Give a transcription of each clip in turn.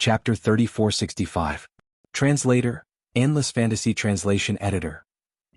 Chapter 3465. Translator, Endless Fantasy Translation Editor.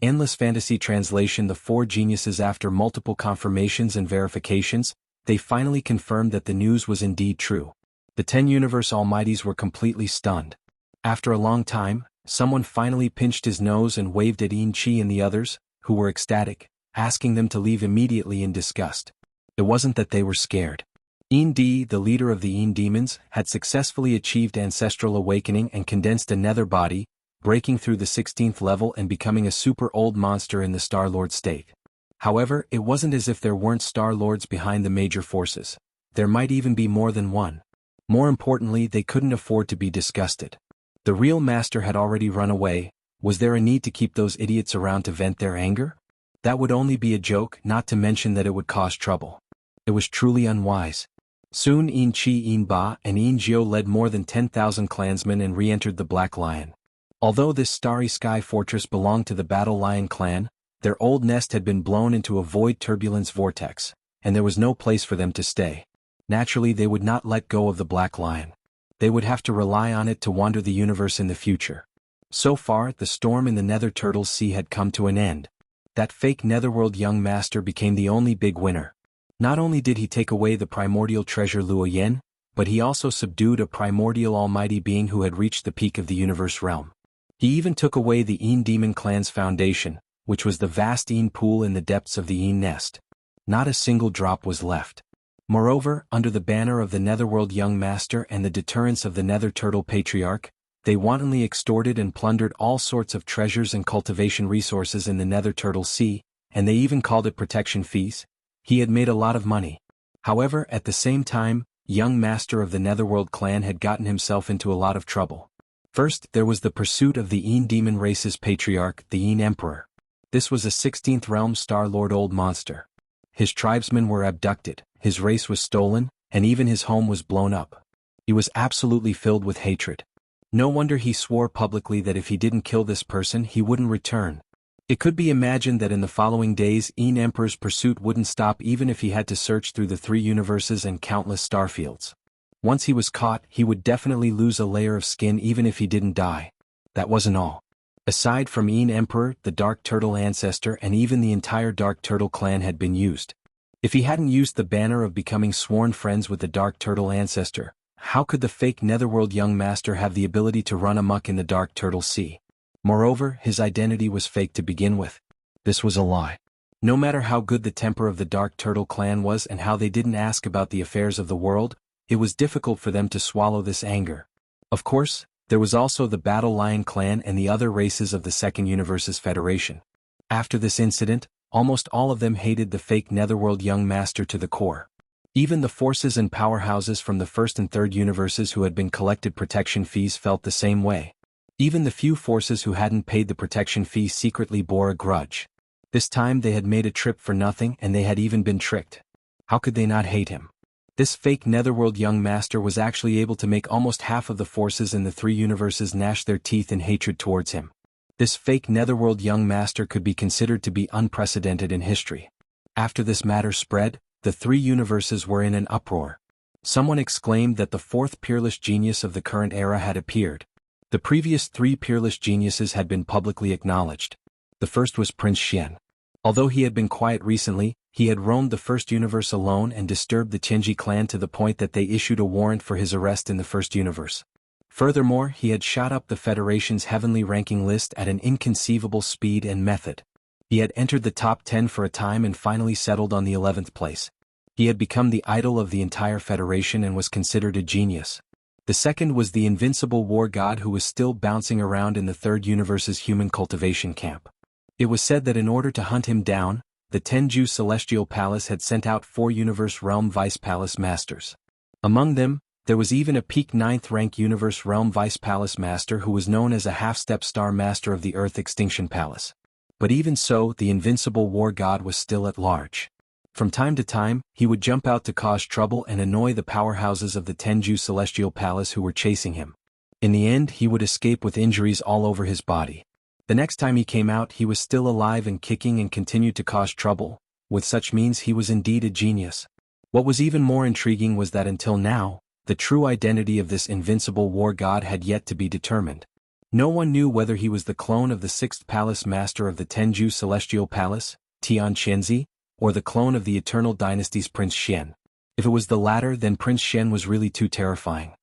Endless Fantasy Translation. The four geniuses, after multiple confirmations and verifications, they finally confirmed that the news was indeed true. The 10 Universe Almighties were completely stunned. After a long time, someone finally pinched his nose and waved at Yin Chi and the others, who were ecstatic, asking them to leave immediately in disgust. It wasn't that they were scared. Yin Di, the leader of the Yin demons, had successfully achieved ancestral awakening and condensed a nether body, breaking through the 16th level and becoming a super old monster in the Star-Lord state. However, it wasn't as if there weren't Star-Lords behind the major forces. There might even be more than one. More importantly, they couldn't afford to be disgusted. The real master had already run away. Was there a need to keep those idiots around to vent their anger? That would only be a joke, not to mention that it would cause trouble. It was truly unwise. Soon Yin Chi, Yin Ba, and Yin Jiu led more than 10,000 clansmen and re-entered the Black Lion. Although this starry sky fortress belonged to the Battle Lion clan, their old nest had been blown into a void turbulence vortex, and there was no place for them to stay. Naturally, they would not let go of the Black Lion. They would have to rely on it to wander the universe in the future. So far, the storm in the Nether Turtle's Sea had come to an end. That fake Netherworld young master became the only big winner. Not only did he take away the primordial treasure Luo Yen, but he also subdued a primordial almighty being who had reached the peak of the universe realm. He even took away the Yin Demon clan's foundation, which was the vast Yin pool in the depths of the Yin nest. Not a single drop was left. Moreover, under the banner of the Netherworld young master and the deterrence of the Nether Turtle Patriarch, they wantonly extorted and plundered all sorts of treasures and cultivation resources in the Nether Turtle Sea, and they even called it protection fees. He had made a lot of money. However, at the same time, young master of the Netherworld clan had gotten himself into a lot of trouble. First, there was the pursuit of the Yin demon race's patriarch, the Yin Emperor. This was a 16th realm Star-Lord old monster. His tribesmen were abducted, his race was stolen, and even his home was blown up. He was absolutely filled with hatred. No wonder he swore publicly that if he didn't kill this person he wouldn't return. It could be imagined that in the following days Yin Emperor's pursuit wouldn't stop even if he had to search through the 3 universes and countless starfields. Once he was caught, he would definitely lose a layer of skin even if he didn't die. That wasn't all. Aside from Yin Emperor, the Dark Turtle ancestor and even the entire Dark Turtle clan had been used. If he hadn't used the banner of becoming sworn friends with the Dark Turtle ancestor, how could the fake Netherworld young master have the ability to run amok in the Dark Turtle Sea? Moreover, his identity was fake to begin with. This was a lie. No matter how good the temper of the Dark Turtle clan was and how they didn't ask about the affairs of the world, it was difficult for them to swallow this anger. Of course, there was also the Battle Lion clan and the other races of the Second Universe's Federation. After this incident, almost all of them hated the fake Netherworld young master to the core. Even the forces and powerhouses from the First and Third Universes who had been collected protection fees felt the same way. Even the few forces who hadn't paid the protection fee secretly bore a grudge. This time they had made a trip for nothing and they had even been tricked. How could they not hate him? This fake Netherworld young master was actually able to make almost half of the forces in the 3 universes gnash their teeth in hatred towards him. This fake Netherworld young master could be considered to be unprecedented in history. After this matter spread, the 3 universes were in an uproar. Someone exclaimed that the 4th peerless genius of the current era had appeared. The previous 3 peerless geniuses had been publicly acknowledged. The first was Prince Xian. Although he had been quiet recently, he had roamed the First Universe alone and disturbed the Chenji clan to the point that they issued a warrant for his arrest in the First Universe. Furthermore, he had shot up the Federation's heavenly ranking list at an inconceivable speed and method. He had entered the top 10 for a time and finally settled on the 11th place. He had become the idol of the entire Federation and was considered a genius. The second was the invincible war god who was still bouncing around in the Third Universe's human cultivation camp. It was said that in order to hunt him down, the Tenju Celestial Palace had sent out 4 Universe Realm Vice Palace Masters. Among them, there was even a peak 9th rank Universe Realm Vice Palace Master who was known as a half-step star master of the Earth Extinction Palace. But even so, the invincible war god was still at large. From time to time, he would jump out to cause trouble and annoy the powerhouses of the Tenju Celestial Palace who were chasing him. In the end, he would escape with injuries all over his body. The next time he came out, he was still alive and kicking and continued to cause trouble. With such means, he was indeed a genius. What was even more intriguing was that until now, The true identity of this invincible war god had yet to be determined. No one knew whether he was the clone of the sixth palace master of the Tenju Celestial Palace, Tian Qianzi, or the clone of the Eternal Dynasty's Prince Xian. If it was the latter, then Prince Xian was really too terrifying.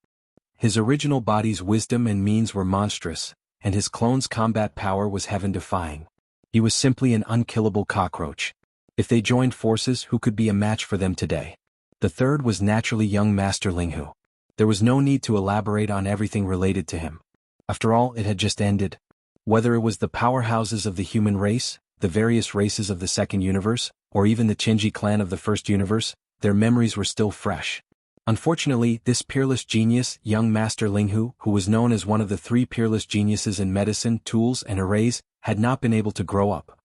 His original body's wisdom and means were monstrous, and his clone's combat power was heaven-defying. He was simply an unkillable cockroach. If they joined forces, who could be a match for them today? The third was naturally young Master Linghu. There was no need to elaborate on everything related to him. After all, it had just ended. Whether it was the powerhouses of the human race, the various races of the second universe, or even the Qinji clan of the first universe, their memories were still fresh. Unfortunately, this peerless genius, young Master Linghu, who was known as one of the three peerless geniuses in medicine, tools, and arrays, had not been able to grow up.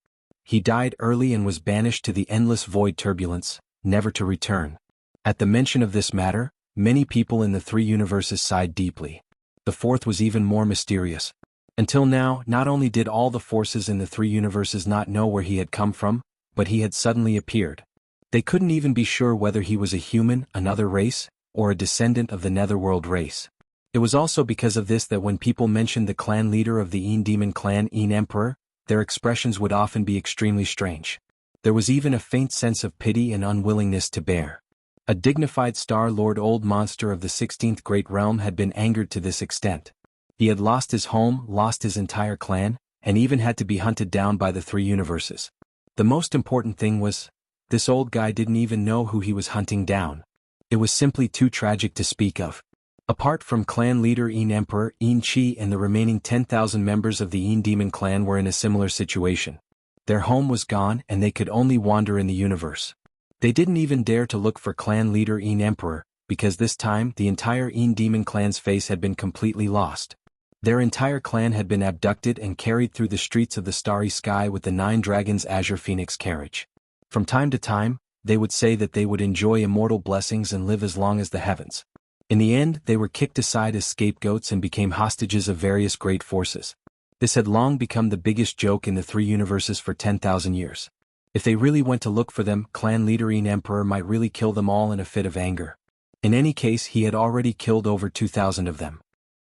He died early and was banished to the endless void turbulence, never to return. At the mention of this matter, many people in the three universes sighed deeply. The fourth was even more mysterious. Until now, not only did all the forces in the three universes not know where he had come from, but he had suddenly appeared. They couldn't even be sure whether he was a human, another race, or a descendant of the Netherworld race. It was also because of this that when people mentioned the clan leader of the Yin Demon clan, Yin Emperor, their expressions would often be extremely strange. There was even a faint sense of pity and unwillingness to bear. A dignified Star Lord old monster of the 16th Great Realm had been angered to this extent. He had lost his home, lost his entire clan, and even had to be hunted down by the three universes. The most important thing was, this old guy didn't even know who he was hunting down. It was simply too tragic to speak of. Apart from clan leader Yin Emperor, Yin Qi and the remaining 10,000 members of the Yin Demon clan were in a similar situation. Their home was gone and they could only wander in the universe. They didn't even dare to look for clan leader Yin Emperor, because this time the entire Yin Demon clan's face had been completely lost. Their entire clan had been abducted and carried through the streets of the starry sky with the 9 dragons' azure phoenix carriage. From time to time, they would say that they would enjoy immortal blessings and live as long as the heavens. In the end, they were kicked aside as scapegoats and became hostages of various great forces. This had long become the biggest joke in the three universes for 10,000 years. If they really went to look for them, clan leader Yin Emperor might really kill them all in a fit of anger. In any case, he had already killed over 2,000 of them.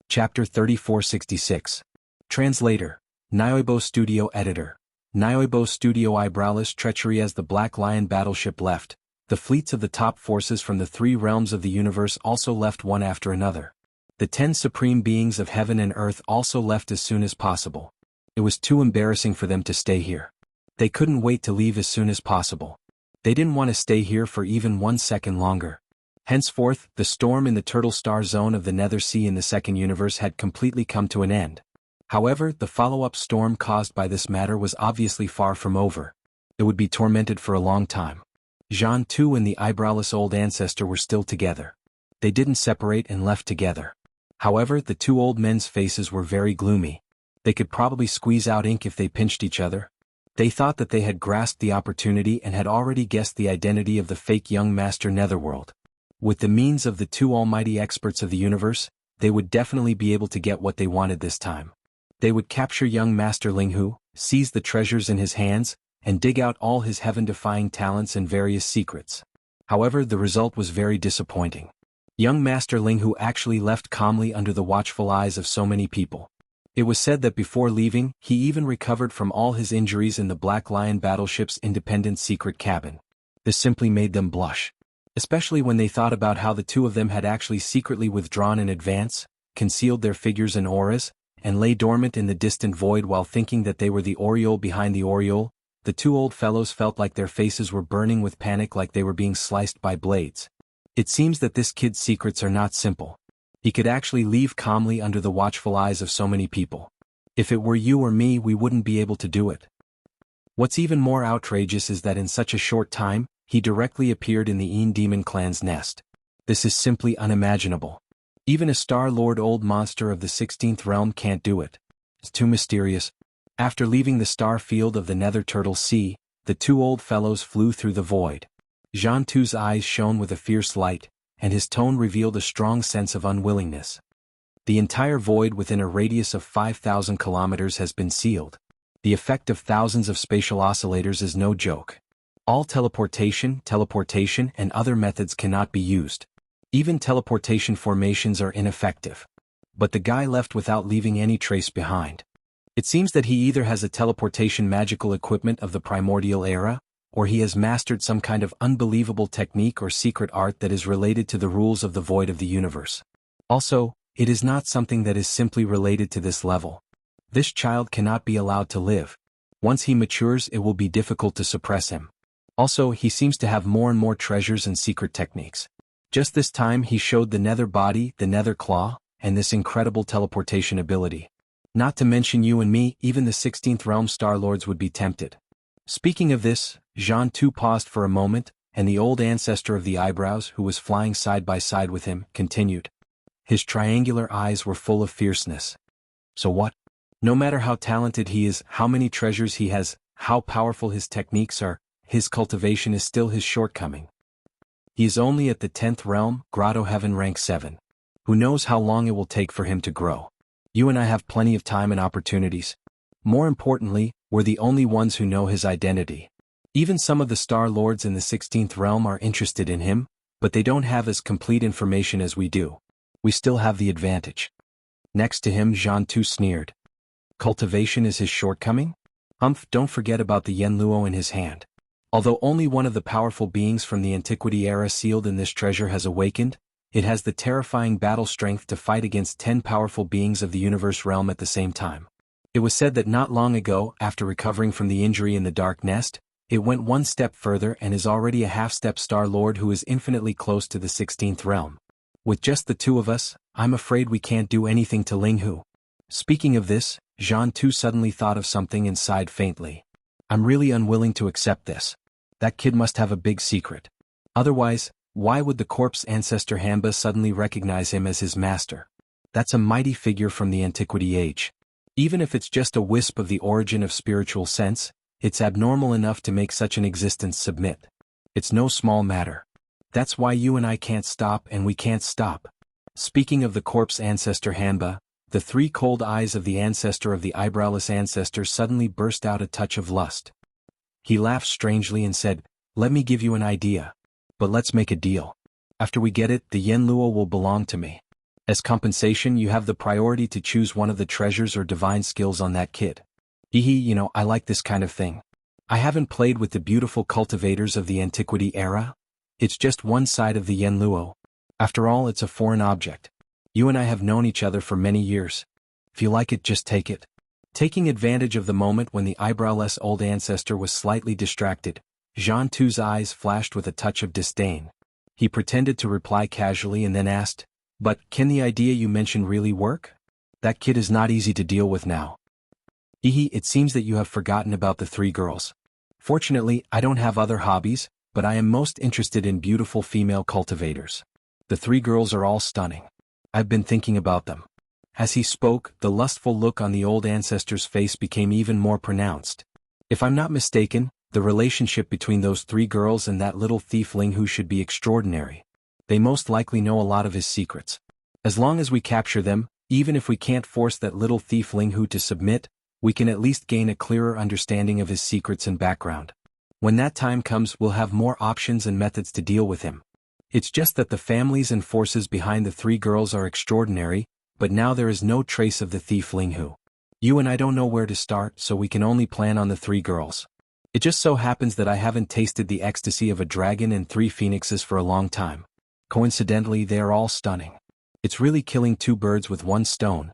Chapter 3466. Translator. Niobe Studio Editor. Niobe Studio Eyebrowless treachery. As the Black Lion battleship left, the fleets of the top forces from the 3 realms of the universe also left one after another. The 10 supreme beings of heaven and earth also left as soon as possible. It was too embarrassing for them to stay here. They couldn't wait to leave as soon as possible. They didn't want to stay here for even 1 second longer. Henceforth, the storm in the Turtle Star Zone of the Nether Sea in the second universe had completely come to an end. However, the follow-up storm caused by this matter was obviously far from over. It would be tormented for a long time. Zhan Tu and the eyebrowless old ancestor were still together. They didn't separate and left together. However, the 2 old men's faces were very gloomy. They could probably squeeze out ink if they pinched each other. They thought that they had grasped the opportunity and had already guessed the identity of the fake young Master Netherworld. With the means of the 2 almighty experts of the universe, they would definitely be able to get what they wanted this time. They would capture young Master Linghu, seize the treasures in his hands, and dig out all his heaven-defying talents and various secrets. However, the result was very disappointing. Young Master Linghu actually left calmly under the watchful eyes of so many people. It was said that before leaving, he even recovered from all his injuries in the Black Lion battleship's independent secret cabin. This simply made them blush. Especially when they thought about how the 2 of them had actually secretly withdrawn in advance, concealed their figures and auras, and lay dormant in the distant void while thinking that they were the aureole behind the aureole. The 2 old fellows felt like their faces were burning with panic, like they were being sliced by blades. It seems that this kid's secrets are not simple. He could actually leave calmly under the watchful eyes of so many people. If it were you or me, we wouldn't be able to do it. What's even more outrageous is that in such a short time, he directly appeared in the Yin Demon clan's nest. This is simply unimaginable. Even a Star Lord old monster of the 16th realm can't do it. It's too mysterious. After leaving the star field of the Nether Turtle Sea, the 2 old fellows flew through the void. Zhan Tu's eyes shone with a fierce light, and his tone revealed a strong sense of unwillingness. The entire void within a radius of 5,000 kilometers has been sealed. The effect of thousands of spatial oscillators is no joke. All teleportation, and other methods cannot be used. Even teleportation formations are ineffective. But the guy left without leaving any trace behind. It seems that he either has a teleportation magical equipment of the primordial era, or he has mastered some kind of unbelievable technique or secret art that is related to the rules of the void of the universe. Also, it is not something that is simply related to this level. This child cannot be allowed to live. Once he matures, it will be difficult to suppress him. Also, he seems to have more and more treasures and secret techniques. Just this time he showed the nether body, the nether claw, and this incredible teleportation ability. Not to mention you and me, even the 16th realm Star-Lords would be tempted. Speaking of this, Jean too paused for a moment, and the old ancestor of the eyebrows, who was flying side by side with him, continued. His triangular eyes were full of fierceness. So what? No matter how talented he is, how many treasures he has, how powerful his techniques are, his cultivation is still his shortcoming. He is only at the 10th realm, Grotto Heaven rank 7. Who knows how long it will take for him to grow? You and I have plenty of time and opportunities. More importantly, we're the only ones who know his identity. Even some of the Star-Lords in the 16th realm are interested in him, but they don't have as complete information as we do. We still have the advantage. Next to him, Jean too sneered. Cultivation is his shortcoming? Don't forget about the Yenluo in his hand. Although only one of the powerful beings from the Antiquity era sealed in this treasure has awakened, it has the terrifying battle strength to fight against 10 powerful beings of the universe realm at the same time. It was said that not long ago, after recovering from the injury in the Dark Nest, it went one step further and is already a half-step Star-Lord who is infinitely close to the 16th realm. With just the two of us, I'm afraid we can't do anything to Linghu. Speaking of this, Jean too suddenly thought of something and sighed faintly. I'm really unwilling to accept this. That kid must have a big secret. Otherwise, why would the corpse ancestor Hamba suddenly recognize him as his master? That's a mighty figure from the Antiquity age. Even if it's just a wisp of the origin of spiritual sense, it's abnormal enough to make such an existence submit. It's no small matter. That's why you and I can't stop, and we can't stop. Speaking of the corpse ancestor Hamba, the three cold eyes of the ancestor of the eyebrowless ancestor suddenly burst out a touch of lust. He laughed strangely and said, "Let me give you an idea. But let's make a deal. After we get it, the Yenluo will belong to me. As compensation, you have the priority to choose one of the treasures or divine skills on that kid." I like this kind of thing. I haven't played with the beautiful cultivators of the Antiquity era. It's just one side of the Yenluo. After all, it's a foreign object. You and I have known each other for many years. If you like it, just take it. Taking advantage of the moment when the eyebrowless old ancestor was slightly distracted, Jean too's eyes flashed with a touch of disdain. He pretended to reply casually and then asked, "But can the idea you mentioned really work? That kid is not easy to deal with now." It seems that you have forgotten about the three girls. Fortunately, I don't have other hobbies, but I am most interested in beautiful female cultivators. The three girls are all stunning. I've been thinking about them. As he spoke, the lustful look on the old ancestor's face became even more pronounced. If I'm not mistaken, the relationship between those three girls and that little thief Linghu should be extraordinary. They most likely know a lot of his secrets. As long as we capture them, even if we can't force that little thief Linghu to submit, we can at least gain a clearer understanding of his secrets and background. When that time comes, we'll have more options and methods to deal with him. It's just that the families and forces behind the three girls are extraordinary, but now there is no trace of the thief Linghu. You and I don't know where to start, so we can only plan on the three girls. It just so happens that I haven't tasted the ecstasy of a dragon and 3 phoenixes for a long time. Coincidentally, they are all stunning. It's really killing 2 birds with 1 stone.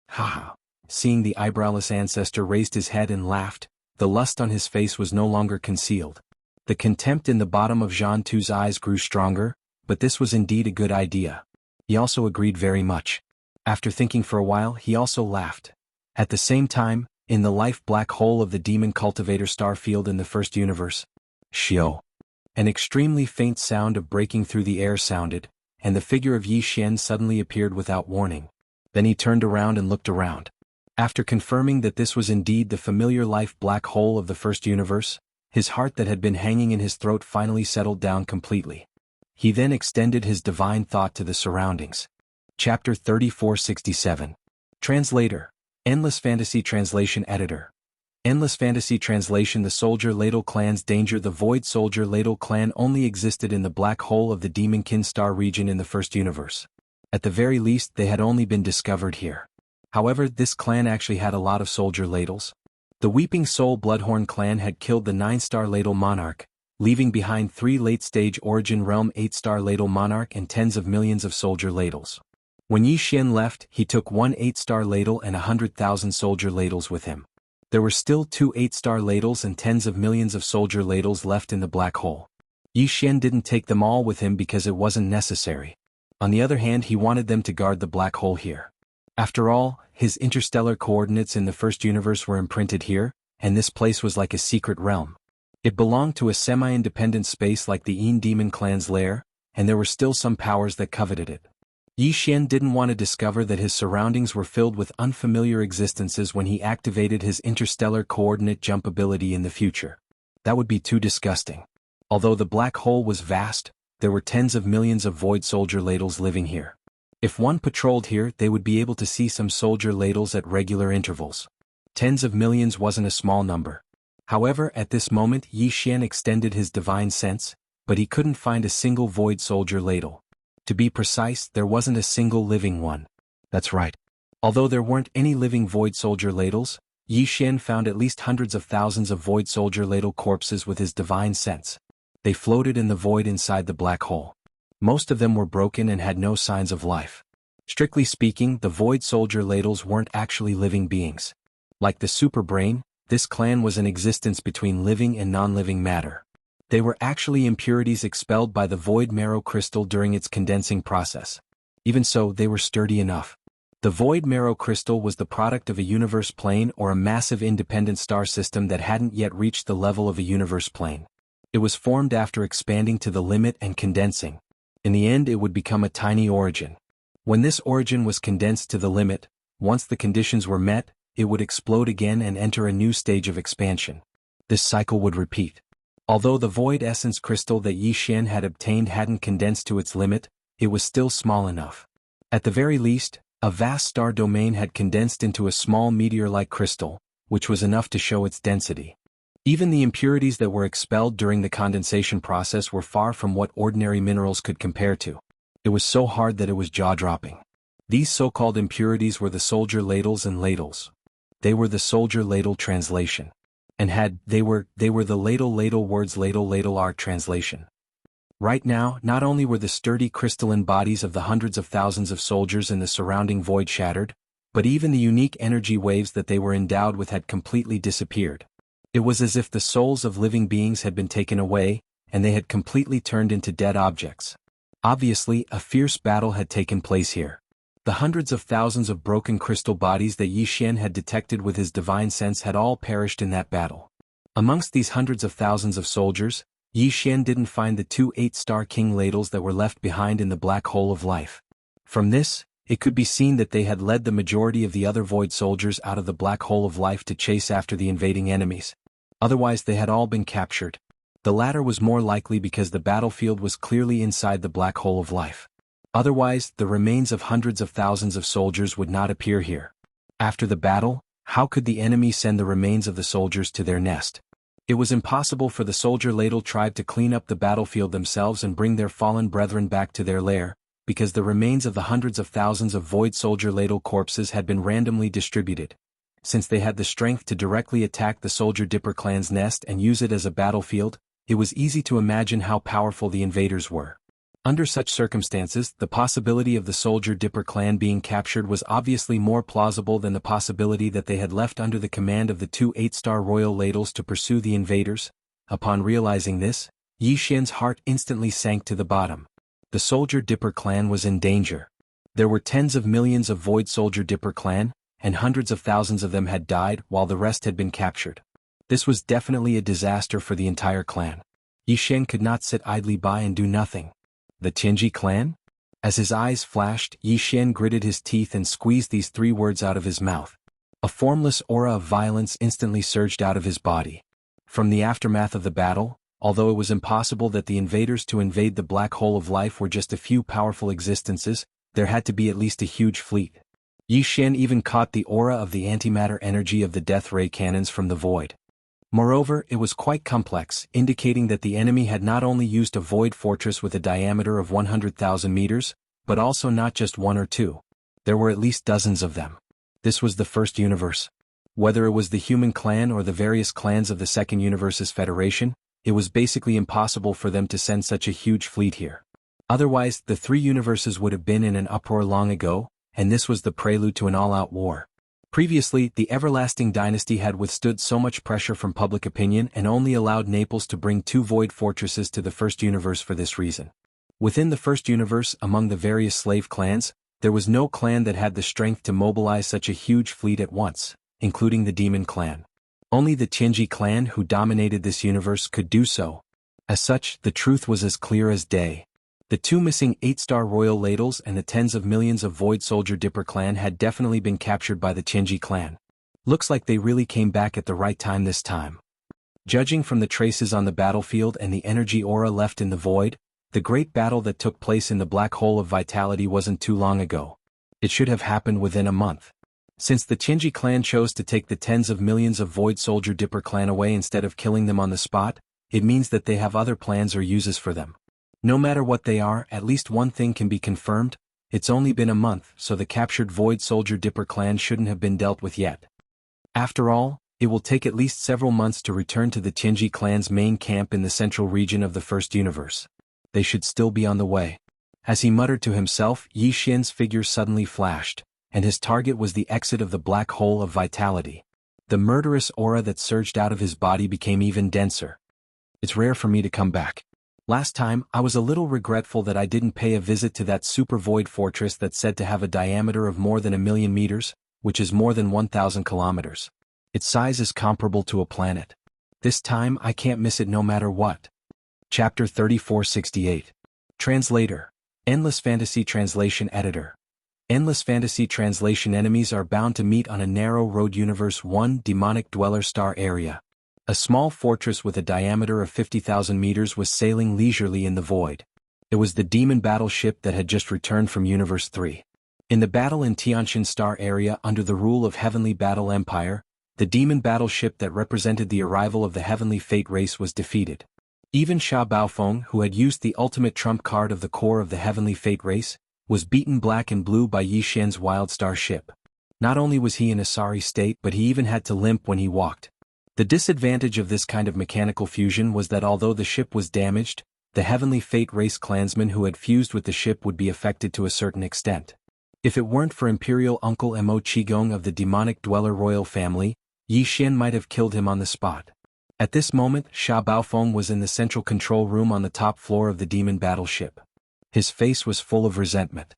Haha. Seeing the eyebrowless ancestor raised his head and laughed, the lust on his face was no longer concealed. The contempt in the bottom of Jean Tu's eyes grew stronger, but this was indeed a good idea. He also agreed very much. After thinking for a while, he also laughed. At the same time, in the life black hole of the demon cultivator star field in the first universe, Xiao. An extremely faint sound of breaking through the air sounded, and the figure of Yi Xian suddenly appeared without warning. Then he turned around and looked around. After confirming that this was indeed the familiar life black hole of the first universe, his heart that had been hanging in his throat finally settled down completely. He then extended his divine thought to the surroundings. Chapter 3467. Translator. Endless Fantasy Translation Editor. Endless Fantasy Translation: The Soldier Ladle Clan's danger. The Void Soldier Ladle clan only existed in the black hole of the Demonkin Star region in the first universe. At the very least, they had only been discovered here. However, this clan actually had a lot of soldier ladles. The Weeping Soul Bloodhorn clan had killed the 9-star ladle monarch, leaving behind 3 late-stage Origin Realm 8-star ladle monarch and tens of millions of soldier ladles. When Yi Xian left, he took 1 8-star ladle and 100,000 soldier ladles with him. There were still 2 8-star ladles and tens of millions of soldier ladles left in the black hole. Yi Xian didn't take them all with him because it wasn't necessary. On the other hand, he wanted them to guard the black hole here. After all, his interstellar coordinates in the first universe were imprinted here, and this place was like a secret realm. It belonged to a semi-independent space like the Een Demon clan's lair, and there were still some powers that coveted it. Yi Xian didn't want to discover that his surroundings were filled with unfamiliar existences when he activated his interstellar coordinate jump ability in the future. That would be too disgusting. Although the black hole was vast, there were tens of millions of void soldier ladles living here. If one patrolled here, they would be able to see some soldier ladles at regular intervals. Tens of millions wasn't a small number. However, at this moment Yi Xian extended his divine sense, but he couldn't find a single void soldier ladle. To be precise, there wasn't a single living one. That's right. Although there weren't any living void soldier ladles, Yi Xian found at least hundreds of thousands of void soldier ladle corpses with his divine sense. They floated in the void inside the black hole. Most of them were broken and had no signs of life. Strictly speaking, the void soldier ladles weren't actually living beings. Like the superbrain, this clan was an existence between living and non-living matter. They were actually impurities expelled by the void marrow crystal during its condensing process. Even so, they were sturdy enough. The void marrow crystal was the product of a universe plane or a massive independent star system that hadn't yet reached the level of a universe plane. It was formed after expanding to the limit and condensing. In the end, it would become a tiny origin. When this origin was condensed to the limit, once the conditions were met, it would explode again and enter a new stage of expansion. This cycle would repeat. Although the void essence crystal that Yi Xian had obtained hadn't condensed to its limit, it was still small enough. At the very least, a vast star domain had condensed into a small meteor-like crystal, which was enough to show its density. Even the impurities that were expelled during the condensation process were far from what ordinary minerals could compare to. It was so hard that it was jaw-dropping. These so-called impurities were the soldier ladles and ladles. They were the soldier ladle translation. And they were the ladle words ladle art translation. Right now, not only were the sturdy crystalline bodies of the hundreds of thousands of soldiers in the surrounding void shattered, but even the unique energy waves that they were endowed with had completely disappeared. It was as if the souls of living beings had been taken away, and they had completely turned into dead objects. Obviously, a fierce battle had taken place here. The hundreds of thousands of broken crystal bodies that Yi Xian had detected with his divine sense had all perished in that battle. Amongst these hundreds of thousands of soldiers, Yi Xian didn't find the 2 8-star king ladles that were left behind in the black hole of life. From this, it could be seen that they had led the majority of the other void soldiers out of the black hole of life to chase after the invading enemies. Otherwise they had all been captured. The latter was more likely because the battlefield was clearly inside the black hole of life. Otherwise, the remains of hundreds of thousands of soldiers would not appear here. After the battle, how could the enemy send the remains of the soldiers to their nest? It was impossible for the soldier ladle tribe to clean up the battlefield themselves and bring their fallen brethren back to their lair, because the remains of the hundreds of thousands of void soldier ladle corpses had been randomly distributed. Since they had the strength to directly attack the soldier dipper clan's nest and use it as a battlefield, it was easy to imagine how powerful the invaders were. Under such circumstances, the possibility of the soldier dipper clan being captured was obviously more plausible than the possibility that they had left under the command of the 2 8-star royal ladles to pursue the invaders. Upon realizing this, Yi Xian's heart instantly sank to the bottom. The soldier dipper clan was in danger. There were tens of millions of void soldier dipper clan, and hundreds of thousands of them had died while the rest had been captured. This was definitely a disaster for the entire clan. Yi Xian could not sit idly by and do nothing. The Tianji clan? As his eyes flashed, Yi Xian gritted his teeth and squeezed these 3 words out of his mouth. A formless aura of violence instantly surged out of his body. From the aftermath of the battle, although it was impossible that the invaders to invade the black hole of life were just a few powerful existences, there had to be at least a huge fleet. Yi Xian even caught the aura of the antimatter energy of the death ray cannons from the void. Moreover, it was quite complex, indicating that the enemy had not only used a void fortress with a diameter of 100,000 meters, but also not just one or two. There were at least dozens of them. This was the first universe. Whether it was the human clan or the various clans of the second universe's federation, it was basically impossible for them to send such a huge fleet here. Otherwise, the three universes would have been in an uproar long ago, and this was the prelude to an all-out war. Previously, the Everlasting Dynasty had withstood so much pressure from public opinion and only allowed Naples to bring two void fortresses to the first universe for this reason. Within the first universe, among the various slave clans, there was no clan that had the strength to mobilize such a huge fleet at once, including the Demon Clan. Only the Tianji clan who dominated this universe could do so. As such, the truth was as clear as day. The two missing 8-star royal ladles and the tens of millions of Void Soldier Dipper clan had definitely been captured by the Tianji clan. Looks like they really came back at the right time this time. Judging from the traces on the battlefield and the energy aura left in the void, the great battle that took place in the black hole of vitality wasn't too long ago. It should have happened within a month. Since the Tianji clan chose to take the tens of millions of Void Soldier Dipper clan away instead of killing them on the spot, it means that they have other plans or uses for them. No matter what they are, at least one thing can be confirmed: it's only been a month, so the captured Void Soldier Dipper clan shouldn't have been dealt with yet. After all, it will take at least several months to return to the Tianji clan's main camp in the central region of the first universe. They should still be on the way. As he muttered to himself, Yi Xian's figure suddenly flashed, and his target was the exit of the black hole of vitality. The murderous aura that surged out of his body became even denser. It's rare for me to come back. Last time, I was a little regretful that I didn't pay a visit to that super void fortress that's said to have a diameter of more than 1,000,000 meters, which is more than 1,000 kilometers. Its size is comparable to a planet. This time I can't miss it no matter what. Chapter 3468. Translator. Endless Fantasy Translation Editor. Endless Fantasy Translation enemies are bound to meet on a narrow road Universe 1 Demonic Dweller Star area. A small fortress with a diameter of 50,000 meters was sailing leisurely in the void. It was the demon battleship that had just returned from Universe 3. In the battle in Tianjin Star area under the rule of Heavenly Battle Empire, the demon battleship that represented the arrival of the Heavenly Fate race was defeated. Even Sha Baofeng, who had used the ultimate trump card of the core of the Heavenly Fate race, was beaten black and blue by Yi Xian's Wild Star ship. Not only was he in a sorry state, but he even had to limp when he walked. The disadvantage of this kind of mechanical fusion was that although the ship was damaged, the Heavenly Fate race clansmen who had fused with the ship would be affected to a certain extent. If it weren't for Imperial Uncle Mo Qigong of the Demonic Dweller royal family, Yi Xian might have killed him on the spot. At this moment, Sha Baofeng was in the central control room on the top floor of the demon battleship. His face was full of resentment.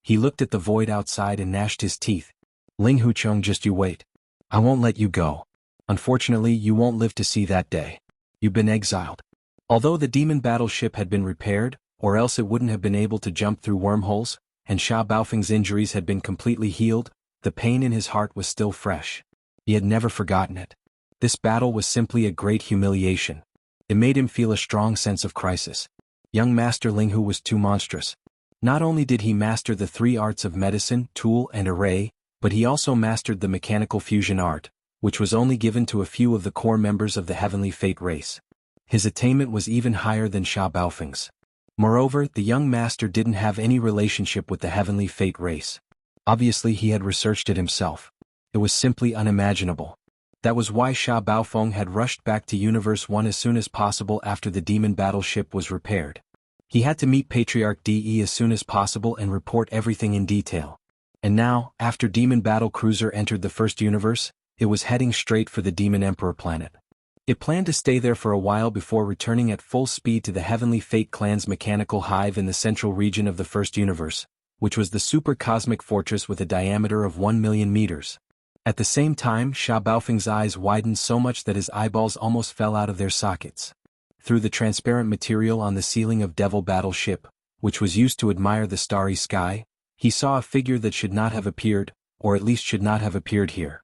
He looked at the void outside and gnashed his teeth. "Ling Huchong, just you wait. I won't let you go. Unfortunately, you won't live to see that day. You've been exiled." Although the demon battleship had been repaired, or else it wouldn't have been able to jump through wormholes, and Sha Baofeng's injuries had been completely healed, the pain in his heart was still fresh. He had never forgotten it. This battle was simply a great humiliation. It made him feel a strong sense of crisis. Young Master Ling Hu was too monstrous. Not only did he master the three arts of medicine, tool, and array, but he also mastered the mechanical fusion art, which was only given to a few of the core members of the Heavenly Fate race. His attainment was even higher than Sha Baofeng's. Moreover, the young master didn't have any relationship with the Heavenly Fate race. Obviously he had researched it himself. It was simply unimaginable. That was why Sha Baofeng had rushed back to Universe 1 as soon as possible after the demon battleship was repaired. He had to meet Patriarch De as soon as possible and report everything in detail. And now, after Demon Battle Cruiser entered the first universe, it was heading straight for the Demon Emperor planet. It planned to stay there for a while before returning at full speed to the Heavenly Fate clan's mechanical hive in the central region of the first universe, which was the super cosmic fortress with a diameter of 1,000,000 meters. At the same time, Sha Baofeng's eyes widened so much that his eyeballs almost fell out of their sockets. Through the transparent material on the ceiling of Devil Battleship, which was used to admire the starry sky, he saw a figure that should not have appeared, or at least should not have appeared here.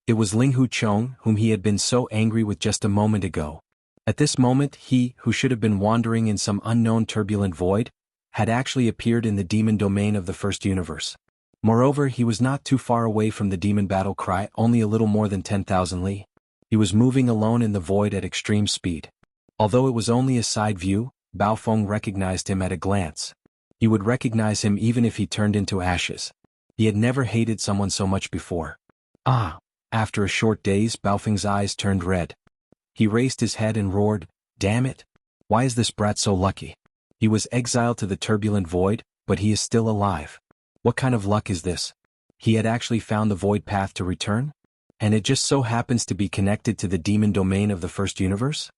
It was Ling Huchong, whom he had been so angry with just a moment ago. At this moment he, who should have been wandering in some unknown turbulent void, had actually appeared in the demon domain of the first universe. Moreover, he was not too far away from the demon battle cry, only a little more than 10,000 li. He was moving alone in the void at extreme speed. Although it was only a side view, Baofeng recognized him at a glance. He would recognize him even if he turned into ashes. He had never hated someone so much before. Ah! After a short daze, Baofeng's eyes turned red. He raised his head and roared, "Damn it! Why is this brat so lucky? He was exiled to the turbulent void, but he is still alive. What kind of luck is this? He had actually found the void path to return? And it just so happens to be connected to the demon domain of the first universe?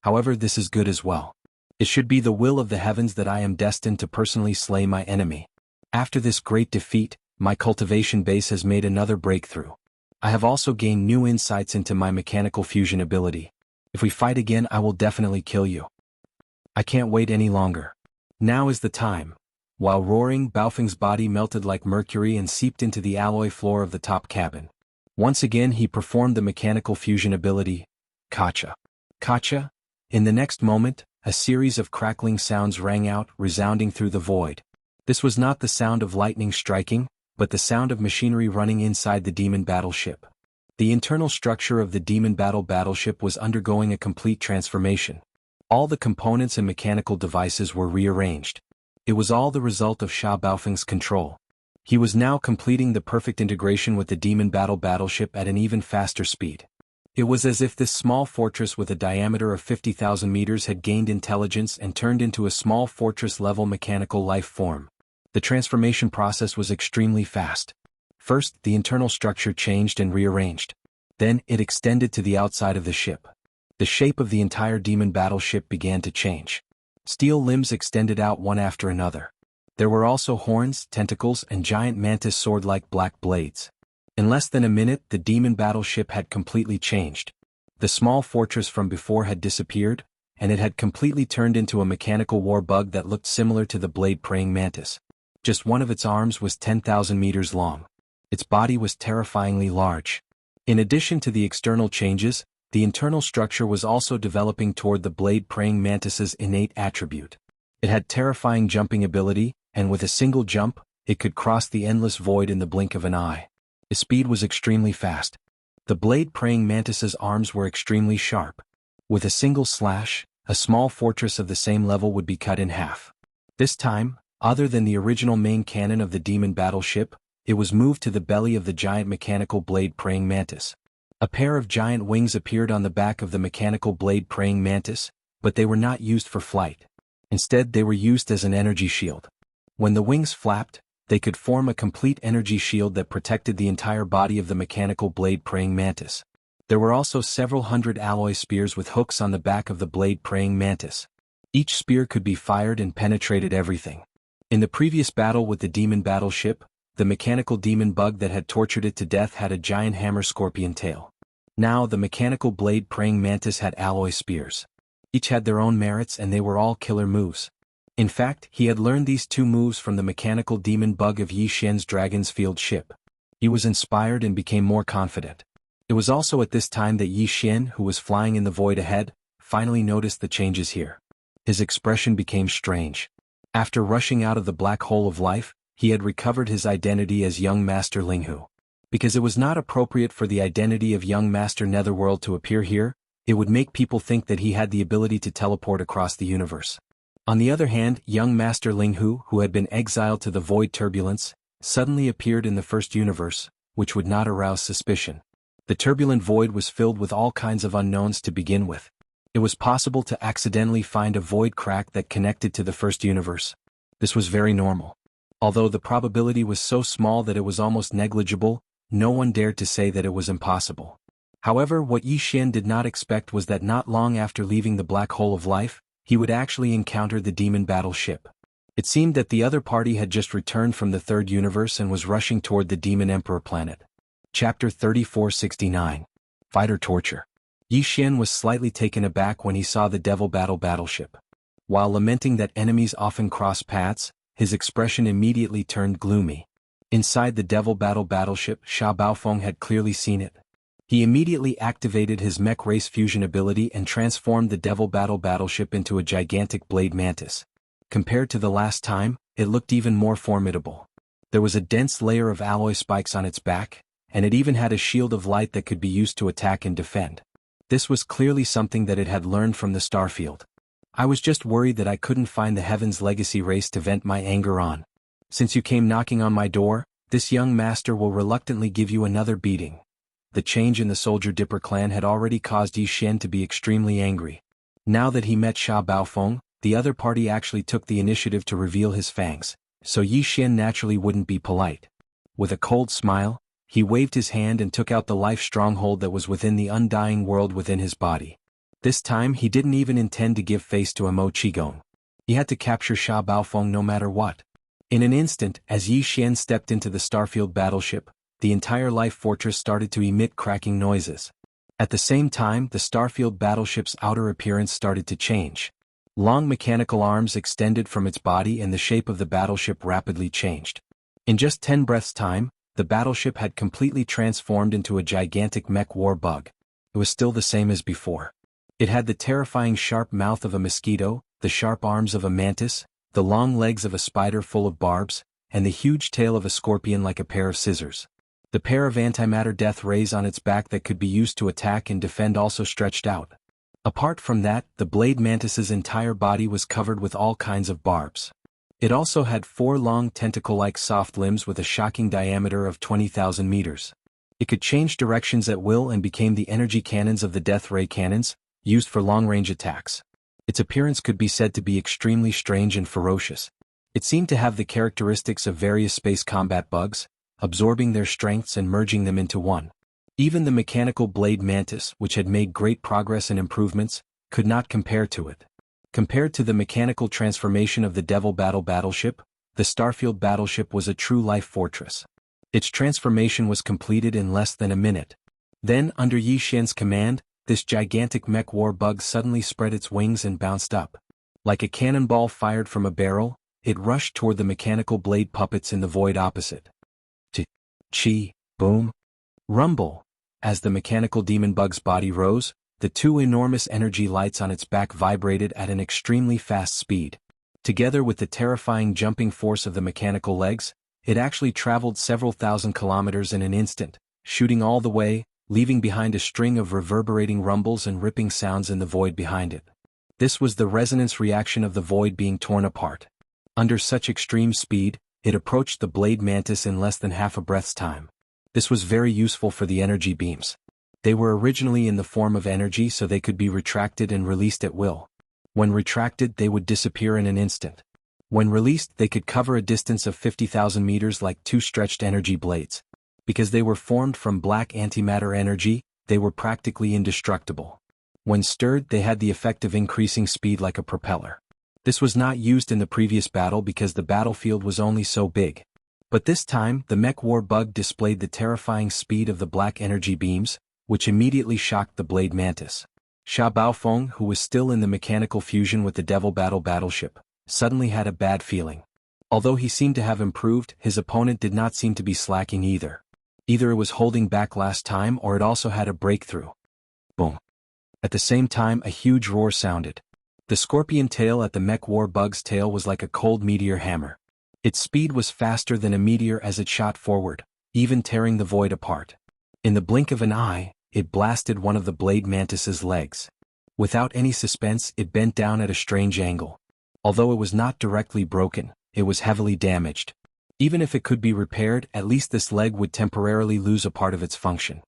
However, this is good as well. It should be the will of the heavens that I am destined to personally slay my enemy. After this great defeat, my cultivation base has made another breakthrough. I have also gained new insights into my mechanical fusion ability. If we fight again, I will definitely kill you. I can't wait any longer. Now is the time." While roaring, Baofeng's body melted like mercury and seeped into the alloy floor of the top cabin. Once again he performed the mechanical fusion ability, Kacha. Kacha? In the next moment, a series of crackling sounds rang out, resounding through the void. This was not the sound of lightning striking, but the sound of machinery running inside the demon battleship. The internal structure of the demon battleship was undergoing a complete transformation. All the components and mechanical devices were rearranged. It was all the result of Sha Baofeng's control. He was now completing the perfect integration with the demon battleship at an even faster speed. It was as if this small fortress with a diameter of 50,000 meters had gained intelligence and turned into a small fortress-level mechanical life form. The transformation process was extremely fast. First, the internal structure changed and rearranged. Then, it extended to the outside of the ship. The shape of the entire demon battleship began to change. Steel limbs extended out one after another. There were also horns, tentacles, and giant mantis sword-like black blades. In less than a minute, the demon battleship had completely changed. The small fortress from before had disappeared, and it had completely turned into a mechanical war bug that looked similar to the blade-praying mantis. Just one of its arms was 10,000 meters long. Its body was terrifyingly large. In addition to the external changes, the internal structure was also developing toward the blade-praying mantis's innate attribute. It had terrifying jumping ability, and with a single jump, it could cross the endless void in the blink of an eye. Its speed was extremely fast. The blade-praying mantis's arms were extremely sharp. With a single slash, a small fortress of the same level would be cut in half. This time, other than the original main cannon of the demon battleship, it was moved to the belly of the giant mechanical blade-praying mantis. A pair of giant wings appeared on the back of the mechanical blade-praying mantis, but they were not used for flight. Instead, they were used as an energy shield. When the wings flapped, they could form a complete energy shield that protected the entire body of the mechanical blade-praying mantis. There were also several hundred alloy spears with hooks on the back of the blade-praying mantis. Each spear could be fired and penetrated everything. In the previous battle with the demon battleship, the mechanical demon bug that had tortured it to death had a giant hammer scorpion tail. Now the mechanical blade-praying mantis had alloy spears. Each had their own merits and they were all killer moves. In fact, he had learned these two moves from the mechanical demon bug of Yi Xian's Dragon's Field ship. He was inspired and became more confident. It was also at this time that Yi Xian, who was flying in the void ahead, finally noticed the changes here. His expression became strange. After rushing out of the black hole of life, he had recovered his identity as young Master Linghu. Because it was not appropriate for the identity of young Master Netherworld to appear here, it would make people think that he had the ability to teleport across the universe. On the other hand, young Master Linghu, who had been exiled to the void turbulence, suddenly appeared in the first universe, which would not arouse suspicion. The turbulent void was filled with all kinds of unknowns to begin with. It was possible to accidentally find a void crack that connected to the first universe. This was very normal. Although the probability was so small that it was almost negligible, no one dared to say that it was impossible. However, what Yi Xian did not expect was that not long after leaving the black hole of life, he would actually encounter the demon battleship. It seemed that the other party had just returned from the third universe and was rushing toward the Demon Emperor planet. Chapter 3469. Fighter Torture. Yi Xian was slightly taken aback when he saw the Devil battleship. While lamenting that enemies often cross paths, his expression immediately turned gloomy. Inside the Devil battleship, Sha Baofeng had clearly seen it. He immediately activated his mech race fusion ability and transformed the Devil battleship into a gigantic blade mantis. Compared to the last time, it looked even more formidable. There was a dense layer of alloy spikes on its back, and it even had a shield of light that could be used to attack and defend. This was clearly something that it had learned from the starfield. I was just worried that I couldn't find the Heaven's Legacy race to vent my anger on. Since you came knocking on my door, this young master will reluctantly give you another beating. The change in the Soldier Dipper clan had already caused Yi Xian to be extremely angry. Now that he met Sha Baofeng, the other party actually took the initiative to reveal his fangs, so Yi Xian naturally wouldn't be polite. With a cold smile, he waved his hand and took out the life stronghold that was within the undying world within his body. This time he didn't even intend to give face to a Mo Qigong. He had to capture Sha Baofeng no matter what. In an instant, as Yi Xian stepped into the Starfield battleship, the entire life fortress started to emit cracking noises. At the same time, the Starfield battleship's outer appearance started to change. Long mechanical arms extended from its body and the shape of the battleship rapidly changed. In just 10 breaths' time, the battleship had completely transformed into a gigantic mech war bug. It was still the same as before. It had the terrifying sharp mouth of a mosquito, the sharp arms of a mantis, the long legs of a spider full of barbs, and the huge tail of a scorpion like a pair of scissors. The pair of antimatter death rays on its back that could be used to attack and defend also stretched out. Apart from that, the blade mantis's entire body was covered with all kinds of barbs. It also had 4 long tentacle-like soft limbs with a shocking diameter of 20,000 meters. It could change directions at will and became the energy cannons of the death ray cannons, used for long-range attacks. Its appearance could be said to be extremely strange and ferocious. It seemed to have the characteristics of various space combat bugs, absorbing their strengths and merging them into one. Even the mechanical blade mantis, which had made great progress and improvements, could not compare to it. Compared to the mechanical transformation of the Devil battleship, the Starfield battleship was a true life fortress. Its transformation was completed in less than a minute. Then, under Yi Xian's command, this gigantic mech war bug suddenly spread its wings and bounced up. Like a cannonball fired from a barrel, it rushed toward the mechanical blade puppets in the void opposite. Chi, boom, rumble. As the mechanical demon bug's body rose, the 2 enormous energy lights on its back vibrated at an extremely fast speed. Together with the terrifying jumping force of the mechanical legs, it actually traveled several thousand kilometers in an instant, shooting all the way, leaving behind a string of reverberating rumbles and ripping sounds in the void behind it. This was the resonance reaction of the void being torn apart. Under such extreme speed, it approached the blade mantis in less than half a breath's time. This was very useful for the energy beams. They were originally in the form of energy so they could be retracted and released at will. When retracted, they would disappear in an instant. When released, they could cover a distance of 50,000 meters like 2 stretched energy blades. Because they were formed from black antimatter energy, they were practically indestructible. When stirred, they had the effect of increasing speed like a propeller. This was not used in the previous battle because the battlefield was only so big. But this time, the mech war bug displayed the terrifying speed of the black energy beams, which immediately shocked the blade mantis. Sha Baofeng, who was still in the mechanical fusion with the Devil battleship, suddenly had a bad feeling. Although he seemed to have improved, his opponent did not seem to be slacking either. Either it was holding back last time or it also had a breakthrough. Boom. At the same time, a huge roar sounded. The scorpion tail at the mech war bug's tail was like a cold meteor hammer. Its speed was faster than a meteor as it shot forward, even tearing the void apart. In the blink of an eye, it blasted one of the blade mantis's legs. Without any suspense, it bent down at a strange angle. Although it was not directly broken, it was heavily damaged. Even if it could be repaired, at least this leg would temporarily lose a part of its function.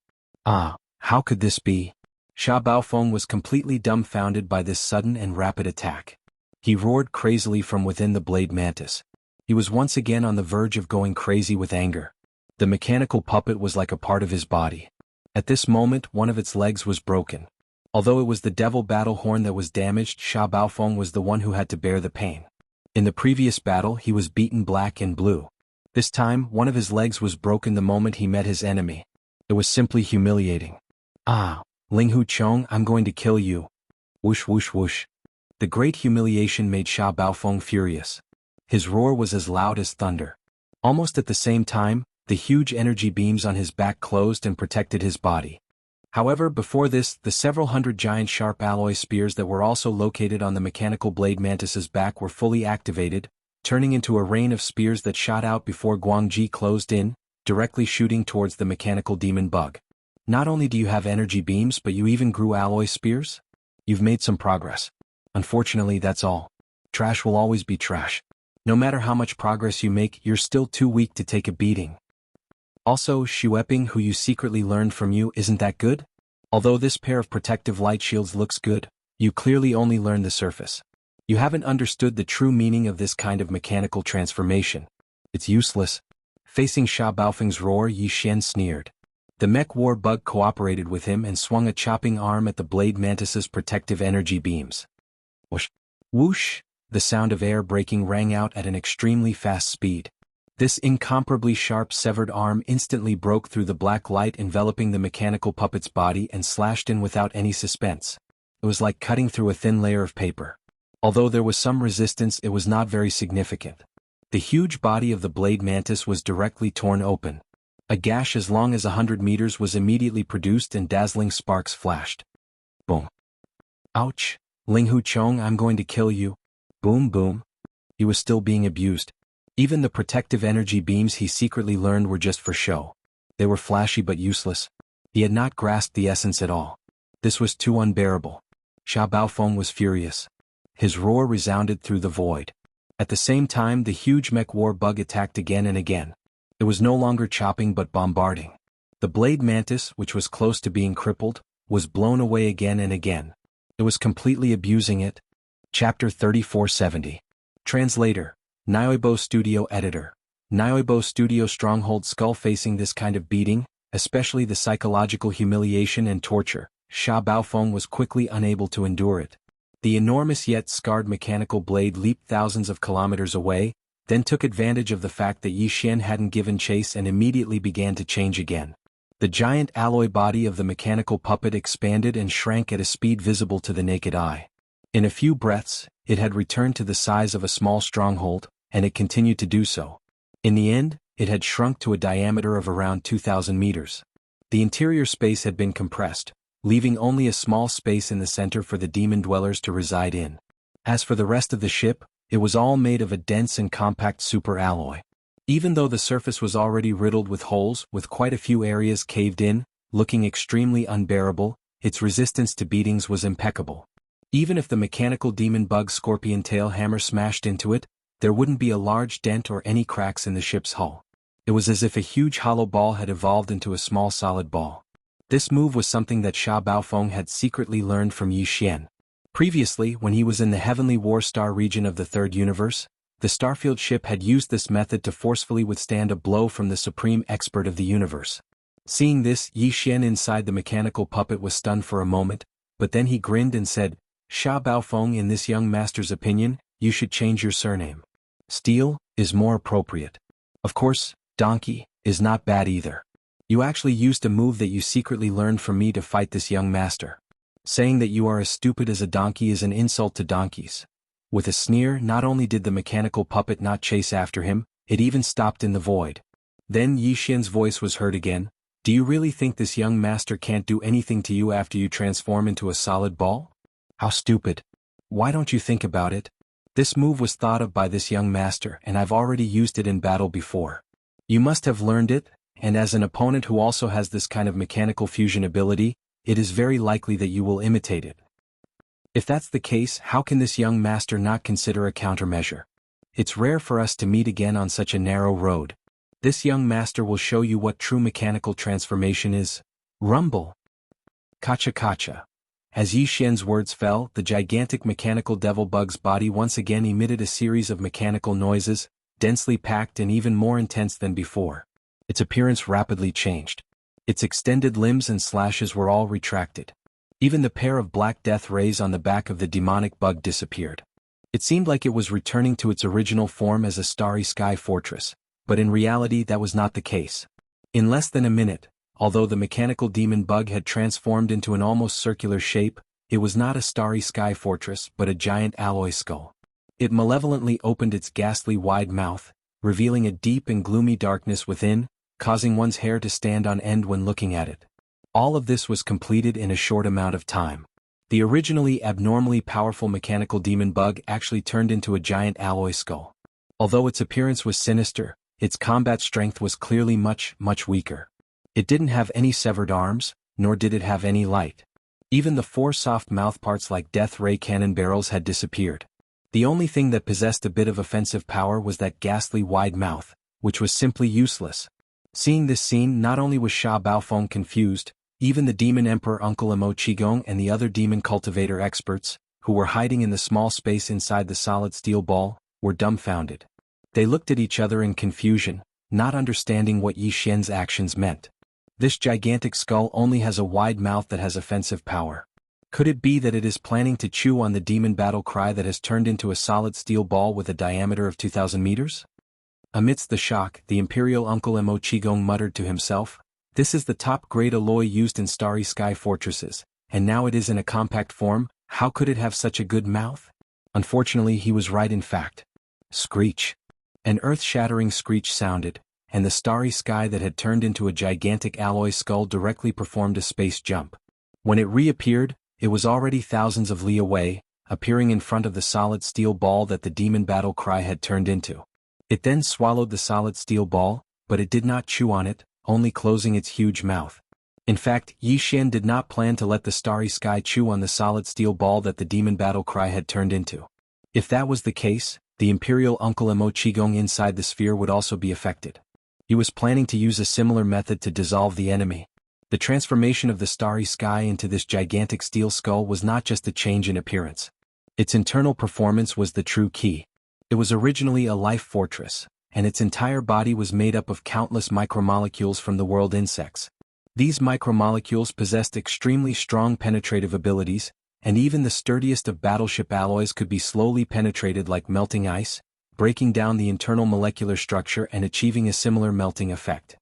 How could this be? Sha Baofeng was completely dumbfounded by this sudden and rapid attack. He roared crazily from within the blade mantis. He was once again on the verge of going crazy with anger. The mechanical puppet was like a part of his body. At this moment, one of its legs was broken. Although it was the Devil battle horn that was damaged, Sha Baofeng was the one who had to bear the pain. In the previous battle, he was beaten black and blue. This time, one of his legs was broken the moment he met his enemy. It was simply humiliating. Ling Hu Chong, I'm going to kill you. Whoosh whoosh whoosh. The great humiliation made Sha Baofeng furious. His roar was as loud as thunder. Almost at the same time, the huge energy beams on his back closed and protected his body. However, before this, the several hundred giant sharp alloy spears that were also located on the mechanical blade mantis's back were fully activated, turning into a rain of spears that shot out before Guangji closed in, directly shooting towards the mechanical demon bug. Not only do you have energy beams but you even grew alloy spears? You've made some progress. Unfortunately, that's all. Trash will always be trash. No matter how much progress you make, you're still too weak to take a beating. Also, Xueping, who you secretly learned from you, isn't that good? Although this pair of protective light shields looks good, you clearly only learned the surface. You haven't understood the true meaning of this kind of mechanical transformation. It's useless. Facing Sha Baofeng's roar, Yi Xian sneered. The mech war bug cooperated with him and swung a chopping arm at the blade mantis's protective energy beams. Whoosh! Whoosh! The sound of air breaking rang out at an extremely fast speed. This incomparably sharp severed arm instantly broke through the black light enveloping the mechanical puppet's body and slashed in without any suspense. It was like cutting through a thin layer of paper. Although there was some resistance, it was not very significant. The huge body of the blade mantis was directly torn open. A gash as long as 100 meters was immediately produced and dazzling sparks flashed. Boom. Ouch! Ling Huchong, I'm going to kill you. Boom boom. He was still being abused. Even the protective energy beams he secretly learned were just for show. They were flashy but useless. He had not grasped the essence at all. This was too unbearable. Sha Baofeng was furious. His roar resounded through the void. At the same time, the huge mech war bug attacked again and again. It was no longer chopping but bombarding. The blade mantis, which was close to being crippled, was blown away again and again. It was completely abusing it. Chapter 3470. Translator. Nyoibo Studio Editor. Nyoibo Studio Stronghold Skull. Facing this kind of beating, especially the psychological humiliation and torture, Sha Baofeng was quickly unable to endure it. The enormous yet scarred mechanical blade leaped thousands of kilometers away, then took advantage of the fact that Yi Xian hadn't given chase and immediately began to change again. The giant alloy body of the mechanical puppet expanded and shrank at a speed visible to the naked eye. In a few breaths, it had returned to the size of a small stronghold, and it continued to do so. In the end, it had shrunk to a diameter of around 2,000 meters. The interior space had been compressed, leaving only a small space in the center for the demon dwellers to reside in. As for the rest of the ship, it was all made of a dense and compact super alloy. Even though the surface was already riddled with holes, with quite a few areas caved in, looking extremely unbearable, its resistance to beatings was impeccable. Even if the mechanical demon bug scorpion tail hammer smashed into it, there wouldn't be a large dent or any cracks in the ship's hull. It was as if a huge hollow ball had evolved into a small solid ball. This move was something that Sha Baofeng had secretly learned from Yi Xian. Previously, when he was in the Heavenly War Star region of the Third Universe, the Starfield ship had used this method to forcefully withstand a blow from the supreme expert of the universe. Seeing this, Yi Xian inside the mechanical puppet was stunned for a moment, but then he grinned and said, "Sha Baofeng, in this young master's opinion, you should change your surname. Steel is more appropriate. Of course, donkey is not bad either. You actually used a move that you secretly learned from me to fight this young master. Saying that you are as stupid as a donkey is an insult to donkeys." With a sneer, not only did the mechanical puppet not chase after him, it even stopped in the void. Then Yi Xian's voice was heard again. "Do you really think this young master can't do anything to you after you transform into a solid ball? How stupid. Why don't you think about it? This move was thought of by this young master and I've already used it in battle before. You must have learned it, and as an opponent who also has this kind of mechanical fusion ability, it is very likely that you will imitate it. If that's the case, how can this young master not consider a countermeasure? It's rare for us to meet again on such a narrow road. This young master will show you what true mechanical transformation is. Rumble. Kacha kacha. As Yi Xian's words fell, the gigantic mechanical devil bug's body once again emitted a series of mechanical noises, densely packed and even more intense than before. Its appearance rapidly changed. Its extended limbs and slashes were all retracted. Even the pair of black death rays on the back of the demonic bug disappeared. It seemed like it was returning to its original form as a starry sky fortress, but in reality that was not the case. In less than a minute, although the mechanical demon bug had transformed into an almost circular shape, it was not a starry sky fortress but a giant alloy skull. It malevolently opened its ghastly wide mouth, revealing a deep and gloomy darkness within, causing one's hair to stand on end when looking at it. All of this was completed in a short amount of time. The originally abnormally powerful mechanical demon bug actually turned into a giant alloy skull. Although its appearance was sinister, its combat strength was clearly much, much weaker. It didn't have any severed arms, nor did it have any light. Even the 4 soft mouthparts like death ray cannon barrels had disappeared. The only thing that possessed a bit of offensive power was that ghastly wide mouth, which was simply useless. Seeing this scene, not only was Sha Baofeng confused, even the Demon Emperor Uncle Emo Qigong and the other demon cultivator experts, who were hiding in the small space inside the solid steel ball, were dumbfounded. They looked at each other in confusion, not understanding what Yi Xian's actions meant. This gigantic skull only has a wide mouth that has offensive power. Could it be that it is planning to chew on the demon battle cry that has turned into a solid steel ball with a diameter of 2,000 meters? Amidst the shock, the Imperial Uncle Emo Qigong muttered to himself, "This is the top-grade alloy used in Starry Sky fortresses, and now it is in a compact form. How could it have such a good mouth?" Unfortunately, he was right in fact. Screech. An earth-shattering screech sounded, and the starry sky that had turned into a gigantic alloy skull directly performed a space jump. When it reappeared, it was already thousands of li away, appearing in front of the solid steel ball that the demon battle cry had turned into. It then swallowed the solid steel ball, but it did not chew on it, only closing its huge mouth. In fact, Yi Xian did not plan to let the starry sky chew on the solid steel ball that the demon battle cry had turned into. If that was the case, the Imperial Uncle Emo Qigong inside the sphere would also be affected. He was planning to use a similar method to dissolve the enemy. The transformation of the starry sky into this gigantic steel skull was not just a change in appearance. Its internal performance was the true key. It was originally a life fortress, and its entire body was made up of countless micromolecules from the world insects. These micromolecules possessed extremely strong penetrative abilities, and even the sturdiest of battleship alloys could be slowly penetrated like melting ice, breaking down the internal molecular structure and achieving a similar melting effect.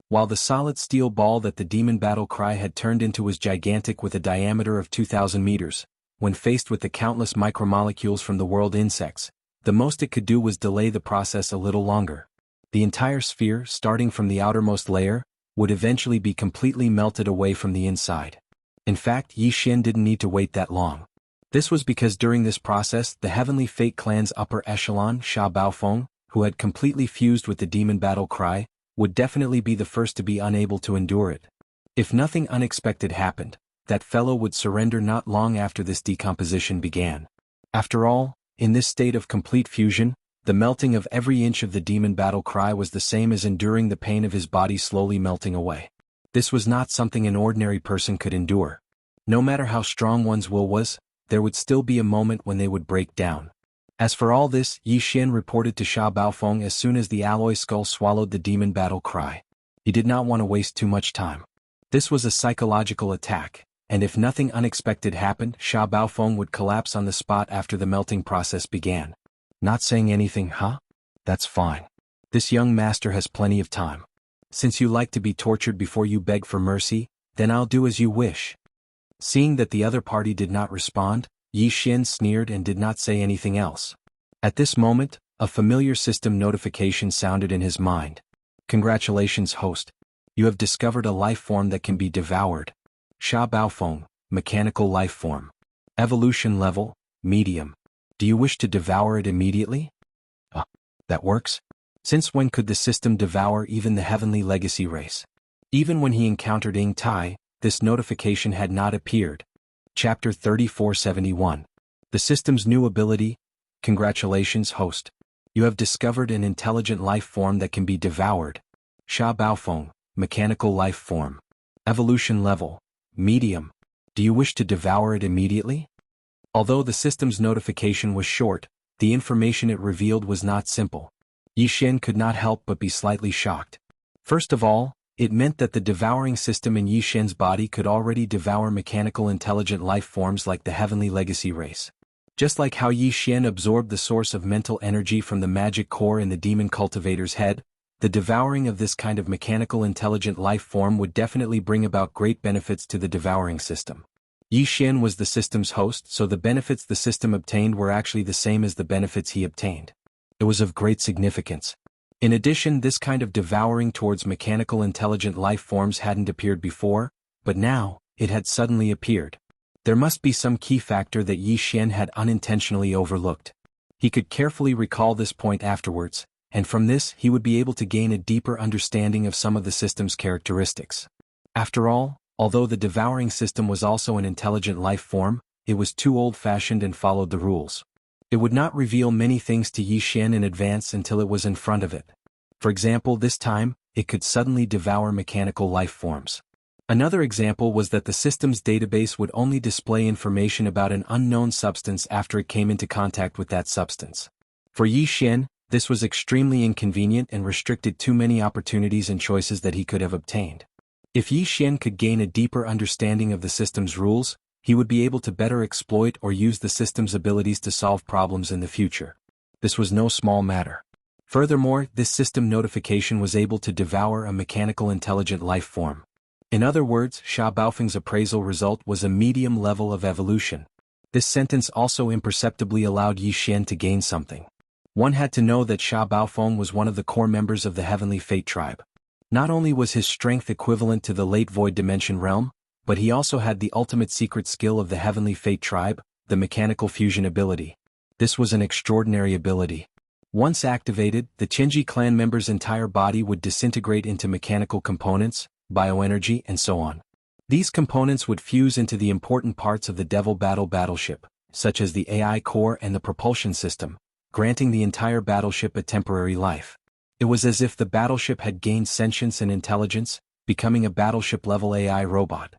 While the solid steel ball that the demon battle cry had turned into was gigantic with a diameter of 2,000 meters, when faced with the countless micromolecules from the world insects, the most it could do was delay the process a little longer. The entire sphere, starting from the outermost layer, would eventually be completely melted away from the inside. In fact, Yi Xian didn't need to wait that long. This was because during this process, the Heavenly Fate clan's upper echelon, Sha Baofeng, who had completely fused with the demon battle cry, would definitely be the first to be unable to endure it. If nothing unexpected happened, that fellow would surrender not long after this decomposition began. After all, in this state of complete fusion, the melting of every inch of the demon battle cry was the same as enduring the pain of his body slowly melting away. This was not something an ordinary person could endure. No matter how strong one's will was, there would still be a moment when they would break down. As for all this, Yi Xian reported to Sha Baofeng as soon as the alloy skull swallowed the demon battle cry. He did not want to waste too much time. This was a psychological attack, and if nothing unexpected happened, Sha Baofeng would collapse on the spot after the melting process began. Not saying anything, huh? That's fine. This young master has plenty of time. Since you like to be tortured before you beg for mercy, then I'll do as you wish. Seeing that the other party did not respond, Yi Xian sneered and did not say anything else. At this moment, a familiar system notification sounded in his mind. Congratulations, host. You have discovered a life form that can be devoured. Sha Baofeng, mechanical life form. Evolution level, medium. Do you wish to devour it immediately? That works? Since when could the system devour even the heavenly legacy race? Even when he encountered Ying Tai, this notification had not appeared. Chapter 3471. The system's new ability. Congratulations, host. You have discovered an intelligent life form that can be devoured. Sha Baofeng, mechanical life form. Evolution level, medium. Do you wish to devour it immediately? Although the system's notification was short, the information it revealed was not simple. Yi Xian could not help but be slightly shocked. First of all, it meant that the devouring system in Yi Xian's body could already devour mechanical intelligent life forms like the heavenly legacy race. Just like how Yi Xian absorbed the source of mental energy from the magic core in the demon cultivator's head, the devouring of this kind of mechanical intelligent life form would definitely bring about great benefits to the devouring system. Yi Xian was the system's host, so the benefits the system obtained were actually the same as the benefits he obtained. It was of great significance. In addition, this kind of devouring towards mechanical intelligent life forms hadn't appeared before, but now, it had suddenly appeared. There must be some key factor that Yi Xian had unintentionally overlooked. He could carefully recall this point afterwards, and from this he would be able to gain a deeper understanding of some of the system's characteristics. After all, although the devouring system was also an intelligent life form, it was too old-fashioned and followed the rules. It would not reveal many things to Yi Xian in advance until it was in front of it. For example, this time, it could suddenly devour mechanical life forms. Another example was that the system's database would only display information about an unknown substance after it came into contact with that substance. For Yi Xian, this was extremely inconvenient and restricted too many opportunities and choices that he could have obtained. If Yi Xian could gain a deeper understanding of the system's rules, he would be able to better exploit or use the system's abilities to solve problems in the future. This was no small matter. Furthermore, this system notification was able to devour a mechanical intelligent life form. In other words, Sha Baofeng's appraisal result was a medium level of evolution. This sentence also imperceptibly allowed Yi Xian to gain something. One had to know that Sha Baofeng was one of the core members of the Heavenly Fate tribe. Not only was his strength equivalent to the late Void Dimension realm, but he also had the ultimate secret skill of the Heavenly Fate tribe, the mechanical fusion ability. This was an extraordinary ability. Once activated, the Qinji clan member's entire body would disintegrate into mechanical components, bioenergy, and so on. These components would fuse into the important parts of the Devil battleship, such as the AI core and the propulsion system, granting the entire battleship a temporary life. It was as if the battleship had gained sentience and intelligence, becoming a battleship-level AI robot.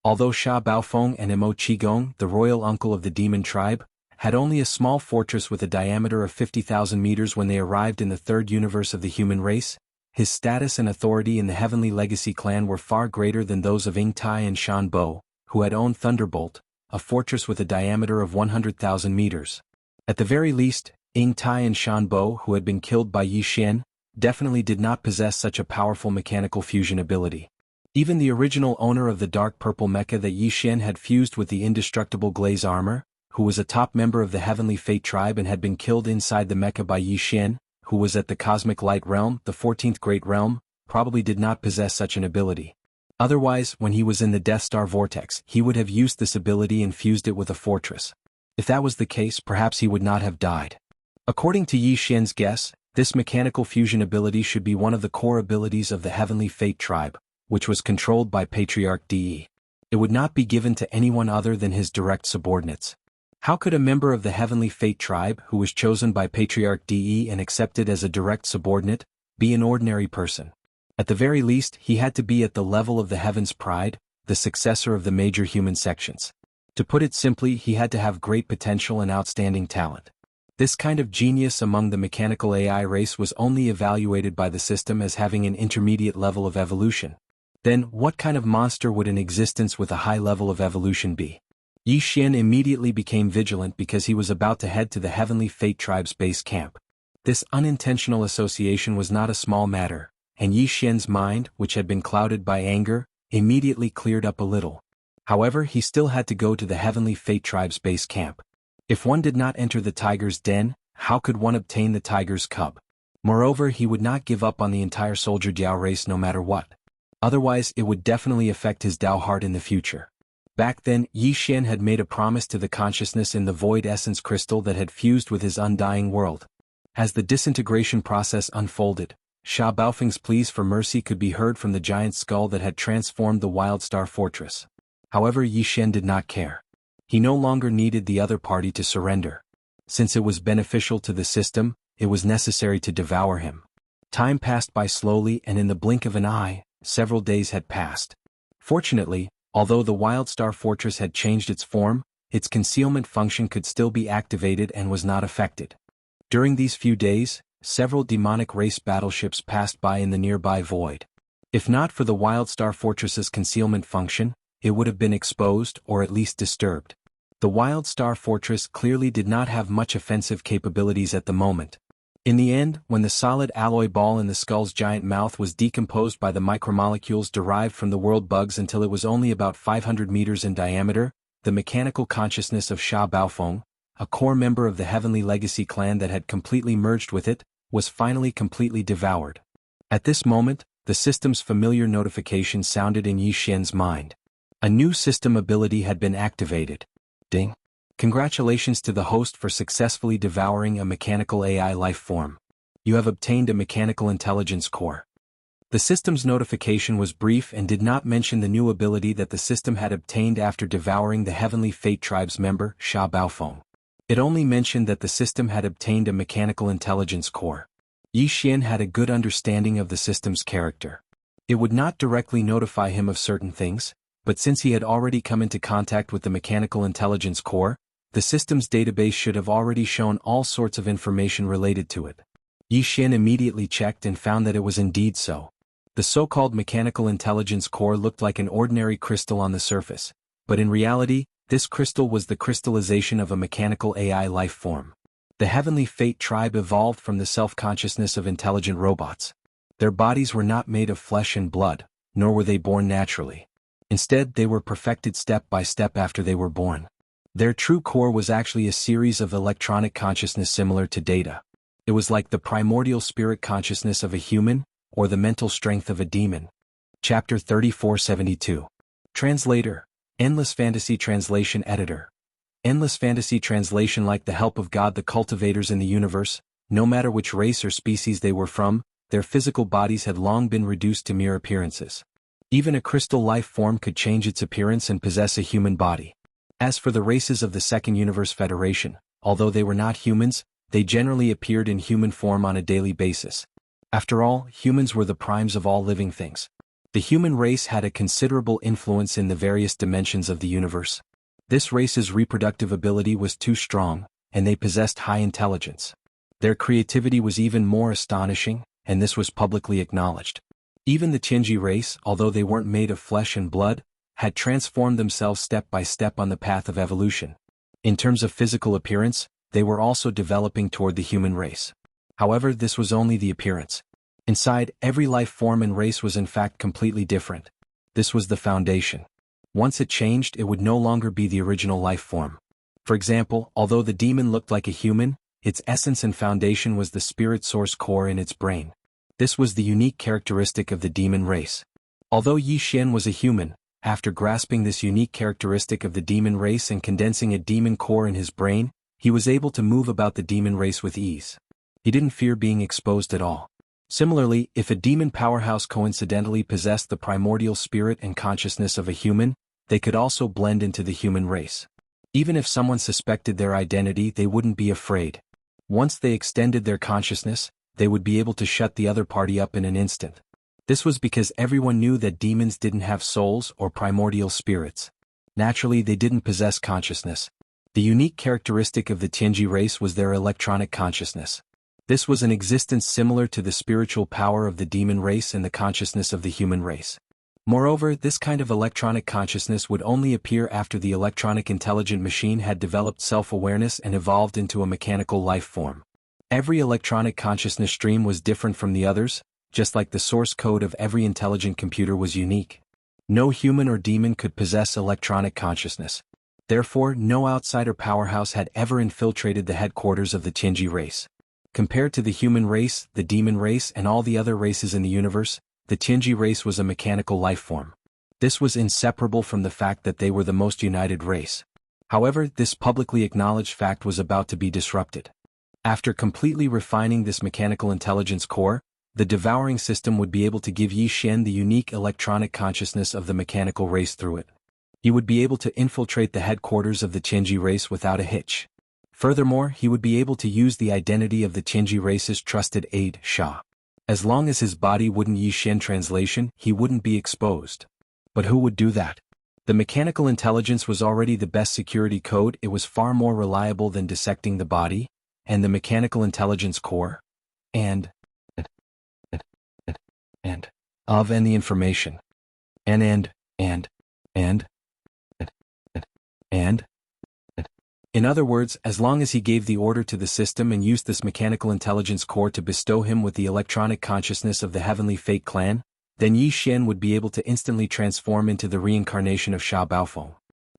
Although Sha Baofeng and Mo Qigong, the royal uncle of the demon tribe, had only a small fortress with a diameter of 50,000 meters when they arrived in the third universe of the human race, his status and authority in the Heavenly Legacy clan were far greater than those of Ying Tai and Shan Bo, who had owned Thunderbolt, a fortress with a diameter of 100,000 meters. At the very least, Ying Tai and Shan Bo, who had been killed by Yi Xian, definitely did not possess such a powerful mechanical fusion ability. Even the original owner of the dark purple mecha that Yi Xian had fused with the indestructible glaze armor, who was a top member of the Heavenly Fate tribe and had been killed inside the mecha by Yi Xian, who was at the Cosmic Light Realm, the 14th Great Realm, probably did not possess such an ability. Otherwise, when he was in the Death Star Vortex, he would have used this ability and fused it with a fortress. If that was the case, perhaps he would not have died. According to Yi Xian's guess, this mechanical fusion ability should be one of the core abilities of the Heavenly Fate tribe, which was controlled by Patriarch De. It would not be given to anyone other than his direct subordinates. How could a member of the Heavenly Fate tribe, who was chosen by Patriarch De and accepted as a direct subordinate, be an ordinary person? At the very least, he had to be at the level of the Heaven's Pride, the successor of the major human sections. To put it simply, he had to have great potential and outstanding talent. This kind of genius among the mechanical AI race was only evaluated by the system as having an intermediate level of evolution. Then, what kind of monster would an existence with a high level of evolution be? Yi Xian immediately became vigilant because he was about to head to the Heavenly Fate tribe's base camp. This unintentional association was not a small matter, and Yi Xian's mind, which had been clouded by anger, immediately cleared up a little. However, he still had to go to the Heavenly Fate tribe's base camp. If one did not enter the tiger's den, how could one obtain the tiger's cub? Moreover, he would not give up on the entire soldier Diao race no matter what. Otherwise, it would definitely affect his Dao heart in the future. Back then, Yi Xian had made a promise to the consciousness in the void essence crystal that had fused with his undying world. As the disintegration process unfolded, Sha Baofeng's pleas for mercy could be heard from the giant skull that had transformed the Wild Star Fortress. However, Yi Xian did not care. He no longer needed the other party to surrender. Since it was beneficial to the system, it was necessary to devour him. Time passed by slowly, and in the blink of an eye, several days had passed. Fortunately, although the Wild Star Fortress had changed its form, its concealment function could still be activated and was not affected. During these few days, several demonic race battleships passed by in the nearby void. If not for the Wild Star Fortress's concealment function, it would have been exposed or at least disturbed. The Wild Star Fortress clearly did not have much offensive capabilities at the moment. In the end, when the solid alloy ball in the skull's giant mouth was decomposed by the micromolecules derived from the world bugs until it was only about 500 meters in diameter, the mechanical consciousness of Sha Baofeng, a core member of the Heavenly Legacy clan that had completely merged with it, was finally completely devoured. At this moment, the system's familiar notification sounded in Yi Xian's mind. A new system ability had been activated. Ding. Congratulations to the host for successfully devouring a mechanical AI life form. You have obtained a mechanical intelligence core. The system's notification was brief and did not mention the new ability that the system had obtained after devouring the Heavenly Fate Tribe's member, Sha Baofeng. It only mentioned that the system had obtained a mechanical intelligence core. Yi Xian had a good understanding of the system's character. It would not directly notify him of certain things, but since he had already come into contact with the mechanical intelligence core, the system's database should have already shown all sorts of information related to it. Yi Xian immediately checked and found that it was indeed so. The so-called mechanical intelligence core looked like an ordinary crystal on the surface, but in reality, this crystal was the crystallization of a mechanical AI life form. The Heavenly Fate Tribe evolved from the self-consciousness of intelligent robots. Their bodies were not made of flesh and blood, nor were they born naturally. Instead, they were perfected step by step after they were born. Their true core was actually a series of electronic consciousness similar to data. It was like the primordial spirit consciousness of a human, or the mental strength of a demon. Chapter 3472. Translator, Endless Fantasy Translation Editor. Endless Fantasy Translation. Like the help of God, the cultivators in the universe, no matter which race or species they were from, their physical bodies had long been reduced to mere appearances. Even a crystal life form could change its appearance and possess a human body. As for the races of the Second Universe Federation, although they were not humans, they generally appeared in human form on a daily basis. After all, humans were the primes of all living things. The human race had a considerable influence in the various dimensions of the universe. This race's reproductive ability was too strong, and they possessed high intelligence. Their creativity was even more astonishing, and this was publicly acknowledged. Even the Tianji race, although they weren't made of flesh and blood, had transformed themselves step by step on the path of evolution. In terms of physical appearance, they were also developing toward the human race. However, this was only the appearance. Inside, every life form and race was in fact completely different. This was the foundation. Once it changed, it would no longer be the original life form. For example, although the demon looked like a human, its essence and foundation was the spirit source core in its brain. This was the unique characteristic of the demon race. Although Yi Xian was a human, after grasping this unique characteristic of the demon race and condensing a demon core in his brain, he was able to move about the demon race with ease. He didn't fear being exposed at all. Similarly, if a demon powerhouse coincidentally possessed the primordial spirit and consciousness of a human, they could also blend into the human race. Even if someone suspected their identity, they wouldn't be afraid. Once they extended their consciousness, they would be able to shut the other party up in an instant. This was because everyone knew that demons didn't have souls or primordial spirits. Naturally, they didn't possess consciousness. The unique characteristic of the Tianji race was their electronic consciousness. This was an existence similar to the spiritual power of the demon race and the consciousness of the human race. Moreover, this kind of electronic consciousness would only appear after the electronic intelligent machine had developed self-awareness and evolved into a mechanical life form. Every electronic consciousness stream was different from the others, just like the source code of every intelligent computer was unique. No human or demon could possess electronic consciousness. Therefore, no outsider powerhouse had ever infiltrated the headquarters of the Tianji race. Compared to the human race, the demon race, and all the other races in the universe, the Tianji race was a mechanical life form. This was inseparable from the fact that they were the most united race. However, this publicly acknowledged fact was about to be disrupted. After completely refining this mechanical intelligence core, the devouring system would be able to give Yi Xian the unique electronic consciousness of the mechanical race through it. He would be able to infiltrate the headquarters of the Tianji race without a hitch. Furthermore, he would be able to use the identity of the Tianji race's trusted aide, Sha. As long as his body wouldn't Yi Xian translation, he wouldn't be exposed. But who would do that? The mechanical intelligence was already the best security code. It was far more reliable than dissecting the body, and the mechanical intelligence core, and the information. In other words, as long as he gave the order to the system and used this mechanical intelligence core to bestow him with the electronic consciousness of the Heavenly Fate clan, then Yi Xian would be able to instantly transform into the reincarnation of Sha Baofeng.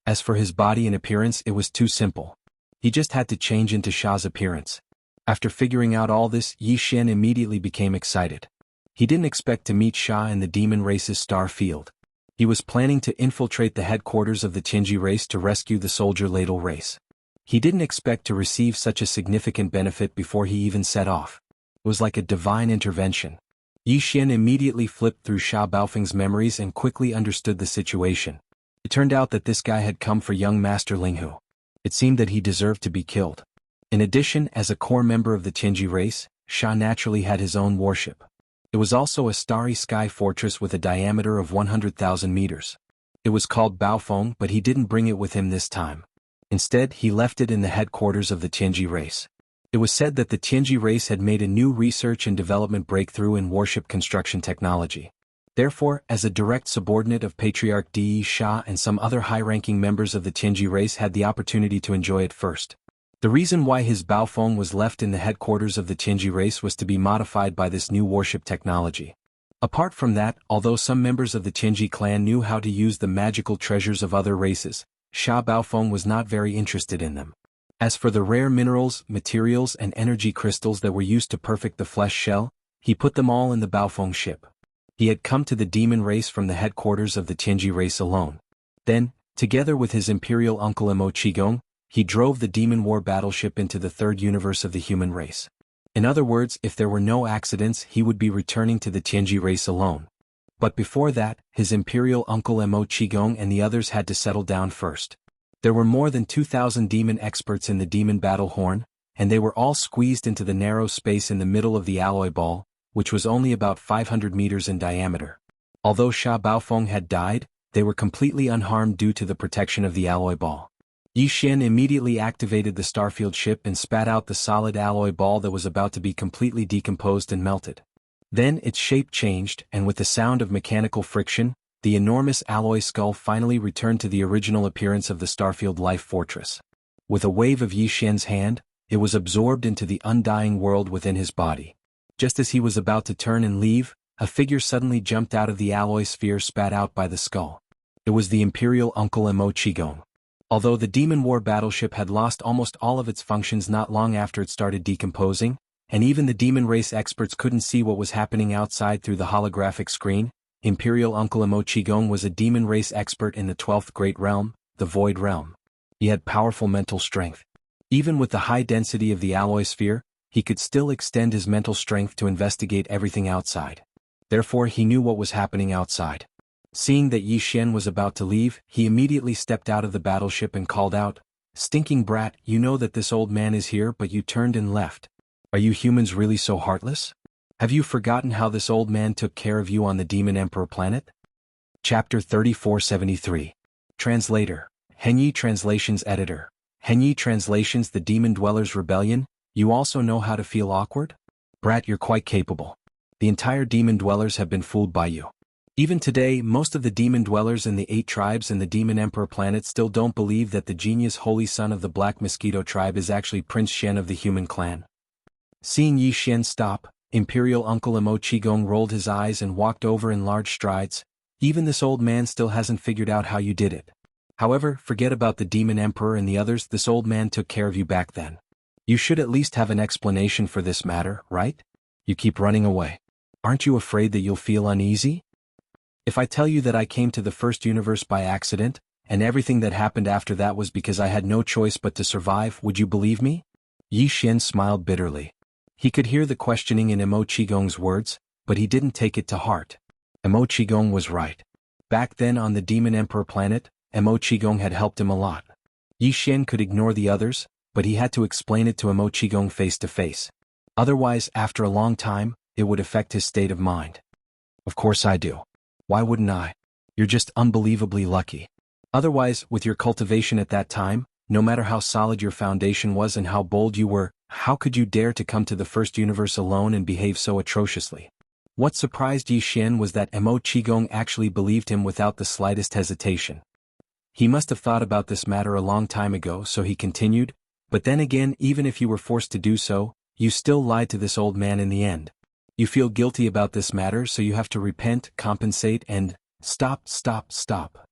As for his body and appearance, it was too simple. He just had to change into Sha's appearance. After figuring out all this, Yi Xian immediately became excited. He didn't expect to meet Sha in the demon race's star field. He was planning to infiltrate the headquarters of the Tianji race to rescue the soldier ladle race. He didn't expect to receive such a significant benefit before he even set off. It was like a divine intervention. Yi Xian immediately flipped through Sha Baofeng's memories and quickly understood the situation. It turned out that this guy had come for young Master Linghu. It seemed that he deserved to be killed. In addition, as a core member of the Tianji race, Sha naturally had his own warship. It was also a starry sky fortress with a diameter of 100,000 meters. It was called Baofeng, but he didn't bring it with him this time. Instead, he left it in the headquarters of the Tianji race. It was said that the Tianji race had made a new research and development breakthrough in warship construction technology. Therefore, as a direct subordinate of Patriarch Di Sha and some other high-ranking members of the Tianji race had the opportunity to enjoy it first. The reason why his Baofeng was left in the headquarters of the Tianji race was to be modified by this new warship technology. Apart from that, although some members of the Tianji clan knew how to use the magical treasures of other races, Sha Baofeng was not very interested in them. As for the rare minerals, materials and energy crystals that were used to perfect the flesh shell, he put them all in the Baofeng ship. He had come to the demon race from the headquarters of the Tianji race alone. Then, together with his imperial uncle Mo Qigong, he drove the demon war battleship into the third universe of the human race. In other words, if there were no accidents, he would be returning to the Tianji race alone. But before that, his imperial uncle Mo Qigong and the others had to settle down first. There were more than 2,000 demon experts in the demon battle horn, and they were all squeezed into the narrow space in the middle of the alloy ball, which was only about 500 meters in diameter. Although Sha Baofeng had died, they were completely unharmed due to the protection of the alloy ball. Yi Xian immediately activated the starfield ship and spat out the solid alloy ball that was about to be completely decomposed and melted. Then its shape changed, and with the sound of mechanical friction, the enormous alloy skull finally returned to the original appearance of the starfield life fortress. With a wave of Yi Xian's hand, it was absorbed into the undying world within his body. Just as he was about to turn and leave, a figure suddenly jumped out of the alloy sphere spat out by the skull. It was the imperial uncle Mo Qigong. Although the Demon War battleship had lost almost all of its functions not long after it started decomposing, and even the demon race experts couldn't see what was happening outside through the holographic screen, Imperial Uncle Mo Qigong was a demon race expert in the 12th Great Realm, the Void Realm. He had powerful mental strength. Even with the high density of the alloy sphere, he could still extend his mental strength to investigate everything outside. Therefore he knew what was happening outside. Seeing that Yi Xian was about to leave, he immediately stepped out of the battleship and called out, "Stinking brat, you know that this old man is here but you turned and left. Are you humans really so heartless? Have you forgotten how this old man took care of you on the Demon Emperor planet?" Chapter 3473. Translator. Henyi Translations Editor. Henyi Translations The Demon Dwellers Rebellion. You also know how to feel awkward? Brat, you're quite capable. The entire Demon Dwellers have been fooled by you. Even today, most of the Demon Dwellers in the 8 tribes in the Demon Emperor planet still don't believe that the genius holy son of the Black Mosquito tribe is actually Prince Shen of the human clan. Seeing Yi Xian stop, Imperial Uncle Mo Qigong rolled his eyes and walked over in large strides. Even this old man still hasn't figured out how you did it. However, forget about the Demon Emperor and the others, this old man took care of you back then. You should at least have an explanation for this matter, right? You keep running away. Aren't you afraid that you'll feel uneasy? If I tell you that I came to the first universe by accident, and everything that happened after that was because I had no choice but to survive, would you believe me? Yi Xian smiled bitterly. He could hear the questioning in Mo Qigong's words, but he didn't take it to heart. Mo Qigong was right. Back then on the Demon Emperor planet, Mo Qigong had helped him a lot. Yi Xian could ignore the others, but he had to explain it to Mo Qigong face to face. Otherwise, after a long time, it would affect his state of mind. Of course I do. Why wouldn't I? You're just unbelievably lucky. Otherwise, with your cultivation at that time, no matter how solid your foundation was and how bold you were, how could you dare to come to the first universe alone and behave so atrociously? What surprised Yi Xian was that Mo Qigong actually believed him without the slightest hesitation. He must have thought about this matter a long time ago, so he continued, "But then again, even if you were forced to do so, you still lied to this old man in the end. You feel guilty about this matter, so you have to repent, compensate, and stop.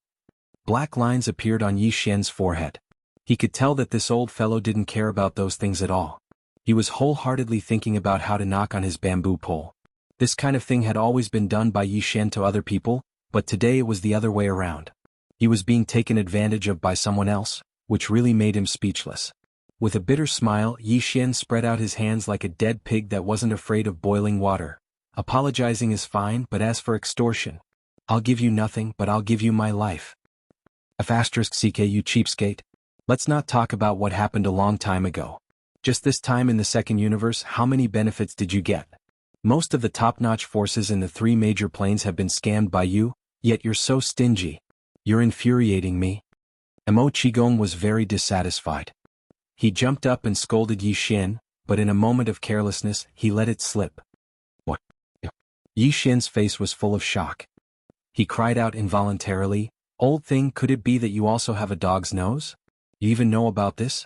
Black lines appeared on Yi Xian's forehead. He could tell that this old fellow didn't care about those things at all. He was wholeheartedly thinking about how to knock on his bamboo pole. This kind of thing had always been done by Yi Xian to other people, but today it was the other way around. He was being taken advantage of by someone else, which really made him speechless. With a bitter smile, Yi Xian spread out his hands like a dead pig that wasn't afraid of boiling water. Apologizing is fine, but as for extortion, I'll give you nothing, but I'll give you my life. *CK, you cheapskate. Let's not talk about what happened a long time ago. Just this time in the second universe, how many benefits did you get? Most of the top-notch forces in the 3 major planes have been scammed by you, yet you're so stingy. You're infuriating me. Mo Qigong was very dissatisfied. He jumped up and scolded Yi Xian, but in a moment of carelessness, he let it slip. What? Yi Xian's face was full of shock. He cried out involuntarily, "Old thing, could it be that you also have a dog's nose? You even know about this?"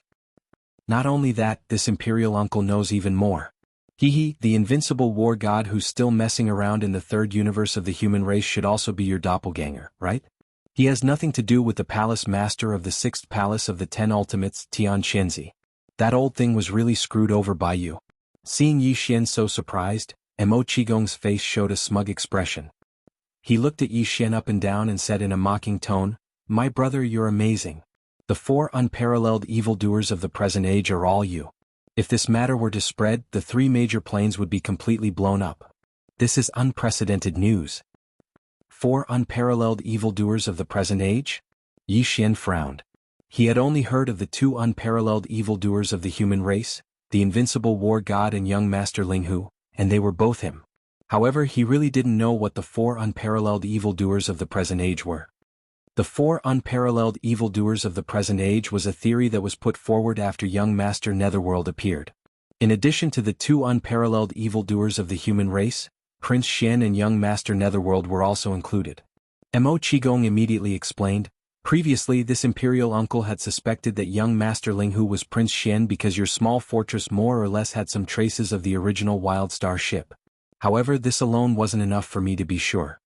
Not only that, this imperial uncle knows even more. The invincible war god who's still messing around in the 3rd universe of the human race should also be your doppelganger, right? He has nothing to do with the palace master of the 6th palace of the 10 ultimates, Tian Qianzi. That old thing was really screwed over by you. Seeing Yi Xian so surprised, Mo Qigong's face showed a smug expression. He looked at Yi Xian up and down and said in a mocking tone, "My brother, you're amazing. The 4 unparalleled evildoers of the present age are all you. If this matter were to spread, the 3 major planes would be completely blown up. This is unprecedented news." 4 unparalleled evildoers of the present age? Yi Xian frowned. He had only heard of the 2 unparalleled evildoers of the human race, the invincible war god and young master Linghu, and they were both him. However, he really didn't know what the 4 unparalleled evildoers of the present age were. The 4 unparalleled evildoers of the present age was a theory that was put forward after young Master Netherworld appeared. In addition to the 2 unparalleled evildoers of the human race, Prince Xian and young Master Netherworld were also included. Mo Qigong immediately explained, "Previously this imperial uncle had suspected that young Master Linghu was Prince Xian because your small fortress more or less had some traces of the original Wild Star ship. However, this alone wasn't enough for me to be sure.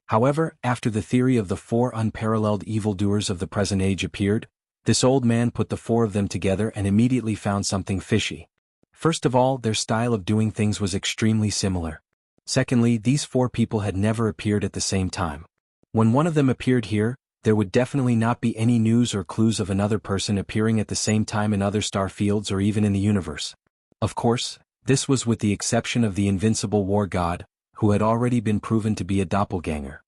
However, after the theory of the 4 unparalleled evildoers of the present age appeared, this old man put the 4 of them together and immediately found something fishy. First of all, their style of doing things was extremely similar. Secondly, these 4 people had never appeared at the same time. When one of them appeared here, there would definitely not be any news or clues of another person appearing at the same time in other star fields or even in the universe. Of course, this was with the exception of the invincible war god, who had already been proven to be a doppelganger.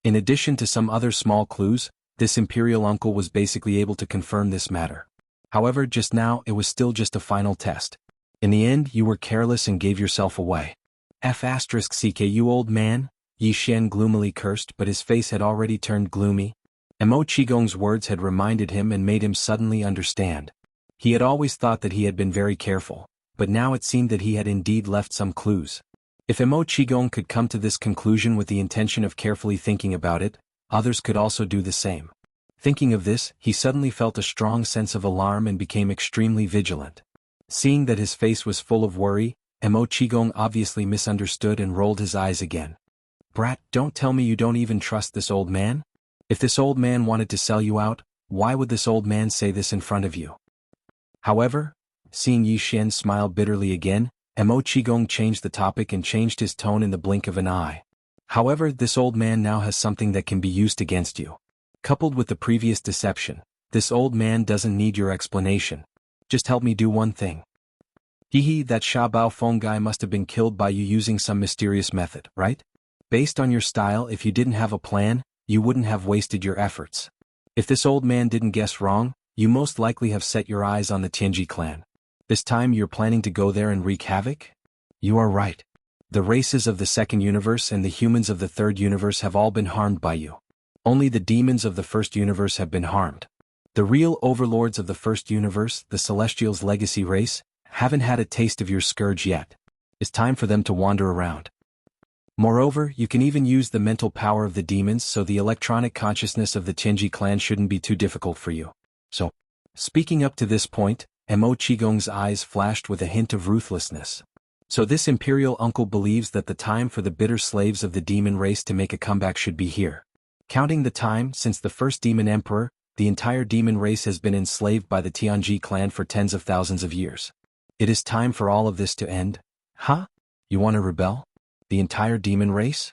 In addition to some other small clues, this imperial uncle was basically able to confirm this matter. However, just now it was still just a final test. In the end, you were careless and gave yourself away. *CK, you old man, Yi Xian gloomily cursed, but his face had already turned gloomy. Mo Qigong's words had reminded him and made him suddenly understand. He had always thought that he had been very careful, but now it seemed that he had indeed left some clues. If Mo Qigong could come to this conclusion with the intention of carefully thinking about it, others could also do the same. Thinking of this, he suddenly felt a strong sense of alarm and became extremely vigilant. Seeing that his face was full of worry, Mo Qigong obviously misunderstood and rolled his eyes again. "Brat, don't tell me you don't even trust this old man? If this old man wanted to sell you out, why would this old man say this in front of you?" However, seeing Yi Xian smile bitterly again, Mo Qigong changed the topic and changed his tone in the blink of an eye. "However, this old man now has something that can be used against you. Coupled with the previous deception, this old man doesn't need your explanation. Just help me do one thing." That Sha Bao Feng guy must have been killed by you using some mysterious method, right? Based on your style, if you didn't have a plan, you wouldn't have wasted your efforts. If this old man didn't guess wrong, you most likely have set your eyes on the Tianji clan. This time you're planning to go there and wreak havoc? You are right. The races of the second universe and the humans of the third universe have all been harmed by you. Only the demons of the first universe have been harmed. The real overlords of the first universe, the Celestials' legacy race, haven't had a taste of your scourge yet. It's time for them to wander around. Moreover, you can even use the mental power of the demons, so the electronic consciousness of the Tianji clan shouldn't be too difficult for you. So, speaking up to this point, Mo Qigong's eyes flashed with a hint of ruthlessness. So this imperial uncle believes that the time for the bitter slaves of the demon race to make a comeback should be here. Counting the time since the first demon emperor, the entire demon race has been enslaved by the Tianji clan for tens of thousands of years. It is time for all of this to end. Huh? You want to rebel? The entire demon race?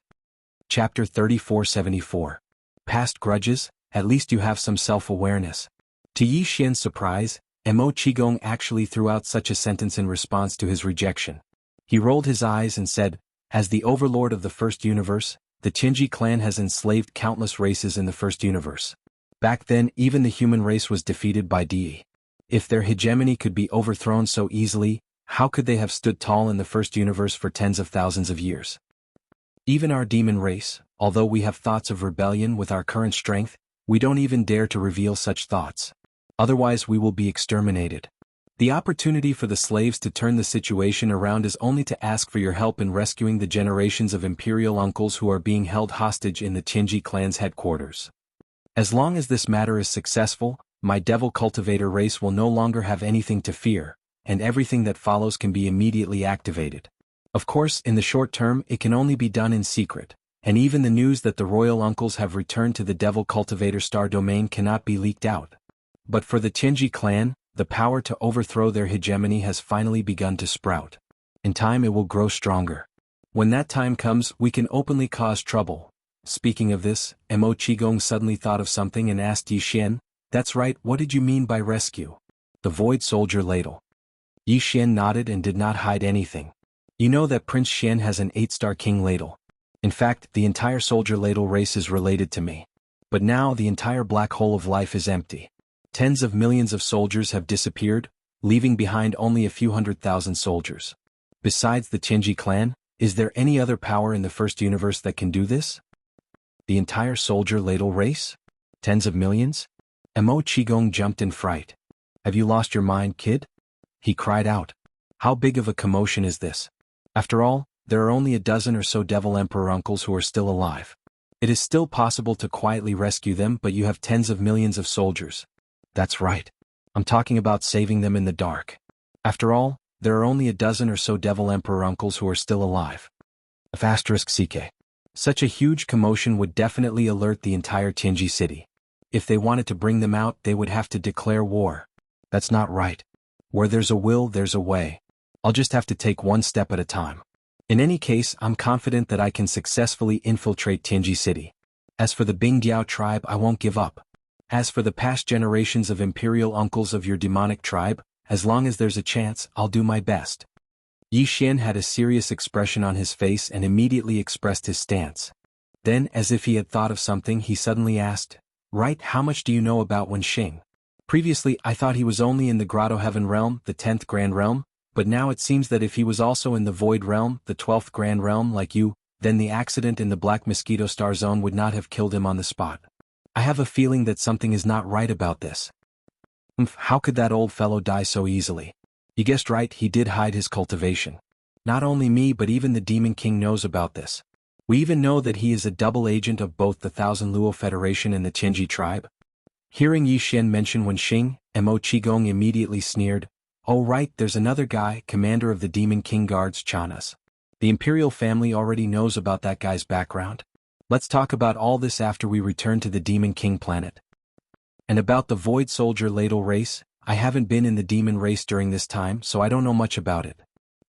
Chapter 3474. Past grudges, at least you have some self-awareness. To Yi Xian's surprise, Mo Qigong actually threw out such a sentence in response to his rejection. He rolled his eyes and said, "As the overlord of the first universe, the Qinji clan has enslaved countless races in the first universe. Back then, even the human race was defeated by DE. If their hegemony could be overthrown so easily, how could they have stood tall in the first universe for tens of thousands of years? Even our demon race, although we have thoughts of rebellion with our current strength, we don't even dare to reveal such thoughts. Otherwise we will be exterminated. The opportunity for the slaves to turn the situation around is only to ask for your help in rescuing the generations of imperial uncles who are being held hostage in the Qinji clan's headquarters. As long as this matter is successful, my devil cultivator race will no longer have anything to fear, and everything that follows can be immediately activated. Of course, in the short term it can only be done in secret, and even the news that the royal uncles have returned to the devil cultivator star domain cannot be leaked out. But for the Qinji clan, the power to overthrow their hegemony has finally begun to sprout. In time it will grow stronger. When that time comes, we can openly cause trouble." Speaking of this, Mo Qigong suddenly thought of something and asked Yi Xian, "That's right, what did you mean by rescue?" "The Void Soldier Ladle." Yi Xian nodded and did not hide anything. "You know that Prince Xian has an 8-star king ladle. In fact, the entire soldier ladle race is related to me. But now the entire black hole of life is empty. Tens of millions of soldiers have disappeared, leaving behind only a few 100,000 soldiers. Besides the Qinji clan, is there any other power in the first universe that can do this?" "The entire soldier ladle race? Tens of millions?" Mo Qigong jumped in fright. "Have you lost your mind, kid?" he cried out. "How big of a commotion is this? After all, there are only a dozen or so devil emperor uncles who are still alive. It is still possible to quietly rescue them, but you have tens of millions of soldiers." "That's right. I'm talking about saving them in the dark. After all, there are only a dozen or so devil emperor uncles who are still alive." *CK. Such a huge commotion would definitely alert the entire Qinji city. If they wanted to bring them out, they would have to declare war. That's not right. Where there's a will, there's a way. I'll just have to take one step at a time. In any case, I'm confident that I can successfully infiltrate Qinji city. As for the Bingdiao tribe, I won't give up. As for the past generations of imperial uncles of your demonic tribe, as long as there's a chance, I'll do my best." Yi Xian had a serious expression on his face and immediately expressed his stance. Then, as if he had thought of something, he suddenly asked, "Right, how much do you know about Wenxing? Previously I thought he was only in the Grotto Heaven realm, the 10th Grand Realm, but now it seems that if he was also in the Void Realm, the 12th Grand Realm like you, then the accident in the Black Mosquito Star Zone would not have killed him on the spot. I have a feeling that something is not right about this. How could that old fellow die so easily?" "You guessed right, he did hide his cultivation. Not only me but even the Demon King knows about this. We even know that he is a double agent of both the Thousand Luo Federation and the Qinji tribe." Hearing Yi Xian mention Wenxing, Mo Qigong immediately sneered, "Oh right, there's another guy, commander of the Demon King Guards Chanas. The Imperial family already knows about that guy's background. Let's talk about all this after we return to the Demon King planet. And about the Void Soldier Ladle race, I haven't been in the demon race during this time, so I don't know much about it.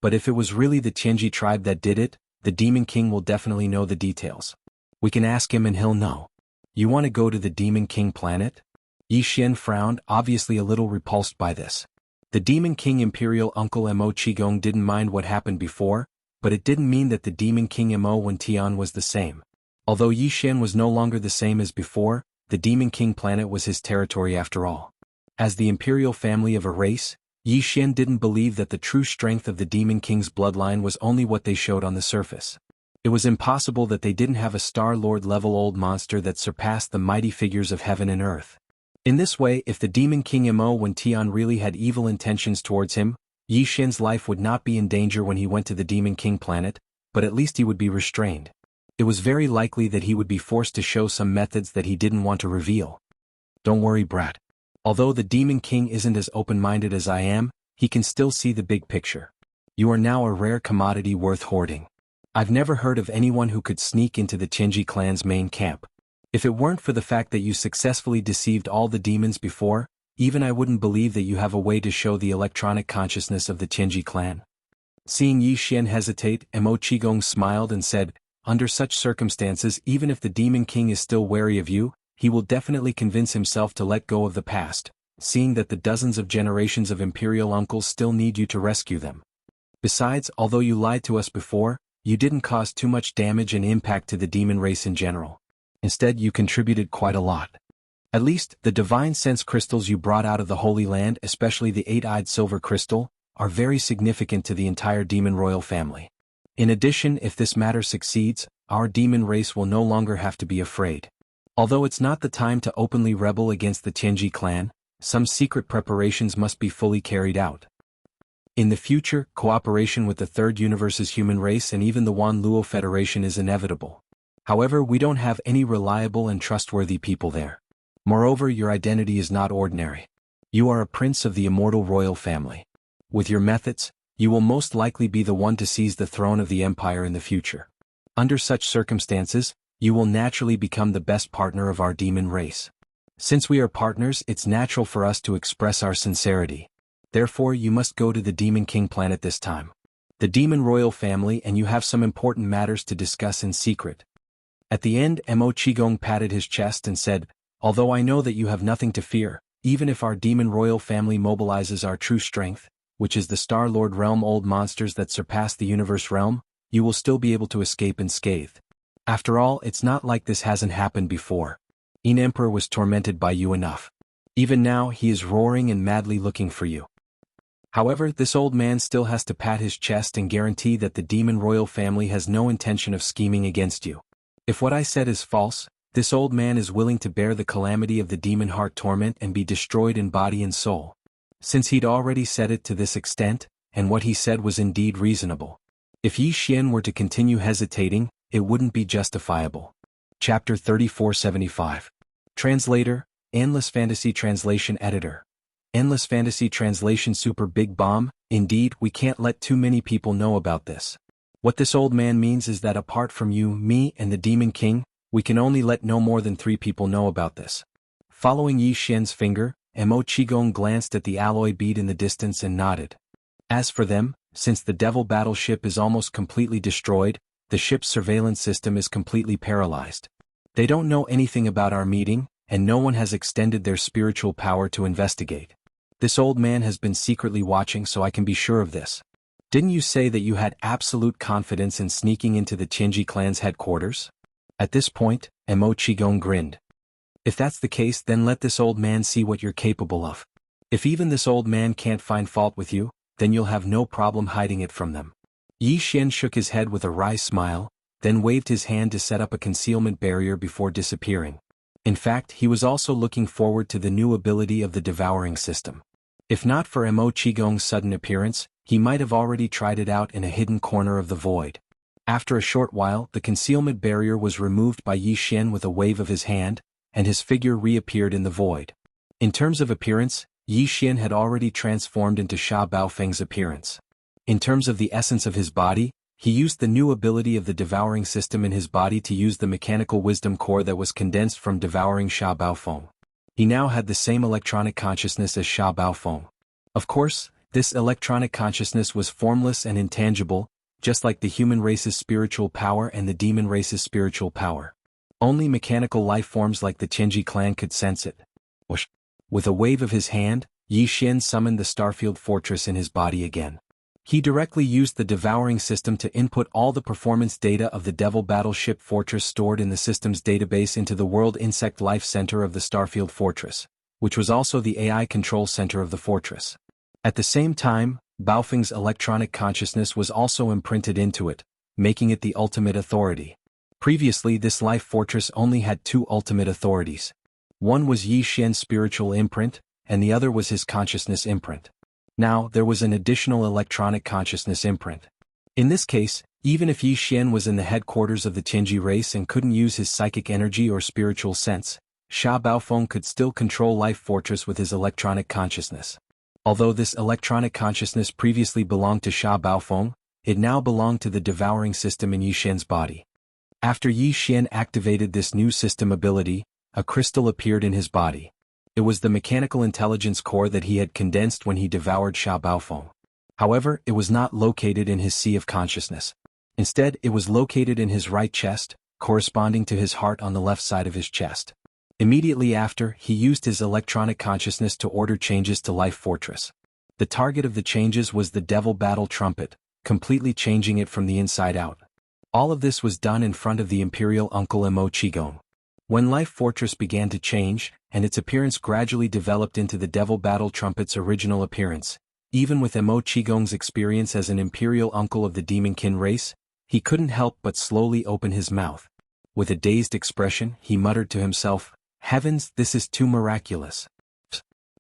But if it was really the Qinji tribe that did it, the Demon King will definitely know the details. We can ask him and he'll know. You want to go to the Demon King planet?" Yi Xian frowned, obviously a little repulsed by this. The Demon King Imperial Uncle Mo Qigong didn't mind what happened before, but it didn't mean that the Demon King Mo Wentian was the same. Although Yi Xian was no longer the same as before, the Demon King planet was his territory after all. As the imperial family of a race, Yi Xian didn't believe that the true strength of the Demon King's bloodline was only what they showed on the surface. It was impossible that they didn't have a Star Lord level old monster that surpassed the mighty figures of heaven and earth. In this way, if the Demon King Mo Wentian really had evil intentions towards him, Yi Xian's life would not be in danger when he went to the Demon King planet, but at least he would be restrained. It was very likely that he would be forced to show some methods that he didn't want to reveal. "Don't worry, brat. Although the Demon King isn't as open-minded as I am, he can still see the big picture. You are now a rare commodity worth hoarding. I've never heard of anyone who could sneak into the Qinji clan's main camp. If it weren't for the fact that you successfully deceived all the demons before, even I wouldn't believe that you have a way to show the electronic consciousness of the Qinji clan." Seeing Yi Xian hesitate, Mo Qigong smiled and said, "Under such circumstances, even if the Demon King is still wary of you, he will definitely convince himself to let go of the past, seeing that the dozens of generations of imperial uncles still need you to rescue them. Besides, although you lied to us before, you didn't cause too much damage and impact to the demon race in general. Instead, you contributed quite a lot. At least, the divine sense crystals you brought out of the Holy Land, especially the 8-eyed silver crystal, are very significant to the entire demon royal family. In addition, if this matter succeeds, our demon race will no longer have to be afraid. Although it's not the time to openly rebel against the Tianji clan, some secret preparations must be fully carried out. In the future, cooperation with the Third Universe's human race and even the Wan Luo Federation is inevitable. However, we don't have any reliable and trustworthy people there. Moreover, your identity is not ordinary. You are a prince of the immortal royal family. With your methods, you will most likely be the one to seize the throne of the empire in the future. Under such circumstances, you will naturally become the best partner of our demon race. Since we are partners, it's natural for us to express our sincerity. Therefore, you must go to the Demon King planet this time. The demon royal family and you have some important matters to discuss in secret. At the end, Mo Qigong patted his chest and said, although I know that you have nothing to fear, even if our demon royal family mobilizes our true strength, which is the Star-Lord realm old monsters that surpass the universe realm, you will still be able to escape unscathed. After all, it's not like this hasn't happened before. Yin Emperor was tormented by you enough. Even now, he is roaring and madly looking for you. However, this old man still has to pat his chest and guarantee that the demon royal family has no intention of scheming against you. If what I said is false, this old man is willing to bear the calamity of the demon heart torment and be destroyed in body and soul. Since he'd already said it to this extent, and what he said was indeed reasonable. If Yi Xian were to continue hesitating, it wouldn't be justifiable. Chapter 3475. Translator, Endless Fantasy Translation Editor. Endless Fantasy Translation Super Big Bomb. Indeed, we can't let too many people know about this. What this old man means is that apart from you, me, and the Demon King, we can only let no more than 3 people know about this. Following Yi Xian's finger, Mo Qigong glanced at the alloy bead in the distance and nodded. As for them, since the Devil battleship is almost completely destroyed, the ship's surveillance system is completely paralyzed. They don't know anything about our meeting, and no one has extended their spiritual power to investigate. This old man has been secretly watching, so I can be sure of this. Didn't you say that you had absolute confidence in sneaking into the Tianji clan's headquarters? At this point, Mo Qigong grinned. If that's the case, then let this old man see what you're capable of. If even this old man can't find fault with you, then you'll have no problem hiding it from them. Yi Xian shook his head with a wry smile, then waved his hand to set up a concealment barrier before disappearing. In fact, he was also looking forward to the new ability of the devouring system. If not for Mo Qigong's sudden appearance, he might have already tried it out in a hidden corner of the void. After a short while, the concealment barrier was removed by Yi Xian with a wave of his hand, and his figure reappeared in the void. In terms of appearance, Yi Xian had already transformed into Sha Baofeng's appearance. In terms of the essence of his body, he used the new ability of the devouring system in his body to use the mechanical wisdom core that was condensed from devouring Sha Baofeng. He now had the same electronic consciousness as Sha Baofeng. Of course, this electronic consciousness was formless and intangible, just like the human race's spiritual power and the demon race's spiritual power. Only mechanical life forms like the Tianji clan could sense it. Whoosh! With a wave of his hand, Yi Xian summoned the Starfield Fortress in his body again. He directly used the devouring system to input all the performance data of the Devil Battleship Fortress stored in the system's database into the World Insect Life Center of the Starfield Fortress, which was also the AI control center of the fortress. At the same time, Baofeng's electronic consciousness was also imprinted into it, making it the ultimate authority. Previously, this life fortress only had 2 ultimate authorities. One was Yi Xian's spiritual imprint, and the other was his consciousness imprint. Now, there was an additional electronic consciousness imprint. In this case, even if Yi Xian was in the headquarters of the Tianji race and couldn't use his psychic energy or spiritual sense, Sha Baofeng could still control Life Fortress with his electronic consciousness. Although this electronic consciousness previously belonged to Sha Baofeng, it now belonged to the devouring system in Yi Xian's body. After Yi Xian activated this new system ability, a crystal appeared in his body. It was the mechanical intelligence core that he had condensed when he devoured Sha Baofeng. However, it was not located in his sea of consciousness. Instead, it was located in his right chest, corresponding to his heart on the left side of his chest. Immediately after, he used his electronic consciousness to order changes to Life Fortress. The target of the changes was the Devil Battle Trumpet, completely changing it from the inside out. All of this was done in front of the Imperial Uncle Mo Qigong. When Life Fortress began to change, and its appearance gradually developed into the Devil Battle Trumpet's original appearance, even with Mo Qigong's experience as an Imperial Uncle of the Demonkin race, he couldn't help but slowly open his mouth. With a dazed expression, he muttered to himself, "Heavens, this is too miraculous.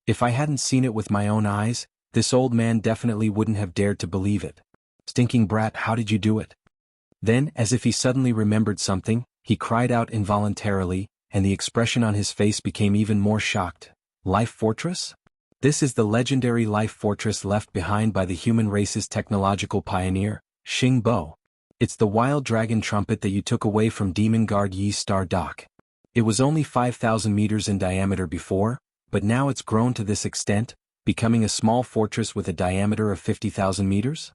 If I hadn't seen it with my own eyes, this old man definitely wouldn't have dared to believe it. Stinking brat, how did you do it?" Then, as if he suddenly remembered something, he cried out involuntarily, and the expression on his face became even more shocked. "Life Fortress? This is the legendary Life Fortress left behind by the human race's technological pioneer, Xing Bo. It's the wild dragon trumpet that you took away from Demon Guard Yi's Star Dock. It was only 5,000 meters in diameter before, but now it's grown to this extent, becoming a small fortress with a diameter of 50,000 meters?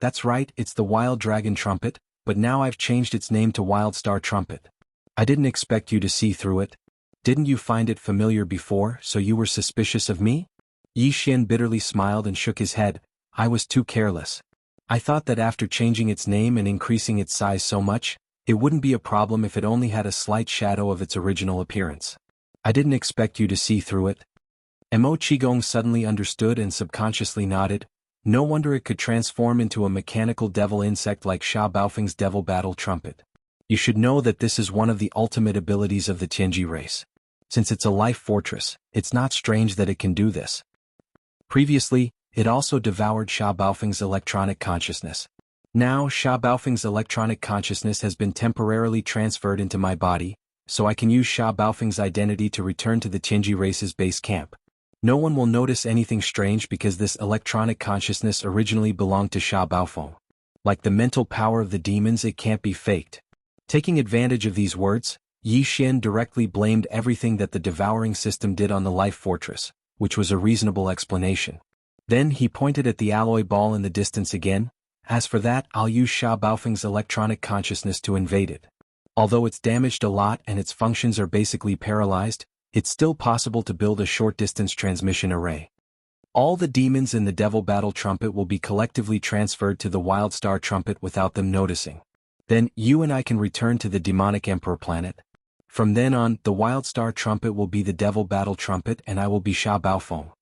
That's right, it's the Wild Dragon Trumpet, but now I've changed its name to Wild Star Trumpet. I didn't expect you to see through it. Didn't you find it familiar before, so you were suspicious of me?" Yi Xian bitterly smiled and shook his head. "I was too careless. I thought that after changing its name and increasing its size so much, it wouldn't be a problem if it only had a slight shadow of its original appearance. I didn't expect you to see through it." Mo Qigong suddenly understood and subconsciously nodded. No wonder it could transform into a mechanical devil insect like Sha Baofeng's Devil Battle Trumpet. You should know that this is one of the ultimate abilities of the Tianji race. Since it's a life fortress, it's not strange that it can do this. Previously, it also devoured Sha Baofeng's electronic consciousness. Now Sha Baofeng's electronic consciousness has been temporarily transferred into my body, so I can use Sha Baofeng's identity to return to the Tianji race's base camp. No one will notice anything strange because this electronic consciousness originally belonged to Sha Baofeng. Like the mental power of the demons, it can't be faked. Taking advantage of these words, Yi Xian directly blamed everything that the devouring system did on the life fortress, which was a reasonable explanation. Then he pointed at the alloy ball in the distance again. "As for that, I'll use Sha Baofeng's electronic consciousness to invade it. Although it's damaged a lot and its functions are basically paralyzed, it's still possible to build a short-distance transmission array. All the demons in the Devil Battle Trumpet will be collectively transferred to the Wild Star Trumpet without them noticing. Then, you and I can return to the Demonic Emperor planet. From then on, the Wild Star Trumpet will be the Devil Battle Trumpet and I will be Sha Baofeng."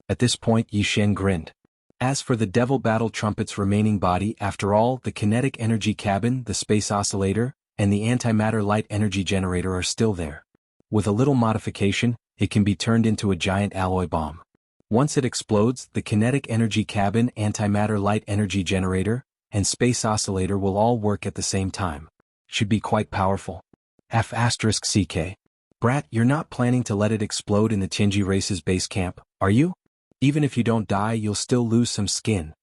At this point, Yi Xian grinned. As for the Devil Battle Trumpet's remaining body, after all, the kinetic energy cabin, the space oscillator, and the antimatter light energy generator are still there. With a little modification, it can be turned into a giant alloy bomb. Once it explodes, the kinetic energy cabin, antimatter light energy generator, and space oscillator will all work at the same time. Should be quite powerful. F***CK. Brat, you're not planning to let it explode in the Tianji race's base camp, are you? Even if you don't die, you'll still lose some skin.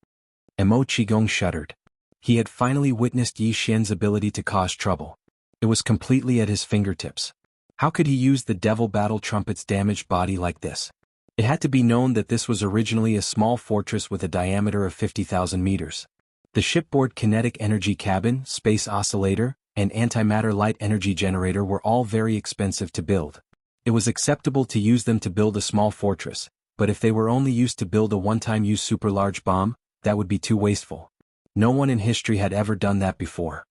Mo Qigong shuddered. He had finally witnessed Yi Xian's ability to cause trouble. It was completely at his fingertips. How could he use the Devil Battle Trumpet's damaged body like this? It had to be known that this was originally a small fortress with a diameter of 50,000 meters. The shipboard kinetic energy cabin, space oscillator, and antimatter light energy generator were all very expensive to build. It was acceptable to use them to build a small fortress, but if they were only used to build a one-time use super large bomb, that would be too wasteful. No one in history had ever done that before.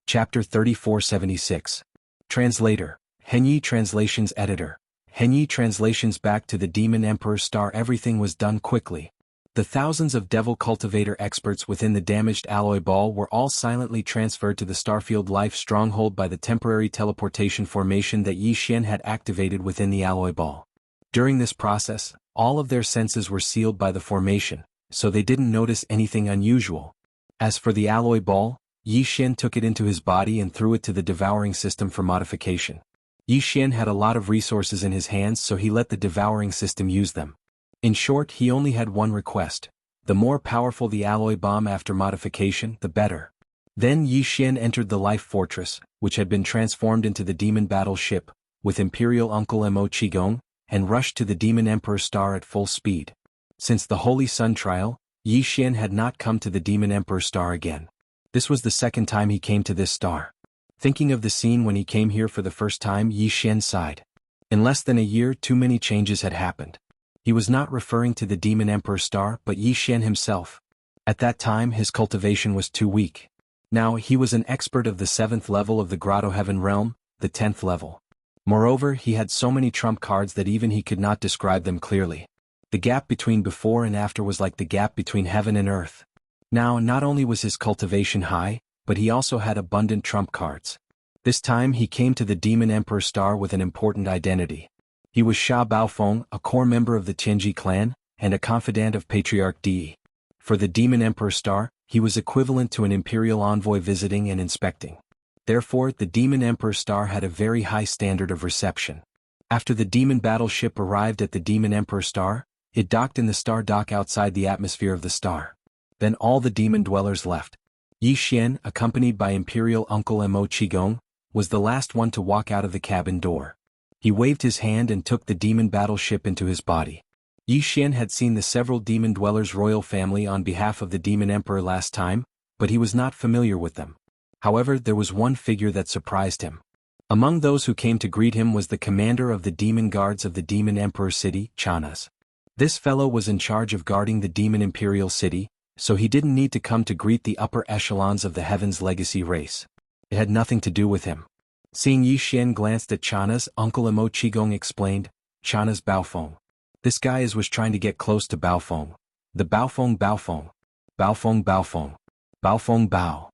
Chapter 3476. Translator. Henyi Translations Editor. Henyi Translations. Back to the Demon Emperor's star. Everything was done quickly. The thousands of Devil Cultivator experts within the damaged alloy ball were all silently transferred to the Starfield Life Stronghold by the temporary teleportation formation that Yi Xian had activated within the alloy ball. During this process, all of their senses were sealed by the formation, so they didn't notice anything unusual. As for the alloy ball, Yi Xian took it into his body and threw it to the devouring system for modification. Yi Xian had a lot of resources in his hands, so he let the devouring system use them. In short, he only had one request. The more powerful the alloy bomb after modification, the better. Then Yi Xian entered the Life Fortress, which had been transformed into the Demon Battle Ship, with Imperial Uncle Mo Qigong, and rushed to the Demon Emperor's star at full speed. Since the Holy Sun trial, Yi Xian had not come to the Demon Emperor's star again. This was the second time he came to this star. Thinking of the scene when he came here for the first time, Yi Xian sighed. In less than a year, too many changes had happened. He was not referring to the Demon Emperor star but Yi Xian himself. At that time his cultivation was too weak. Now he was an expert of the 7th level of the Grotto Heaven realm, the 10th level. Moreover, he had so many trump cards that even he could not describe them clearly. The gap between before and after was like the gap between heaven and earth. Now not only was his cultivation high, but he also had abundant trump cards. This time he came to the Demon Emperor star with an important identity. He was Sha Baofeng, a core member of the Tianji clan, and a confidant of Patriarch Di. For the Demon Emperor star, he was equivalent to an imperial envoy visiting and inspecting. Therefore, the Demon Emperor star had a very high standard of reception. After the demon battleship arrived at the Demon Emperor star, it docked in the star dock outside the atmosphere of the star. Then all the demon dwellers left. Yi Xian, accompanied by Imperial Uncle Mo Qigong, was the last one to walk out of the cabin door. He waved his hand and took the demon battleship into his body. Yi Xian had seen the several demon dwellers' royal family on behalf of the Demon Emperor last time, but he was not familiar with them. However, there was one figure that surprised him. Among those who came to greet him was the commander of the demon guards of the Demon Emperor city, Chanas. This fellow was in charge of guarding the Demon Imperial city, so he didn't need to come to greet the upper echelons of the Heaven's legacy race. It had nothing to do with him. Seeing Yi Xian glanced at Chana's uncle Mo Qigong explained, Chana's Baofeng. This guy was trying to get close to Baofeng. The Baofeng Baofeng. Baofeng Baofeng. Baofeng Bao.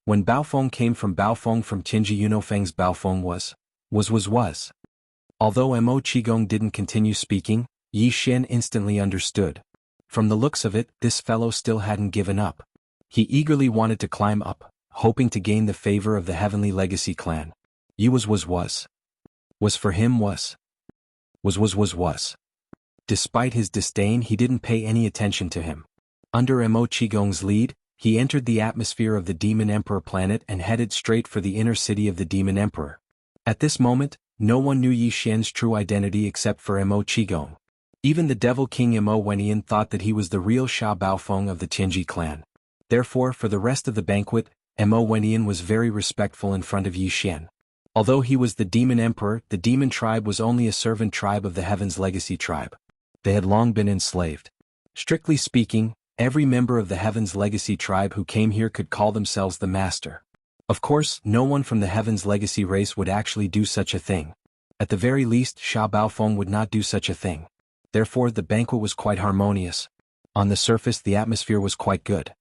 When Baofeng came from Baofeng from Tianji Yunofeng's Baofeng was. Although Mo Qigong didn't continue speaking, Yi Xian instantly understood. From the looks of it, this fellow still hadn't given up. He eagerly wanted to climb up, hoping to gain the favor of the Heavenly Legacy clan. Yi was for him was. Despite his disdain, he didn't pay any attention to him. Under Mo Qigong's lead, he entered the atmosphere of the Demon Emperor planet and headed straight for the inner city of the Demon Emperor. At this moment, no one knew Yi Xian's true identity except for Mo Qigong. Even the Devil King Mo Wenian thought that he was the real Sha Baofeng of the Tianji clan. Therefore, for the rest of the banquet, Mo Wenian was very respectful in front of Yi Xian. Although he was the Demon Emperor, the Demon tribe was only a servant tribe of the Heaven's Legacy tribe. They had long been enslaved. Strictly speaking, every member of the Heaven's Legacy tribe who came here could call themselves the Master. Of course, no one from the Heaven's Legacy race would actually do such a thing. At the very least, Sha Baofeng would not do such a thing. Therefore, the banquet was quite harmonious. On the surface, the atmosphere was quite good.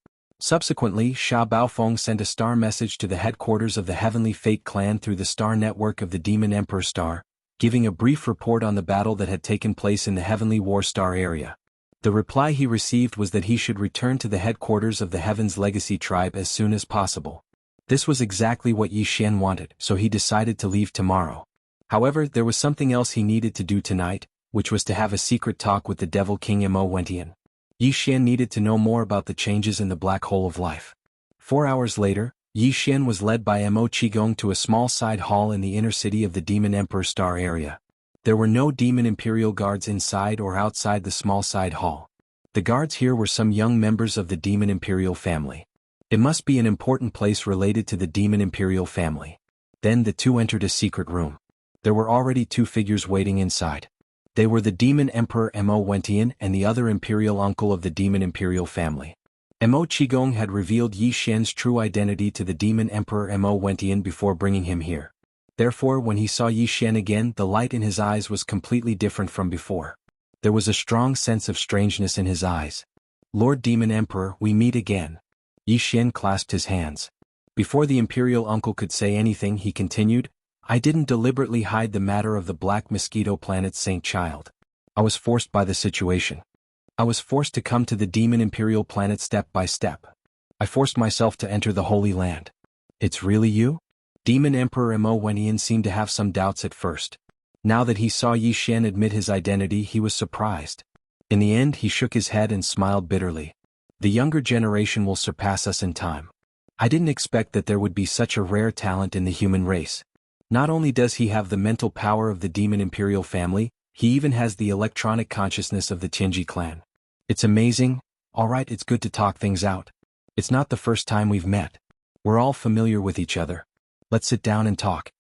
Subsequently, Sha Baofeng sent a star message to the headquarters of the Heavenly Fate clan through the star network of the Demon Emperor star, giving a brief report on the battle that had taken place in the Heavenly War Star area. The reply he received was that he should return to the headquarters of the Heaven's Legacy tribe as soon as possible. This was exactly what Yi Xian wanted, so he decided to leave tomorrow. However, there was something else he needed to do tonight, which was to have a secret talk with the Devil King Mo Wentian. Yi Xian needed to know more about the changes in the black hole of life. 4 hours later, Yi Xian was led by Mo Qigong to a small side hall in the inner city of the Demon Emperor star area. There were no Demon Imperial guards inside or outside the small side hall. The guards here were some young members of the Demon Imperial family. It must be an important place related to the Demon Imperial family. Then the two entered a secret room. There were already 2 figures waiting inside. They were the Demon Emperor Mo Wentian and the other Imperial uncle of the Demon Imperial family. Mo Qigong had revealed Yi Xian's true identity to the Demon Emperor Mo Wentian before bringing him here. Therefore, when he saw Yi Xian again, the light in his eyes was completely different from before. There was a strong sense of strangeness in his eyes. Lord Demon Emperor, we meet again. Yi Xian clasped his hands. Before the Imperial uncle could say anything, he continued, I didn't deliberately hide the matter of the Black Mosquito Planet's Saint Child. I was forced by the situation. I was forced to come to the Demon Imperial Planet step by step. I forced myself to enter the Holy Land. It's really you? Demon Emperor Mo Wentian seemed to have some doubts at first. Now that he saw Yi Xian admit his identity, he was surprised. In the end, he shook his head and smiled bitterly. The younger generation will surpass us in time. I didn't expect that there would be such a rare talent in the human race. Not only does he have the mental power of the Demon Imperial family, he even has the electronic consciousness of the Tianji clan. It's amazing. Alright, it's good to talk things out. It's not the first time we've met. We're all familiar with each other. Let's sit down and talk.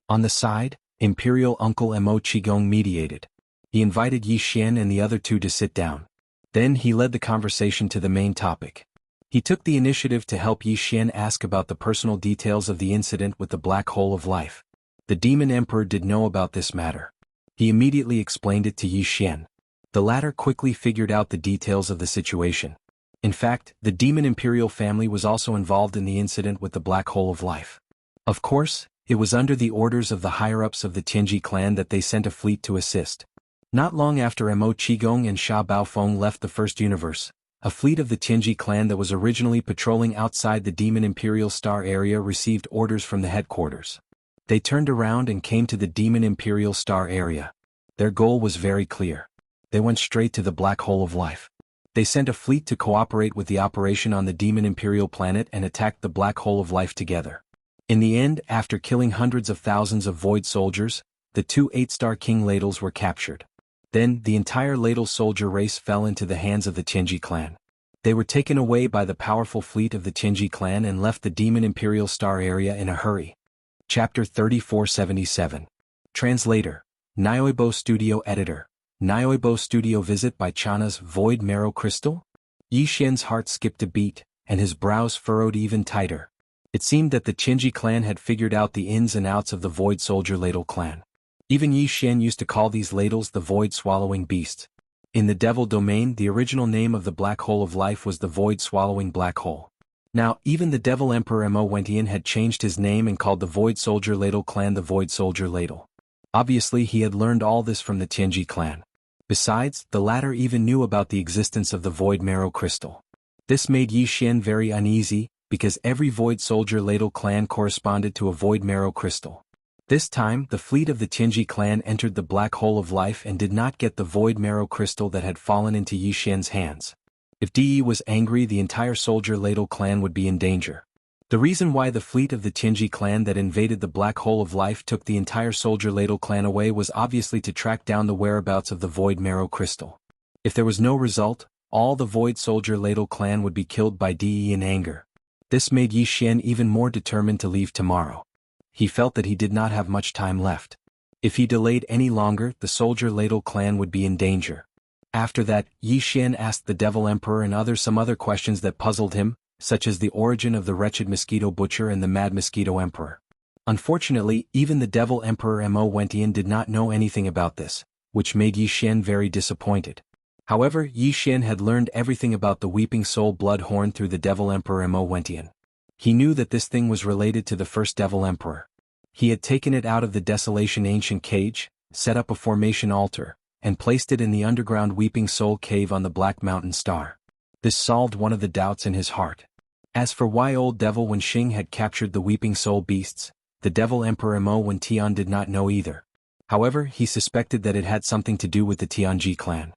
On the side, Imperial Uncle Mo Qigong mediated. He invited Yi Xian and the other two to sit down. Then he led the conversation to the main topic. He took the initiative to help Yi Xian ask about the personal details of the incident with the black hole of life. The Demon Emperor did know about this matter. He immediately explained it to Yi Xian. The latter quickly figured out the details of the situation. In fact, the Demon Imperial family was also involved in the incident with the black hole of life. Of course, it was under the orders of the higher-ups of the Tianji clan that they sent a fleet to assist. Not long after Mo Qigong and Sha Baofeng left the First Universe, a fleet of the Tianji clan that was originally patrolling outside the Demon Imperial Star area received orders from the headquarters. They turned around and came to the Demon Imperial Star area. Their goal was very clear. They went straight to the black hole of life. They sent a fleet to cooperate with the operation on the Demon Imperial planet and attacked the black hole of life together. In the end, after killing hundreds of thousands of Void soldiers, the two 8-star King Ladles were captured. Then, the entire Ladle soldier race fell into the hands of the Tianji clan. They were taken away by the powerful fleet of the Tianji clan and left the Demon Imperial Star area in a hurry. Chapter 3477. Translator. Nyoibo Studio Editor. Nyoibo Studio Visit by Chana's Void Marrow Crystal? Yi Xian's heart skipped a beat, and his brows furrowed even tighter. It seemed that the Tianji clan had figured out the ins and outs of the Void Soldier Ladle clan. Even Yi Xian used to call these ladles the Void-Swallowing Beasts. In the Devil Domain, the original name of the Black Hole of Life was the Void-Swallowing Black Hole. Now, even the Devil Emperor Mo Wentian had changed his name and called the Void Soldier Ladle clan the Void Soldier Ladle. Obviously, he had learned all this from the Tianji clan. Besides, the latter even knew about the existence of the Void Marrow Crystal. This made Yi Xian very uneasy, because every Void Soldier Ladle clan corresponded to a Void Marrow Crystal. This time, the fleet of the Tianji clan entered the Black Hole of Life and did not get the Void Marrow Crystal that had fallen into Yi Xian's hands. If Di was angry, the entire Soldier Ladle clan would be in danger. The reason why the fleet of the Tianji clan that invaded the Black Hole of Life took the entire Soldier Ladle clan away was obviously to track down the whereabouts of the Void Marrow Crystal. If there was no result, all the Void Soldier Ladle clan would be killed by Di in anger. This made Yi Xian even more determined to leave tomorrow. He felt that he did not have much time left. If he delayed any longer, the Soldier Ladle clan would be in danger. After that, Yi Xian asked the Devil Emperor and some other questions that puzzled him, such as the origin of the Wretched Mosquito Butcher and the Mad Mosquito Emperor. Unfortunately, even the Devil Emperor Mo Wentian did not know anything about this, which made Yi Xian very disappointed. However, Yi Xian had learned everything about the Weeping Soul Bloodhorn through the Devil Emperor Mo Wentian. He knew that this thing was related to the first Devil Emperor. He had taken it out of the Desolation Ancient Cage, set up a formation altar, and placed it in the underground Weeping Soul Cave on the Black Mountain Star. This solved one of the doubts in his heart. As for why Old Devil Wenxing had captured the Weeping Soul Beasts, the Devil Emperor Mo Wentian did not know either. However, he suspected that it had something to do with the Tianji clan.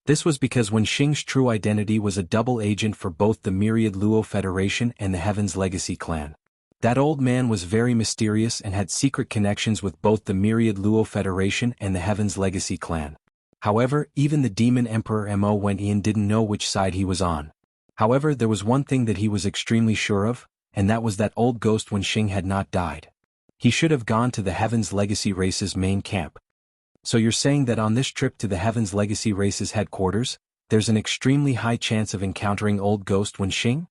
This was because Wenxing's true identity was a double agent for both the Myriad Luo Federation and the Heaven's Legacy clan. That old man was very mysterious and had secret connections with both the Myriad Luo Federation and the Heaven's Legacy clan. However, even the Demon Emperor Mo Wentian didn't know which side he was on. However, there was one thing that he was extremely sure of, and that was that old ghost Wenxing had not died. He should have gone to the Heaven's Legacy race's main camp. So you're saying that on this trip to the Heaven's Legacy race's headquarters, there's an extremely high chance of encountering old ghost Wenxing?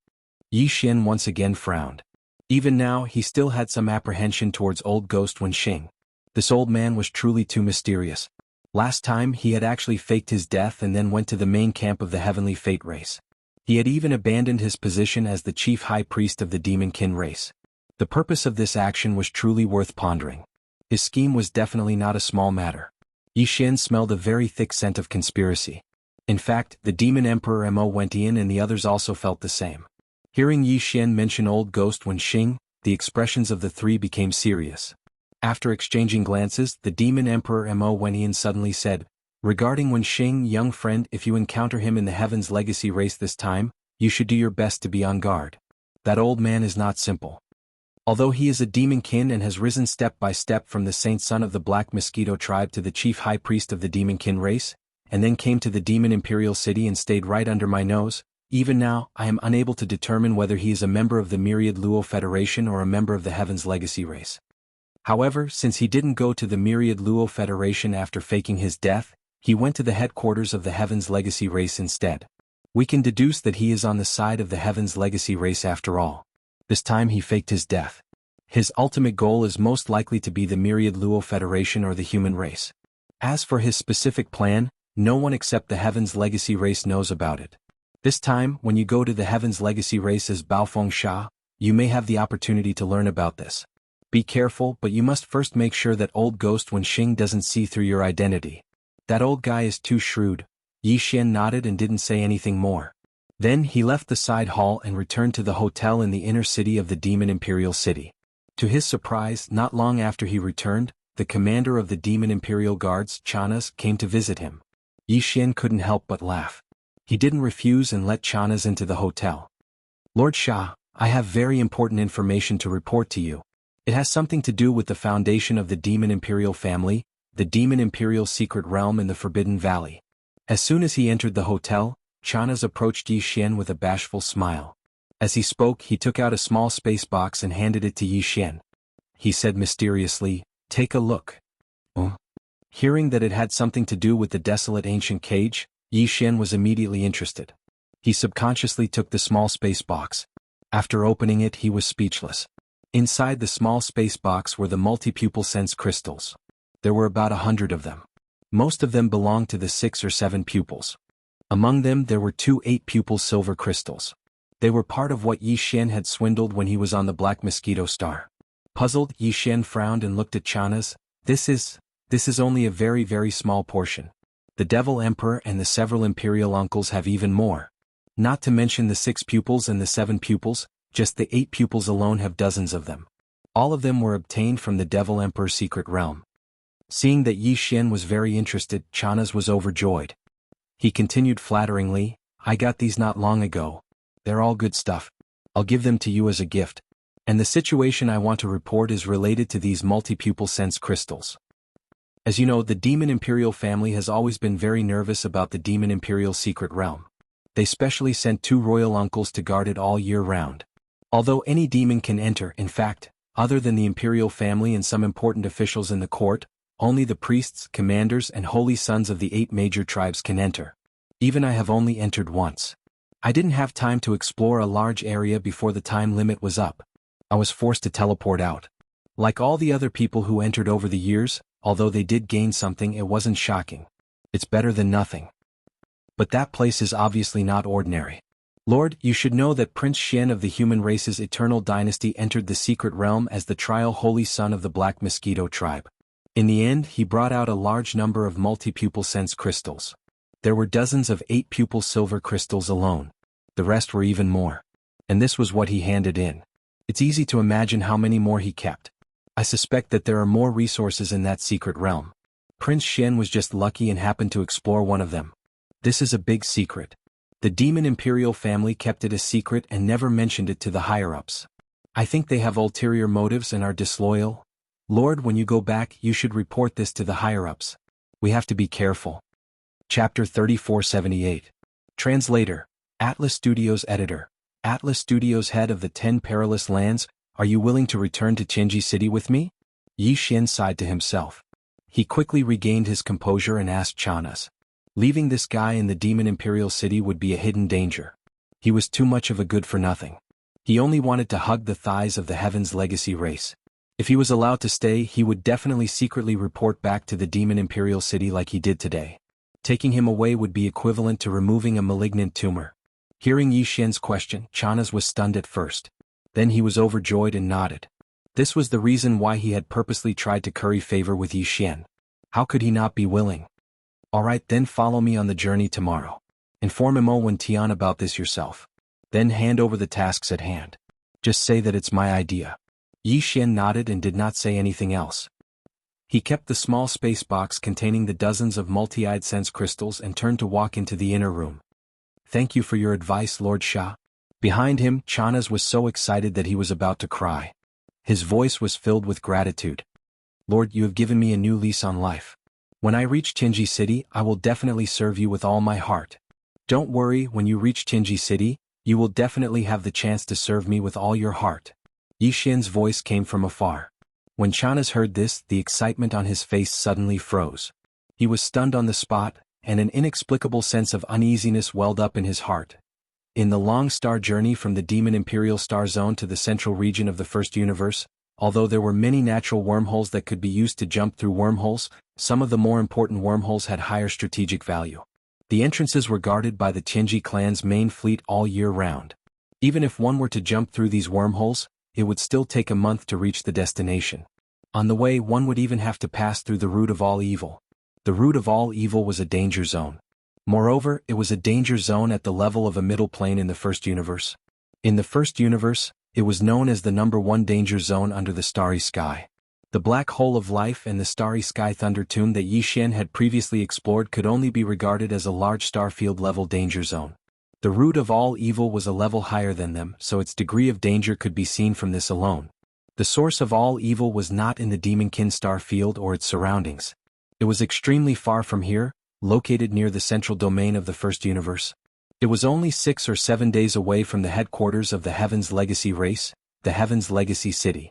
Yi Xian once again frowned. Even now, he still had some apprehension towards old ghost Wenxing. This old man was truly too mysterious. Last time, he had actually faked his death and then went to the main camp of the Heavenly Fate race. He had even abandoned his position as the chief high priest of the Demonkin race. The purpose of this action was truly worth pondering. His scheme was definitely not a small matter. Yi Xian smelled a very thick scent of conspiracy. In fact, the Demon Emperor Mo Wentian and the others also felt the same. Hearing Yi Xian mention old ghost Wenxing, the expressions of the three became serious. After exchanging glances, the Demon Emperor Mo Wentian suddenly said, "Regarding Wenxing, young friend, if you encounter him in the Heaven's Legacy race this time, you should do your best to be on guard. That old man is not simple. Although he is a demonkin and has risen step by step from the saint son of the Black Mosquito tribe to the chief high priest of the demonkin race, and then came to the Demon Imperial City and stayed right under my nose, even now, I am unable to determine whether he is a member of the Myriad Luo Federation or a member of the Heaven's Legacy race. However, since he didn't go to the Myriad Luo Federation after faking his death, he went to the headquarters of the Heaven's Legacy race instead. We can deduce that he is on the side of the Heaven's Legacy race after all. This time he faked his death. His ultimate goal is most likely to be the Myriad Luo Federation or the human race. As for his specific plan, no one except the Heaven's Legacy race knows about it. This time, when you go to the Heaven's Legacy race as Baofeng Sha, you may have the opportunity to learn about this. Be careful, but you must first make sure that old ghost Wen Xing doesn't see through your identity. That old guy is too shrewd. Yi Xian nodded and didn't say anything more. Then he left the side hall and returned to the hotel in the inner city of the Demon Imperial City. To his surprise, not long after he returned, the commander of the Demon Imperial Guards, Chanas, came to visit him. Yi Xian couldn't help but laugh. He didn't refuse and let Chanas into the hotel. Lord Sha, I have very important information to report to you. It has something to do with the foundation of the Demon Imperial family, the Demon Imperial secret realm in the Forbidden Valley. As soon as he entered the hotel, Chanas approached Yi Xian with a bashful smile. As he spoke, he took out a small space box and handed it to Yi Xian. He said mysteriously, "Take a look." Hearing that it had something to do with the desolate ancient cage, Yi Xian was immediately interested. He subconsciously took the small space box. After opening it, he was speechless. Inside the small space box were the multi-pupil sense crystals. There were about 100 of them. Most of them belonged to the 6 or 7 pupils. Among them there were 2 8-pupil silver crystals. They were part of what Yi Xian had swindled when he was on the Black Mosquito Star. Puzzled, Yi Xian frowned and looked at Chanas. This is only a very, very small portion. The Devil Emperor and the several Imperial uncles have even more. Not to mention the 6 pupils and the 7 pupils, just the 8 pupils alone have dozens of them. All of them were obtained from the Devil Emperor's secret realm. Seeing that Yi Xian was very interested, Chanas was overjoyed. He continued flatteringly, "I got these not long ago. They're all good stuff. I'll give them to you as a gift. And the situation I want to report is related to these multi-pupil sense crystals. As you know, the Demon Imperial family has always been very nervous about the Demon Imperial secret realm. They specially sent 2 royal uncles to guard it all year round. Although any demon can enter, in fact, other than the Imperial family and some important officials in the court, only the priests, commanders and holy sons of the 8 major tribes can enter. Even I have only entered once. I didn't have time to explore a large area before the time limit was up. I was forced to teleport out. Like all the other people who entered over the years, although they did gain something, it wasn't shocking. It's better than nothing. But that place is obviously not ordinary. Lord, you should know that Prince Xian of the human race's eternal dynasty entered the secret realm as the trial holy son of the Black Mosquito tribe. In the end, he brought out a large number of multi-pupil sense crystals. There were dozens of 8-pupil silver crystals alone. The rest were even more. And this was what he handed in. It's easy to imagine how many more he kept. I suspect that there are more resources in that secret realm. Prince Xian was just lucky and happened to explore one of them. This is a big secret. The Demon Imperial family kept it a secret and never mentioned it to the higher-ups. I think they have ulterior motives and are disloyal. Lord, when you go back, you should report this to the higher-ups. We have to be careful. Chapter 3478. Translator. Atlas Studios Editor. Atlas Studios head of the 10 Perilous Lands, are you willing to return to Qinji City with me? Yi Xian sighed to himself. He quickly regained his composure and asked Chanas. Leaving this guy in the Demon Imperial City would be a hidden danger. He was too much of a good-for-nothing. He only wanted to hug the thighs of the Heaven's Legacy race. If he was allowed to stay, he would definitely secretly report back to the Demon Imperial City like he did today. Taking him away would be equivalent to removing a malignant tumor. Hearing Yi Xian's question, Chanas was stunned at first. Then he was overjoyed and nodded. This was the reason why he had purposely tried to curry favor with Yi Xian. How could he not be willing? Alright, then follow me on the journey tomorrow. Inform Mo Wen Tian about this yourself. Then hand over the tasks at hand. Just say that it's my idea. Yi Xian nodded and did not say anything else. He kept the small space box containing the dozens of multi-eyed sense crystals and turned to walk into the inner room. Thank you for your advice, Lord Sha. Behind him, Chanas was so excited that he was about to cry. His voice was filled with gratitude. Lord, you have given me a new lease on life. When I reach Qinji City, I will definitely serve you with all my heart. Don't worry, when you reach Qinji City, you will definitely have the chance to serve me with all your heart. Yi Xian's voice came from afar. When Chanas heard this, the excitement on his face suddenly froze. He was stunned on the spot, and an inexplicable sense of uneasiness welled up in his heart. In the long star journey from the Demon Imperial Star Zone to the central region of the First Universe, although there were many natural wormholes that could be used to jump through wormholes, some of the more important wormholes had higher strategic value. The entrances were guarded by the Tianji clan's main fleet all year round. Even if one were to jump through these wormholes, it would still take a month to reach the destination. On the way, one would even have to pass through the root of all evil. The root of all evil was a danger zone. Moreover, it was a danger zone at the level of a middle plane in the First Universe. In the First Universe, it was known as the #1 danger zone under the starry sky. The black hole of life and the starry sky thunder tomb that Yi Xian had previously explored could only be regarded as a large starfield level danger zone. The root of all evil was a level higher than them, so its degree of danger could be seen from this alone. The source of all evil was not in the Demonkin star field or its surroundings. It was extremely far from here, located near the central domain of the First Universe. It was only 6 or 7 days away from the headquarters of the Heaven's Legacy race, the Heaven's Legacy City.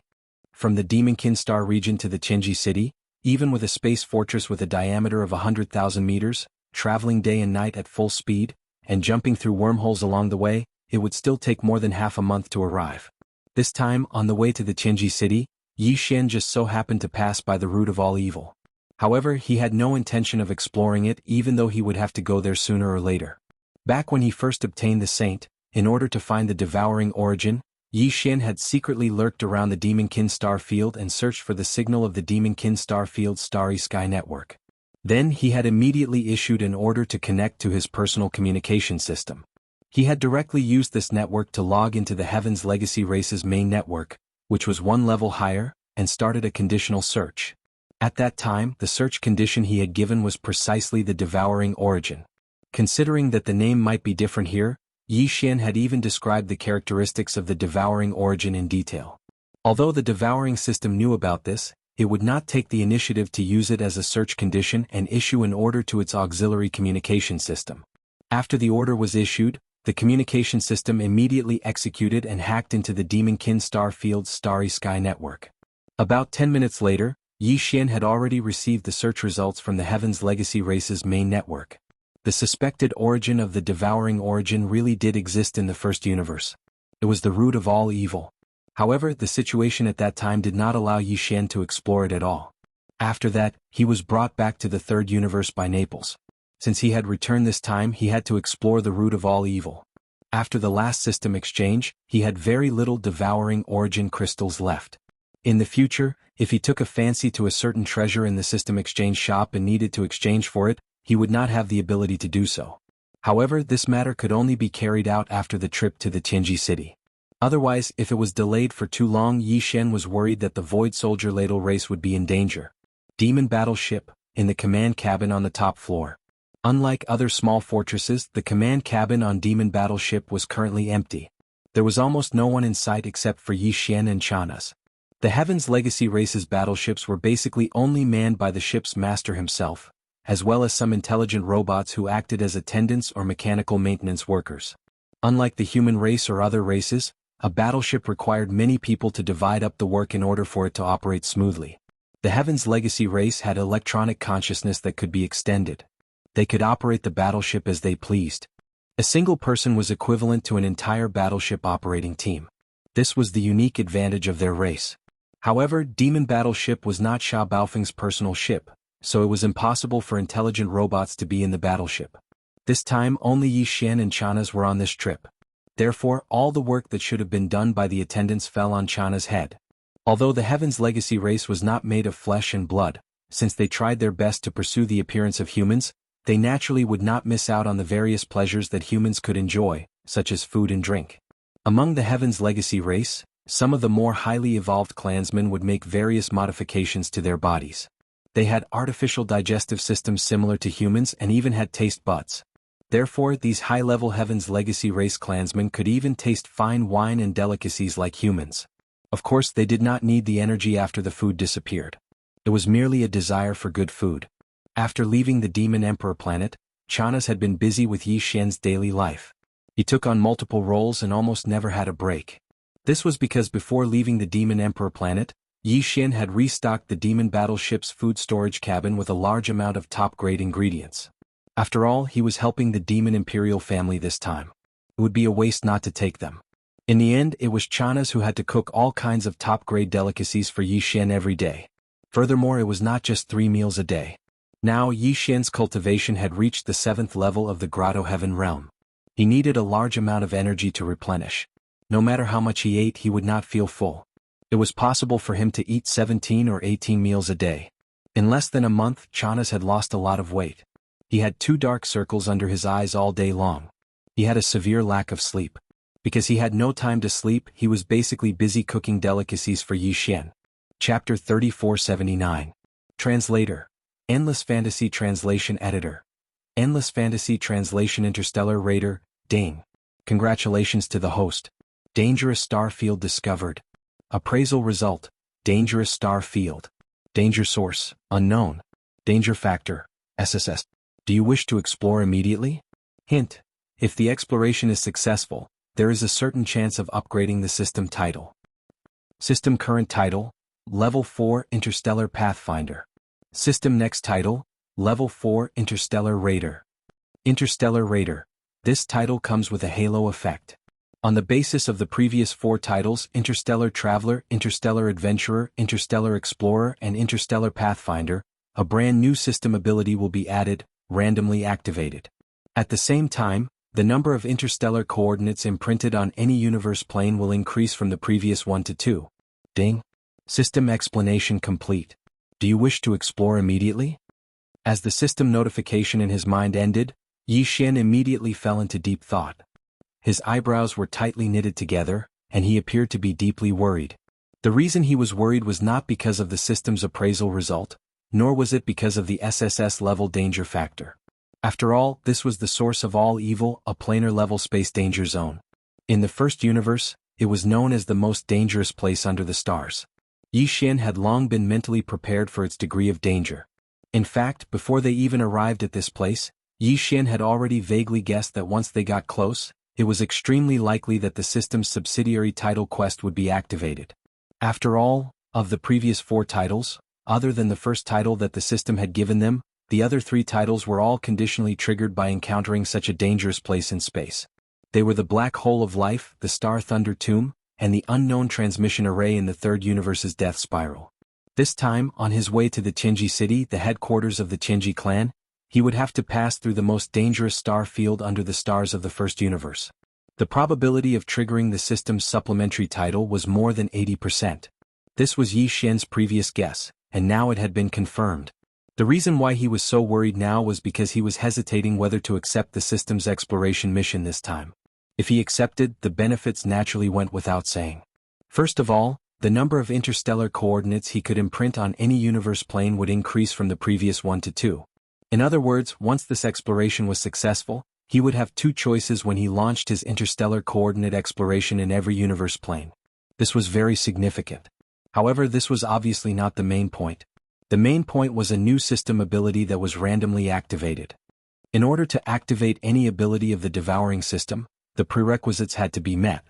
From the Demonkin star region to the Tianji city, even with a space fortress with a diameter of 100,000 meters, traveling day and night at full speed, and jumping through wormholes along the way, it would still take more than half a month to arrive. This time, on the way to the Tianji city, Yi Xian just so happened to pass by the root of all evil. However, he had no intention of exploring it, even though he would have to go there sooner or later. Back when he first obtained the Saint, in order to find the devouring origin, Yi Xian had secretly lurked around the Demonkin star field and searched for the signal of the Demonkin star field's starry sky network. Then he had immediately issued an order to connect to his personal communication system. He had directly used this network to log into the Heaven's Legacy race's main network, which was one level higher, and started a conditional search. At that time, the search condition he had given was precisely the devouring origin. Considering that the name might be different here, Yi Xian had even described the characteristics of the devouring origin in detail. Although the devouring system knew about this, it would not take the initiative to use it as a search condition and issue an order to its auxiliary communication system. After the order was issued, the communication system immediately executed and hacked into the Demonkin star field's starry sky network. About 10 minutes later, Yi Xian had already received the search results from the Heaven's Legacy race's main network. The suspected origin of the devouring origin really did exist in the First Universe. It was the root of all evil. However, the situation at that time did not allow Yi Xian to explore it at all. After that, he was brought back to the Third Universe by Naples. Since he had returned this time, he had to explore the root of all evil. After the last system exchange, he had very little devouring origin crystals left. In the future, if he took a fancy to a certain treasure in the system exchange shop and needed to exchange for it, he would not have the ability to do so. However, this matter could only be carried out after the trip to the Tianji city. Otherwise, if it was delayed for too long, Yi Xian was worried that the Void Soldier Ladle race would be in danger. Demon Battleship, in the command cabin on the top floor. Unlike other small fortresses, the command cabin on Demon Battleship was currently empty. There was almost no one in sight except for Yi Xian and Chanas. The Heaven's Legacy race's battleships were basically only manned by the ship's master himself, as well as some intelligent robots who acted as attendants or mechanical maintenance workers. Unlike the human race or other races, a battleship required many people to divide up the work in order for it to operate smoothly. The Heaven's Legacy race had electronic consciousness that could be extended. They could operate the battleship as they pleased. A single person was equivalent to an entire battleship operating team. This was the unique advantage of their race. However, Demon Battleship was not Sha Baofeng's personal ship, so it was impossible for intelligent robots to be in the battleship. This time only Yi Xian and Chanas were on this trip. Therefore, all the work that should have been done by the attendants fell on Chana's head. Although the Heaven's Legacy race was not made of flesh and blood, since they tried their best to pursue the appearance of humans, they naturally would not miss out on the various pleasures that humans could enjoy, such as food and drink. Among the Heaven's Legacy race, some of the more highly evolved clansmen would make various modifications to their bodies. They had artificial digestive systems similar to humans and even had taste buds. Therefore, these high-level Heaven's Legacy race clansmen could even taste fine wine and delicacies like humans. Of course, they did not need the energy after the food disappeared. It was merely a desire for good food. After leaving the Demon Emperor planet, Chanas had been busy with Yi Xian's daily life. He took on multiple roles and almost never had a break. This was because before leaving the Demon Emperor planet, Yi Xian had restocked the demon battleship's food storage cabin with a large amount of top-grade ingredients. After all, he was helping the demon imperial family this time. It would be a waste not to take them. In the end, it was Chanas who had to cook all kinds of top-grade delicacies for Yi Xian every day. Furthermore, it was not just 3 meals a day. Now Yi Xian's cultivation had reached the 7th level of the Grotto Heaven realm. He needed a large amount of energy to replenish. No matter how much he ate, he would not feel full. It was possible for him to eat 17 or 18 meals a day. In less than a month, Chanas had lost a lot of weight. He had 2 dark circles under his eyes all day long. He had a severe lack of sleep. Because he had no time to sleep, he was basically busy cooking delicacies for Yi Xian. Chapter 3479. Translator. Endless Fantasy Translation Editor. Endless Fantasy Translation Interstellar Raider, Ding. Congratulations to the host. Dangerous star field discovered. Appraisal result, dangerous star field. Danger source, unknown. Danger factor, SSS. Do you wish to explore immediately? Hint. If the exploration is successful, there is a certain chance of upgrading the system title. System current title, Level 4 Interstellar Pathfinder. System next title, Level 4 Interstellar Raider. Interstellar Raider. This title comes with a halo effect. On the basis of the previous 4 titles, Interstellar Traveler, Interstellar Adventurer, Interstellar Explorer, and Interstellar Pathfinder, a brand new system ability will be added, randomly activated. At the same time, the number of interstellar coordinates imprinted on any universe plane will increase from the previous 1 to 2. Ding. System explanation complete. Do you wish to explore immediately? As the system notification in his mind ended, Yi Xian immediately fell into deep thought. His eyebrows were tightly knitted together, and he appeared to be deeply worried. The reason he was worried was not because of the system's appraisal result, nor was it because of the SSS level danger factor. After all, this was the source of all evil, a planar-level space danger zone. In the first universe, it was known as the most dangerous place under the stars. Yi Xian had long been mentally prepared for its degree of danger. In fact, before they even arrived at this place, Yi Xian had already vaguely guessed that once they got close, it was extremely likely that the system's subsidiary title quest would be activated. After all, of the previous 4 titles, other than the first title that the system had given them, the other 3 titles were all conditionally triggered by encountering such a dangerous place in space. They were the Black Hole of Life, the Star Thunder Tomb, and the Unknown Transmission Array in the Third Universe's Death Spiral. This time, on his way to the Qinji city, the headquarters of the Qinji clan, he would have to pass through the most dangerous star field under the stars of the first universe. The probability of triggering the system's supplementary title was more than 80%. This was Yi Xian's previous guess, and now it had been confirmed. The reason why he was so worried now was because he was hesitating whether to accept the system's exploration mission this time. If he accepted, the benefits naturally went without saying. First of all, the number of interstellar coordinates he could imprint on any universe plane would increase from the previous 1 to 2. In other words, once this exploration was successful, he would have 2 choices when he launched his interstellar coordinate exploration in every universe plane. This was very significant. However, this was obviously not the main point. The main point was a new system ability that was randomly activated. In order to activate any ability of the devouring system, the prerequisites had to be met.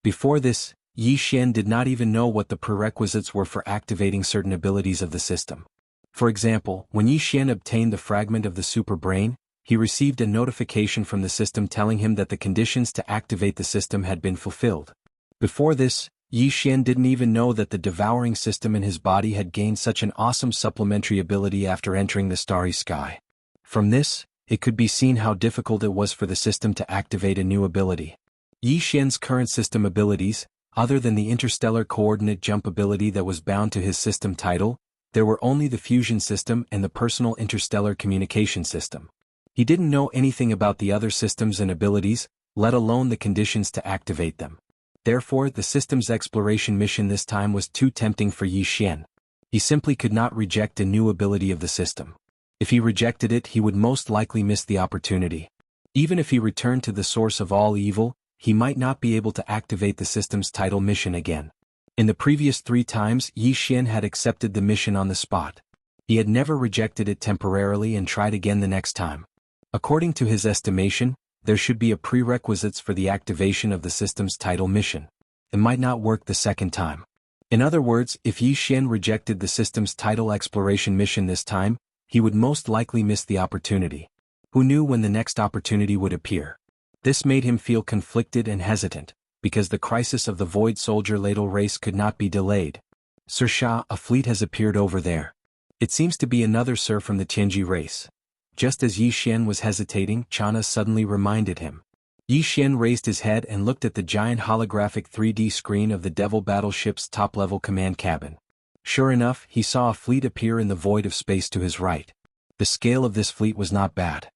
Before this, Yi Xian did not even know what the prerequisites were for activating certain abilities of the system. For example, when Yi Xian obtained the fragment of the super brain, he received a notification from the system telling him that the conditions to activate the system had been fulfilled. Before this, Yi Xian didn't even know that the devouring system in his body had gained such an awesome supplementary ability after entering the starry sky. From this, it could be seen how difficult it was for the system to activate a new ability. Yi Xian's current system abilities, other than the interstellar coordinate jump ability that was bound to his system title, there were only the fusion system and the personal interstellar communication system. He didn't know anything about the other systems and abilities, let alone the conditions to activate them. Therefore, the system's exploration mission this time was too tempting for Yi Xian. He simply could not reject a new ability of the system. If he rejected it, he would most likely miss the opportunity. Even if he returned to the source of all evil, he might not be able to activate the system's title mission again. In the previous 3 times, Yi Xian had accepted the mission on the spot. He had never rejected it temporarily and tried again the next time. According to his estimation, there should be a prerequisites for the activation of the system's title mission. It might not work the second time. In other words, if Yi Xian rejected the system's tidal exploration mission this time, he would most likely miss the opportunity. Who knew when the next opportunity would appear? This made him feel conflicted and hesitant, because the crisis of the Void Soldier ladle race could not be delayed. Sir Sha, a fleet has appeared over there. It seems to be another Sir from the Tianji race. Just as Yi Xian was hesitating, Chana suddenly reminded him. Yi Xian raised his head and looked at the giant holographic 3D screen of the Devil battleship's top-level command cabin. Sure enough, he saw a fleet appear in the void of space to his right. The scale of this fleet was not bad.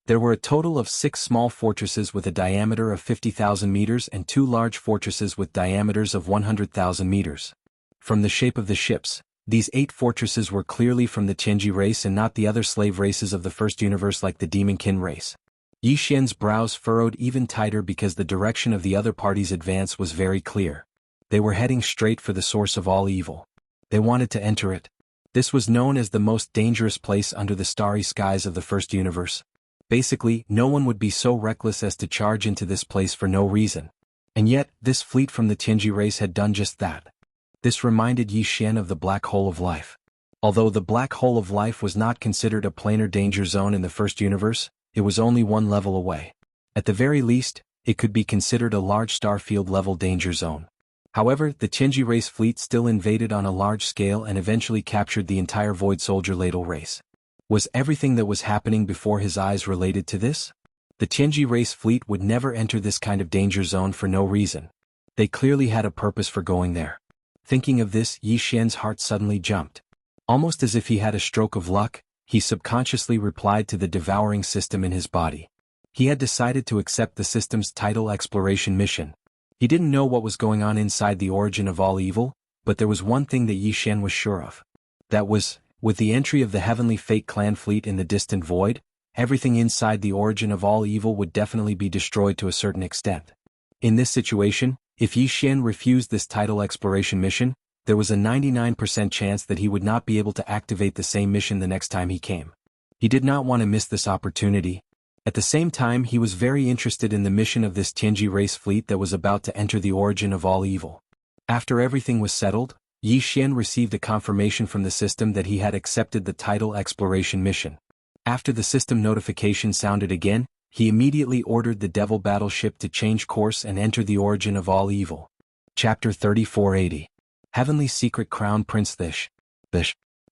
There were a total of 6 small fortresses with a diameter of 50,000 meters and 2 large fortresses with diameters of 100,000 meters. From the shape of the ships, these 8 fortresses were clearly from the Tianji race and not the other slave races of the First Universe like the Demonkin race. Yi Xian's brows furrowed even tighter because the direction of the other party's advance was very clear. They were heading straight for the source of all evil. They wanted to enter it. This was known as the most dangerous place under the starry skies of the First Universe. Basically, no one would be so reckless as to charge into this place for no reason. And yet, this fleet from the Tianji race had done just that. This reminded Yi Xian of the Black Hole of Life. Although the Black Hole of Life was not considered a planar danger zone in the First Universe, it was only one level away. At the very least, it could be considered a large starfield-level danger zone. However, the Tianji race fleet still invaded on a large scale and eventually captured the entire Void Soldier ladle race. Was everything that was happening before his eyes related to this? The Tianji race fleet would never enter this kind of danger zone for no reason. They clearly had a purpose for going there. Thinking of this, Yi Xian's heart suddenly jumped. Almost as if he had a stroke of luck, he subconsciously replied to the devouring system in his body. He had decided to accept the system's tidal exploration mission. He didn't know what was going on inside the origin of all evil, but there was one thing that Yi Xian was sure of. That was, with the entry of the Heavenly Fate clan fleet in the distant void, everything inside the origin of all evil would definitely be destroyed to a certain extent. In this situation, if Yi Xian refused this tidal exploration mission, there was a 99% chance that he would not be able to activate the same mission the next time he came. He did not want to miss this opportunity. At the same time, he was very interested in the mission of this Tianji race fleet that was about to enter the origin of all evil. After everything was settled, Yi Xian received a confirmation from the system that he had accepted the tidal exploration mission. After the system notification sounded again, he immediately ordered the Devil battleship to change course and enter the origin of all evil. Chapter 3480. Heavenly Secret Crown Prince Thish.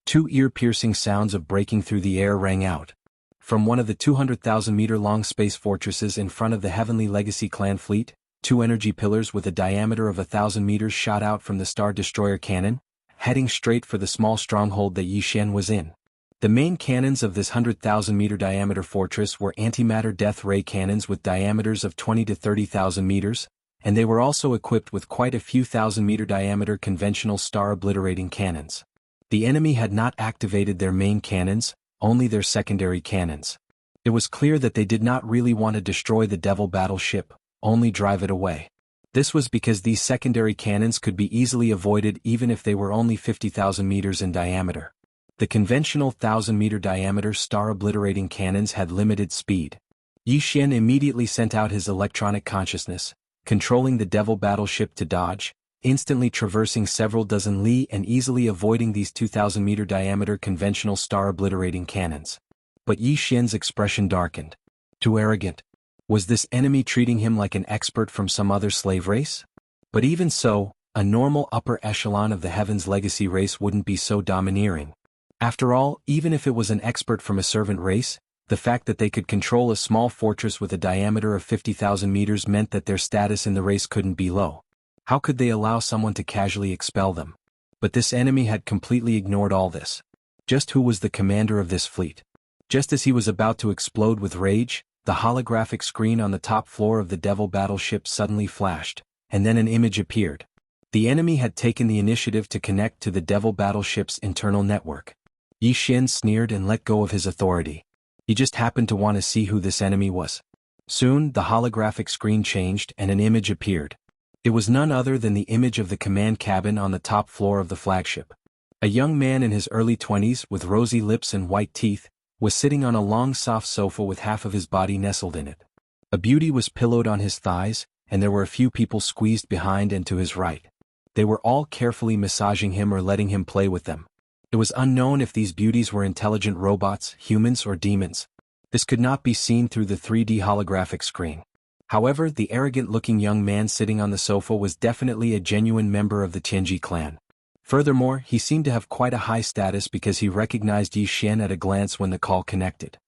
2 ear-piercing sounds of breaking through the air rang out. From one of the 200,000-meter-long space fortresses in front of the Heavenly Legacy clan fleet, 2 energy pillars with a diameter of 1,000 meters shot out from the Star Destroyer cannon, heading straight for the small stronghold that Yi Xian was in. The main cannons of this 100,000-meter diameter fortress were antimatter death ray cannons with diameters of 20 to 30,000 meters, and they were also equipped with quite a few thousand-meter diameter conventional star-obliterating cannons. The enemy had not activated their main cannons, only their secondary cannons. It was clear that they did not really want to destroy the Devil battleship, only drive it away. This was because these secondary cannons could be easily avoided even if they were only 50,000 meters in diameter. The conventional 1,000-meter diameter star-obliterating cannons had limited speed. Yi Xian immediately sent out his electronic consciousness, controlling the Devil battleship to dodge, instantly traversing several dozen li and easily avoiding these 2,000-meter diameter conventional star-obliterating cannons. But Yi Xian's expression darkened. Too arrogant. Was this enemy treating him like an expert from some other slave race? But even so, a normal upper echelon of the Heaven's Legacy race wouldn't be so domineering. After all, even if it was an expert from a servant race, the fact that they could control a small fortress with a diameter of 50,000 meters meant that their status in the race couldn't be low. How could they allow someone to casually expel them? But this enemy had completely ignored all this. Just who was the commander of this fleet? Just as he was about to explode with rage, the holographic screen on the top floor of the Devil battleship suddenly flashed, and then an image appeared. The enemy had taken the initiative to connect to the Devil battleship's internal network. Yi Xian sneered and let go of his authority. He just happened to want to see who this enemy was. Soon, the holographic screen changed and an image appeared. It was none other than the image of the command cabin on the top floor of the flagship. A young man in his early 20s with rosy lips and white teeth was sitting on a long soft sofa with half of his body nestled in it. A beauty was pillowed on his thighs, and there were a few people squeezed behind and to his right. They were all carefully massaging him or letting him play with them. It was unknown if these beauties were intelligent robots, humans, or demons. This could not be seen through the 3D holographic screen. However, the arrogant-looking young man sitting on the sofa was definitely a genuine member of the Tianji clan. Furthermore, he seemed to have quite a high status because he recognized Yi Xian at a glance when the call connected.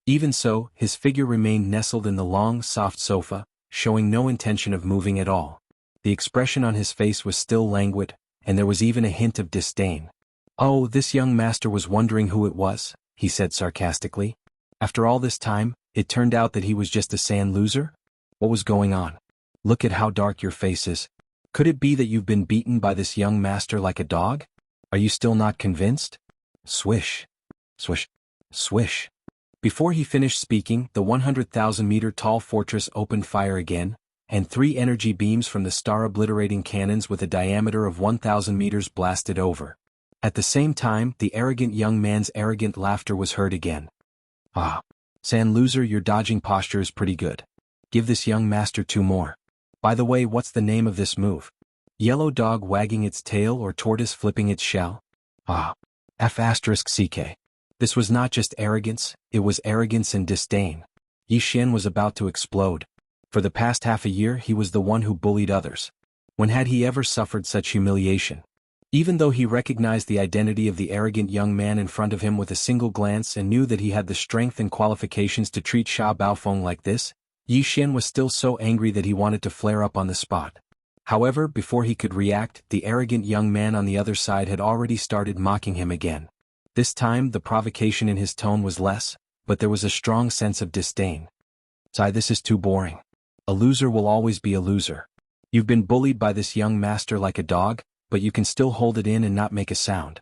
Even so, his figure remained nestled in the long, soft sofa, showing no intention of moving at all. The expression on his face was still languid, and there was even a hint of disdain. "Oh, this young master was wondering who it was," he said sarcastically. "After all this time, it turned out that he was just a sand loser? What was going on? Look at how dark your face is. Could it be that you've been beaten by this young master like a dog? Are you still not convinced?" Swish. Swish. Swish. Before he finished speaking, the 100,000-meter tall fortress opened fire again, and 3 energy beams from the star-obliterating cannons with a diameter of 1,000 meters blasted over. At the same time, the arrogant young man's arrogant laughter was heard again. "Ah, sand loser, your dodging posture is pretty good. Give this young master 2 more. By the way, what's the name of this move? Yellow dog wagging its tail or tortoise flipping its shell? Ah, F***CK. This was not just arrogance, it was arrogance and disdain. Yi Xian was about to explode. For the past half a year he was the one who bullied others. When had he ever suffered such humiliation? Even though he recognized the identity of the arrogant young man in front of him with a single glance and knew that he had the strength and qualifications to treat Sha Baofeng like this, Yi Xian was still so angry that he wanted to flare up on the spot. However, before he could react, the arrogant young man on the other side had already started mocking him again. This time, the provocation in his tone was less, but there was a strong sense of disdain. "Sai, this is too boring. A loser will always be a loser. You've been bullied by this young master like a dog, but you can still hold it in and not make a sound.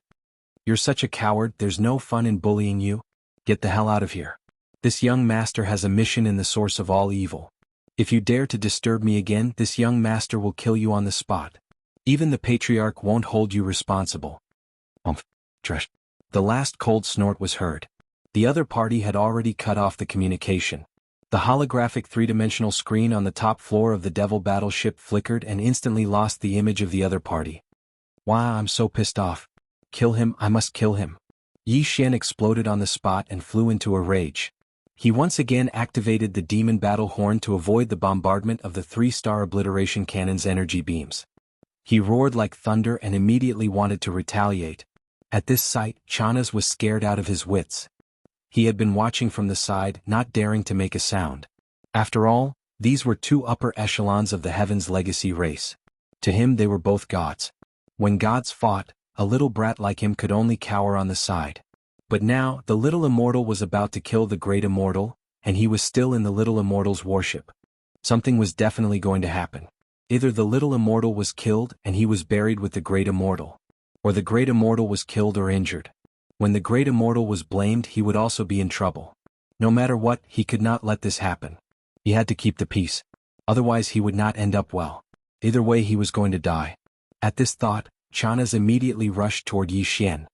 You're such a coward, there's no fun in bullying you. Get the hell out of here. This young master has a mission in the source of all evil. If you dare to disturb me again, this young master will kill you on the spot. Even the patriarch won't hold you responsible." Trash. The last cold snort was heard. The other party had already cut off the communication. The holographic 3-dimensional screen on the top floor of the Devil battleship flickered and instantly lost the image of the other party. "Wow, I'm so pissed off. Kill him, I must kill him." Yi Xian exploded on the spot and flew into a rage. He once again activated the demon battle horn to avoid the bombardment of the 3-star obliteration cannon's energy beams. He roared like thunder and immediately wanted to retaliate. At this sight, Chanas was scared out of his wits. He had been watching from the side, not daring to make a sound. After all, these were 2 upper echelons of the Heaven's legacy race. To him they were both gods. When gods fought, a little brat like him could only cower on the side. But now, the little immortal was about to kill the great immortal, and he was still in the little immortal's worship. Something was definitely going to happen. Either the little immortal was killed and he was buried with the great immortal, or the great immortal was killed or injured. When the great immortal was blamed, he would also be in trouble. No matter what, he could not let this happen. He had to keep the peace. Otherwise he would not end up well. Either way he was going to die. At this thought, Chanas immediately rushed toward Yi Xian.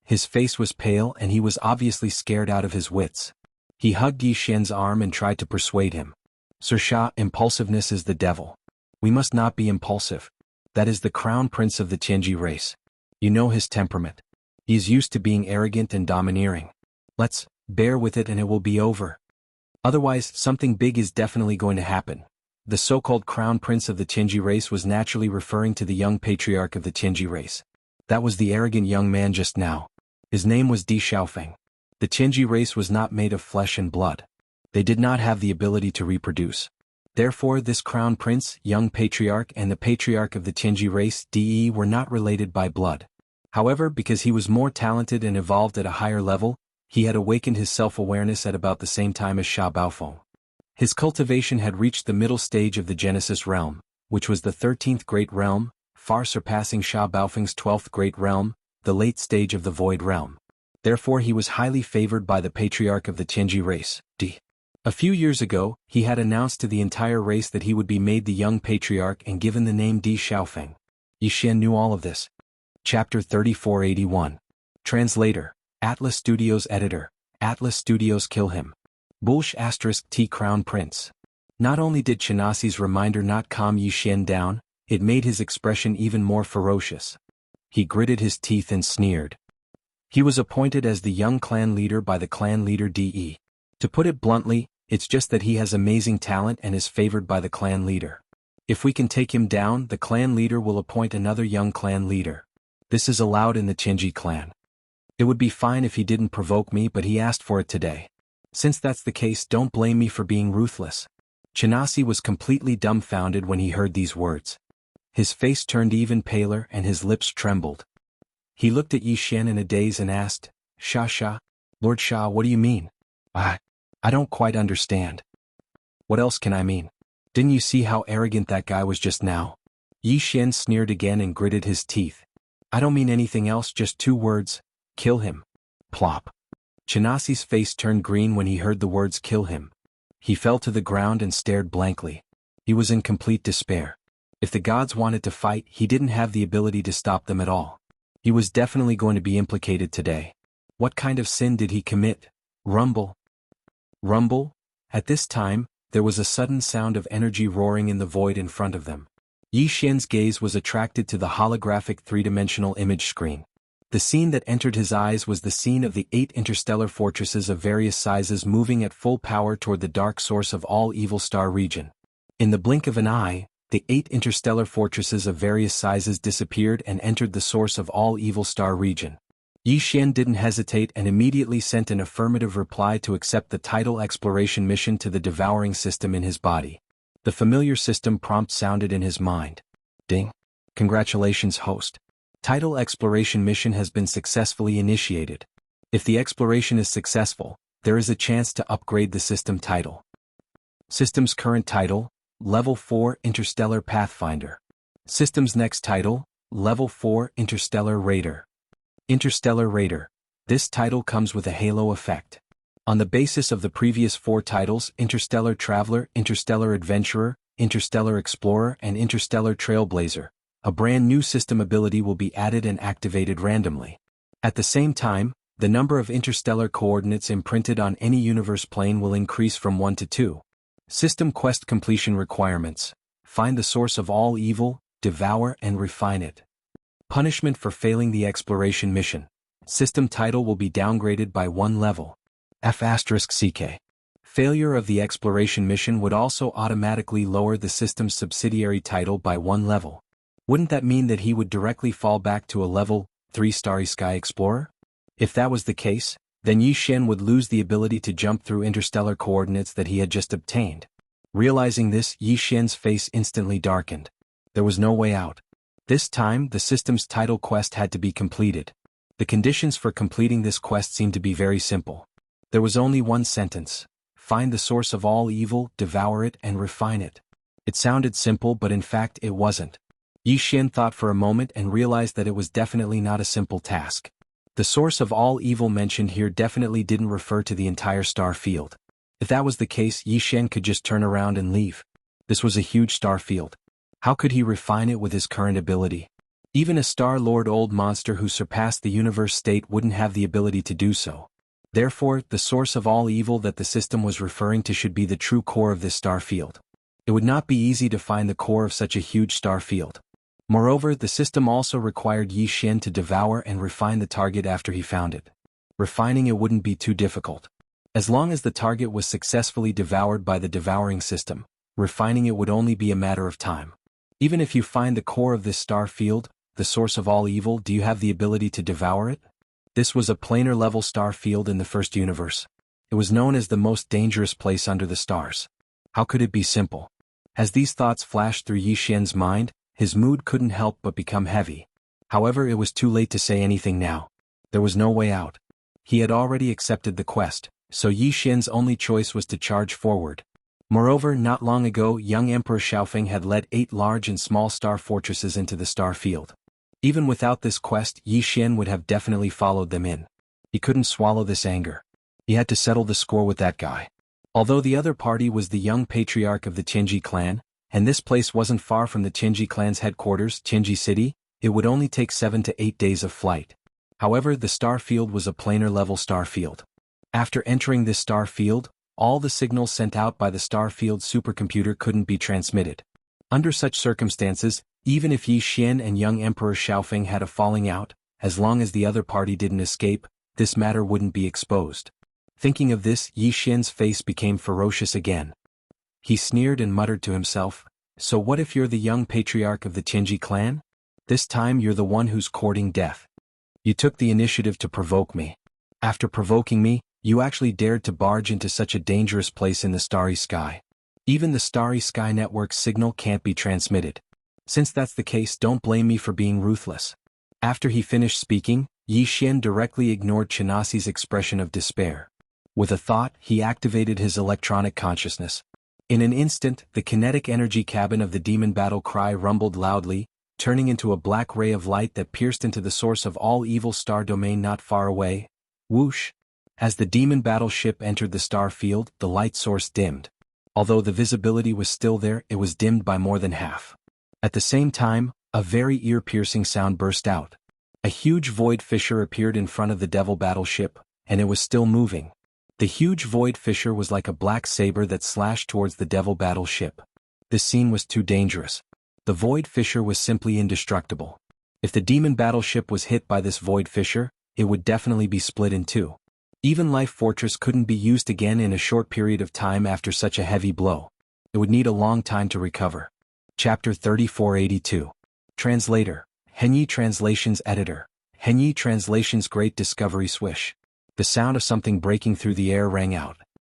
His face was pale and he was obviously scared out of his wits. He hugged Yi Xian's arm and tried to persuade him. "Sir Sha, impulsiveness is the devil. We must not be impulsive. That is the crown prince of the Tianji race. You know his temperament. He is used to being arrogant and domineering. Let's bear with it and it will be over. Otherwise, something big is definitely going to happen." The so-called crown prince of the Tianji race was naturally referring to the young patriarch of the Tianji race. That was the arrogant young man just now. His name was Di Xiaofeng. The Tianji race was not made of flesh and blood. They did not have the ability to reproduce. Therefore, this crown prince, young patriarch, and the patriarch of the Tianji race, De, were not related by blood. However, because he was more talented and evolved at a higher level, he had awakened his self-awareness at about the same time as Sha Baofeng. His cultivation had reached the middle stage of the Genesis realm, which was the 13th great realm, far surpassing Sha Baofeng's 12th great realm, the late stage of the Void realm. Therefore he was highly favored by the patriarch of the Tianji race, Di. A few years ago, he had announced to the entire race that he would be made the young patriarch and given the name Di Xiaofeng. Yi Xian knew all of this. Chapter 3481. Translator, Atlas Studios Editor, Atlas Studios kill him. Bulsh*T Crown Prince. Not only did Chanasi's reminder not calm Yi Xian down, It made his expression even more ferocious. He gritted his teeth and sneered. He was appointed as the young clan leader by the clan leader De. To put it bluntly, it's just that he has amazing talent and is favored by the clan leader. If we can take him down, the clan leader will appoint another young clan leader. This is allowed in the Chenji clan. It would be fine if he didn't provoke me, but he asked for it today. Since that's the case, don't blame me for being ruthless. Chinasi was completely dumbfounded when he heard these words. His face turned even paler and his lips trembled. He looked at Yi Xian in a daze and asked, Sha, Lord Sha, what do you mean? I don't quite understand. What else can I mean? Didn't you see how arrogant that guy was just now? Yi Xian sneered again and gritted his teeth. I don't mean anything else, just 2 words, kill him. Plop. Chinasi's face turned green when he heard the words kill him. He fell to the ground and stared blankly. He was in complete despair. If the gods wanted to fight, he didn't have the ability to stop them at all. He was definitely going to be implicated today. What kind of sin did he commit? Rumble. Rumble? At this time, there was a sudden sound of energy roaring in the void in front of them. Yi Xian's gaze was attracted to the holographic 3-dimensional image screen. The scene that entered his eyes was the scene of the 8 interstellar fortresses of various sizes moving at full power toward the dark source of all evil star region. In the blink of an eye, the 8 interstellar fortresses of various sizes disappeared and entered the source of all evil star region. Yi Xian didn't hesitate and immediately sent an affirmative reply to accept the tidal exploration mission to the devouring system in his body. The familiar system prompt sounded in his mind. Ding. Congratulations, host. Tidal exploration mission has been successfully initiated. If the exploration is successful, there is a chance to upgrade the system title. System's current title, Level 4 Interstellar Pathfinder. System's next title, Level 4 Interstellar Raider. Interstellar Raider. This title comes with a halo effect. On the basis of the previous 4 titles, Interstellar Traveler, Interstellar Adventurer, Interstellar Explorer and Interstellar Trailblazer, a brand new system ability will be added and activated randomly. At the same time, the number of interstellar coordinates imprinted on any universe plane will increase from 1 to 2. System quest completion requirements. Find the source of all evil, devour and refine it. Punishment for failing the exploration mission. System title will be downgraded by 1 level. F***CK. Failure of the exploration mission would also automatically lower the system's subsidiary title by 1 level. Wouldn't that mean that he would directly fall back to a level 3 Starry Sky Explorer? If that was the case, then Yi Xian would lose the ability to jump through interstellar coordinates that he had just obtained. Realizing this, Yi Xian's face instantly darkened. There was no way out. This time, the system's title quest had to be completed. The conditions for completing this quest seemed to be very simple. There was only 1 sentence. Find the source of all evil, devour it and refine it. It sounded simple, but in fact it wasn't. Yi Xian thought for a moment and realized that it was definitely not a simple task. The source of all evil mentioned here definitely didn't refer to the entire star field. If that was the case, Yi Xian could just turn around and leave. This was a huge star field. How could he refine it with his current ability? Even a Star-Lord old monster who surpassed the universe state wouldn't have the ability to do so. Therefore, the source of all evil that the system was referring to should be the true core of this star field. It would not be easy to find the core of such a huge star field. Moreover, the system also required Yi Xian to devour and refine the target after he found it. Refining it wouldn't be too difficult. As long as the target was successfully devoured by the devouring system, refining it would only be a matter of time. Even if you find the core of this star field, the source of all evil, do you have the ability to devour it? This was a planar level star field in the first universe. It was known as the most dangerous place under the stars. How could it be simple? As these thoughts flashed through Yi Xian's mind, his mood couldn't help but become heavy. However, it was too late to say anything now. There was no way out. He had already accepted the quest, so Yi Xian's only choice was to charge forward. Moreover, not long ago, young Emperor Xiaofeng had led 8 large and small star fortresses into the star field. Even without this quest, Yi Xian would have definitely followed them in. He couldn't swallow this anger. He had to settle the score with that guy. Although the other party was the young patriarch of the Chenji clan, and this place wasn't far from the Chenji clan's headquarters, Chenji City, it would only take 7 to 8 days of flight. However, the star field was a planar-level star field. After entering this star field, all the signals sent out by the star field supercomputer couldn't be transmitted. Under such circumstances, even if Yi Xian and young Emperor Xiaofeng had a falling out, as long as the other party didn't escape, this matter wouldn't be exposed. Thinking of this, Yi Xian's face became ferocious again. He sneered and muttered to himself, "So what if you're the young patriarch of the Tianji clan? This time you're the one who's courting death. You took the initiative to provoke me. After provoking me, you actually dared to barge into such a dangerous place in the starry sky. Even the starry sky network signal can't be transmitted. Since that's the case, don't blame me for being ruthless." After he finished speaking, Yi Xian directly ignored Chenasi's expression of despair. With a thought, he activated his electronic consciousness. In an instant, the kinetic energy cabin of the demon battle cry rumbled loudly, turning into a black ray of light that pierced into the source of all evil star domain not far away. Whoosh! As the demon battleship entered the star field, the light source dimmed. Although the visibility was still there, it was dimmed by more than half. At the same time, a very ear-piercing sound burst out. A huge void fissure appeared in front of the devil battleship, and it was still moving. The huge void fissure was like a black saber that slashed towards the devil battleship. This scene was too dangerous. The void fissure was simply indestructible. If the demon battleship was hit by this void fissure, it would definitely be split in two. Even Life Fortress couldn't be used again in a short period of time after such a heavy blow. It would need a long time to recover. Chapter 3482. Translator, Henyi Translations Editor. Henyi Translations Great Discovery Swish. The sound of something breaking through the air rang out.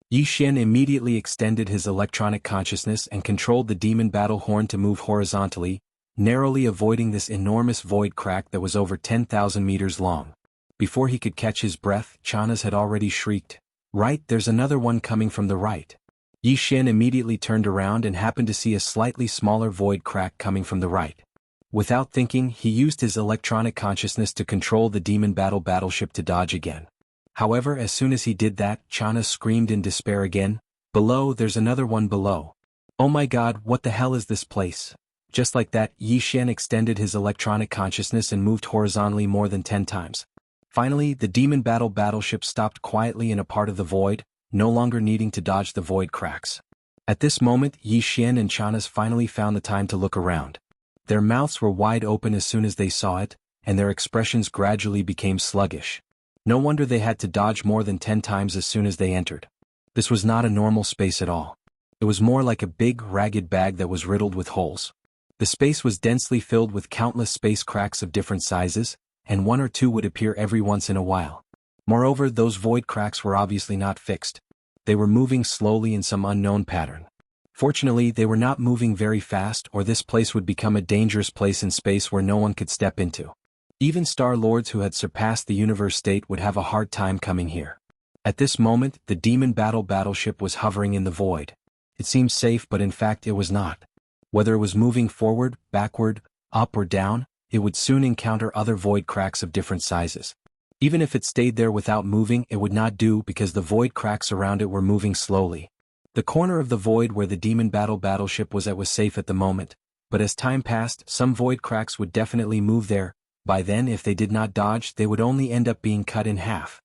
Yi Xian immediately extended his electronic consciousness and controlled the demon battle horn to move horizontally, narrowly avoiding this enormous void crack that was over 10,000 meters long. Before he could catch his breath, Chanas had already shrieked, "Right, there's another one coming from the right." Yi Xian immediately turned around and happened to see a slightly smaller void crack coming from the right. Without thinking, he used his electronic consciousness to control the demon battleship to dodge again. However, as soon as he did that, Chanas screamed in despair again, "Below, there's another one below. Oh my god, what the hell is this place?" Just like that, Yi Xian extended his electronic consciousness and moved horizontally more than 10 times. Finally, the demon battleship stopped quietly in a part of the void, no longer needing to dodge the void cracks. At this moment, Yi Xian and Chanas finally found the time to look around. Their mouths were wide open as soon as they saw it, and their expressions gradually became sluggish. No wonder they had to dodge more than 10 times as soon as they entered. This was not a normal space at all. It was more like a big, ragged bag that was riddled with holes. The space was densely filled with countless space cracks of different sizes, and one or two would appear every once in a while. Moreover, those void cracks were obviously not fixed. They were moving slowly in some unknown pattern. Fortunately, they were not moving very fast, or this place would become a dangerous place in space where no one could step into. Even Star Lords who had surpassed the universe state would have a hard time coming here. At this moment, the demon battleship was hovering in the void. It seemed safe, but in fact it was not. Whether it was moving forward, backward, up or down, it would soon encounter other void cracks of different sizes. Even if it stayed there without moving, it would not do because the void cracks around it were moving slowly. The corner of the void where the demon battleship was at was safe at the moment, but as time passed, some void cracks would definitely move there. By then, if they did not dodge, they would only end up being cut in half.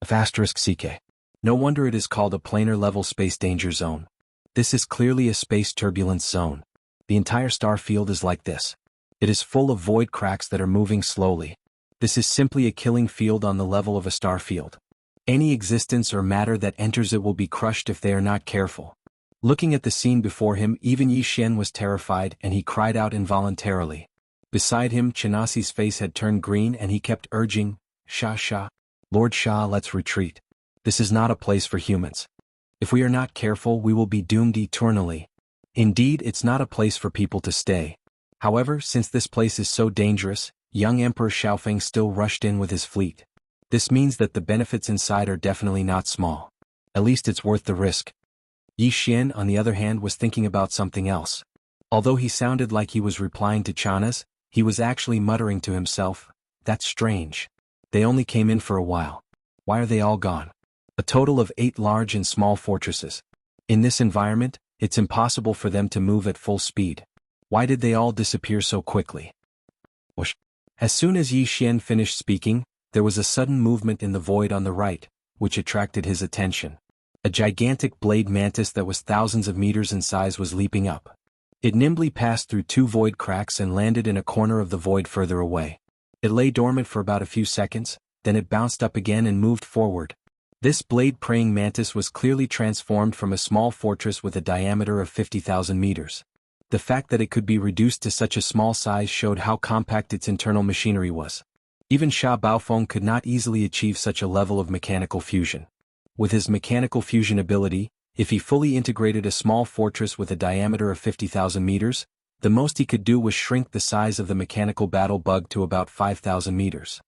*CK. No wonder it is called a planar level space danger zone. This is clearly a space turbulence zone. The entire star field is like this. It is full of void cracks that are moving slowly. This is simply a killing field on the level of a star field. Any existence or matter that enters it will be crushed if they are not careful. Looking at the scene before him, even Yi Xian was terrified and he cried out involuntarily. Beside him, Chenasi's face had turned green and he kept urging, Shah, Lord Shah, let's retreat. This is not a place for humans. If we are not careful, we will be doomed eternally. Indeed, it's not a place for people to stay. However, since this place is so dangerous, young Emperor Xiaofeng still rushed in with his fleet. This means that the benefits inside are definitely not small. At least it's worth the risk. Yi Xian, on the other hand, was thinking about something else. Although he sounded like he was replying to Chanas, he was actually muttering to himself, "That's strange. They only came in for a while. Why are they all gone?" A total of 8 large and small fortresses. In this environment, it's impossible for them to move at full speed. Why did they all disappear so quickly? Whoosh. As soon as Yi Xian finished speaking, there was a sudden movement in the void on the right, which attracted his attention. A gigantic blade mantis that was thousands of meters in size was leaping up. It nimbly passed through 2 void cracks and landed in a corner of the void further away. It lay dormant for about a few seconds, then it bounced up again and moved forward. This blade-praying mantis was clearly transformed from a small fortress with a diameter of 50,000 meters. The fact that it could be reduced to such a small size showed how compact its internal machinery was. Even Sha Baofeng could not easily achieve such a level of mechanical fusion. With his mechanical fusion ability, if he fully integrated a small fortress with a diameter of 50,000 meters, the most he could do was shrink the size of the mechanical battle bug to about 5,000 meters.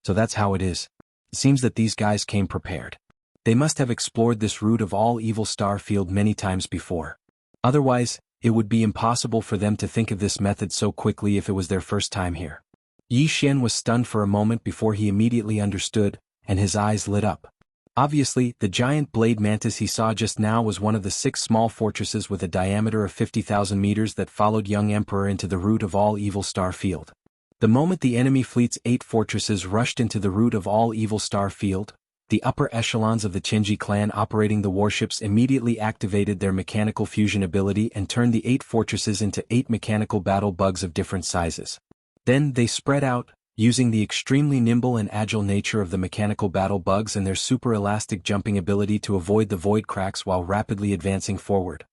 So that's how it is. It seems that these guys came prepared. They must have explored this root of all evil star field many times before. Otherwise, it would be impossible for them to think of this method so quickly if it was their first time here. Yi Xian was stunned for a moment before he immediately understood, and his eyes lit up. Obviously, the giant blade mantis he saw just now was one of the 6 small fortresses with a diameter of 50,000 meters that followed young Emperor into the root of all evil star field. The moment the enemy fleet's 8 fortresses rushed into the root of all evil star field, the upper echelons of the Qinji clan operating the warships immediately activated their mechanical fusion ability and turned the 8 fortresses into 8 mechanical battle bugs of different sizes. Then they spread out, using the extremely nimble and agile nature of the mechanical battle bugs and their super elastic jumping ability to avoid the void cracks while rapidly advancing forward.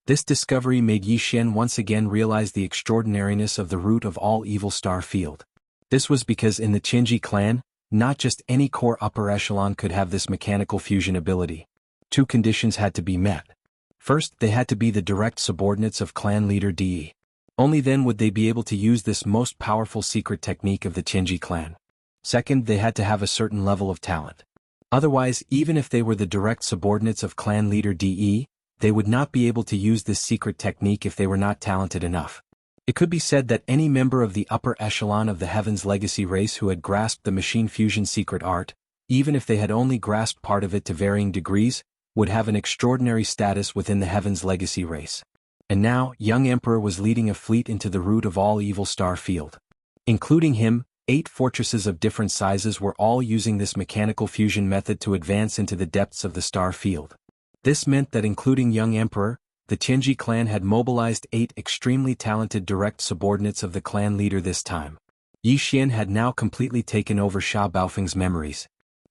This discovery made Yi Xian once again realize the extraordinariness of the root of all evil star field. This was because in the Qinji clan, not just any core upper echelon could have this mechanical fusion ability. 2 conditions had to be met. First, they had to be the direct subordinates of clan leader De. Only then would they be able to use this most powerful secret technique of the Qinji clan. Second, they had to have a certain level of talent. Otherwise, even if they were the direct subordinates of clan leader De, they would not be able to use this secret technique if they were not talented enough. It could be said that any member of the upper echelon of the Heaven's Legacy race who had grasped the machine fusion secret art, even if they had only grasped part of it to varying degrees, would have an extraordinary status within the Heaven's Legacy race. And now, young Emperor was leading a fleet into the root of all evil star field. Including him, 8 fortresses of different sizes were all using this mechanical fusion method to advance into the depths of the star field. This meant that including young Emperor, the Qinji clan had mobilized 8 extremely talented direct subordinates of the clan leader this time. Yi Xian had now completely taken over Sha Baofeng's memories.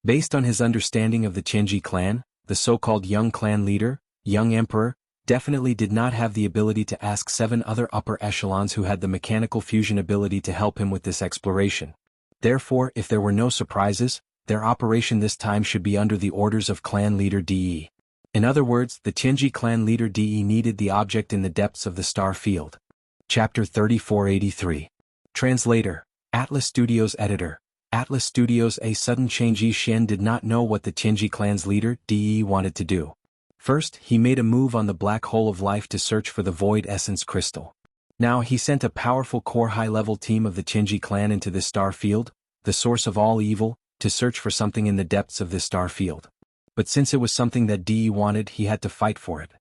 Based on his understanding of the Qinji clan, the so-called young clan leader, young Emperor, definitely did not have the ability to ask 7 other upper echelons who had the mechanical fusion ability to help him with this exploration. Therefore, if there were no surprises, their operation this time should be under the orders of clan leader De. In other words, the Qinji clan leader De needed the object in the depths of the star field. Chapter 3483. Translator, Atlas Studios Editor. Atlas Studios. A sudden change. Yi Xian did not know what the Qinji clan's leader, De, wanted to do. First, he made a move on the black hole of life to search for the void essence crystal. Now he sent a powerful core high-level team of the Qinji clan into this star field, the source of all evil, to search for something in the depths of this star field. But since it was something that De wanted, he had to fight for it.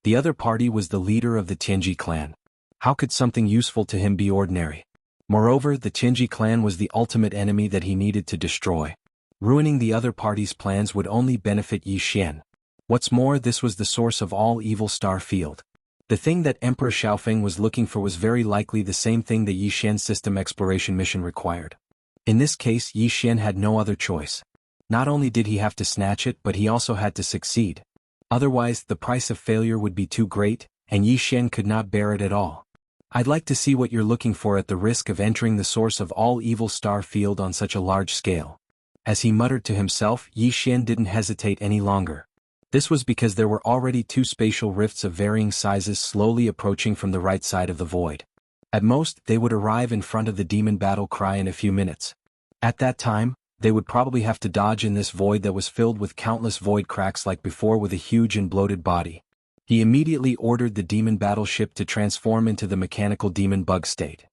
The other party was the leader of the Qinji clan. How could something useful to him be ordinary? Moreover, the Qinji clan was the ultimate enemy that he needed to destroy. Ruining the other party's plans would only benefit Yi Xian. What's more, this was the source of all evil star field. The thing that Emperor Xiaofeng was looking for was very likely the same thing the Yi Xian system exploration mission required. In this case, Yi Xian had no other choice. Not only did he have to snatch it, but he also had to succeed. Otherwise, the price of failure would be too great, and Yi Xian could not bear it at all. I'd like to see what you're looking for at the risk of entering the source of all evil star field on such a large scale. As he muttered to himself, Yi Xian didn't hesitate any longer. This was because there were already 2 spatial rifts of varying sizes slowly approaching from the right side of the void. At most, they would arrive in front of the demon battle cry in a few minutes. At that time, they would probably have to dodge in this void that was filled with countless void cracks like before with a huge and bloated body. He immediately ordered the demon battleship to transform into the mechanical demon bug state.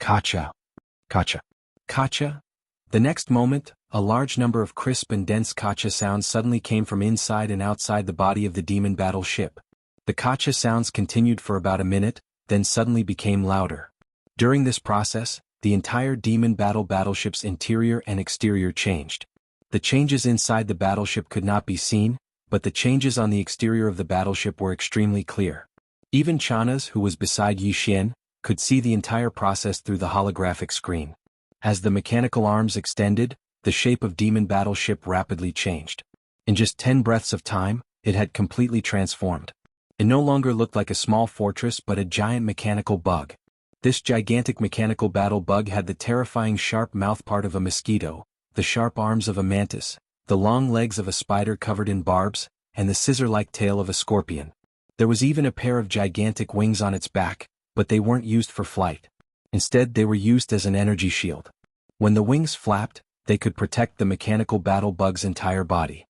Kacha. Kacha. Kacha. The next moment, a large number of crisp and dense kacha sounds suddenly came from inside and outside the body of the demon battleship. The kacha sounds continued for about a minute, then suddenly became louder. During this process, the entire demon battleship's interior and exterior changed. The changes inside the battleship could not be seen, but the changes on the exterior of the battleship were extremely clear. Even Chanas, who was beside Yi Xian, could see the entire process through the holographic screen. As the mechanical arms extended, the shape of demon battleship rapidly changed. In just 10 breaths of time, it had completely transformed. It no longer looked like a small fortress but a giant mechanical bug. This gigantic mechanical battle bug had the terrifying sharp mouthpart of a mosquito, the sharp arms of a mantis, the long legs of a spider covered in barbs, and the scissor-like tail of a scorpion. There was even a pair of gigantic wings on its back, but they weren't used for flight. Instead, they were used as an energy shield. When the wings flapped, they could protect the mechanical battle bug's entire body.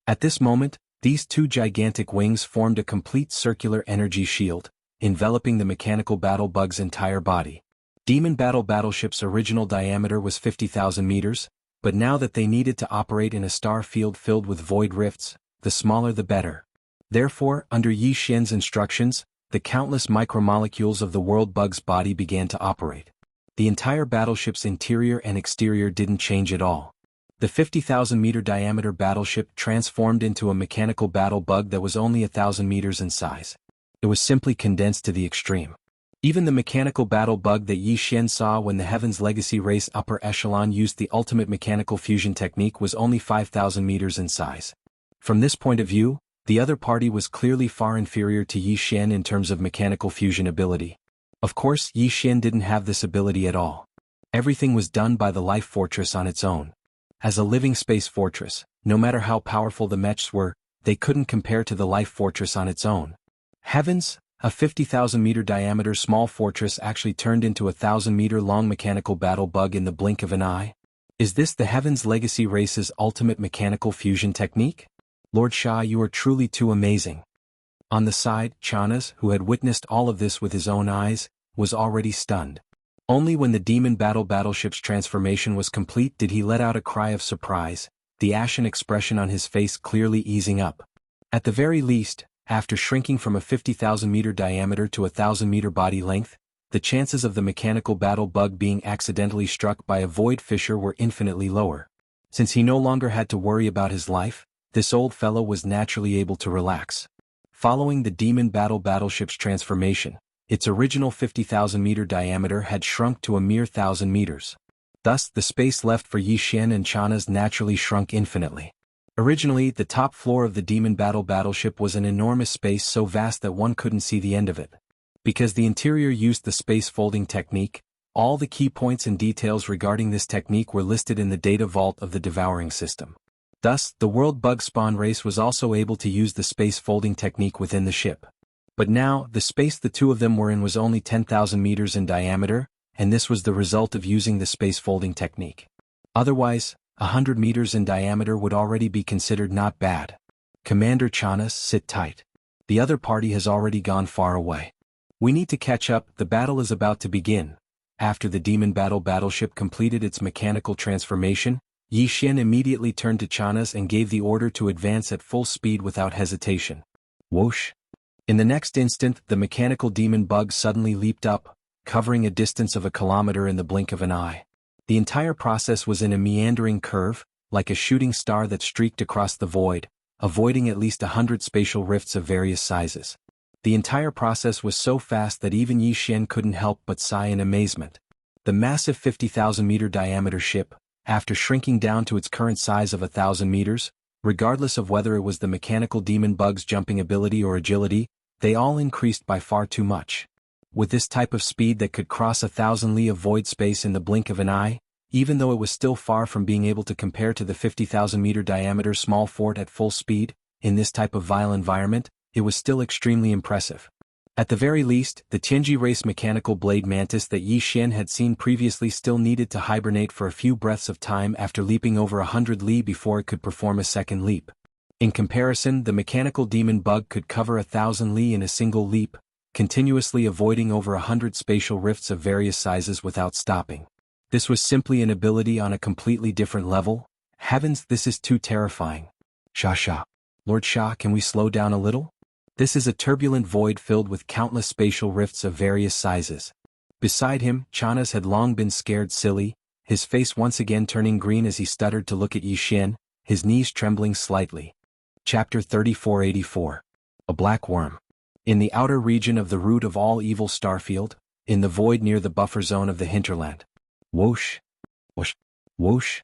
At this moment, these two gigantic wings formed a complete circular energy shield, enveloping the mechanical battle bug's entire body. Demon battleship's original diameter was 50,000 meters, but now that they needed to operate in a star field filled with void rifts, the smaller the better. Therefore, under Yi Xian's instructions, the countless micromolecules of the world bug's body began to operate. The entire battleship's interior and exterior didn't change at all. The 50,000-meter diameter battleship transformed into a mechanical battle bug that was only 1,000 meters in size. It was simply condensed to the extreme. Even the mechanical battle bug that Yi Xian saw when the Heaven's Legacy race upper echelon used the ultimate mechanical fusion technique was only 5,000 meters in size. From this point of view, the other party was clearly far inferior to Yi Xian in terms of mechanical fusion ability. Of course, Yi Xian didn't have this ability at all. Everything was done by the Life Fortress on its own. As a living space fortress, no matter how powerful the mechs were, they couldn't compare to the Life Fortress on its own. Heavens, a 50,000-meter diameter small fortress actually turned into a 1,000-meter long mechanical battle bug in the blink of an eye? Is this the Heaven's Legacy race's ultimate mechanical fusion technique? Lord Sha, you are truly too amazing. On the side, Chanas, who had witnessed all of this with his own eyes, was already stunned. Only when the demon battleship's transformation was complete did he let out a cry of surprise, the ashen expression on his face clearly easing up. At the very least, after shrinking from a 50,000-meter diameter to a 1,000-meter body length, the chances of the mechanical battle bug being accidentally struck by a void fissure were infinitely lower. Since he no longer had to worry about his life, this old fellow was naturally able to relax. Following the demon battleship's transformation, its original 50,000-meter diameter had shrunk to a mere 1,000 meters. Thus, the space left for Yi Xian and Chanas naturally shrunk infinitely. Originally, the top floor of the demon battleship was an enormous space so vast that one couldn't see the end of it. Because the interior used the space folding technique, all the key points and details regarding this technique were listed in the data vault of the devouring system. Thus, the world bug spawn race was also able to use the space folding technique within the ship. But now, the space the two of them were in was only 10,000 meters in diameter, and this was the result of using the space folding technique. Otherwise, 100 meters in diameter would already be considered not bad. Commander Chanas, sit tight. The other party has already gone far away. We need to catch up, the battle is about to begin. After the demon battleship completed its mechanical transformation, Yi Xian immediately turned to Chanas and gave the order to advance at full speed without hesitation. Whoosh! In the next instant, the mechanical demon bug suddenly leaped up, covering a distance of a kilometer in the blink of an eye. The entire process was in a meandering curve, like a shooting star that streaked across the void, avoiding at least 100 spatial rifts of various sizes. The entire process was so fast that even Yi Xian couldn't help but sigh in amazement. The massive 50,000-meter diameter ship, after shrinking down to its current size of 1,000 meters, regardless of whether it was the mechanical demon bug's jumping ability or agility, they all increased by far too much. With this type of speed that could cross 1,000 li of void space in the blink of an eye, even though it was still far from being able to compare to the 50,000-meter diameter small fort at full speed, in this type of vile environment, it was still extremely impressive. At the very least, the Tianji race mechanical blade mantis that Yi Xian had seen previously still needed to hibernate for a few breaths of time after leaping over 100 li before it could perform a second leap. In comparison, the mechanical demon bug could cover 1,000 li in a single leap, continuously avoiding over 100 spatial rifts of various sizes without stopping. This was simply an ability on a completely different level. Heavens, this is too terrifying. Sha. Lord Sha, can we slow down a little? This is a turbulent void filled with countless spatial rifts of various sizes. Beside him, Chanas had long been scared silly, his face once again turning green as he stuttered to look at Yi Xian, his knees trembling slightly. Chapter 3484. A Black Worm. In the outer region of the root of all evil starfield, in the void near the buffer zone of the hinterland. Whoosh, whoosh, whoosh.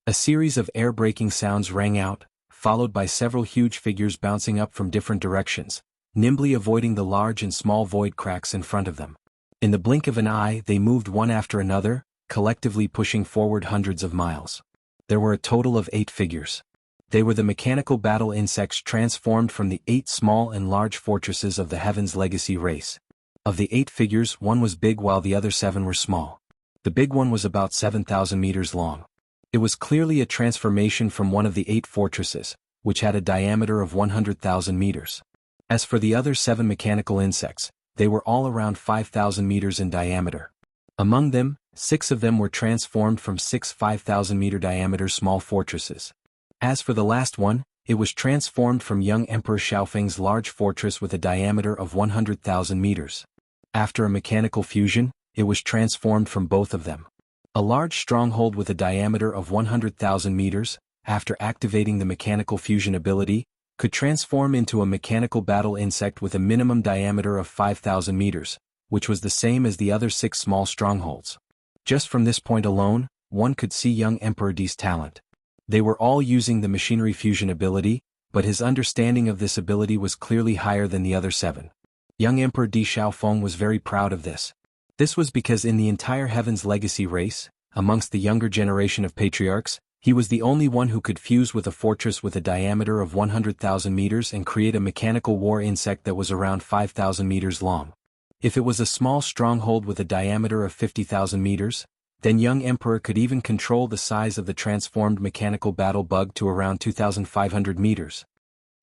A series of air-breaking sounds rang out, followed by several huge figures bouncing up from different directions, nimbly avoiding the large and small void cracks in front of them. In the blink of an eye they moved one after another, collectively pushing forward hundreds of miles. There were a total of 8 figures. They were the mechanical battle insects transformed from the 8 small and large fortresses of the Heaven's Legacy race. Of the 8 figures, one was big while the other 7 were small. The big one was about 7,000 meters long. It was clearly a transformation from one of the 8 fortresses, which had a diameter of 100,000 meters. As for the other 7 mechanical insects, they were all around 5,000 meters in diameter. Among them, 6 of them were transformed from 6 5,000-meter diameter small fortresses. As for the last one, it was transformed from young Emperor Xiaofeng's large fortress with a diameter of 100,000 meters. After a mechanical fusion, it was transformed from both of them. A large stronghold with a diameter of 100,000 meters, after activating the mechanical fusion ability, could transform into a mechanical battle insect with a minimum diameter of 5,000 meters, which was the same as the other 6 small strongholds. Just from this point alone, one could see young Emperor Di's talent. They were all using the machinery fusion ability, but his understanding of this ability was clearly higher than the other 7. Young Emperor Di Xiaofeng was very proud of this. This was because in the entire Heaven's Legacy race, amongst the younger generation of patriarchs, he was the only one who could fuse with a fortress with a diameter of 100,000 meters and create a mechanical war insect that was around 5,000 meters long. If it was a small stronghold with a diameter of 50,000 meters, then young Emperor could even control the size of the transformed mechanical battle bug to around 2,500 meters.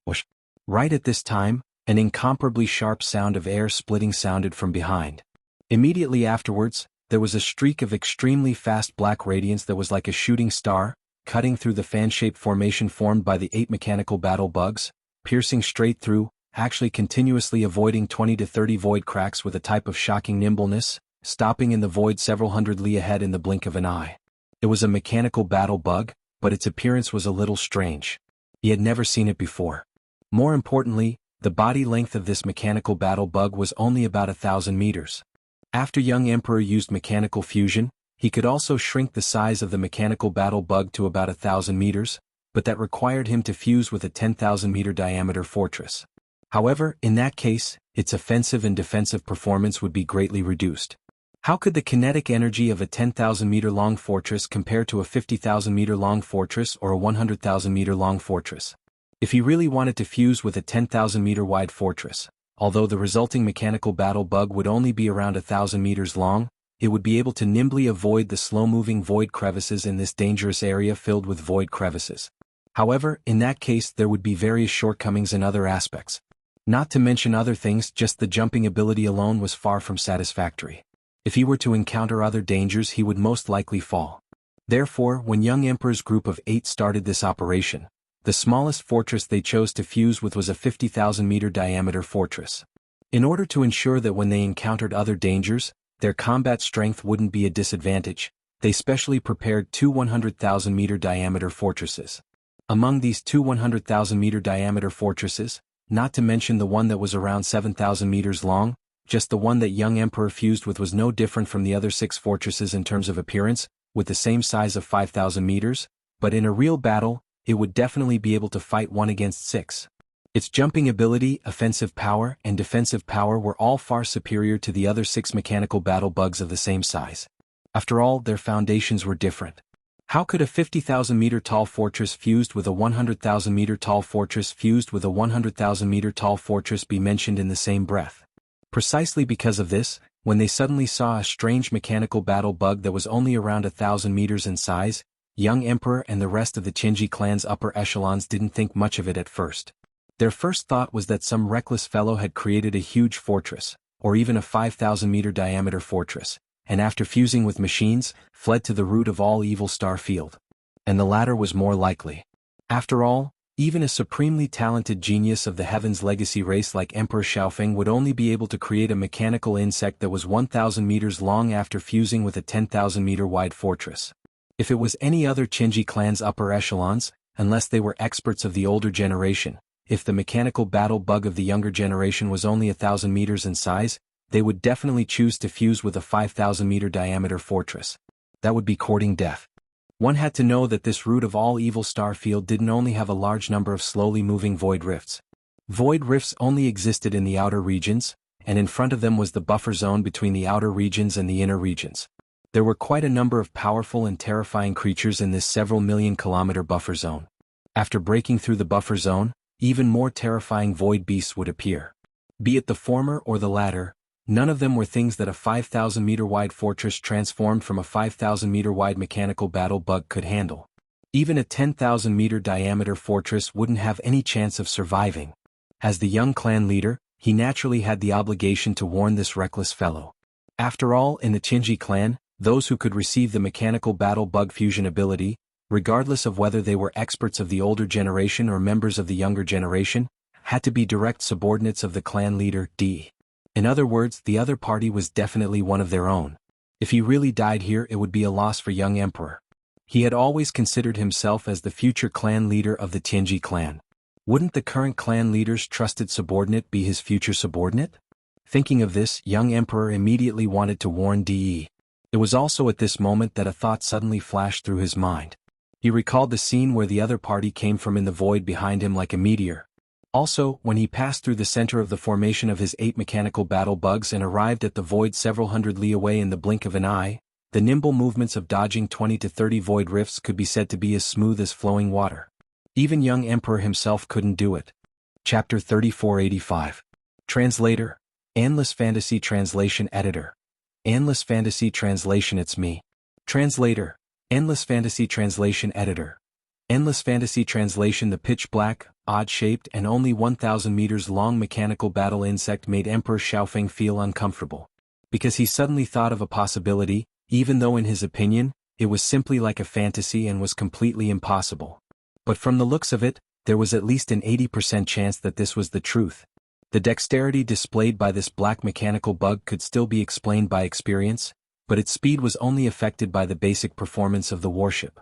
Whoosh. Right at this time, an incomparably sharp sound of air splitting sounded from behind. Immediately afterwards, there was a streak of extremely fast black radiance that was like a shooting star, cutting through the fan-shaped formation formed by the 8 mechanical battle bugs, piercing straight through, actually continuously avoiding 20 to 30 void cracks with a type of shocking nimbleness, stopping in the void several hundred li ahead in the blink of an eye. It was a mechanical battle bug, but its appearance was a little strange. He had never seen it before. More importantly, the body length of this mechanical battle bug was only about 1,000 meters. After young Emperor used mechanical fusion, he could also shrink the size of the mechanical battle bug to about 1,000 meters, but that required him to fuse with a 10,000-meter diameter fortress. However, in that case, its offensive and defensive performance would be greatly reduced. How could the kinetic energy of a 10,000-meter-long fortress compare to a 50,000-meter-long fortress or a 100,000-meter-long fortress? If he really wanted to fuse with a 10,000-meter-wide fortress, although the resulting mechanical battle bug would only be around 1,000 meters long, it would be able to nimbly avoid the slow-moving void crevices in this dangerous area filled with void crevices. However, in that case there would be various shortcomings in other aspects. Not to mention other things, just the jumping ability alone was far from satisfactory. If he were to encounter other dangers he would most likely fall. Therefore, when young Emperor's group of 8 started this operation, the smallest fortress they chose to fuse with was a 50,000-meter diameter fortress. In order to ensure that when they encountered other dangers, their combat strength wouldn't be a disadvantage, they specially prepared 2 100,000-meter diameter fortresses. Among these 2 100,000-meter diameter fortresses, not to mention the one that was around 7,000 meters long, just the one that young Emperor fused with was no different from the other 6 fortresses in terms of appearance, with the same size of 5,000 meters, but in a real battle, it would definitely be able to fight 1 against 6. Its jumping ability, offensive power, and defensive power were all far superior to the other 6 mechanical battle bugs of the same size. After all, their foundations were different. How could a 50,000-meter-tall fortress fused with a 100,000-meter-tall fortress fused with a 100,000-meter-tall fortress be mentioned in the same breath? Precisely because of this, when they suddenly saw a strange mechanical battle bug that was only around 1,000 meters in size, young Emperor and the rest of the Qinji clan's upper echelons didn't think much of it at first. Their first thought was that some reckless fellow had created a huge fortress, or even a 5,000-meter diameter fortress, and after fusing with machines, fled to the root of all evil star field. And the latter was more likely. After all, even a supremely talented genius of the Heaven's Legacy race like Emperor Xiaofeng would only be able to create a mechanical insect that was 1,000 meters long after fusing with a 10,000-meter-wide fortress. If it was any other Qinji clan's upper echelons, unless they were experts of the older generation, if the mechanical battle bug of the younger generation was only 1,000 meters in size, they would definitely choose to fuse with a 5,000-meter diameter fortress. That would be courting death. One had to know that this root of all evil star field didn't only have a large number of slowly moving void rifts. Void rifts only existed in the outer regions, and in front of them was the buffer zone between the outer regions and the inner regions. There were quite a number of powerful and terrifying creatures in this several million-kilometer buffer zone. After breaking through the buffer zone, even more terrifying void beasts would appear. Be it the former or the latter, none of them were things that a 5,000-meter-wide fortress transformed from a 5,000-meter-wide mechanical battle bug could handle. Even a 10,000-meter diameter fortress wouldn't have any chance of surviving. As the young clan leader, he naturally had the obligation to warn this reckless fellow. After all, in the Qinji clan, those who could receive the mechanical battle bug fusion ability, regardless of whether they were experts of the older generation or members of the younger generation, had to be direct subordinates of the clan leader, D. In other words, the other party was definitely one of their own. If he really died here, it would be a loss for young Emperor. He had always considered himself as the future clan leader of the Tianji clan. Wouldn't the current clan leader's trusted subordinate be his future subordinate? Thinking of this, young Emperor immediately wanted to warn De. It was also at this moment that a thought suddenly flashed through his mind. He recalled the scene where the other party came from in the void behind him like a meteor. Also, when he passed through the center of the formation of his 8 mechanical battle bugs and arrived at the void several hundred li away in the blink of an eye, the nimble movements of dodging 20 to 30 void rifts could be said to be as smooth as flowing water. Even young Emperor himself couldn't do it. Chapter 3485. Translator, Endless Fantasy Translation Editor. Endless Fantasy Translation. It's me. Translator, Endless Fantasy Translation Editor. Endless Fantasy Translation. The pitch-black, odd-shaped and only 1,000 meters long mechanical battle insect made Emperor Xiaofeng feel uncomfortable. Because he suddenly thought of a possibility, even though in his opinion, it was simply like a fantasy and was completely impossible. But from the looks of it, there was at least an 80% chance that this was the truth. The dexterity displayed by this black mechanical bug could still be explained by experience, but its speed was only affected by the basic performance of the warship.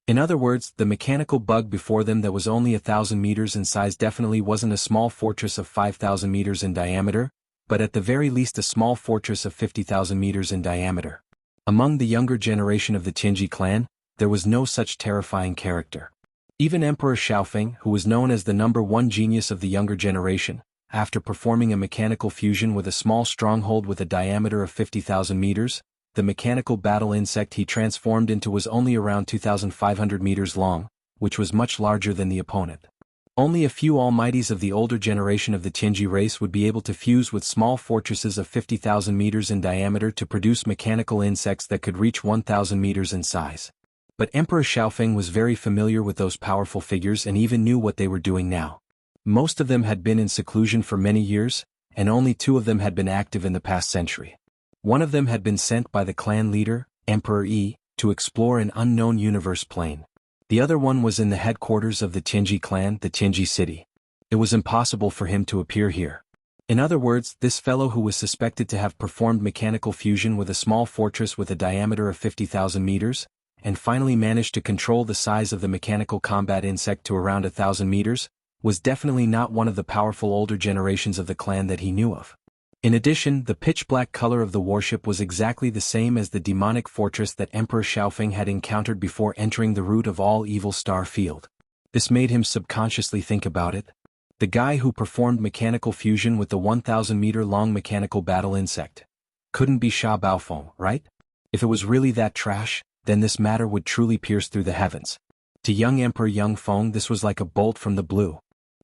In other words, the mechanical bug before them that was only 1,000 meters in size definitely wasn't a small fortress of 5,000 meters in diameter, but at the very least a small fortress of 50,000 meters in diameter. Among the younger generation of the Qinji clan, there was no such terrifying character. Even Emperor Xiaofeng, who was known as the #1 genius of the younger generation, after performing a mechanical fusion with a small stronghold with a diameter of 50,000 meters, the mechanical battle insect he transformed into was only around 2,500 meters long, which was much larger than the opponent. Only a few almighties of the older generation of the Tianji race would be able to fuse with small fortresses of 50,000 meters in diameter to produce mechanical insects that could reach 1,000 meters in size. But Emperor Xiaofeng was very familiar with those powerful figures and even knew what they were doing now. Most of them had been in seclusion for many years, and only 2 of them had been active in the past century. One of them had been sent by the clan leader, Emperor Yi, to explore an unknown universe plane. The other one was in the headquarters of the Tianji clan, the Tianji city. It was impossible for him to appear here. In other words, this fellow who was suspected to have performed mechanical fusion with a small fortress with a diameter of 50,000 meters, and finally managed to control the size of the mechanical combat insect to around 1,000 meters, was definitely not one of the powerful older generations of the clan that he knew of. In addition, the pitch-black color of the warship was exactly the same as the demonic fortress that Emperor Xiaofeng had encountered before entering the root of all evil star field. This made him subconsciously think about it. The guy who performed mechanical fusion with the 1,000-meter-long mechanical battle insect couldn't be Sha Baofeng, right? If it was really that trash, then this matter would truly pierce through the heavens. To young Emperor Yang Feng, this was like a bolt from the blue.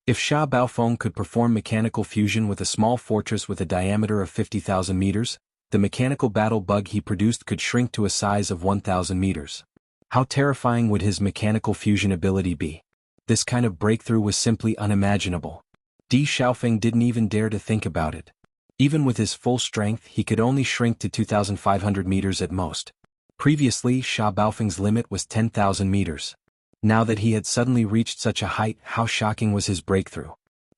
If Sha Baofeng could perform mechanical fusion with a small fortress with a diameter of 50,000 meters, the mechanical battle bug he produced could shrink to a size of 1,000 meters. How terrifying would his mechanical fusion ability be? This kind of breakthrough was simply unimaginable. Di Xiaofeng didn't even dare to think about it. Even with his full strength, he could only shrink to 2,500 meters at most. Previously, Sha Baofeng's limit was 10,000 meters. Now that he had suddenly reached such a height, how shocking was his breakthrough.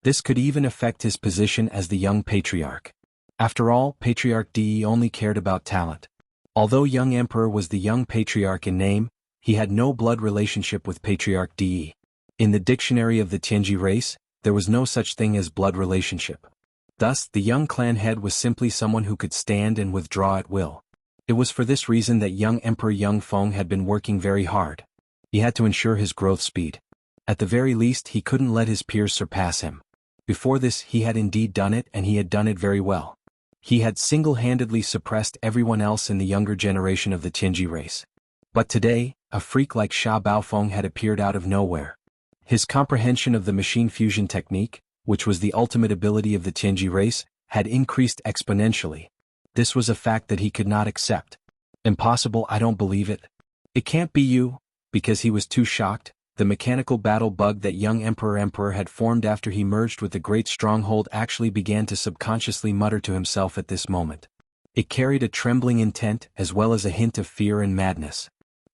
This could even affect his position as the young patriarch. After all, Patriarch Di only cared about talent. Although young Emperor was the young patriarch in name, he had no blood relationship with Patriarch Di. In the dictionary of the Tianji race, there was no such thing as blood relationship. Thus, the young clan head was simply someone who could stand and withdraw at will. It was for this reason that young Emperor Yang Feng had been working very hard. He had to ensure his growth speed. At the very least, he couldn't let his peers surpass him. Before this, he had indeed done it, and he had done it very well. He had single-handedly suppressed everyone else in the younger generation of the Tianji race. But today, a freak like Sha Baofeng had appeared out of nowhere. His comprehension of the machine fusion technique, which was the ultimate ability of the Tianji race, had increased exponentially. This was a fact that he could not accept. Impossible, I don't believe it. It can't be you. Because he was too shocked, the mechanical battle bug that young Emperor had formed after he merged with the great stronghold actually began to subconsciously mutter to himself at this moment. It carried a trembling intent as well as a hint of fear and madness.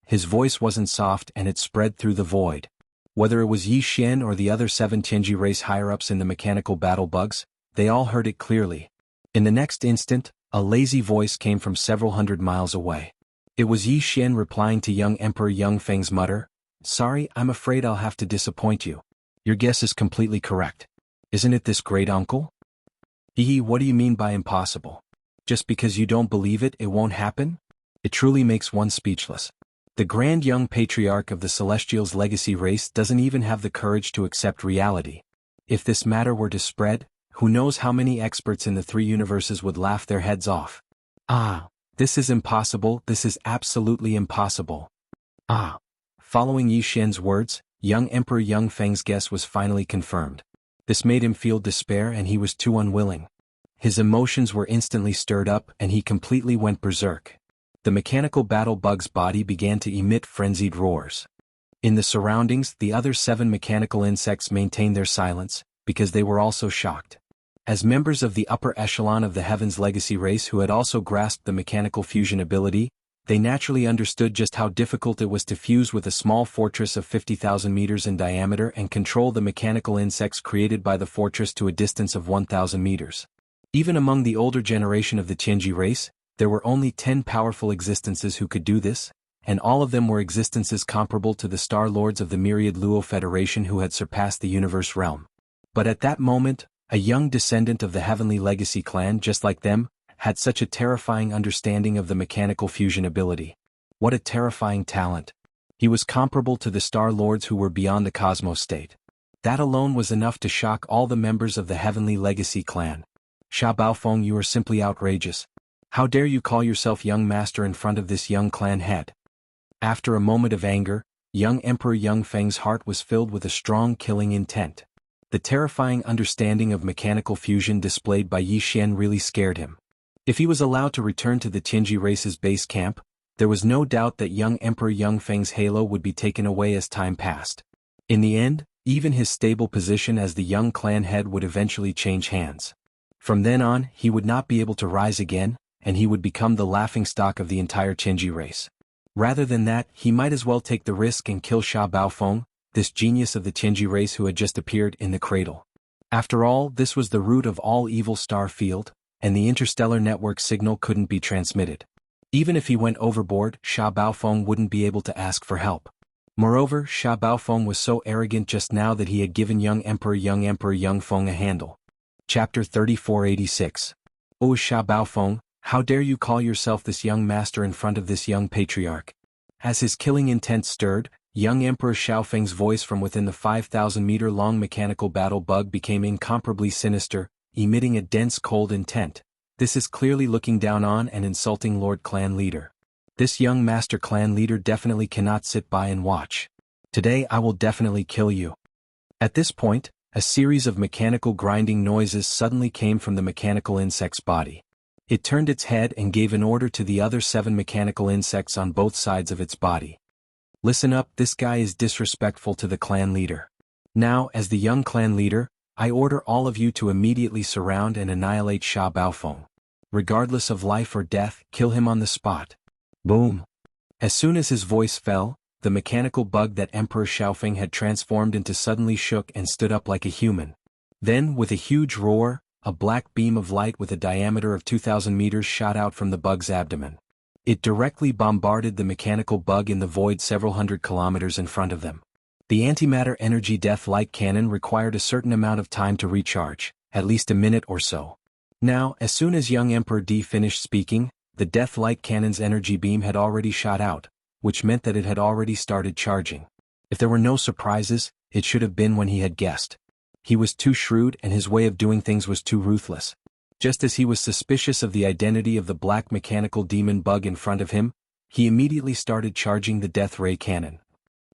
His voice wasn't soft and it spread through the void. Whether it was Yi Xian or the other 7 Tianji race higher-ups in the mechanical battle bugs, they all heard it clearly. In the next instant, a lazy voice came from several hundred miles away. It was Yi Xian replying to young Emperor Yang Feng's mutter, "Sorry, I'm afraid I'll have to disappoint you. Your guess is completely correct. Isn't it this great uncle?" "Hee, what do you mean by impossible? Just because you don't believe it, it won't happen?" It truly makes one speechless. The grand young patriarch of the Celestials' legacy race doesn't even have the courage to accept reality. If this matter were to spread, who knows how many experts in the 3 universes would laugh their heads off. "Ah, this is impossible, this is absolutely impossible. Ah." Following Yi Xian's words, young Emperor Yang Feng's guess was finally confirmed. This made him feel despair and he was too unwilling. His emotions were instantly stirred up and he completely went berserk. The mechanical battle bug's body began to emit frenzied roars. In the surroundings, the other 7 mechanical insects maintained their silence, because they were also shocked. As members of the upper echelon of the Heaven's legacy race who had also grasped the mechanical fusion ability, they naturally understood just how difficult it was to fuse with a small fortress of 50,000 meters in diameter and control the mechanical insects created by the fortress to a distance of 1,000 meters. Even among the older generation of the Tianji race, there were only 10 powerful existences who could do this, and all of them were existences comparable to the Star Lords of the Myriad Luo Federation who had surpassed the universe realm. But at that moment, a young descendant of the Heavenly Legacy clan just like them, had such a terrifying understanding of the mechanical fusion ability. What a terrifying talent. He was comparable to the Star Lords who were beyond the cosmos state. That alone was enough to shock all the members of the Heavenly Legacy clan. "Sha Baofeng, you are simply outrageous. How dare you call yourself young master in front of this young clan head?" After a moment of anger, young Emperor Yang Feng's heart was filled with a strong killing intent. The terrifying understanding of mechanical fusion displayed by Yi Xian really scared him. If he was allowed to return to the Tianji race's base camp, there was no doubt that young Emperor Yang Feng's halo would be taken away as time passed. In the end, even his stable position as the young clan head would eventually change hands. From then on, he would not be able to rise again, and he would become the laughingstock of the entire Tianji race. Rather than that, he might as well take the risk and kill Sha Baofeng, this genius of the Tianji race who had just appeared in the cradle. After all, this was the root of all evil star field, and the interstellar network signal couldn't be transmitted. Even if he went overboard, Sha Baofeng wouldn't be able to ask for help. Moreover, Sha Baofeng was so arrogant just now that he had given young Emperor Yang Feng a handle. Chapter 3486. "O Sha Baofeng, how dare you call yourself this young master in front of this young patriarch?" As his killing intent stirred, young Emperor Xiaofeng's voice from within the 5,000-meter-long mechanical battle bug became incomparably sinister, emitting a dense cold intent. "This is clearly looking down on and insulting Lord Clan Leader. This young Master Clan Leader definitely cannot sit by and watch. Today I will definitely kill you." At this point, a series of mechanical grinding noises suddenly came from the mechanical insect's body. It turned its head and gave an order to the other 7 mechanical insects on both sides of its body. "Listen up, this guy is disrespectful to the clan leader. Now, as the young clan leader, I order all of you to immediately surround and annihilate Sha Baofeng. Regardless of life or death, kill him on the spot." Boom! As soon as his voice fell, the mechanical bug that Emperor Xiaofeng had transformed into suddenly shook and stood up like a human. Then, with a huge roar, a black beam of light with a diameter of 2,000 meters shot out from the bug's abdomen. It directly bombarded the mechanical bug in the void several hundred kilometers in front of them. The antimatter energy death light cannon required a certain amount of time to recharge, at least a minute or so. Now, as soon as young Emperor D finished speaking, the death light cannon's energy beam had already shot out, which meant that it had already started charging. If there were no surprises, it should have been when he had guessed. He was too shrewd and his way of doing things was too ruthless. Just as he was suspicious of the identity of the black mechanical demon bug in front of him, he immediately started charging the death ray cannon.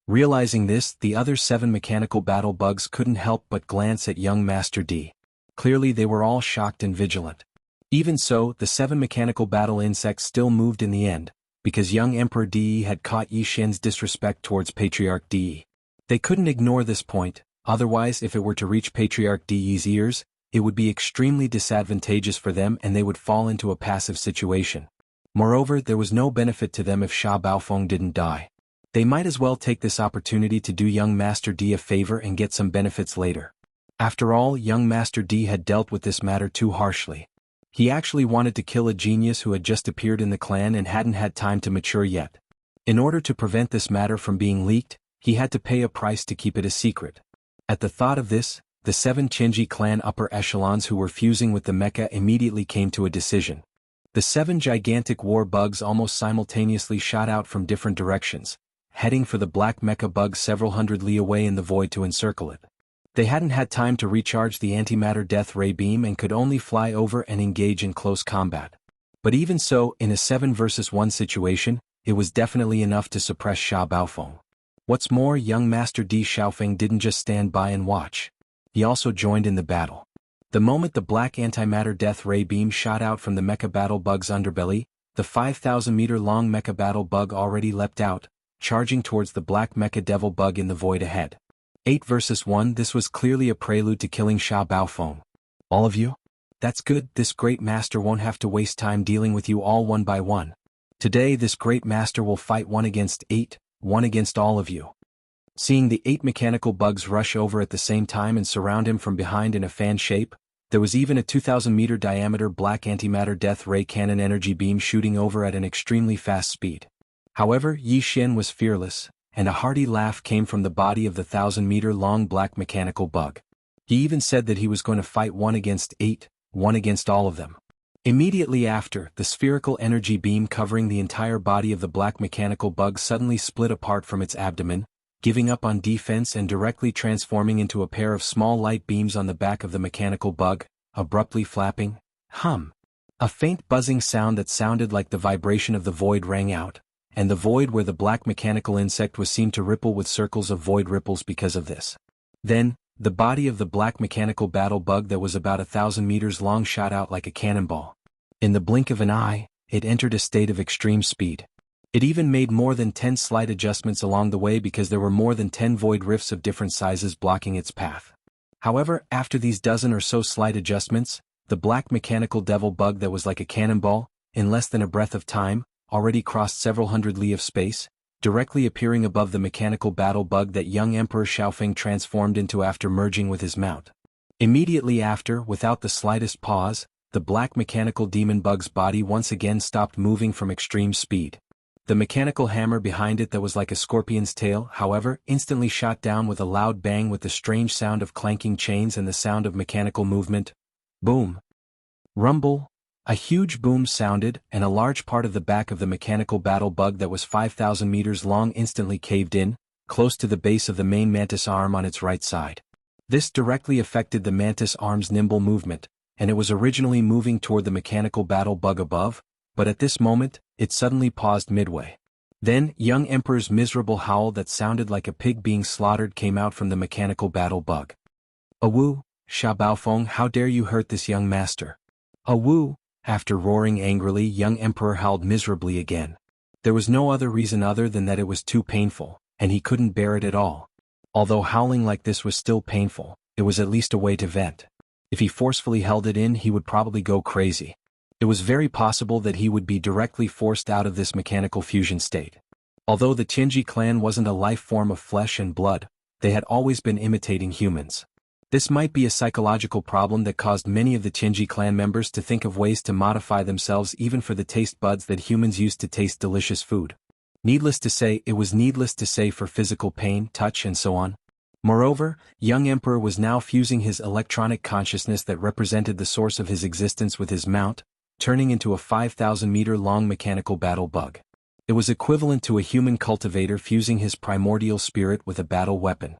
Realizing this, the other 7 mechanical battle bugs couldn't help but glance at young Master D. Clearly they were all shocked and vigilant. Even so, the 7 mechanical battle insects still moved in the end, because young Emperor De had caught Yi Xin's disrespect towards Patriarch De. They couldn't ignore this point, otherwise if it were to reach Patriarch De's ears, it would be extremely disadvantageous for them and they would fall into a passive situation. Moreover, there was no benefit to them if Sha Baofeng didn't die. They might as well take this opportunity to do young Master D a favor and get some benefits later. After all, young Master D had dealt with this matter too harshly. He actually wanted to kill a genius who had just appeared in the clan and hadn't had time to mature yet. In order to prevent this matter from being leaked, he had to pay a price to keep it a secret. At the thought of this, the 7 Chenji clan upper echelons who were fusing with the mecha immediately came to a decision. The 7 gigantic war bugs almost simultaneously shot out from different directions, heading for the black mecha bug several hundred li away in the void to encircle it. They hadn't had time to recharge the antimatter death ray beam and could only fly over and engage in close combat. But even so, in a 7 versus 1 situation, it was definitely enough to suppress Sha Baofeng. What's more, young Master D Xiaofeng didn't just stand by and watch. He also joined in the battle. The moment the black antimatter death ray beam shot out from the mecha battle bug's underbelly, the 5,000-meter-long mecha battle bug already leapt out, charging towards the black mecha devil bug in the void ahead. 8 versus 1, this was clearly a prelude to killing Sha Baofeng. All of you? That's good, this great master won't have to waste time dealing with you all one by one. Today this great master will fight 1 against 8, 1 against all of you. Seeing the 8 mechanical bugs rush over at the same time and surround him from behind in a fan shape, there was even a 2,000-meter diameter black antimatter death ray cannon energy beam shooting over at an extremely fast speed. However, Yi Xin was fearless, and a hearty laugh came from the body of the 1,000-meter-long black mechanical bug. He even said that he was going to fight 1 against 8, 1 against all of them. Immediately after, the spherical energy beam covering the entire body of the black mechanical bug suddenly split apart from its abdomen, giving up on defense and directly transforming into a pair of small light beams on the back of the mechanical bug, abruptly flapping. Hum! A faint buzzing sound that sounded like the vibration of the void rang out, and the void where the black mechanical insect was seen to ripple with circles of void ripples because of this. Then, the body of the black mechanical battle bug that was about 1,000 meters long shot out like a cannonball. In the blink of an eye, it entered a state of extreme speed. It even made more than 10 slight adjustments along the way because there were more than 10 void rifts of different sizes blocking its path. However, after these dozen or so slight adjustments, the black mechanical devil bug that was like a cannonball, in less than a breath of time, already crossed several hundred li of space, directly appearing above the mechanical battle bug that young Emperor Xiaofeng transformed into after merging with his mount. Immediately after, without the slightest pause, the black mechanical demon bug's body once again stopped moving from extreme speed. The mechanical hammer behind it that was like a scorpion's tail, however, instantly shot down with a loud bang with the strange sound of clanking chains and the sound of mechanical movement. Boom! Rumble! A huge boom sounded, and a large part of the back of the mechanical battle bug that was 5,000 meters long instantly caved in, close to the base of the main mantis arm on its right side. This directly affected the mantis arm's nimble movement, and it was originally moving toward the mechanical battle bug above, but at this moment, it suddenly paused midway. Then, young Emperor's miserable howl that sounded like a pig being slaughtered came out from the mechanical battle bug. Awu, Sha Baofeng, how dare you hurt this young master? Awu! After roaring angrily, young Emperor howled miserably again. There was no other reason other than that it was too painful, and he couldn't bear it at all. Although howling like this was still painful, it was at least a way to vent. If he forcefully held it in, he would probably go crazy. It was very possible that he would be directly forced out of this mechanical fusion state. Although the Tianji clan wasn't a life form of flesh and blood, they had always been imitating humans. This might be a psychological problem that caused many of the Tianji clan members to think of ways to modify themselves even for the taste buds that humans use to taste delicious food. Needless to say, it was needless to say for physical pain, touch and so on. Moreover, young Emperor was now fusing his electronic consciousness that represented the source of his existence with his mount, turning into a 5,000-meter-long mechanical battle bug. It was equivalent to a human cultivator fusing his primordial spirit with a battle weapon.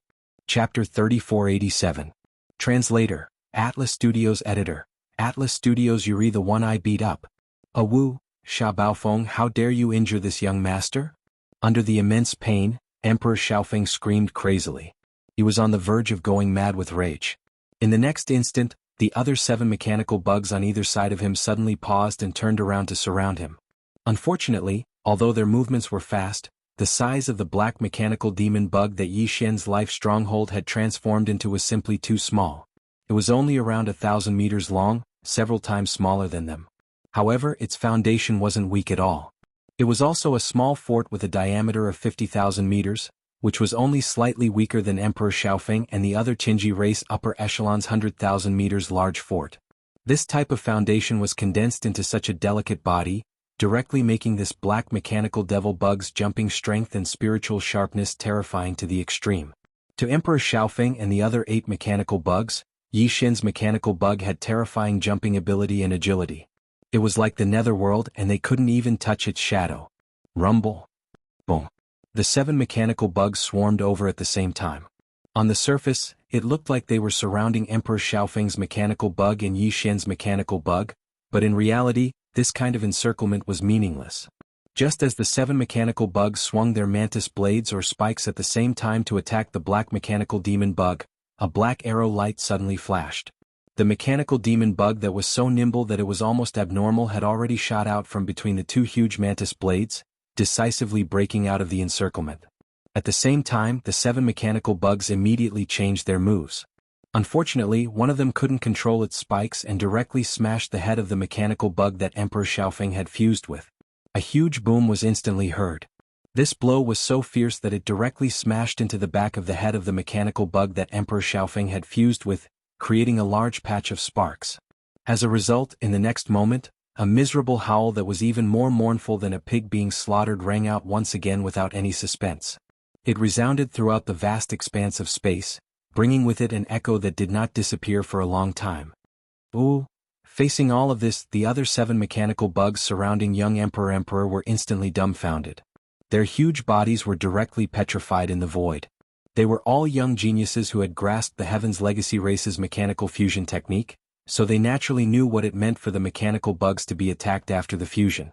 Chapter 3487. Translator, Atlas Studios Editor. Atlas Studios Yuri the one I beat up. Wu, Sha Baofeng, how dare you injure this young master? Under the immense pain, Emperor Xiaofeng screamed crazily. He was on the verge of going mad with rage. In the next instant, the other 7 mechanical bugs on either side of him suddenly paused and turned around to surround him. Unfortunately, although their movements were fast, the size of the black mechanical demon bug that Yi Xian's life stronghold had transformed into was simply too small. It was only around 1,000 meters long, several times smaller than them. However, its foundation wasn't weak at all. It was also a small fort with a diameter of 50,000 meters, which was only slightly weaker than Emperor Xiaofeng and the other Qinji race upper echelon's 100,000 meters large fort. This type of foundation was condensed into such a delicate body, directly making this black mechanical devil bug's jumping strength and spiritual sharpness terrifying to the extreme. To Emperor Xiaofeng and the other 8 mechanical bugs, Yi Xian's mechanical bug had terrifying jumping ability and agility. It was like the netherworld and they couldn't even touch its shadow. Rumble. Boom. The 7 mechanical bugs swarmed over at the same time. On the surface, it looked like they were surrounding Emperor Xiaofeng's mechanical bug and Yi Xian's mechanical bug, but in reality, this kind of encirclement was meaningless. Just as the 7 mechanical bugs swung their mantis blades or spikes at the same time to attack the black mechanical demon bug, a black arrow light suddenly flashed. The mechanical demon bug that was so nimble that it was almost abnormal had already shot out from between the 2 huge mantis blades, decisively breaking out of the encirclement. At the same time, the 7 mechanical bugs immediately changed their moves. Unfortunately, one of them couldn't control its spikes and directly smashed the head of the mechanical bug that Emperor Xiaofeng had fused with. A huge boom was instantly heard. This blow was so fierce that it directly smashed into the back of the head of the mechanical bug that Emperor Xiaofeng had fused with, creating a large patch of sparks. As a result, in the next moment, a miserable howl that was even more mournful than a pig being slaughtered rang out once again without any suspense. It resounded throughout the vast expanse of space, bringing with it an echo that did not disappear for a long time. Facing all of this, the other 7 mechanical bugs surrounding young Emperor were instantly dumbfounded. Their huge bodies were directly petrified in the void. They were all young geniuses who had grasped the Heaven's Legacy race's mechanical fusion technique, so they naturally knew what it meant for the mechanical bugs to be attacked after the fusion.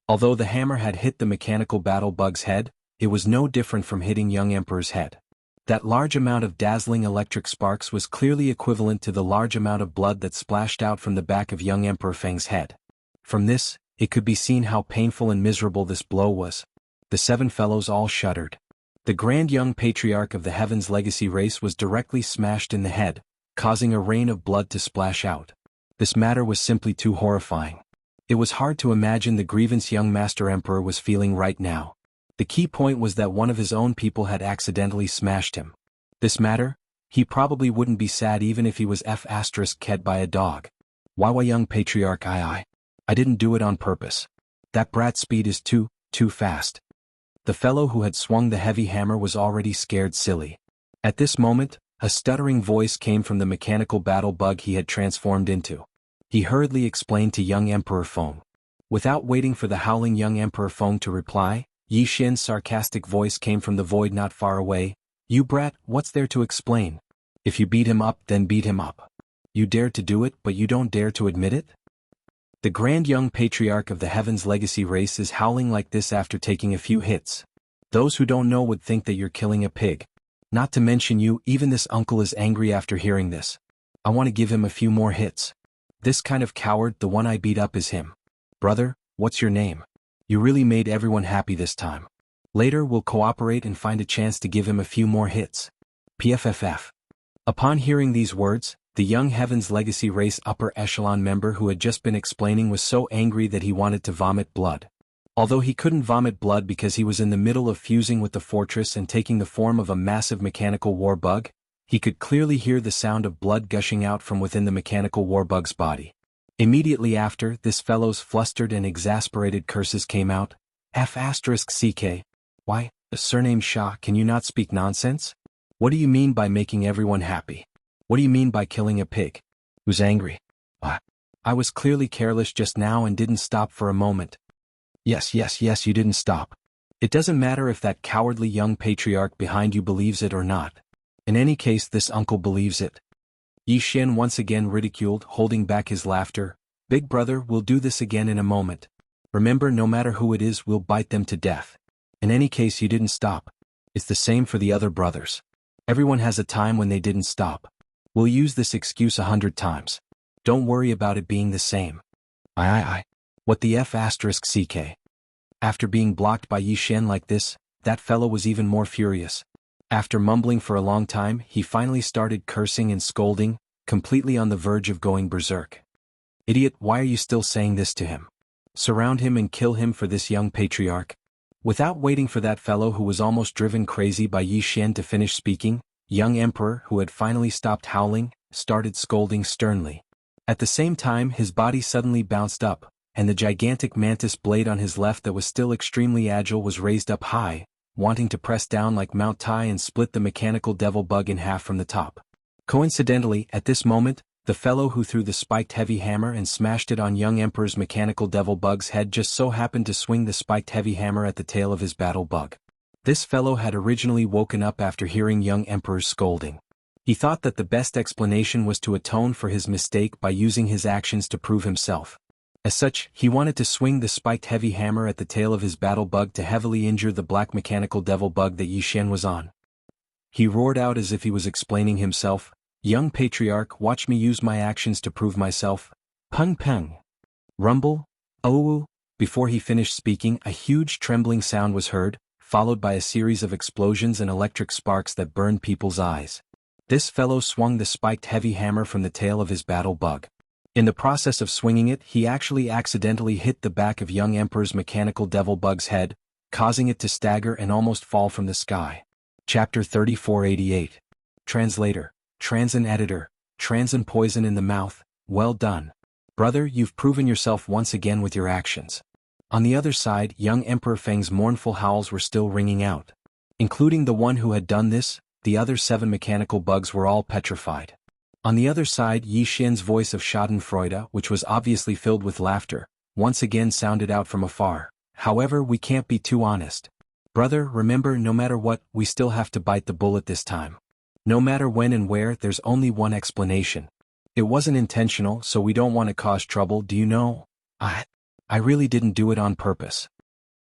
Although the hammer had hit the mechanical battle bug's head, it was no different from hitting young Emperor's head. That large amount of dazzling electric sparks was clearly equivalent to the large amount of blood that splashed out from the back of young Emperor Feng's head. From this, it could be seen how painful and miserable this blow was. The 7 fellows all shuddered. The grand young patriarch of the Heaven's Legacy race was directly smashed in the head, causing a rain of blood to splash out. This matter was simply too horrifying. It was hard to imagine the grievance young Master Emperor was feeling right now. The key point was that one of his own people had accidentally smashed him. This matter? He probably wouldn't be sad even if he was F***ed by a dog. Why young patriarch I didn't do it on purpose. That brat's speed is too fast. The fellow who had swung the heavy hammer was already scared silly. At this moment, a stuttering voice came from the mechanical battle bug he had transformed into. He hurriedly explained to young Emperor Feng. Without waiting for the howling young Emperor Feng to reply, Yi Xian's sarcastic voice came from the void not far away. You brat, what's there to explain? If you beat him up, then beat him up. You dared to do it, but you don't dare to admit it? The grand young patriarch of the Heaven's Legacy race is howling like this after taking a few hits. Those who don't know would think that you're killing a pig. Not to mention you, even this uncle is angry after hearing this. I want to give him a few more hits. This kind of coward, the one I beat up is him. Brother, what's your name? You really made everyone happy this time. Later we'll cooperate and find a chance to give him a few more hits. PFFF. Upon hearing these words, the young Heaven's Legacy race upper echelon member who had just been explaining was so angry that he wanted to vomit blood. Although he couldn't vomit blood because he was in the middle of fusing with the fortress and taking the form of a massive mechanical war bug, he could clearly hear the sound of blood gushing out from within the mechanical war bug's body. Immediately after, this fellow's flustered and exasperated curses came out. F***ck, Why, the surname Sha, can you not speak nonsense? What do you mean by making everyone happy? What do you mean by killing a pig? Who's angry? I was clearly careless just now and didn't stop for a moment. Yes, you didn't stop. It doesn't matter if that cowardly young patriarch behind you believes it or not. In any case, this uncle believes it. Yi Xian once again ridiculed, holding back his laughter. Big brother, we'll do this again in a moment. Remember, no matter who it is, we'll bite them to death. In any case, you didn't stop. It's the same for the other brothers. Everyone has a time when they didn't stop. We'll use this excuse 100 times. Don't worry about it being the same. What the F***ck? After being blocked by Yi Xian like this, that fellow was even more furious. After mumbling for a long time, he finally started cursing and scolding, completely on the verge of going berserk. Idiot, why are you still saying this to him? Surround him and kill him for this young patriarch. Without waiting for that fellow who was almost driven crazy by Yi Xian to finish speaking, young emperor, who had finally stopped howling, started scolding sternly. At the same time, his body suddenly bounced up, and the gigantic mantis blade on his left that was still extremely agile was raised up high, wanting to press down like Mount Tai and split the mechanical devil bug in half from the top. Coincidentally, at this moment, the fellow who threw the spiked heavy hammer and smashed it on young emperor's mechanical devil bug's head just so happened to swing the spiked heavy hammer at the tail of his battle bug. This fellow had originally woken up after hearing young emperor's scolding. He thought that the best explanation was to atone for his mistake by using his actions to prove himself. As such, he wanted to swing the spiked heavy hammer at the tail of his battle bug to heavily injure the black mechanical devil bug that Yi Xian was on. He roared out as if he was explaining himself, "Young patriarch, watch me use my actions to prove myself. Pung pung. Rumble, oh." Before he finished speaking, a huge trembling sound was heard, followed by a series of explosions and electric sparks that burned people's eyes. This fellow swung the spiked heavy hammer from the tail of his battle bug. In the process of swinging it, he actually accidentally hit the back of young emperor's mechanical devil bug's head, causing it to stagger and almost fall from the sky. Chapter 3488. Translator, Trans and Editor, Trans and Poison in the Mouth, well done. Brother, you've proven yourself once again with your actions. On the other side, young Emperor Feng's mournful howls were still ringing out. Including the one who had done this, the other 7 mechanical bugs were all petrified. On the other side, Yi Xian's voice of schadenfreude, which was obviously filled with laughter, once again sounded out from afar. However, we can't be too honest. Brother, remember, no matter what, we still have to bite the bullet this time. No matter when and where, there's only one explanation. It wasn't intentional, so we don't want to cause trouble, do you know? I really didn't do it on purpose.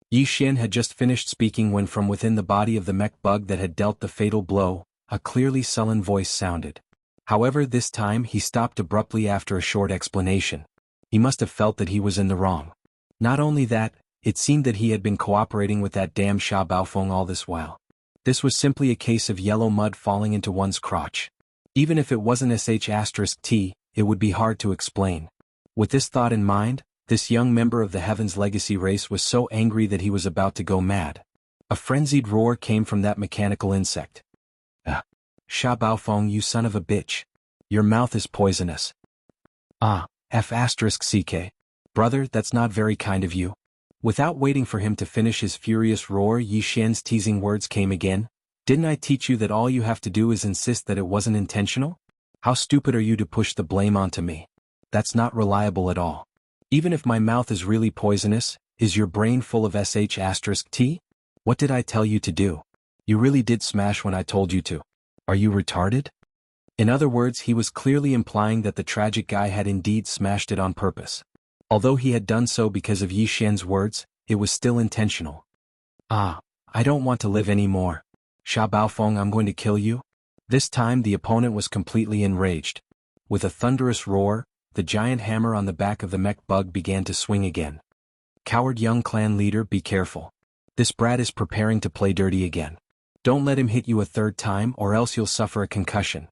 Yi Xian had just finished speaking when from within the body of the mech bug that had dealt the fatal blow, a clearly sullen voice sounded. However, this time he stopped abruptly after a short explanation. He must have felt that he was in the wrong. Not only that, it seemed that he had been cooperating with that damn Sha Baofeng all this while. This was simply a case of yellow mud falling into one's crotch. Even if it wasn't *T, it would be hard to explain. With this thought in mind, this young member of the Heaven's Legacy race was so angry that he was about to go mad. A frenzied roar came from that mechanical insect. Sha Baofeng, you son of a bitch. Your mouth is poisonous. F***ck. Brother, that's not very kind of you. Without waiting for him to finish his furious roar, Yi Xian's teasing words came again. Didn't I teach you that all you have to do is insist that it wasn't intentional? How stupid are you to push the blame onto me? That's not reliable at all. Even if my mouth is really poisonous, is your brain full of *T? What did I tell you to do? You really did smash when I told you to. Are you retarded? In other words, he was clearly implying that the tragic guy had indeed smashed it on purpose. Although he had done so because of Yi Xian's words, it was still intentional. I don't want to live anymore. Sha Baofeng, I'm going to kill you. This time the opponent was completely enraged. With a thunderous roar, the giant hammer on the back of the mech bug began to swing again. Coward young clan leader, be careful. This brat is preparing to play dirty again. Don't let him hit you a third time or else you'll suffer a concussion.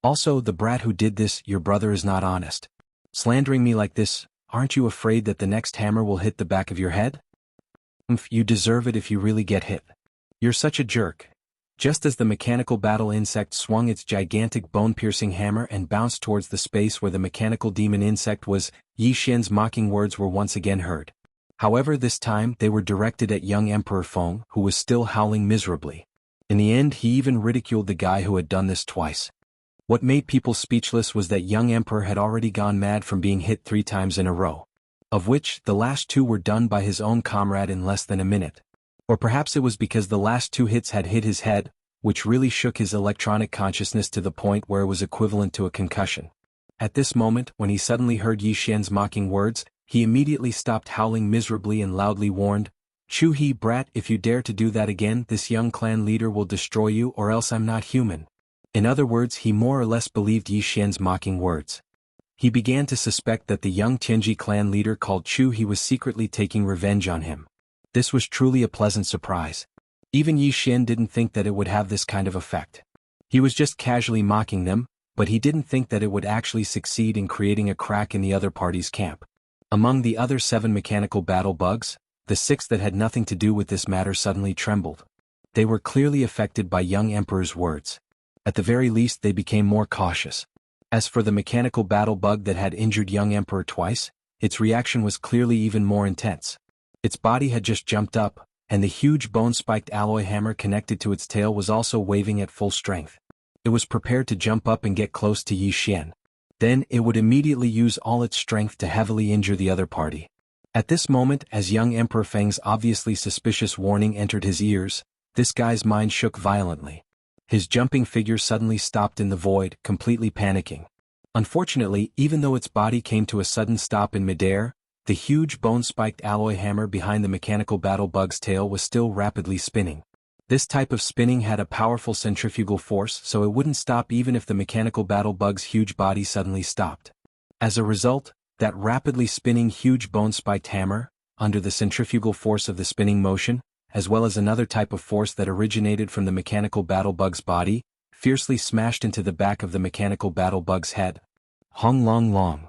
Also, the brat who did this, your brother is not honest. Slandering me like this, aren't you afraid that the next hammer will hit the back of your head? You deserve it if you really get hit. You're such a jerk. Just as the mechanical battle insect swung its gigantic bone-piercing hammer and bounced towards the space where the mechanical demon insect was, Yi Xian's mocking words were once again heard. However, this time they were directed at young Emperor Feng, who was still howling miserably. In the end, he even ridiculed the guy who had done this twice. What made people speechless was that young Emperor had already gone mad from being hit 3 times in a row, of which the last 2 were done by his own comrade in less than a minute. Or perhaps it was because the last 2 hits had hit his head, which really shook his electronic consciousness to the point where it was equivalent to a concussion. At this moment, when he suddenly heard Yi Xian's mocking words, he immediately stopped howling miserably and loudly warned, "Chu He brat, if you dare to do that again, this young clan leader will destroy you, or else I'm not human." In other words, he more or less believed Yi Xian's mocking words. He began to suspect that the young Tianji clan leader called Chu He was secretly taking revenge on him. This was truly a pleasant surprise. Even Yi Xian didn't think that it would have this kind of effect. He was just casually mocking them, but he didn't think that it would actually succeed in creating a crack in the other party's camp. Among the other 7 mechanical battle bugs, the 6 that had nothing to do with this matter suddenly trembled. They were clearly affected by young Emperor's words. At the very least, they became more cautious. As for the mechanical battle bug that had injured young Emperor twice, its reaction was clearly even more intense. Its body had just jumped up, and the huge bone-spiked alloy hammer connected to its tail was also waving at full strength. It was prepared to jump up and get close to Yi Xian. Then it would immediately use all its strength to heavily injure the other party. At this moment, as young Emperor Feng's obviously suspicious warning entered his ears, this guy's mind shook violently. His jumping figure suddenly stopped in the void, completely panicking. Unfortunately, even though its body came to a sudden stop in midair, the huge bone-spiked alloy hammer behind the mechanical battle bug's tail was still rapidly spinning. This type of spinning had a powerful centrifugal force, so it wouldn't stop even if the mechanical battle bug's huge body suddenly stopped. As a result, that rapidly spinning huge bone-spiked hammer, under the centrifugal force of the spinning motion, as well as another type of force that originated from the mechanical battle bug's body, fiercely smashed into the back of the mechanical battle bug's head. Hong long long.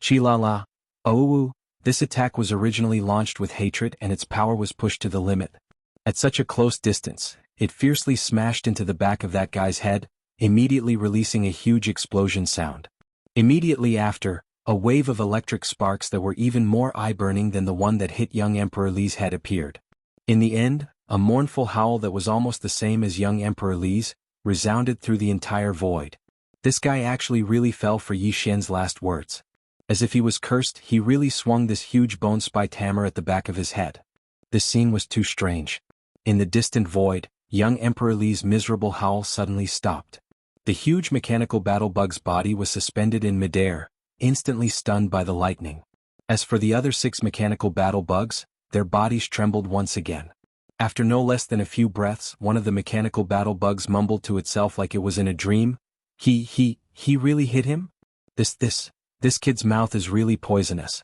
Chi la la. Oh. This attack was originally launched with hatred and its power was pushed to the limit. At such a close distance, it fiercely smashed into the back of that guy's head, immediately releasing a huge explosion sound. Immediately after, a wave of electric sparks that were even more eye-burning than the one that hit young Emperor Li's head appeared. In the end, a mournful howl that was almost the same as young Emperor Li's, resounded through the entire void. This guy actually really fell for Yi Xian's last words. As if he was cursed, he really swung this huge bone-spiked hammer at the back of his head. This scene was too strange. In the distant void, young Emperor Li's miserable howl suddenly stopped. The huge mechanical battle bug's body was suspended in midair, instantly stunned by the lightning. As for the other 6 mechanical battle bugs, their bodies trembled once again. After no less than a few breaths, one of the mechanical battle bugs mumbled to itself like it was in a dream, He really hit him? This kid's mouth is really poisonous."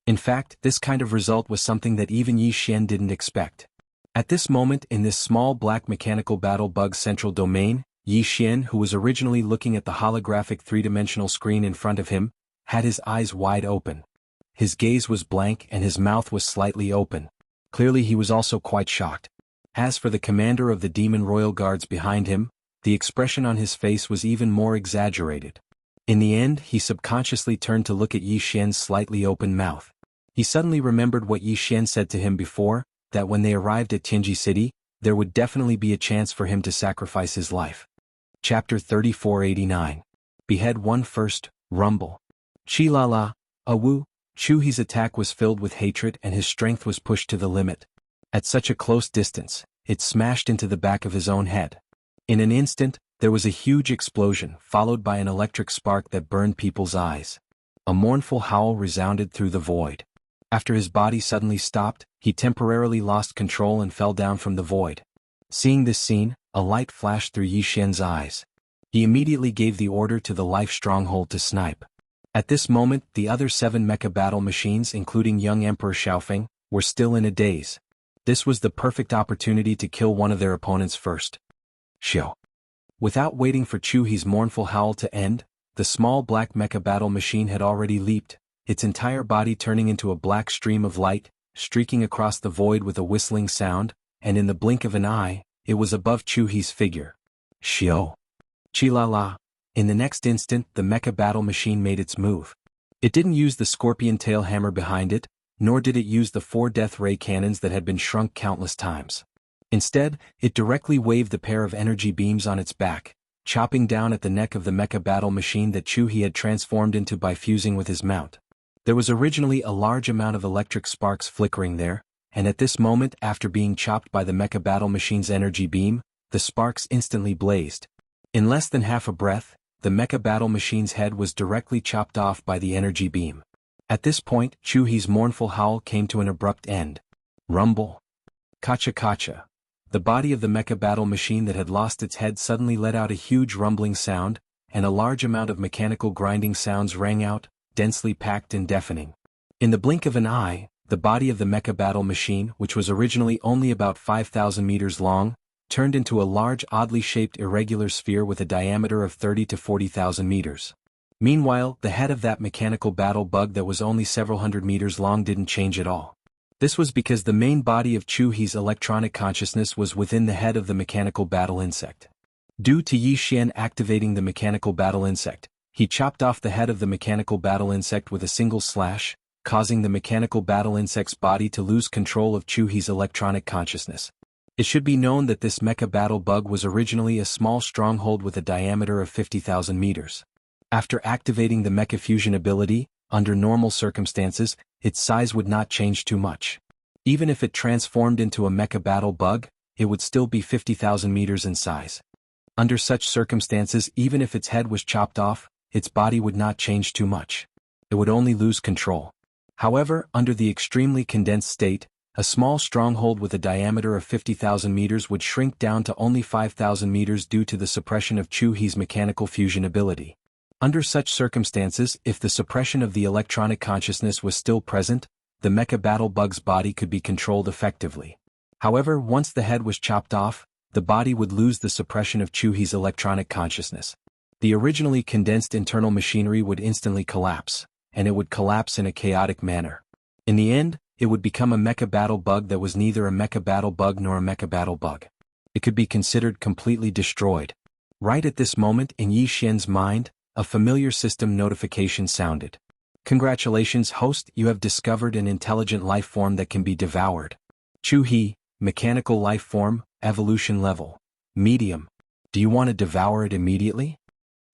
In fact, this kind of result was something that even Yi Xian didn't expect. At this moment, in this small black mechanical battle bug's central domain, Yi Xian, who was originally looking at the holographic 3-dimensional screen in front of him, had his eyes wide open. His gaze was blank and his mouth was slightly open. Clearly he was also quite shocked. As for the commander of the demon royal guards behind him, the expression on his face was even more exaggerated. In the end, he subconsciously turned to look at Yi Xian's slightly open mouth. He suddenly remembered what Yi Xian said to him before, that when they arrived at Tianji City, there would definitely be a chance for him to sacrifice his life. Chapter 3489. Behead one first, rumble. Chi la la, awu. Chu He's attack was filled with hatred and his strength was pushed to the limit. At such a close distance, it smashed into the back of his own head. In an instant, there was a huge explosion, followed by an electric spark that burned people's eyes. A mournful howl resounded through the void. After his body suddenly stopped, he temporarily lost control and fell down from the void. Seeing this scene, a light flashed through Yi Xian's eyes. He immediately gave the order to the life stronghold to snipe. At this moment, the other 7 mecha battle machines, including young Emperor Xiaofeng, were still in a daze. This was the perfect opportunity to kill one of their opponents first. Xiao. Without waiting for Chu He's mournful howl to end, the small black mecha battle machine had already leaped, its entire body turning into a black stream of light, streaking across the void with a whistling sound, and in the blink of an eye, it was above Chu He's figure. Xiao. Chi la la. In the next instant, the mecha battle machine made its move. It didn't use the scorpion tail hammer behind it, nor did it use the 4 death ray cannons that had been shrunk countless times. Instead, it directly waved the pair of energy beams on its back, chopping down at the neck of the mecha battle machine that Chu-He had transformed into by fusing with his mount. There was originally a large amount of electric sparks flickering there, and at this moment, after being chopped by the mecha battle machine's energy beam, the sparks instantly blazed. In less than half a breath, the mecha battle machine's head was directly chopped off by the energy beam. At this point, Chu-He's mournful howl came to an abrupt end. Rumble. Kacha kacha. The body of the mecha battle machine that had lost its head suddenly let out a huge rumbling sound, and a large amount of mechanical grinding sounds rang out, densely packed and deafening. In the blink of an eye, the body of the mecha battle machine, which was originally only about 5,000 meters long, turned into a large oddly shaped irregular sphere with a diameter of 30 to 40,000 meters. Meanwhile, the head of that mechanical battle bug that was only several hundred meters long didn't change at all. This was because the main body of Chu-He's electronic consciousness was within the head of the mechanical battle insect. Due to Yi Xian activating the mechanical battle insect, he chopped off the head of the mechanical battle insect with a single slash, causing the mechanical battle insect's body to lose control of Chu-He's electronic consciousness. It should be known that this mecha battle bug was originally a small stronghold with a diameter of 50,000 meters. After activating the mecha fusion ability, under normal circumstances, its size would not change too much. Even if it transformed into a mecha battle bug, it would still be 50,000 meters in size. Under such circumstances, even if its head was chopped off, its body would not change too much. It would only lose control. However, under the extremely condensed state, a small stronghold with a diameter of 50,000 meters would shrink down to only 5,000 meters due to the suppression of Chu-He's mechanical fusion ability. Under such circumstances, if the suppression of the electronic consciousness was still present, the mecha battle bug's body could be controlled effectively. However, once the head was chopped off, the body would lose the suppression of Chu-He's electronic consciousness. The originally condensed internal machinery would instantly collapse, and it would collapse in a chaotic manner. In the end, it would become a mecha battle bug that was neither a mecha battle bug nor a mecha battle bug. It could be considered completely destroyed. Right at this moment in Yi Xian's mind, a familiar system notification sounded. Congratulations, host, you have discovered an intelligent life form that can be devoured. Chu-He, mechanical life form, evolution level, medium. Do you want to devour it immediately?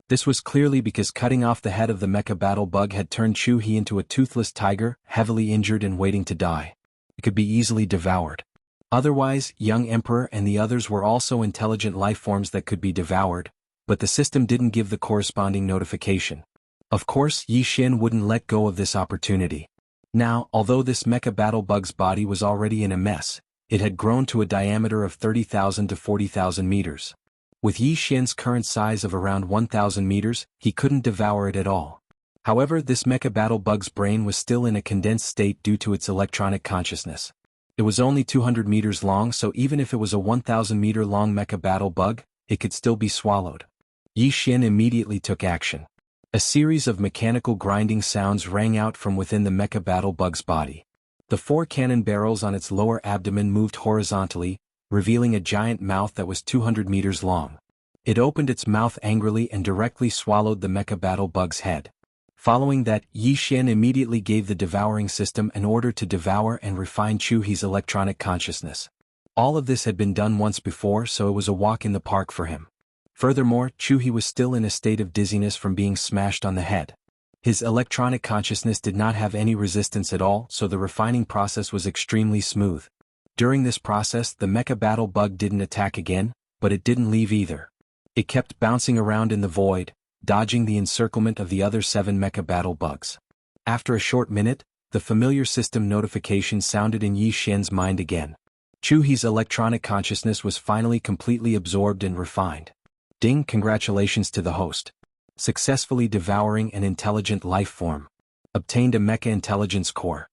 This was clearly because cutting off the head of the mecha battle bug had turned Chu-He into a toothless tiger, heavily injured and waiting to die. It could be easily devoured. Otherwise, young Emperor and the others were also intelligent life forms that could be devoured, but the system didn't give the corresponding notification. Of course, Yi Xian wouldn't let go of this opportunity. Now, although this mecha battle bug's body was already in a mess, it had grown to a diameter of 30,000 to 40,000 meters. With Yi Xian's current size of around 1,000 meters, he couldn't devour it at all. However, this mecha battle bug's brain was still in a condensed state due to its electronic consciousness. It was only 200 meters long, so even if it was a 1,000 meter long mecha battle bug, it could still be swallowed. Yi Xian immediately took action. A series of mechanical grinding sounds rang out from within the mecha battle bug's body. The 4 cannon barrels on its lower abdomen moved horizontally, revealing a giant mouth that was 200 meters long. It opened its mouth angrily and directly swallowed the mecha battle bug's head. Following that, Yi Xian immediately gave the devouring system an order to devour and refine Chu-He's electronic consciousness. All of this had been done once before, so it was a walk in the park for him. Furthermore, Chu-He was still in a state of dizziness from being smashed on the head. His electronic consciousness did not have any resistance at all, so the refining process was extremely smooth. During this process, the mecha battle bug didn't attack again, but it didn't leave either. It kept bouncing around in the void, dodging the encirclement of the other 7 mecha battle bugs. After a short minute, the familiar system notification sounded in Yi Xian's mind again. Chu-He's electronic consciousness was finally completely absorbed and refined. Ding! Congratulations to the host. Successfully devouring an intelligent life form. Obtained a mecha intelligence core.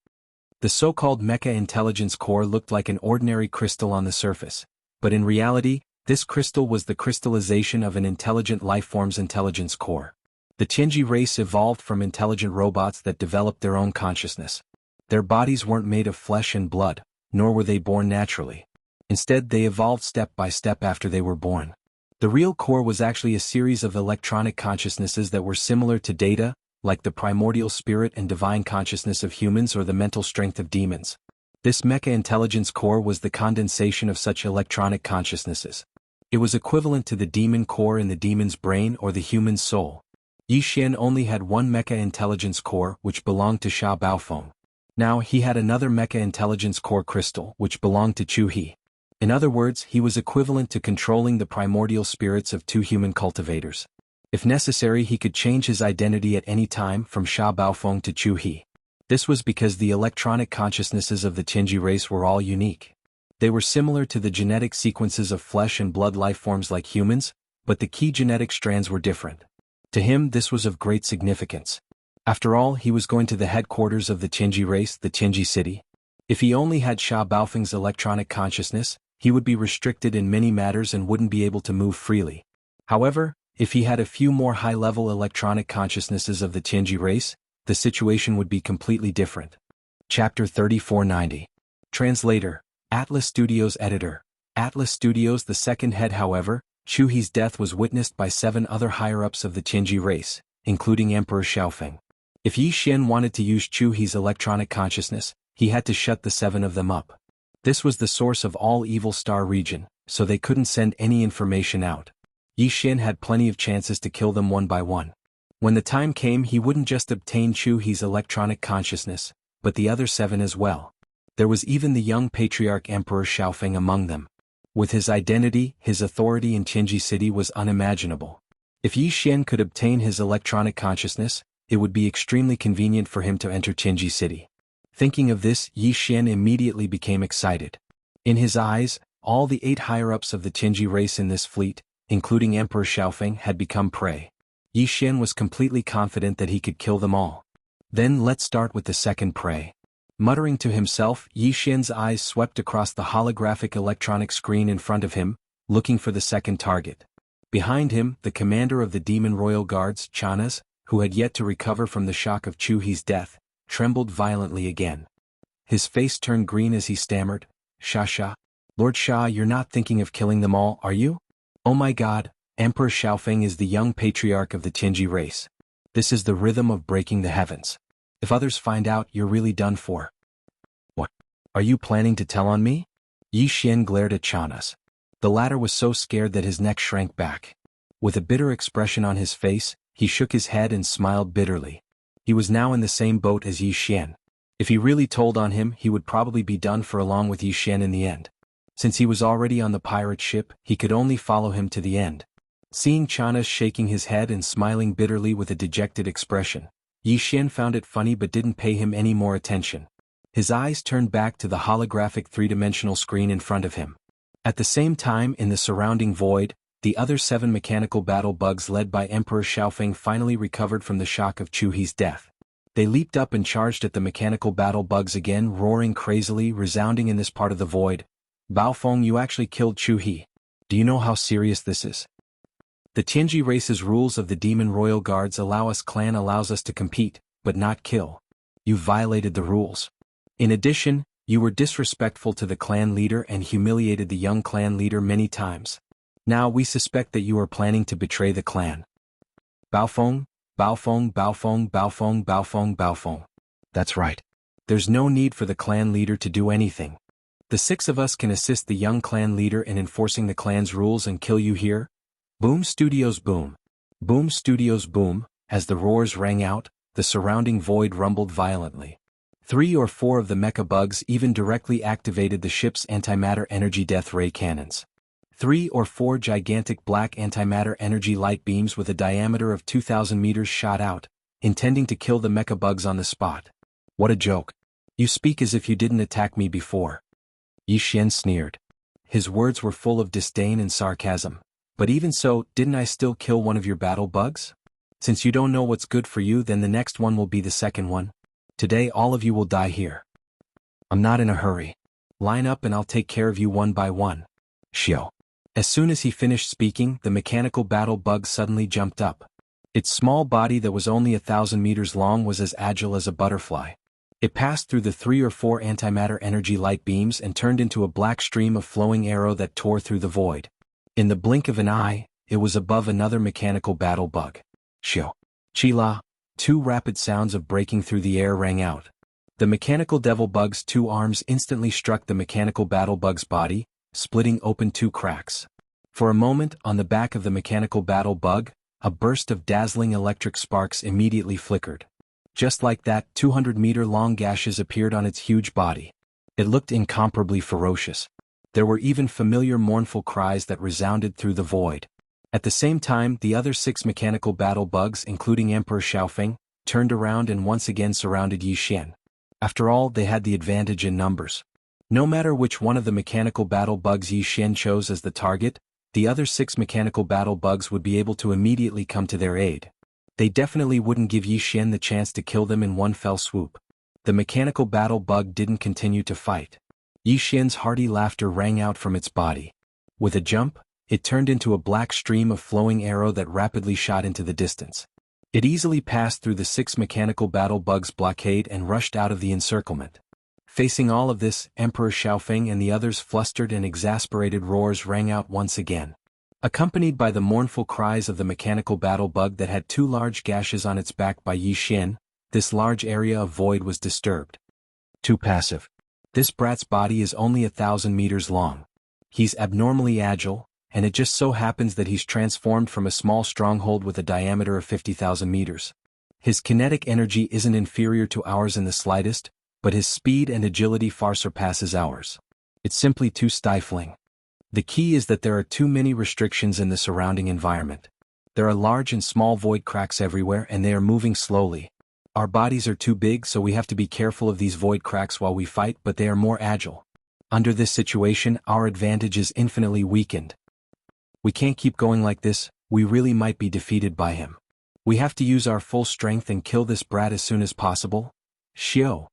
The so-called mecha intelligence core looked like an ordinary crystal on the surface, but in reality, this crystal was the crystallization of an intelligent life form's intelligence core. The Tianji race evolved from intelligent robots that developed their own consciousness. Their bodies weren't made of flesh and blood, nor were they born naturally. Instead, they evolved step by step after they were born. The real core was actually a series of electronic consciousnesses that were similar to data, like the primordial spirit and divine consciousness of humans or the mental strength of demons. This mecha intelligence core was the condensation of such electronic consciousnesses. It was equivalent to the demon core in the demon's brain or the human's soul. Yi Xian only had one mecha intelligence core which belonged to Sha Baofeng. Now he had another mecha intelligence core crystal which belonged to Chu He. In other words, he was equivalent to controlling the primordial spirits of two human cultivators. If necessary, he could change his identity at any time from Sha Baofeng to Chu He. This was because the electronic consciousnesses of the Tianji race were all unique. They were similar to the genetic sequences of flesh and blood life forms like humans, but the key genetic strands were different. To him, this was of great significance. After all, he was going to the headquarters of the Tianji race, the Tianji city. If he only had Sha Baofeng's electronic consciousness, he would be restricted in many matters and wouldn't be able to move freely. However, if he had a few more high-level electronic consciousnesses of the Tianji race, the situation would be completely different. Chapter 3490. Translator, Atlas Studios Editor. Atlas Studios the second head. However, Chu He's death was witnessed by 7 other higher-ups of the Tianji race, including Emperor Xiaofeng. If Yi Xian wanted to use Chu He's electronic consciousness, he had to shut the 7 of them up. This was the source of all Evil Star region, so they couldn't send any information out. Yi Xian had plenty of chances to kill them one by one. When the time came, he wouldn't just obtain Chu He's electronic consciousness, but the other 7 as well. There was even the young patriarch Emperor Xiaofeng among them. With his identity, his authority in Tianji City was unimaginable. If Yi Xian could obtain his electronic consciousness, it would be extremely convenient for him to enter Tianji City. Thinking of this, Yi Xian immediately became excited. In his eyes, all the 8 higher-ups of the Tianji race in this fleet, including Emperor Xiaofeng, had become prey. Yi Xian was completely confident that he could kill them all. Then let's start with the second prey. Muttering to himself, Yi Xian's eyes swept across the holographic electronic screen in front of him, looking for the second target. Behind him, the commander of the Demon Royal Guards, Chanas, who had yet to recover from the shock of Chu He's death, trembled violently again. His face turned green as he stammered, Sha. Lord Sha, you're not thinking of killing them all, are you? Oh my God, Emperor Xiaofeng is the young patriarch of the Tianji race. This is the rhythm of breaking the heavens. If others find out, you're really done for. What? Are you planning to tell on me? Yi Xian glared at Chanas. The latter was so scared that his neck shrank back. With a bitter expression on his face, he shook his head and smiled bitterly. He was now in the same boat as Yi Xian. If he really told on him, he would probably be done for along with Yi Xian in the end. Since he was already on the pirate ship, he could only follow him to the end. Seeing Chanas shaking his head and smiling bitterly with a dejected expression, Yi Xian found it funny but didn't pay him any more attention. His eyes turned back to the holographic 3-dimensional screen in front of him. At the same time, in the surrounding void, the other 7 mechanical battle bugs led by Emperor Xiaofeng finally recovered from the shock of Chu He's death. They leaped up and charged at the mechanical battle bugs again, roaring crazily, resounding in this part of the void. Baofeng, you actually killed Chu He. Do you know how serious this is? The Tianji race's rules of the Demon Royal Guards allows us to compete, but not kill. You violated the rules. In addition, you were disrespectful to the clan leader and humiliated the young clan leader many times. Now we suspect that you are planning to betray the clan. Baofeng. That's right. There's no need for the clan leader to do anything. The 6 of us can assist the young clan leader in enforcing the clan's rules and kill you here. Boom Studios boom. Boom Studios boom. As the roars rang out, the surrounding void rumbled violently. 3 or 4 of the mecha bugs even directly activated the ship's antimatter energy death ray cannons. 3 or 4 gigantic black antimatter energy light beams with a diameter of 2,000 meters shot out, intending to kill the mecha bugs on the spot. What a joke. You speak as if you didn't attack me before. Yi Xian sneered. His words were full of disdain and sarcasm. But even so, didn't I still kill one of your battle bugs? Since you don't know what's good for you, then the next one will be the second one. Today all of you will die here. I'm not in a hurry. Line up and I'll take care of you one by one. Xiao. As soon as he finished speaking, the mechanical battle bug suddenly jumped up. Its small body that was only 1,000 meters long was as agile as a butterfly. It passed through the 3 or 4 antimatter energy light beams and turned into a black stream of flowing arrow that tore through the void. In the blink of an eye, it was above another mechanical battle bug. Xiao. Chila. Two rapid sounds of breaking through the air rang out. The mechanical devil bug's two arms instantly struck the mechanical battle bug's body, splitting open two cracks. For a moment, on the back of the mechanical battle bug, a burst of dazzling electric sparks immediately flickered. Just like that, 200-meter-long gashes appeared on its huge body. It looked incomparably ferocious. There were even familiar mournful cries that resounded through the void. At the same time, the other 6 mechanical battle bugs, including Emperor Xiaofeng, turned around and once again surrounded Yi Xian. After all, they had the advantage in numbers. No matter which one of the mechanical battle bugs Yi Xian chose as the target, the other 6 mechanical battle bugs would be able to immediately come to their aid. They definitely wouldn't give Yi Xian the chance to kill them in one fell swoop. The mechanical battle bug didn't continue to fight. Yi Xian's hearty laughter rang out from its body. With a jump, it turned into a black stream of flowing arrow that rapidly shot into the distance. It easily passed through the 6 mechanical battle bugs' blockade and rushed out of the encirclement. Facing all of this, Emperor Xiaofeng and the others' flustered and exasperated roars rang out once again. Accompanied by the mournful cries of the mechanical battle bug that had 2 large gashes on its back by Yi Xian, this large area of void was disturbed. Too passive. This brat's body is only 1,000 meters long. He's abnormally agile, and it just so happens that he's transformed from a small stronghold with a diameter of 50,000 meters. His kinetic energy isn't inferior to ours in the slightest, but his speed and agility far surpasses ours. It's simply too stifling. The key is that there are too many restrictions in the surrounding environment. There are large and small void cracks everywhere and they are moving slowly. Our bodies are too big, so we have to be careful of these void cracks while we fight, but they are more agile. Under this situation, our advantage is infinitely weakened. We can't keep going like this, we really might be defeated by him. We have to use our full strength and kill this brat as soon as possible. Xiao.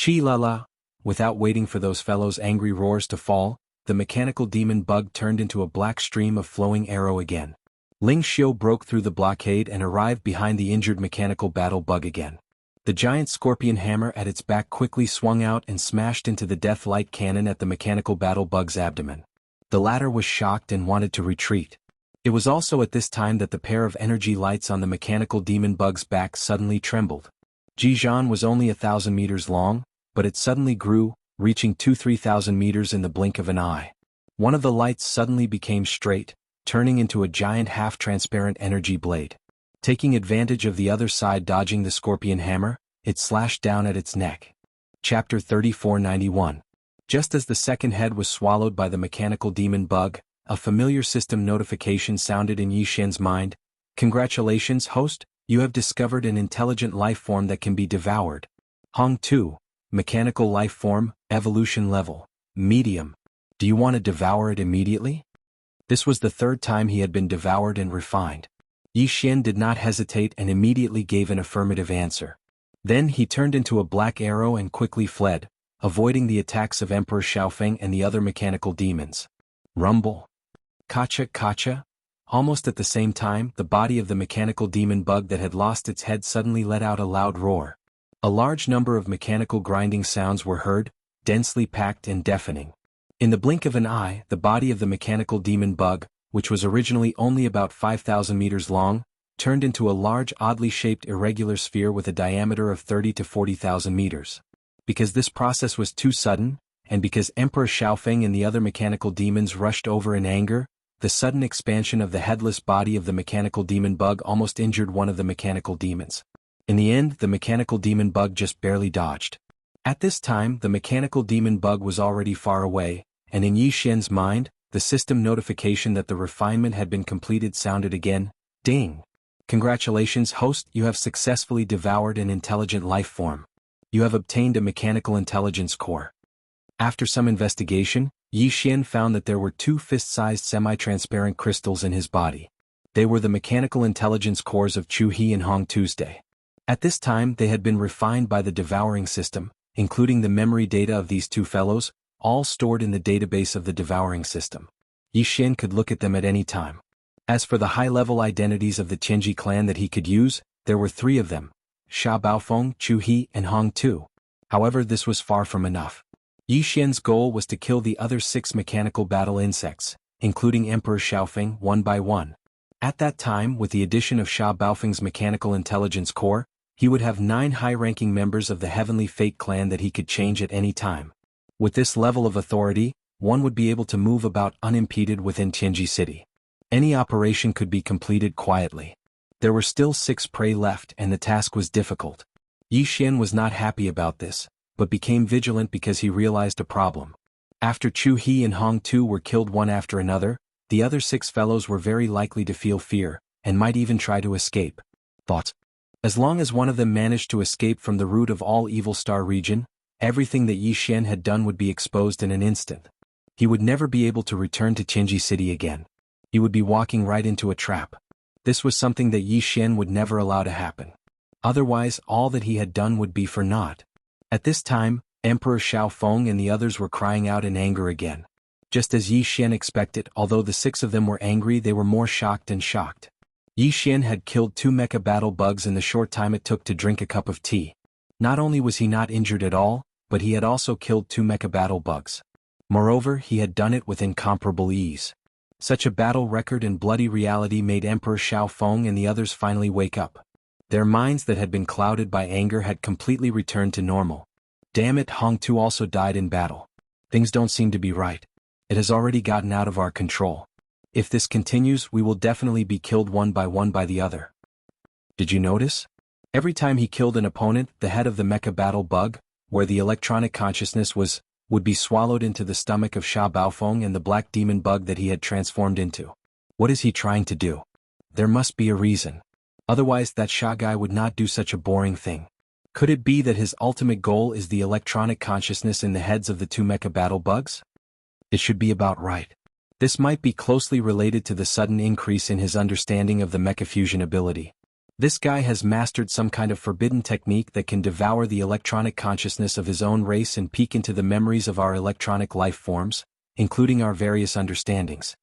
Chi la la. Without waiting for those fellows' angry roars to fall, the mechanical demon bug turned into a black stream of flowing arrow again. Ling Xiao broke through the blockade and arrived behind the injured mechanical battle bug again. The giant scorpion hammer at its back quickly swung out and smashed into the death light cannon at the mechanical battle bug's abdomen. The latter was shocked and wanted to retreat. It was also at this time that the pair of energy lights on the mechanical demon bug's back suddenly trembled. Jizhan was only 1,000 meters long, but it suddenly grew, reaching 2,000–3,000 meters in the blink of an eye. One of the lights suddenly became straight, turning into a giant half-transparent energy blade. Taking advantage of the other side dodging the scorpion hammer, it slashed down at its neck. Chapter 3491. Just as the second head was swallowed by the mechanical demon bug, a familiar system notification sounded in Yi Xian's mind. Congratulations, host, you have discovered an intelligent life form that can be devoured. Hong 2. Mechanical life form, evolution level, medium. Do you want to devour it immediately? This was the 3rd time he had been devoured and refined. Yi Xian did not hesitate and immediately gave an affirmative answer. Then he turned into a black arrow and quickly fled, avoiding the attacks of Emperor Xiaofeng and the other mechanical demons. Rumble. Kacha kacha. Almost at the same time, the body of the mechanical demon bug that had lost its head suddenly let out a loud roar. A large number of mechanical grinding sounds were heard, densely packed and deafening. In the blink of an eye, the body of the mechanical demon bug, which was originally only about 5,000 meters long, turned into a large oddly shaped irregular sphere with a diameter of 30 to 40,000 meters. Because this process was too sudden, and because Emperor Xiaofeng and the other mechanical demons rushed over in anger, the sudden expansion of the headless body of the mechanical demon bug almost injured one of the mechanical demons. In the end, the mechanical demon bug just barely dodged. At this time, the mechanical demon bug was already far away, and in Yi Xian's mind, the system notification that the refinement had been completed sounded again. Ding! Congratulations, host, you have successfully devoured an intelligent life form. You have obtained a mechanical intelligence core. After some investigation, Yi Xian found that there were 2 fist-sized semi-transparent crystals in his body. They were the mechanical intelligence cores of Chu He and Hong Tuesday. At this time, they had been refined by the devouring system, including the memory data of these 2 fellows, all stored in the database of the devouring system. Yi Xian could look at them at any time. As for the high-level identities of the Tianji clan that he could use, there were 3 of them: Sha Baofeng, Chu He, and Hong Tu. However, this was far from enough. Yi Xian's goal was to kill the other 6 mechanical battle insects, including Emperor Xiaofeng, one by one. At that time, with the addition of Sha Baofeng's mechanical intelligence core, He would have 9 high-ranking members of the Heavenly Fate clan that he could change at any time. With this level of authority, one would be able to move about unimpeded within Tianji City. Any operation could be completed quietly. There were still 6 prey left and the task was difficult. Yi Xian was not happy about this, but became vigilant because he realized a problem. After Chu He and Hong Tu were killed one after another, the other 6 fellows were very likely to feel fear, and might even try to escape. Thought. As long as one of them managed to escape from the root of all Evil Star region, everything that Yi Xian had done would be exposed in an instant. He would never be able to return to Tianji City again. He would be walking right into a trap. This was something that Yi Xian would never allow to happen. Otherwise, all that he had done would be for naught. At this time, Emperor Xiaofeng and the others were crying out in anger again. Just as Yi Xian expected, although the 6 of them were angry, they were more shocked and shocked. Yi Xian had killed 2 mecha battle bugs in the short time it took to drink a cup of tea. Not only was he not injured at all, but he had also killed 2 mecha battle bugs. Moreover, he had done it with incomparable ease. Such a battle record and bloody reality made Emperor Xiaofeng and the others finally wake up. Their minds that had been clouded by anger had completely returned to normal. Damn it, Hong Tu also died in battle. Things don't seem to be right. It has already gotten out of our control. If this continues, we will definitely be killed one by the other. Did you notice? Every time he killed an opponent, the head of the mecha battle bug, where the electronic consciousness was, would be swallowed into the stomach of Sha Baofeng and the black demon bug that he had transformed into. What is he trying to do? There must be a reason. Otherwise that Sha guy would not do such a boring thing. Could it be that his ultimate goal is the electronic consciousness in the heads of the 2 mecha battle bugs? It should be about right. This might be closely related to the sudden increase in his understanding of the mecha fusion ability. This guy has mastered some kind of forbidden technique that can devour the electronic consciousness of his own race and peek into the memories of our electronic life forms, including our various understandings.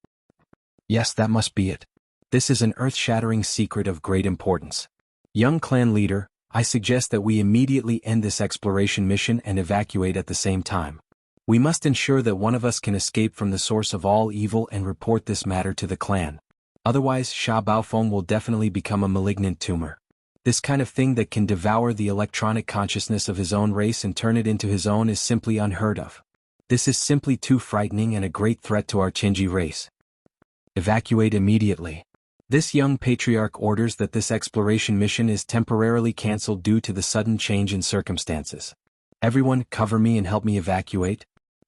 Yes, that must be it. This is an earth-shattering secret of great importance. Young clan leader, I suggest that we immediately end this exploration mission and evacuate at the same time. We must ensure that one of us can escape from the source of all evil and report this matter to the clan. Otherwise, Sha Baofeng will definitely become a malignant tumor. This kind of thing that can devour the electronic consciousness of his own race and turn it into his own is simply unheard of. This is simply too frightening and a great threat to our Qinji race. Evacuate immediately. This young patriarch orders that this exploration mission is temporarily cancelled due to the sudden change in circumstances. Everyone, cover me and help me evacuate.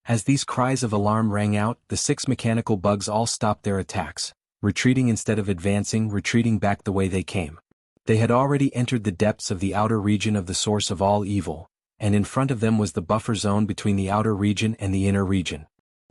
As these cries of alarm rang out, the 6 mechanical bugs all stopped their attacks, retreating instead of advancing, retreating back the way they came. They had already entered the depths of the outer region of the source of all evil, and in front of them was the buffer zone between the outer region and the inner region.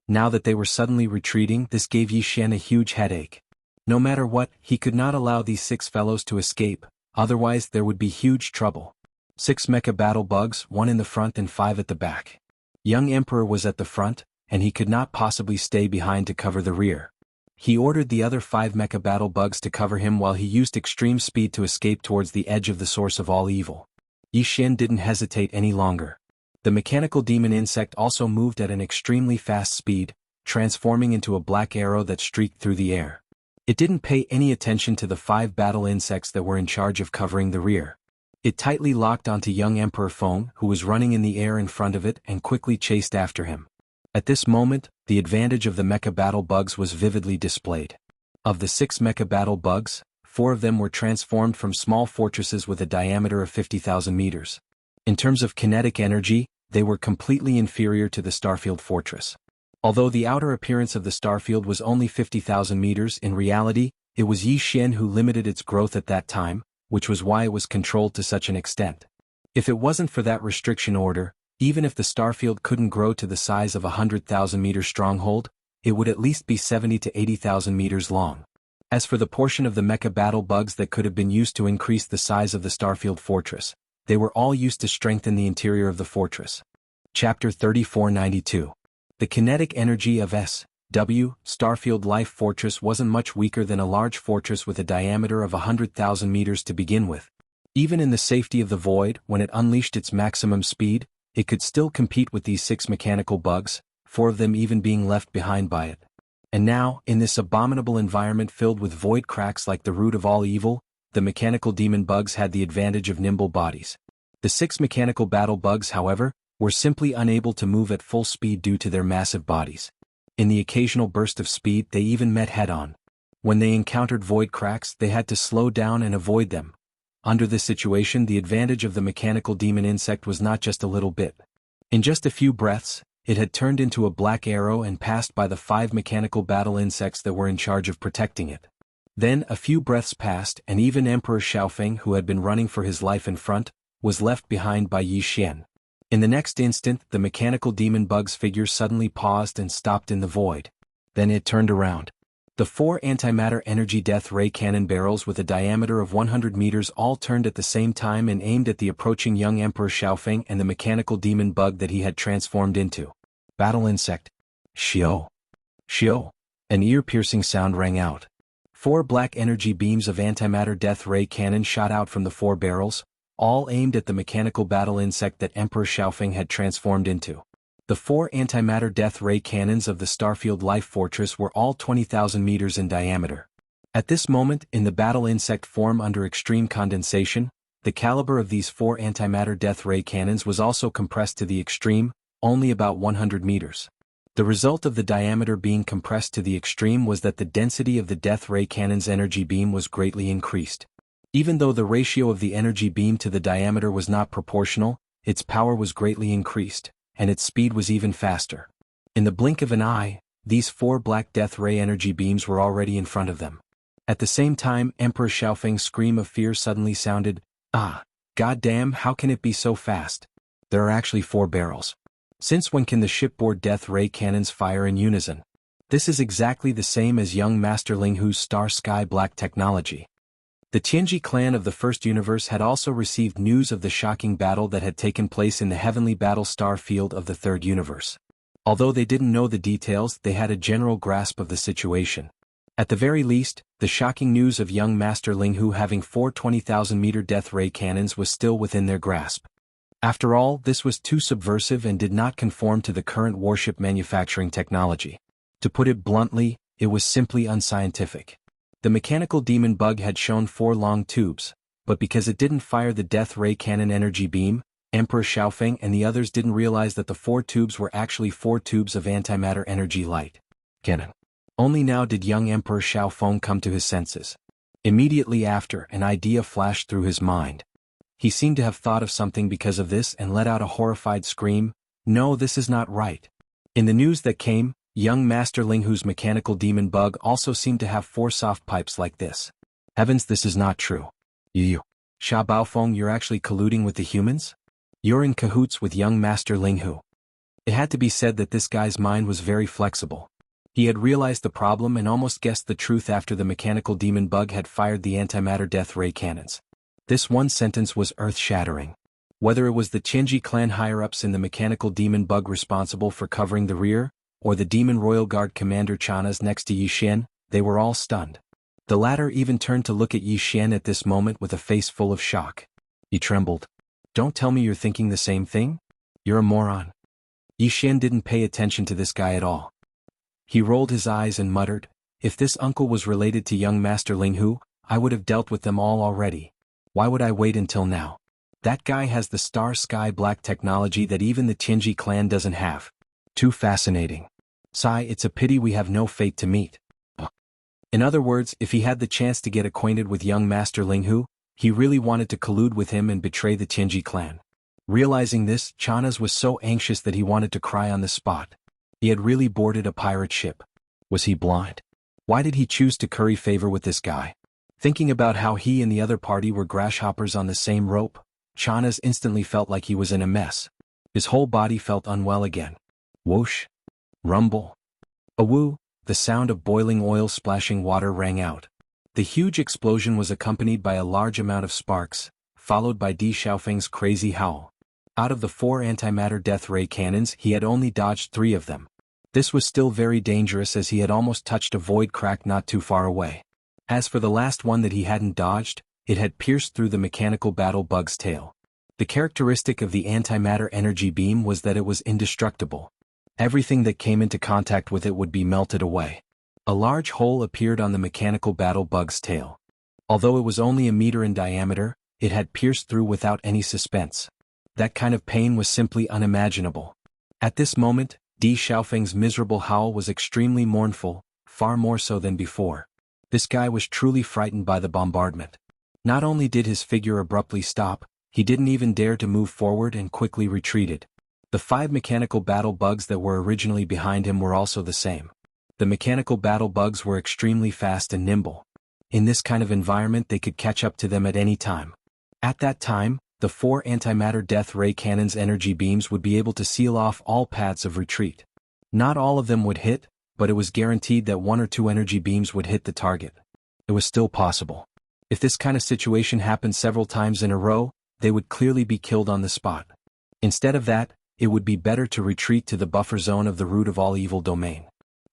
Now that they were suddenly retreating, this gave Yi Xian a huge headache. No matter what, he could not allow these 6 fellows to escape, otherwise there would be huge trouble. 6 mecha battle bugs, 1 in the front and 5 at the back. Young Emperor was at the front, and he could not possibly stay behind to cover the rear. He ordered the other 5 mecha battle bugs to cover him while he used extreme speed to escape towards the edge of the source of all evil. Yi Xian didn't hesitate any longer. The mechanical demon insect also moved at an extremely fast speed, transforming into a black arrow that streaked through the air. It didn't pay any attention to the 5 battle insects that were in charge of covering the rear. It tightly locked onto young Emperor Feng, who was running in the air in front of it, and quickly chased after him. At this moment, the advantage of the mecha battle bugs was vividly displayed. Of the 6 mecha battle bugs, 4 of them were transformed from small fortresses with a diameter of 50,000 meters. In terms of kinetic energy, they were completely inferior to the Starfield Fortress. Although the outer appearance of the Starfield was only 50,000 meters, in reality, it was Yi Xian who limited its growth at that time, which was why it was controlled to such an extent. If it wasn't for that restriction order, even if the Starfield couldn't grow to the size of a 100,000-meter stronghold, it would at least be 70 to 80,000 meters long. As for the portion of the mecha battle bugs that could have been used to increase the size of the Starfield Fortress, they were all used to strengthen the interior of the fortress. Chapter 3492. The kinetic energy of S.W. Starfield Life Fortress wasn't much weaker than a large fortress with a diameter of 100,000 meters to begin with. Even in the safety of the void, when it unleashed its maximum speed, it could still compete with these 6 mechanical bugs, 4 of them even being left behind by it. And now, in this abominable environment filled with void cracks like the root of all evil, the mechanical demon bugs had the advantage of nimble bodies. The 6 mechanical battle bugs, however, were simply unable to move at full speed due to their massive bodies. In the occasional burst of speed, they even met head-on. When they encountered void cracks, they had to slow down and avoid them. Under this situation, the advantage of the mechanical demon insect was not just a little bit. In just a few breaths, it had turned into a black arrow and passed by the 5 mechanical battle insects that were in charge of protecting it. Then a few breaths passed, and even Emperor Xiaofeng, who had been running for his life in front, was left behind by Yi Xian. In the next instant, the mechanical demon bug's figure suddenly paused and stopped in the void. Then it turned around. The 4 antimatter energy death ray cannon barrels with a diameter of 100 meters all turned at the same time and aimed at the approaching young Emperor Xiaofeng and the mechanical demon bug that he had transformed into. Battle insect. Xiao. Xiao. An ear-piercing sound rang out. 4 black energy beams of antimatter death ray cannon shot out from the 4 barrels, all aimed at the mechanical battle insect that Emperor Xiaofeng had transformed into. The 4 antimatter death ray cannons of the Starfield Life Fortress were all 20,000 meters in diameter. At this moment, in the battle insect form under extreme condensation, the caliber of these 4 antimatter death ray cannons was also compressed to the extreme, only about 100 meters. The result of the diameter being compressed to the extreme was that the density of the death ray cannon's energy beam was greatly increased. Even though the ratio of the energy beam to the diameter was not proportional, its power was greatly increased, and its speed was even faster. In the blink of an eye, these 4 black death ray energy beams were already in front of them. At the same time, Emperor Xiaofeng's scream of fear suddenly sounded. Ah, goddamn, how can it be so fast? There are actually 4 barrels. Since when can the shipboard death ray cannons fire in unison? This is exactly the same as young Master Ling Hu's Star Sky Black technology. The Tianji clan of the First Universe had also received news of the shocking battle that had taken place in the heavenly battle star field of the Third Universe. Although they didn't know the details, they had a general grasp of the situation. At the very least, the shocking news of young Master Ling Hu having 4 20,000-meter death ray cannons was still within their grasp. After all, this was too subversive and did not conform to the current warship manufacturing technology. To put it bluntly, it was simply unscientific. The mechanical demon bug had shown 4 long tubes, but because it didn't fire the death ray cannon energy beam, Emperor Xiaofeng and the others didn't realize that the 4 tubes were actually 4 tubes of antimatter energy light cannon. Only now did young Emperor Xiaofeng come to his senses. Immediately after, an idea flashed through his mind. He seemed to have thought of something because of this and let out a horrified scream. No, this is not right. In the news that came, young Master Ling Hu's mechanical demon bug also seemed to have 4 soft pipes like this. Heavens, this is not true. You. Sha Baofeng, you're actually colluding with the humans? You're in cahoots with young Master Ling Hu. It had to be said that this guy's mind was very flexible. He had realized the problem and almost guessed the truth after the mechanical demon bug had fired the antimatter death ray cannons. This one sentence was earth-shattering. Whether it was the Tianji clan higher-ups in the mechanical demon bug responsible for covering the rear, or the demon royal guard commander Chanas next to Yi Xian, they were all stunned. The latter even turned to look at Yi Xian at this moment with a face full of shock. He trembled. Don't tell me you're thinking the same thing? You're a moron. Yi Xian didn't pay attention to this guy at all. He rolled his eyes and muttered, if this uncle was related to young Master Ling Hu, I would have dealt with them all already. Why would I wait until now? That guy has the Star Sky Black technology that even the Tianji clan doesn't have. Too fascinating. Sigh, it's a pity we have no fate to meet. In other words, if he had the chance to get acquainted with young Master Ling Hu, he really wanted to collude with him and betray the Tianji clan. Realizing this, Chanas was so anxious that he wanted to cry on the spot. He had really boarded a pirate ship. Was he blind? Why did he choose to curry favor with this guy? Thinking about how he and the other party were grasshoppers on the same rope, Chanas instantly felt like he was in a mess. His whole body felt unwell again. Whoosh. Rumble. Awoo, the sound of boiling oil splashing water rang out. The huge explosion was accompanied by a large amount of sparks, followed by Di Xiaofeng's crazy howl. Out of the 4 antimatter death ray cannons, he had only dodged 3 of them. This was still very dangerous as he had almost touched a void crack not too far away. As for the last one that he hadn't dodged, it had pierced through the mechanical battle bug's tail. The characteristic of the antimatter energy beam was that it was indestructible. Everything that came into contact with it would be melted away. A large hole appeared on the mechanical battle bug's tail. Although it was only a meter in diameter, it had pierced through without any suspense. That kind of pain was simply unimaginable. At this moment, Di Xiaofeng's miserable howl was extremely mournful, far more so than before. This guy was truly frightened by the bombardment. Not only did his figure abruptly stop, he didn't even dare to move forward and quickly retreated. The 5 mechanical battle bugs that were originally behind him were also the same. The mechanical battle bugs were extremely fast and nimble. In this kind of environment they could catch up to them at any time. At that time, the 4 antimatter death ray cannon's energy beams would be able to seal off all paths of retreat. Not all of them would hit, but it was guaranteed that 1 or 2 energy beams would hit the target. It was still possible. If this kind of situation happened several times in a row, they would clearly be killed on the spot. Instead of that, it would be better to retreat to the buffer zone of the root of all evil domain.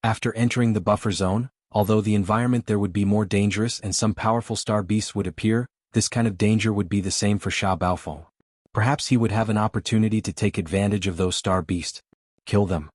After entering the buffer zone, although the environment there would be more dangerous and some powerful star beasts would appear, this kind of danger would be the same for Sha Baofeng. Perhaps he would have an opportunity to take advantage of those star beasts. Kill them.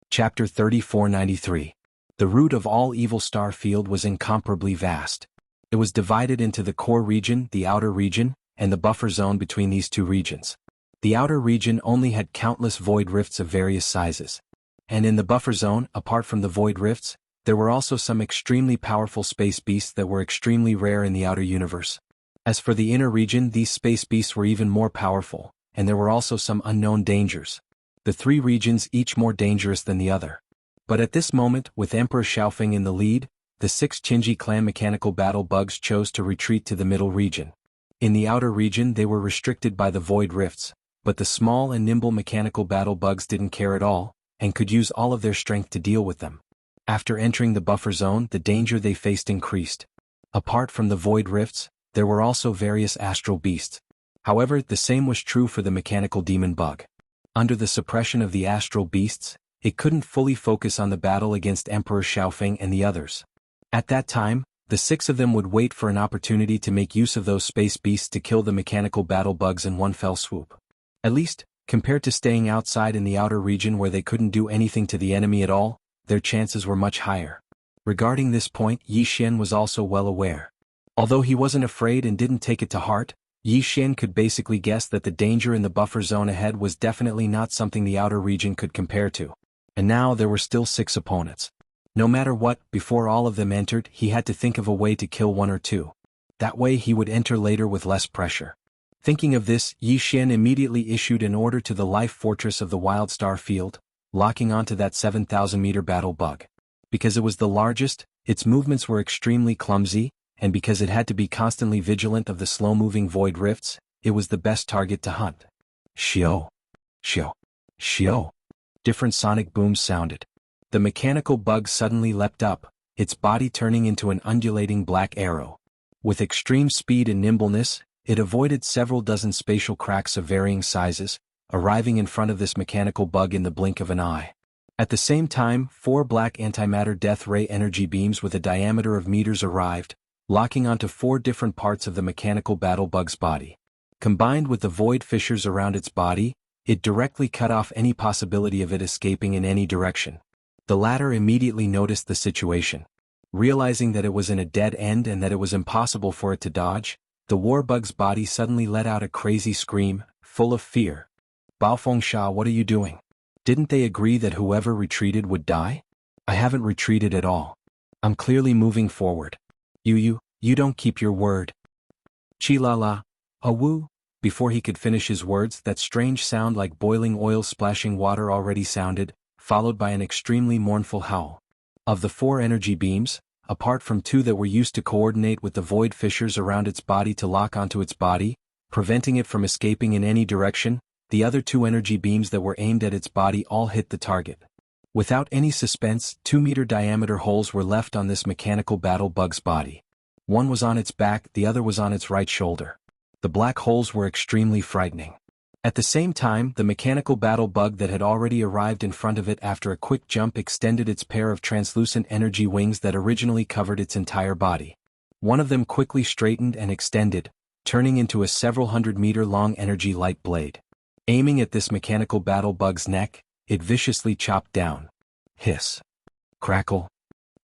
Chapter 3493. The root of all evil star field was incomparably vast. It was divided into the core region, the outer region, and the buffer zone between these two regions. The outer region only had countless void rifts of various sizes. And in the buffer zone, apart from the void rifts, there were also some extremely powerful space beasts that were extremely rare in the outer universe. As for the inner region, these space beasts were even more powerful, and there were also some unknown dangers. The 3 regions each more dangerous than the other. But at this moment, with Emperor Xiaofeng in the lead, the 6 Qinji clan mechanical battle bugs chose to retreat to the middle region. In the outer region they were restricted by the void rifts, but the small and nimble mechanical battle bugs didn't care at all, and could use all of their strength to deal with them. After entering the buffer zone, the danger they faced increased. Apart from the void rifts, there were also various astral beasts. However, the same was true for the mechanical demon bug. Under the suppression of the astral beasts, it couldn't fully focus on the battle against Emperor Xiaofeng and the others. At that time, the 6 of them would wait for an opportunity to make use of those space beasts to kill the mechanical battle bugs in one fell swoop. At least, compared to staying outside in the outer region where they couldn't do anything to the enemy at all, their chances were much higher. Regarding this point, Yi Xian was also well aware. Although he wasn't afraid and didn't take it to heart, Yi Xian could basically guess that the danger in the buffer zone ahead was definitely not something the outer region could compare to. And now there were still 6 opponents. No matter what, before all of them entered, he had to think of a way to kill 1 or 2. That way he would enter later with less pressure. Thinking of this, Yi Xian immediately issued an order to the life fortress of the wild star field, locking onto that 7,000-meter battle bug. Because it was the largest, its movements were extremely clumsy, and because it had to be constantly vigilant of the slow-moving void rifts, it was the best target to hunt. Shio! Shio! Shio! Different sonic booms sounded. The mechanical bug suddenly leapt up, its body turning into an undulating black arrow. With extreme speed and nimbleness, it avoided several dozen spatial cracks of varying sizes, arriving in front of this mechanical bug in the blink of an eye. At the same time, 4 black antimatter death ray energy beams with a diameter of meters arrived, locking onto 4 different parts of the mechanical battle bug's body. Combined with the void fissures around its body, it directly cut off any possibility of it escaping in any direction. The latter immediately noticed the situation. Realizing that it was in a dead end and that it was impossible for it to dodge, the warbug's body suddenly let out a crazy scream, full of fear. Baofeng Sha, what are you doing? Didn't they agree that whoever retreated would die? I haven't retreated at all. I'm clearly moving forward. You don't keep your word. Chi-la-la, awu. Before he could finish his words, that strange sound like boiling oil splashing water already sounded, followed by an extremely mournful howl. Of the 4 energy beams, apart from 2 that were used to coordinate with the void fissures around its body to lock onto its body, preventing it from escaping in any direction, the other 2 energy beams that were aimed at its body all hit the target. Without any suspense, 2-meter diameter holes were left on this mechanical battle bug's body. One was on its back, the other was on its right shoulder. The black holes were extremely frightening. At the same time, the mechanical battle bug that had already arrived in front of it after a quick jump extended its pair of translucent energy wings that originally covered its entire body. One of them quickly straightened and extended, turning into a several 100-meter-long energy light blade. Aiming at this mechanical battle bug's neck, it viciously chopped down. Hiss. Crackle.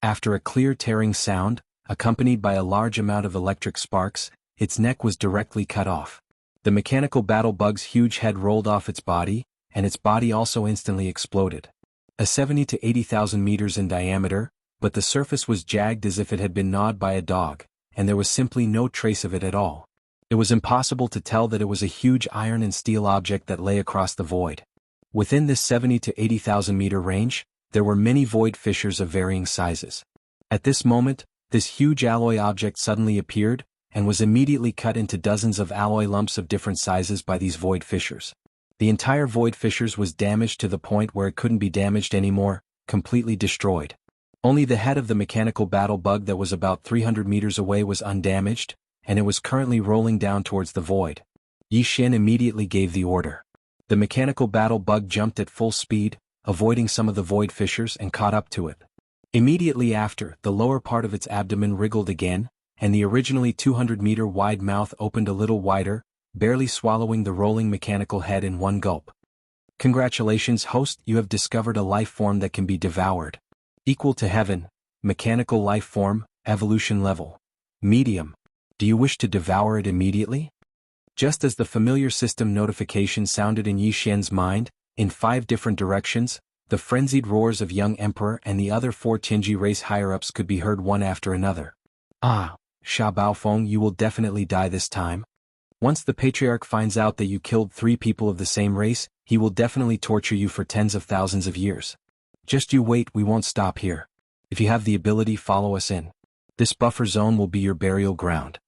After a clear tearing sound, accompanied by a large amount of electric sparks, its neck was directly cut off. The mechanical battle bug's huge head rolled off its body, and its body also instantly exploded. A 70 to 80,000 meters in diameter, but the surface was jagged as if it had been gnawed by a dog, and there was simply no trace of it at all. It was impossible to tell that it was a huge iron and steel object that lay across the void. Within this 70 to 80,000 meter range, there were many void fissures of varying sizes. At this moment, this huge alloy object suddenly appeared, and was immediately cut into dozens of alloy lumps of different sizes by these void fissures. The entire void fissures was damaged to the point where it couldn't be damaged anymore, completely destroyed. Only the head of the mechanical battle bug that was about 300 meters away was undamaged, and it was currently rolling down towards the void. Yi Xian immediately gave the order. The mechanical battle bug jumped at full speed, avoiding some of the void fissures and caught up to it. Immediately after, the lower part of its abdomen wriggled again, and the originally 200-meter wide mouth opened a little wider, barely swallowing the rolling mechanical head in one gulp. Congratulations, host, you have discovered a life form that can be devoured. Equal to heaven, mechanical life form, evolution level. Medium. Do you wish to devour it immediately? Just as the familiar system notification sounded in Yi Xian's mind, in 5 different directions, the frenzied roars of young emperor and the other 4 Tianji race higher-ups could be heard one after another. Ah, Sha Baofeng, you will definitely die this time. Once the patriarch finds out that you killed 3 people of the same race, he will definitely torture you for tens of thousands of years. Just you wait, we won't stop here. If you have the ability, follow us in. This buffer zone will be your burial ground.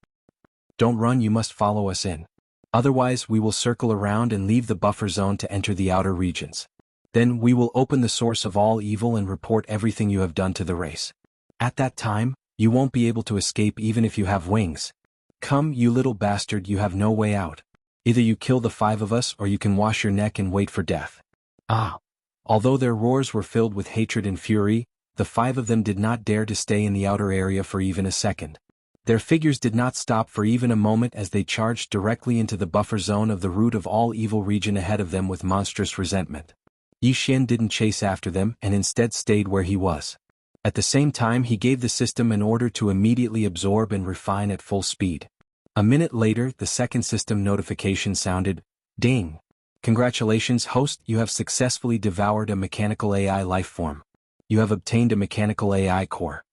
Don't run, you must follow us in. Otherwise, we will circle around and leave the buffer zone to enter the outer regions. Then we will open the source of all evil and report everything you have done to the race. At that time, you won't be able to escape even if you have wings. Come, you little bastard, you have no way out. Either you kill the 5 of us or you can wash your neck and wait for death. Ah! Although their roars were filled with hatred and fury, the 5 of them did not dare to stay in the outer area for even a second. Their figures did not stop for even a moment as they charged directly into the buffer zone of the root of all evil region ahead of them with monstrous resentment. Yi Xian didn't chase after them and instead stayed where he was. At the same time, he gave the system an order to immediately absorb and refine at full speed. A minute later, the second system notification sounded. Ding! Congratulations, host, you have successfully devoured a mechanical AI life form. You have obtained a mechanical AI core.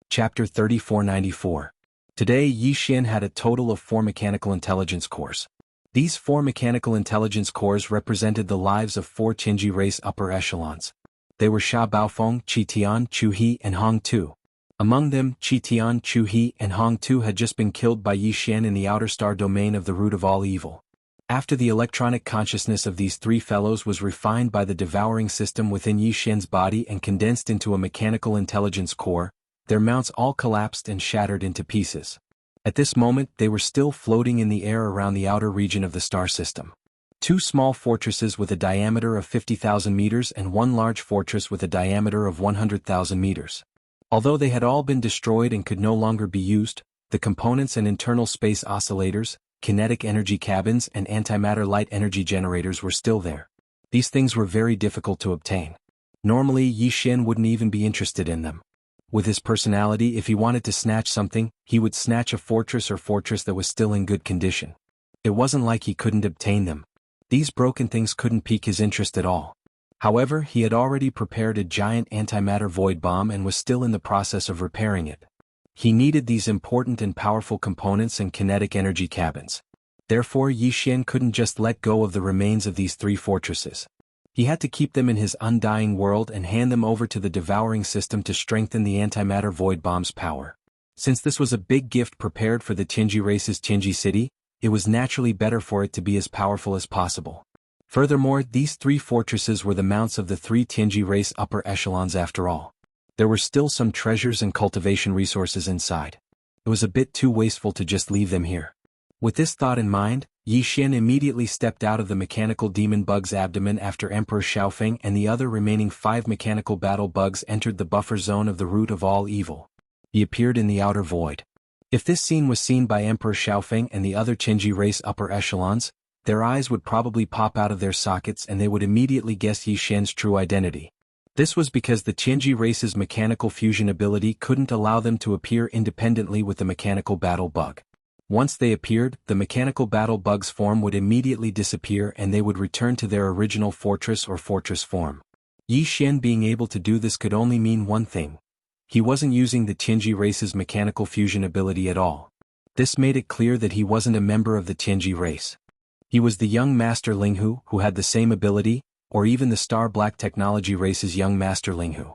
Chapter 3494. Today, Yi Xian had a total of 4 mechanical intelligence cores. These 4 mechanical intelligence cores represented the lives of 4 Tianji race upper echelons. They were Sha Baofeng, Qi Tian, Chu He, and Hong Tu. Among them, Qi Tian, Chu He, and Hong Tu had just been killed by Yi Xian in the outer star domain of the root of all evil. After the electronic consciousness of these 3 fellows was refined by the devouring system within Yi Xian's body and condensed into a mechanical intelligence core, their mounts all collapsed and shattered into pieces. At this moment, they were still floating in the air around the outer region of the star system. 2 small fortresses with a diameter of 50,000 meters and 1 large fortress with a diameter of 100,000 meters. Although they had all been destroyed and could no longer be used, the components and internal space oscillators, kinetic energy cabins and antimatter light energy generators were still there. These things were very difficult to obtain. Normally, Yi Xian wouldn't even be interested in them. With his personality, if he wanted to snatch something, he would snatch a fortress that was still in good condition. It wasn't like he couldn't obtain them. These broken things couldn't pique his interest at all. However, he had already prepared a giant antimatter void bomb and was still in the process of repairing it. He needed these important and powerful components and kinetic energy cabins. Therefore, Yi Xian couldn't just let go of the remains of these 3 fortresses. He had to keep them in his undying world and hand them over to the devouring system to strengthen the antimatter void bomb's power. Since this was a big gift prepared for the Tianji race's Tianji city, it was naturally better for it to be as powerful as possible. Furthermore, these 3 fortresses were the mounts of the 3 Tianji race upper echelons after all. There were still some treasures and cultivation resources inside. It was a bit too wasteful to just leave them here. With this thought in mind, Yi Xian immediately stepped out of the mechanical demon bug's abdomen after Emperor Xiaofeng and the other remaining 5 mechanical battle bugs entered the buffer zone of the root of all evil. He appeared in the outer void. If this scene was seen by Emperor Xiaofeng and the other Tianji race upper echelons, their eyes would probably pop out of their sockets and they would immediately guess Yi Xian's true identity. This was because the Tianji race's mechanical fusion ability couldn't allow them to appear independently with the mechanical battle bug. Once they appeared, the mechanical battle bug's form would immediately disappear and they would return to their original fortress or fortress form. Yi Xian being able to do this could only mean one thing. He wasn't using the Tianji race's mechanical fusion ability at all. This made it clear that he wasn't a member of the Tianji race. He was the young Master Linghu who had the same ability, or even the Star Black Technology race's young Master Linghu.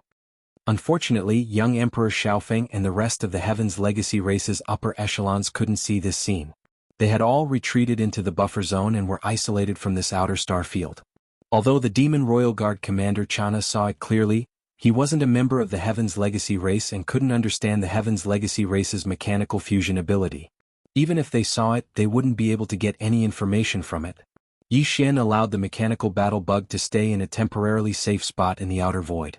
Unfortunately, young Emperor Xiaofeng and the rest of the Heaven's Legacy race's upper echelons couldn't see this scene. They had all retreated into the buffer zone and were isolated from this outer star field. Although the Demon Royal Guard commander Chana saw it clearly, he wasn't a member of the Heaven's Legacy race and couldn't understand the Heaven's Legacy race's mechanical fusion ability. Even if they saw it, they wouldn't be able to get any information from it. Yi Xian allowed the mechanical battle bug to stay in a temporarily safe spot in the outer void.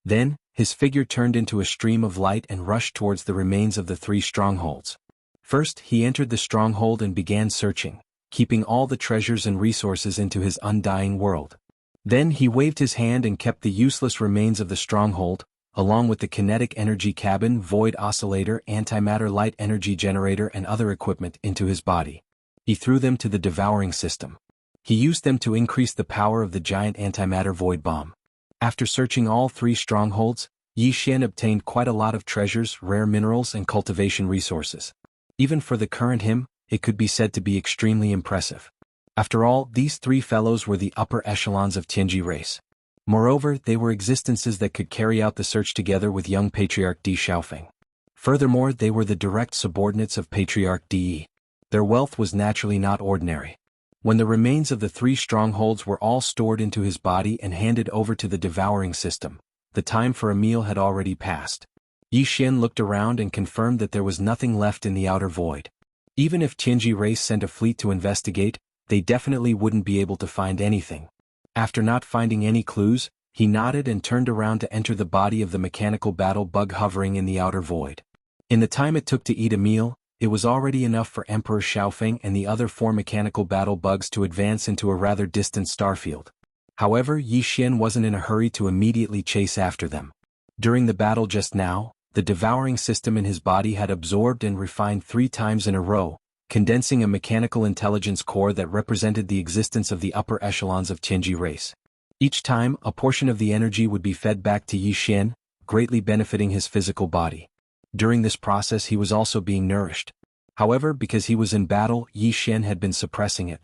Then, his figure turned into a stream of light and rushed towards the remains of the 3 strongholds. First, he entered the stronghold and began searching, keeping all the treasures and resources into his undying world. Then he waved his hand and kept the useless remains of the stronghold, along with the kinetic energy cabin, void oscillator, antimatter light energy generator and other equipment into his body. He threw them to the devouring system. He used them to increase the power of the giant antimatter void bomb. After searching all 3 strongholds, Yi Xian obtained quite a lot of treasures, rare minerals and cultivation resources. Even for the current him, it could be said to be extremely impressive. After all, these 3 fellows were the upper echelons of Tianji race. Moreover, they were existences that could carry out the search together with young Patriarch Di Xiaofeng. Furthermore, they were the direct subordinates of Patriarch Di. Their wealth was naturally not ordinary. When the remains of the 3 strongholds were all stored into his body and handed over to the devouring system, the time for a meal had already passed. Yi Xian looked around and confirmed that there was nothing left in the outer void. Even if Tianji race sent a fleet to investigate, they definitely wouldn't be able to find anything. After not finding any clues, he nodded and turned around to enter the body of the mechanical battle bug hovering in the outer void. In the time it took to eat a meal, it was already enough for Emperor Xiaofeng and the other 4 mechanical battle bugs to advance into a rather distant starfield. However, Yi Xian wasn't in a hurry to immediately chase after them. During the battle just now, the devouring system in his body had absorbed and refined 3 times in a row, condensing a mechanical intelligence core that represented the existence of the upper echelons of Tianji race. Each time, a portion of the energy would be fed back to Yi Xian, greatly benefiting his physical body. During this process he was also being nourished. However, because he was in battle, Yi Xian had been suppressing it.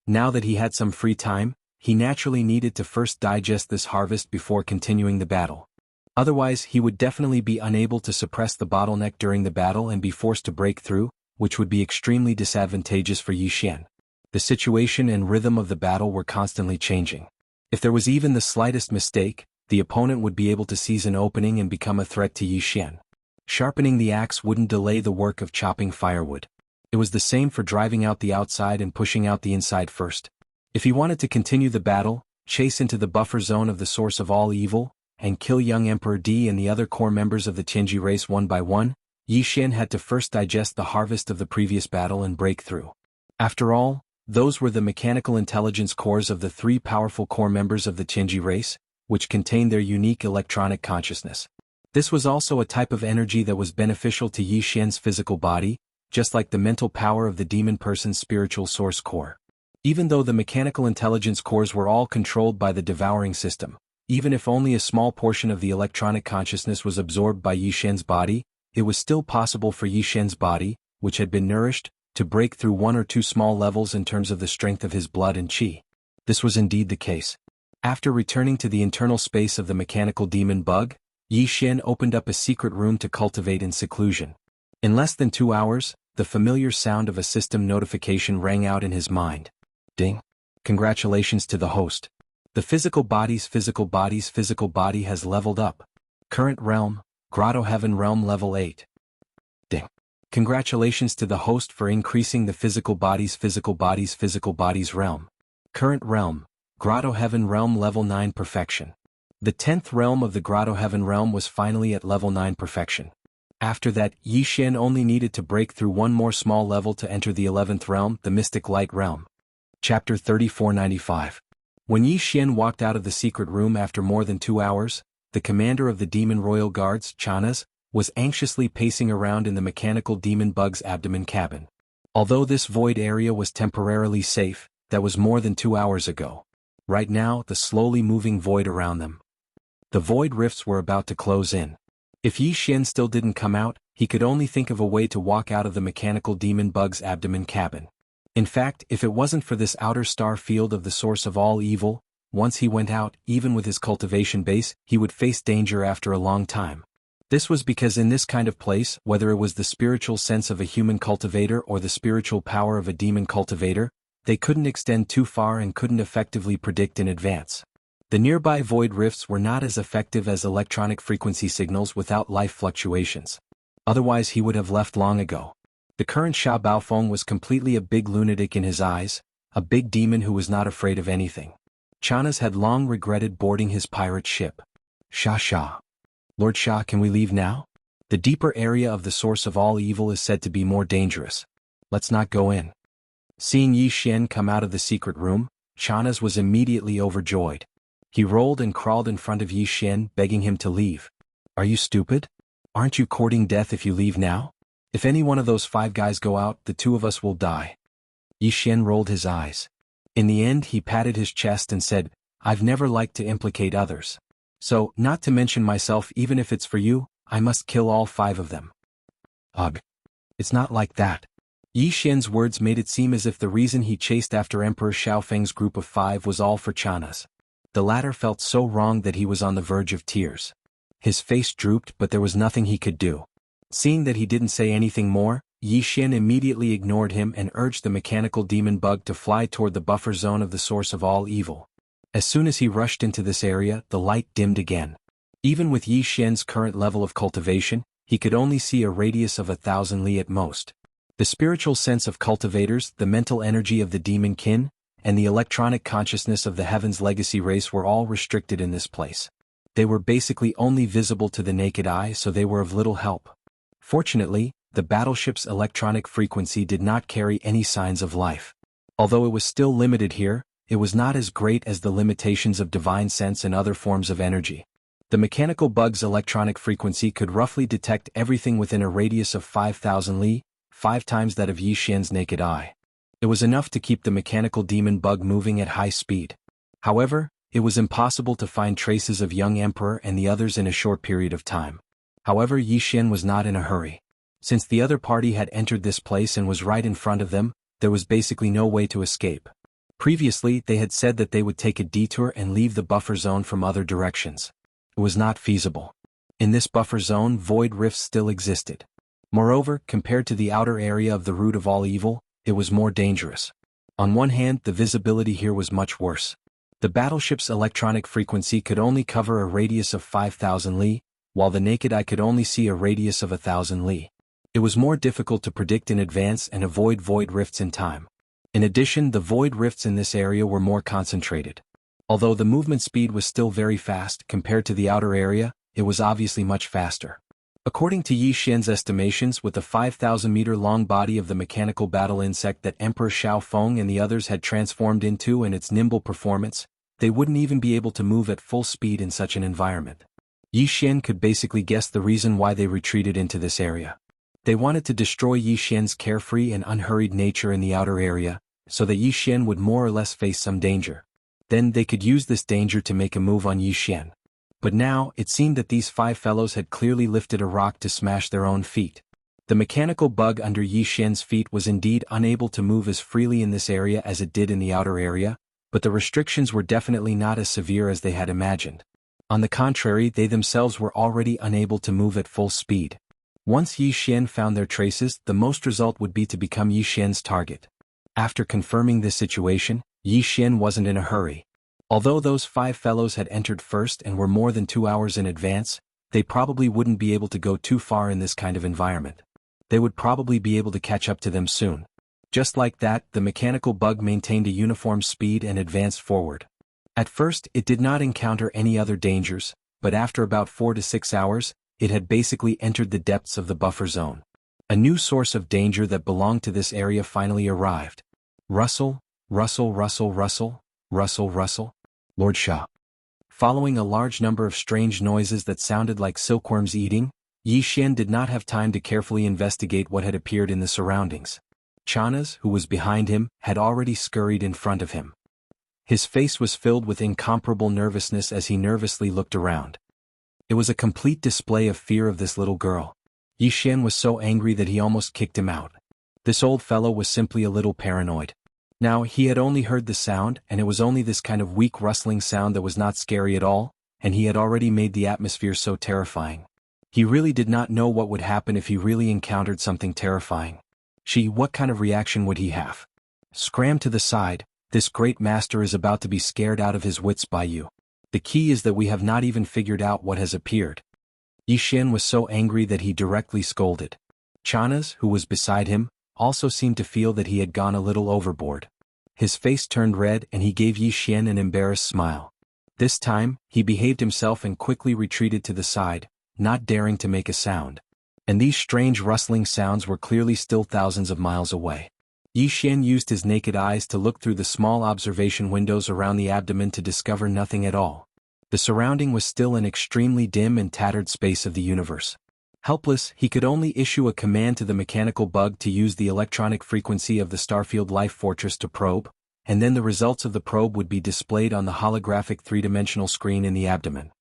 Now that he had some free time, he naturally needed to first digest this harvest before continuing the battle. Otherwise, he would definitely be unable to suppress the bottleneck during the battle and be forced to break through, which would be extremely disadvantageous for Yi Xian. The situation and rhythm of the battle were constantly changing. If there was even the slightest mistake, the opponent would be able to seize an opening and become a threat to Yi Xian. Sharpening the axe wouldn't delay the work of chopping firewood. It was the same for driving out the outside and pushing out the inside first. If he wanted to continue the battle, chase into the buffer zone of the source of all evil, and kill young Emperor Di and the other core members of the Tianji race one by one, Yi Xian had to first digest the harvest of the previous battle and break through. After all, those were the mechanical intelligence cores of the 3 powerful core members of the Tianji race, which contained their unique electronic consciousness. This was also a type of energy that was beneficial to Yi Xian's physical body, just like the mental power of the demon person's spiritual source core. Even though the mechanical intelligence cores were all controlled by the devouring system, even if only a small portion of the electronic consciousness was absorbed by Yi Xian's body, it was still possible for Yi Xian's body, which had been nourished, to break through 1 or 2 small levels in terms of the strength of his blood and qi. This was indeed the case. After returning to the internal space of the mechanical demon bug, Yi Xian opened up a secret room to cultivate in seclusion. In less than 2 hours, the familiar sound of a system notification rang out in his mind. Ding. Congratulations to the host. The physical body has leveled up. Current realm, Grotto Heaven realm level 8. Ding. Congratulations to the host for increasing the physical body's realm. Current realm, Grotto Heaven realm level 9 perfection. The 10th realm of the Grotto Heaven realm was finally at level 9 perfection. After that, Yi Xian only needed to break through 1 more small level to enter the 11th realm, the Mystic Light realm. Chapter 3495. When Yi Xian walked out of the secret room after more than 2 hours, the commander of the Demon Royal Guards, Chanas, was anxiously pacing around in the mechanical demon bug's abdomen cabin. Although this void area was temporarily safe, that was more than 2 hours ago. Right now, the slowly moving void around them. The void rifts were about to close in. If Yi Xian still didn't come out, he could only think of a way to walk out of the mechanical demon bug's abdomen cabin. In fact, if it wasn't for this outer star field of the source of all evil, once he went out, even with his cultivation base, he would face danger after a long time. This was because in this kind of place, whether it was the spiritual sense of a human cultivator or the spiritual power of a demon cultivator, they couldn't extend too far and couldn't effectively predict in advance. The nearby void rifts were not as effective as electronic frequency signals without life fluctuations. Otherwise he would have left long ago. The current Sha Baofeng was completely a big lunatic in his eyes, a big demon who was not afraid of anything. Chanas had long regretted boarding his pirate ship. Sha. Lord Sha, can we leave now? The deeper area of the source of all evil is said to be more dangerous. Let's not go in. Seeing Yi Xian come out of the secret room, Chanas was immediately overjoyed. He rolled and crawled in front of Yi Xian, begging him to leave. Are you stupid? Aren't you courting death if you leave now? If any one of those 5 guys go out, the 2 of us will die. Yi Xian rolled his eyes. In the end he patted his chest and said, I've never liked to implicate others. So, not to mention myself, even if it's for you, I must kill all 5 of them. Ugh. It's not like that. Yi Xian's words made it seem as if the reason he chased after Emperor Xiaofeng's group of 5 was all for Chanas. The latter felt so wrong that he was on the verge of tears. His face drooped, but there was nothing he could do. Seeing that he didn't say anything more, Yi Xian immediately ignored him and urged the mechanical demon bug to fly toward the buffer zone of the source of all evil. As soon as he rushed into this area, the light dimmed again. Even with Yi Xian's current level of cultivation, he could only see a radius of 1,000 li at most. The spiritual sense of cultivators, the mental energy of the demon kin, and the electronic consciousness of the Heaven's legacy race were all restricted in this place. They were basically only visible to the naked eye, so they were of little help. Fortunately, the battleship's electronic frequency did not carry any signs of life. Although it was still limited here, it was not as great as the limitations of divine sense and other forms of energy. The mechanical bug's electronic frequency could roughly detect everything within a radius of 5,000 li, 5 times that of Yi Xian's naked eye. It was enough to keep the mechanical demon bug moving at high speed. However, it was impossible to find traces of young Emperor and the others in a short period of time. However, Yi Xian was not in a hurry. Since the other party had entered this place and was right in front of them, there was basically no way to escape. Previously, they had said that they would take a detour and leave the buffer zone from other directions. It was not feasible. In this buffer zone, void rifts still existed. Moreover, compared to the outer area of the root of all evil, it was more dangerous. On one hand, the visibility here was much worse. The battleship's electronic frequency could only cover a radius of 5,000 li, while the naked eye could only see a radius of 1,000 li. It was more difficult to predict in advance and avoid void rifts in time. In addition, the void rifts in this area were more concentrated. Although the movement speed was still very fast compared to the outer area, it was obviously much faster. According to Yi Xian's estimations, with the 5,000-meter-long body of the mechanical battle insect that Emperor Xiaofeng and the others had transformed into and its nimble performance, they wouldn't even be able to move at full speed in such an environment. Yi Xian could basically guess the reason why they retreated into this area. They wanted to destroy Yi Xian's carefree and unhurried nature in the outer area, so that Yi Xian would more or less face some danger. Then they could use this danger to make a move on Yi Xian. But now, it seemed that these 5 fellows had clearly lifted a rock to smash their own feet. The mechanical bug under Yi Xian's feet was indeed unable to move as freely in this area as it did in the outer area, but the restrictions were definitely not as severe as they had imagined. On the contrary, they themselves were already unable to move at full speed. Once Yi Xian found their traces, the most result would be to become Yi Xian's target. After confirming this situation, Yi Xian wasn't in a hurry. Although those 5 fellows had entered first and were more than 2 hours in advance, they probably wouldn't be able to go too far in this kind of environment. They would probably be able to catch up to them soon. Just like that, the mechanical bug maintained a uniform speed and advanced forward. At first, it did not encounter any other dangers, but after about 4 to 6 hours, it had basically entered the depths of the buffer zone. A new source of danger that belonged to this area finally arrived. Rustle, rustle, rustle, rustle, rustle, rustle. Lord Sha. Following a large number of strange noises that sounded like silkworms eating, Yi Xian did not have time to carefully investigate what had appeared in the surroundings. Chanas, who was behind him, had already scurried in front of him. His face was filled with incomparable nervousness as he nervously looked around. It was a complete display of fear of this little girl. Yi Xian was so angry that he almost kicked him out. This old fellow was simply a little paranoid. Now, he had only heard the sound, and it was only this kind of weak rustling sound that was not scary at all, and he had already made the atmosphere so terrifying. He really did not know what would happen if he really encountered something terrifying. What kind of reaction would he have? Scram to the side, this great master is about to be scared out of his wits by you. The key is that we have not even figured out what has appeared. Yi Xian was so angry that he directly scolded. Chanas, who was beside him, also seemed to feel that he had gone a little overboard. His face turned red and he gave Yi Xian an embarrassed smile. This time, he behaved himself and quickly retreated to the side, not daring to make a sound. And these strange rustling sounds were clearly still thousands of miles away. Yi Xian used his naked eyes to look through the small observation windows around the abdomen to discover nothing at all. The surrounding was still an extremely dim and tattered space of the universe. Helpless, he could only issue a command to the mechanical bug to use the electronic frequency of the Starfield Life Fortress to probe, and then the results of the probe would be displayed on the holographic three-dimensional screen in the abdomen.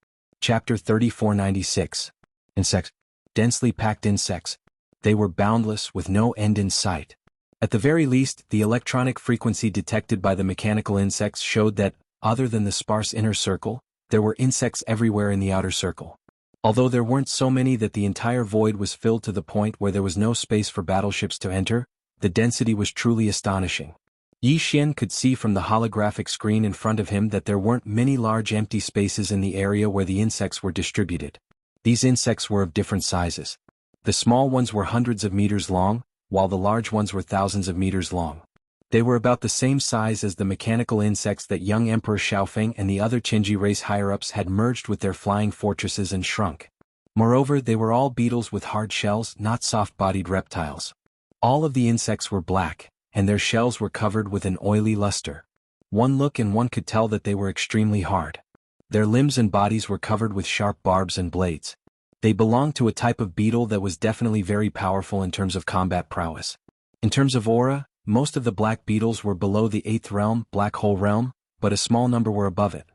Chapter 3496. Insects. Densely packed insects. They were boundless, with no end in sight. At the very least, the electronic frequency detected by the mechanical insects showed that, other than the sparse inner circle, there were insects everywhere in the outer circle. Although there weren't so many that the entire void was filled to the point where there was no space for battleships to enter, the density was truly astonishing. Yi Xian could see from the holographic screen in front of him that there weren't many large empty spaces in the area where the insects were distributed. These insects were of different sizes. The small ones were hundreds of meters long, while the large ones were thousands of meters long. They were about the same size as the mechanical insects that young Emperor Xiaofeng and the other Qinji race higher-ups had merged with their flying fortresses and shrunk. Moreover, they were all beetles with hard shells, not soft-bodied reptiles. All of the insects were black, and their shells were covered with an oily luster. One look and one could tell that they were extremely hard. Their limbs and bodies were covered with sharp barbs and blades. They belonged to a type of beetle that was definitely very powerful in terms of combat prowess. In terms of aura, most of the black beetles were below the 8th realm, black hole realm, but a small number were above it.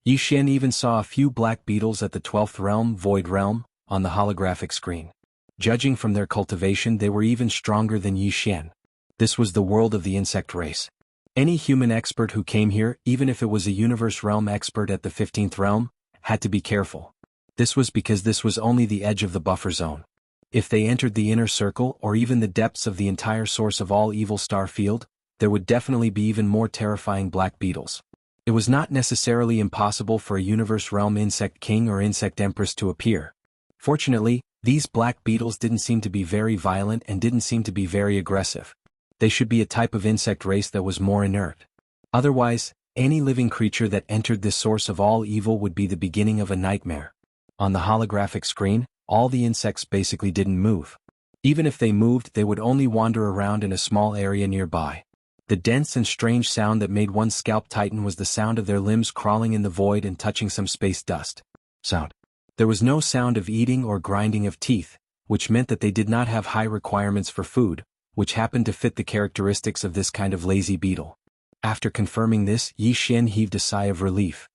Yi Xian even saw a few black beetles at the 12th realm, void realm, on the holographic screen. Judging from their cultivation, they were even stronger than Yi Xian. This was the world of the insect race. Any human expert who came here, even if it was a universe realm expert at the 15th realm, had to be careful. This was because this was only the edge of the buffer zone. If they entered the inner circle or even the depths of the entire source of all evil star field, there would definitely be even more terrifying black beetles. It was not necessarily impossible for a universe realm insect king or insect empress to appear. Fortunately, these black beetles didn't seem to be very violent and didn't seem to be very aggressive. They should be a type of insect race that was more inert. Otherwise, any living creature that entered this source of all evil would be the beginning of a nightmare. On the holographic screen, all the insects basically didn't move. Even if they moved, they would only wander around in a small area nearby. The dense and strange sound that made one scalp tighten was the sound of their limbs crawling in the void and touching some space dust. Sound. There was no sound of eating or grinding of teeth, which meant that they did not have high requirements for food, which happened to fit the characteristics of this kind of lazy beetle. After confirming this, Yi Xian heaved a sigh of relief.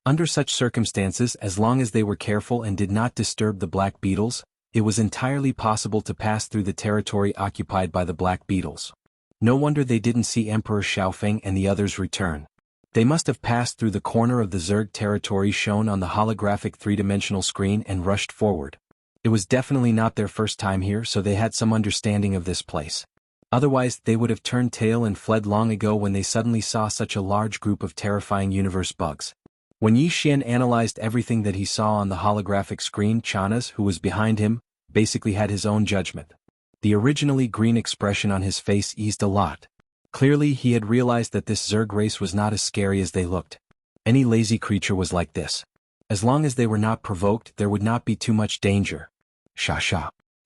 Under such circumstances, as long as they were careful and did not disturb the black beetles, it was entirely possible to pass through the territory occupied by the black beetles. No wonder they didn't see Emperor Xiaofeng and the others return. They must have passed through the corner of the Zerg territory shown on the holographic three-dimensional screen and rushed forward. It was definitely not their first time here, so they had some understanding of this place. Otherwise, they would have turned tail and fled long ago when they suddenly saw such a large group of terrifying universe bugs. When Yi Xian analyzed everything that he saw on the holographic screen, Chanas, who was behind him, basically had his own judgment. The originally green expression on his face eased a lot. Clearly, he had realized that this Zerg race was not as scary as they looked. Any lazy creature was like this. As long as they were not provoked, there would not be too much danger. Sha.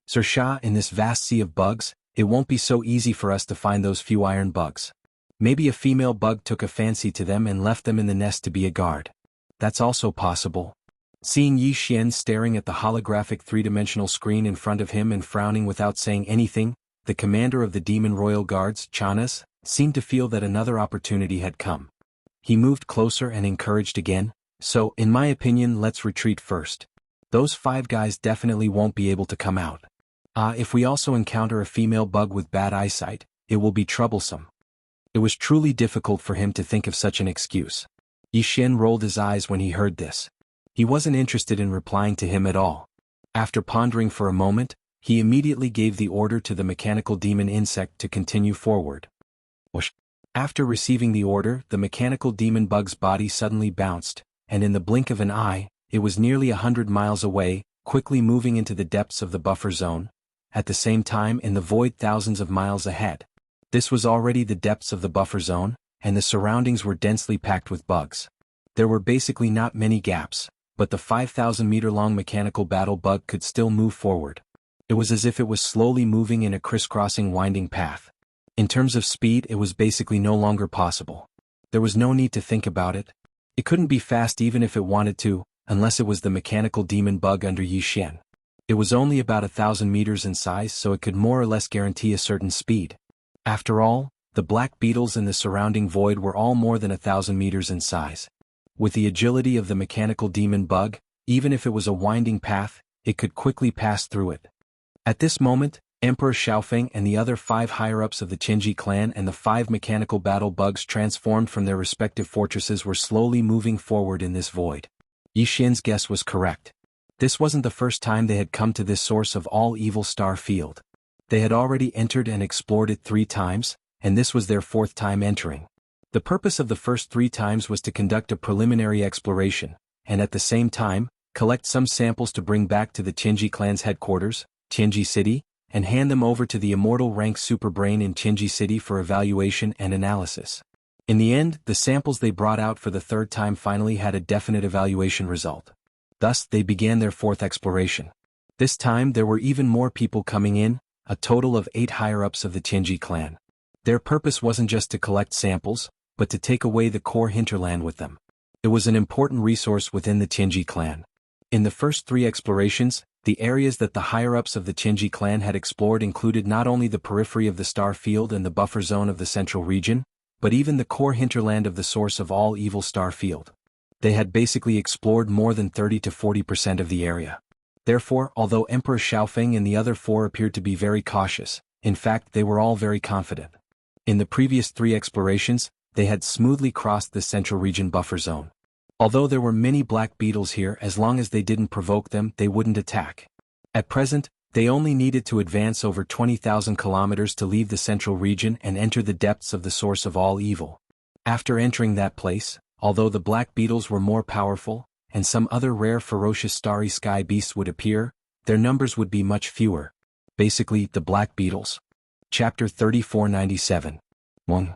Sir Sha, in this vast sea of bugs, it won't be so easy for us to find those few iron bugs. Maybe a female bug took a fancy to them and left them in the nest to be a guard. That's also possible. Seeing Yi Xian staring at the holographic three-dimensional screen in front of him and frowning without saying anything, the commander of the Demon Royal Guards, Chanas, seemed to feel that another opportunity had come. He moved closer and encouraged again, "So, in my opinion, let's retreat first. Those 5 guys definitely won't be able to come out. If we also encounter a female bug with bad eyesight, it will be troublesome." It was truly difficult for him to think of such an excuse. Yi Xian rolled his eyes when he heard this. He wasn't interested in replying to him at all. After pondering for a moment, he immediately gave the order to the mechanical demon insect to continue forward. Whoosh! After receiving the order, the mechanical demon bug's body suddenly bounced, and in the blink of an eye, it was nearly 100 miles away, quickly moving into the depths of the buffer zone, at the same time in the void thousands of miles ahead. This was already the depths of the buffer zone, and the surroundings were densely packed with bugs. There were basically not many gaps, but the 5,000-meter-long mechanical battle bug could still move forward. It was as if it was slowly moving in a crisscrossing winding path. In terms of speed, it was basically no longer possible. There was no need to think about it. It couldn't be fast even if it wanted to, unless it was the mechanical demon bug under Yi Xian. It was only about 1,000 meters in size, so it could more or less guarantee a certain speed. After all, the black beetles in the surrounding void were all more than 1,000 meters in size. With the agility of the mechanical demon bug, even if it was a winding path, it could quickly pass through it. At this moment, Emperor Xiaofeng and the other 5 higher-ups of the Qinji clan and the 5 mechanical battle bugs transformed from their respective fortresses were slowly moving forward in this void. Yi Xian's guess was correct. This wasn't the first time they had come to this source of all evil star field. They had already entered and explored it 3 times, and this was their 4th time entering. The purpose of the first 3 times was to conduct a preliminary exploration, and at the same time, collect some samples to bring back to the Qinji clan's headquarters, Qinji City, and hand them over to the immortal rank superbrain in Qinji City for evaluation and analysis. In the end, the samples they brought out for the 3rd time finally had a definite evaluation result. Thus, they began their 4th exploration. This time there were even more people coming in, a total of 8 higher-ups of the Qinji clan. Their purpose wasn't just to collect samples, but to take away the core hinterland with them. It was an important resource within the Qinji clan. In the first 3 explorations, the areas that the higher-ups of the Qinji clan had explored included not only the periphery of the star field and the buffer zone of the central region, but even the core hinterland of the source of all evil star field. They had basically explored more than 30 to 40% of the area. Therefore, although Emperor Xiaofeng and the other 4 appeared to be very cautious, in fact they were all very confident. In the previous 3 explorations, they had smoothly crossed the central region buffer zone. Although there were many black beetles here, as long as they didn't provoke them, they wouldn't attack. At present, they only needed to advance over 20,000 kilometers to leave the central region and enter the depths of the source of all evil. After entering that place, although the black beetles were more powerful, and some other rare ferocious starry sky beasts would appear, their numbers would be much fewer. Basically, the black beetles. Chapter 3497. 1.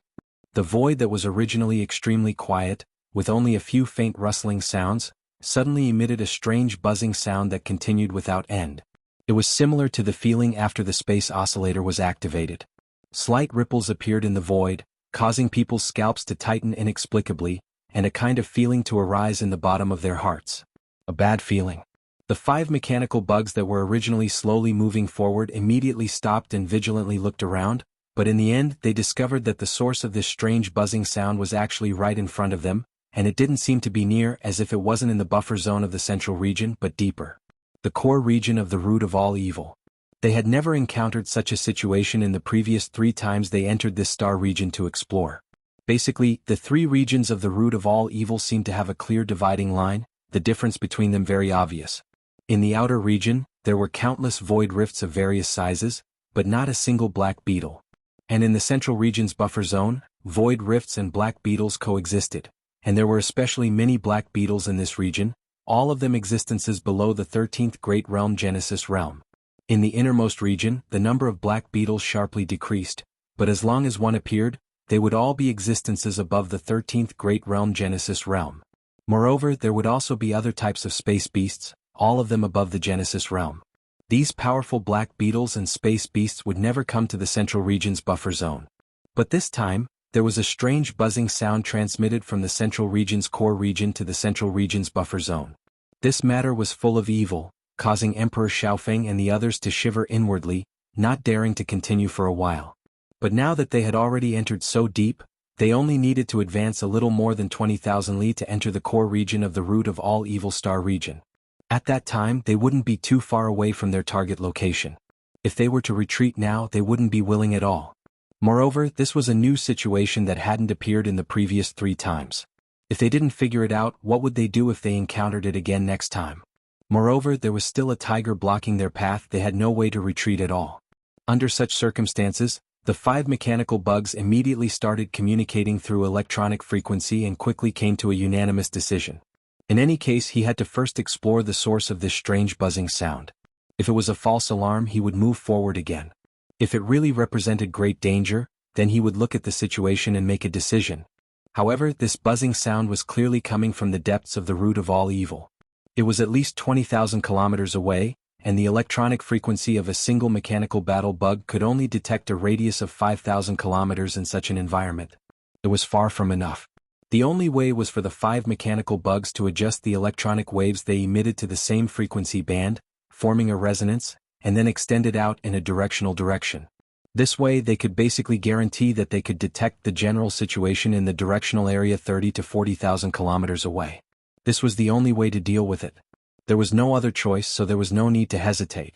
The void that was originally extremely quiet, with only a few faint rustling sounds, suddenly emitted a strange buzzing sound that continued without end. It was similar to the feeling after the space oscillator was activated. Slight ripples appeared in the void, causing people's scalps to tighten inexplicably, and a kind of feeling to arise in the bottom of their hearts. A bad feeling. The 5 mechanical bugs that were originally slowly moving forward immediately stopped and vigilantly looked around, but in the end they discovered that the source of this strange buzzing sound was actually right in front of them, and it didn't seem to be near, as if it wasn't in the buffer zone of the central region but deeper. The core region of the root of all evil. They had never encountered such a situation in the previous 3 times they entered this star region to explore. Basically, the 3 regions of the root of all evil seemed to have a clear dividing line, the difference between them very obvious. In the outer region, there were countless void rifts of various sizes, but not a single black beetle. And in the central region's buffer zone, void rifts and black beetles coexisted, and there were especially many black beetles in this region, all of them existences below the 13th Great Realm Genesis realm. In the innermost region, the number of black beetles sharply decreased, but as long as one appeared, they would all be existences above the 13th Great Realm Genesis realm. Moreover, there would also be other types of space beasts, all of them above the Genesis realm. These powerful black beetles and space beasts would never come to the central region's buffer zone. But this time, There was a strange buzzing sound transmitted from the Central Region's core region to the Central Region's buffer zone. This matter was full of evil, causing Emperor Xiaofeng and the others to shiver inwardly, not daring to continue for a while. But now that they had already entered so deep, they only needed to advance a little more than 20,000 li to enter the core region of the root of all evil star region. At that time they wouldn't be too far away from their target location. If they were to retreat now they wouldn't be willing at all. Moreover, this was a new situation that hadn't appeared in the previous 3 times. If they didn't figure it out, what would they do if they encountered it again next time? Moreover, there was still a tiger blocking their path. They had no way to retreat at all. Under such circumstances, the 5 mechanical bugs immediately started communicating through electronic frequency and quickly came to a unanimous decision. In any case, he had to first explore the source of this strange buzzing sound. If it was a false alarm, he would move forward again. If it really represented great danger, then he would look at the situation and make a decision. However, this buzzing sound was clearly coming from the depths of the root of all evil. It was at least 20,000 kilometers away, and the electronic frequency of a single mechanical battle bug could only detect a radius of 5,000 kilometers in such an environment. It was far from enough. The only way was for the 5 mechanical bugs to adjust the electronic waves they emitted to the same frequency band, forming a resonance, and then extend it out in a directional direction. This way they could basically guarantee that they could detect the general situation in the directional area 30 to 40,000 kilometers away. This was the only way to deal with it. There was no other choice, so there was no need to hesitate.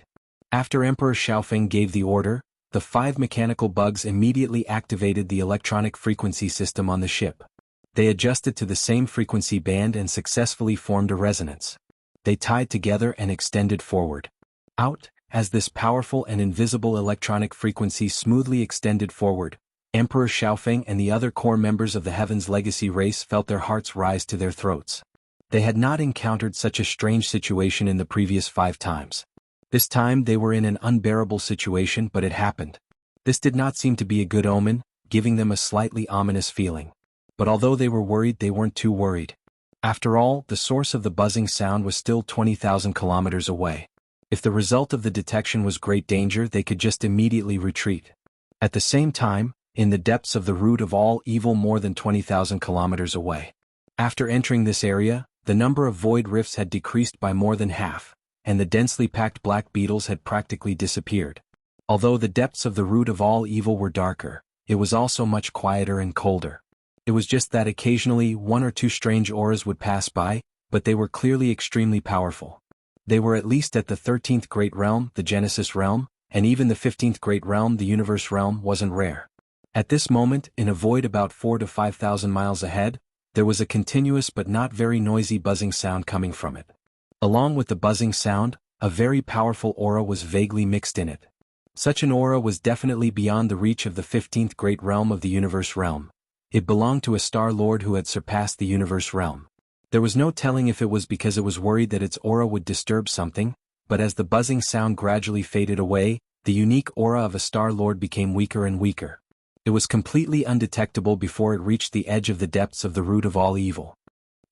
After Emperor Xiaofeng gave the order, the 5 mechanical bugs immediately activated the electronic frequency system on the ship. They adjusted to the same frequency band and successfully formed a resonance. They tied together and extended forward. Out, as this powerful and invisible electronic frequency smoothly extended forward, Emperor Xiaofeng and the other core members of the Heaven's Legacy race felt their hearts rise to their throats. They had not encountered such a strange situation in the previous 5 times. This time they were in an unbearable situation, but it happened. This did not seem to be a good omen, giving them a slightly ominous feeling. But although they were worried, they weren't too worried. After all, the source of the buzzing sound was still 20,000 kilometers away. If the result of the detection was great danger, they could just immediately retreat. At the same time, in the depths of the root of all evil more than 20,000 kilometers away. After entering this area, the number of void rifts had decreased by more than half, and the densely packed black beetles had practically disappeared. Although the depths of the root of all evil were darker, it was also much quieter and colder. It was just that occasionally 1 or 2 strange auras would pass by, but they were clearly extremely powerful. They were at least at the 13th Great Realm, the Genesis Realm, and even the 15th Great Realm, the Universe Realm, wasn't rare. At this moment, in a void about 4 to 5,000 miles ahead, there was a continuous but not very noisy buzzing sound coming from it. Along with the buzzing sound, a very powerful aura was vaguely mixed in it. Such an aura was definitely beyond the reach of the 15th Great Realm of the Universe Realm. It belonged to a Star Lord who had surpassed the Universe Realm. There was no telling if it was because it was worried that its aura would disturb something, but as the buzzing sound gradually faded away, the unique aura of a Star Lord became weaker and weaker. It was completely undetectable before it reached the edge of the depths of the root of all evil.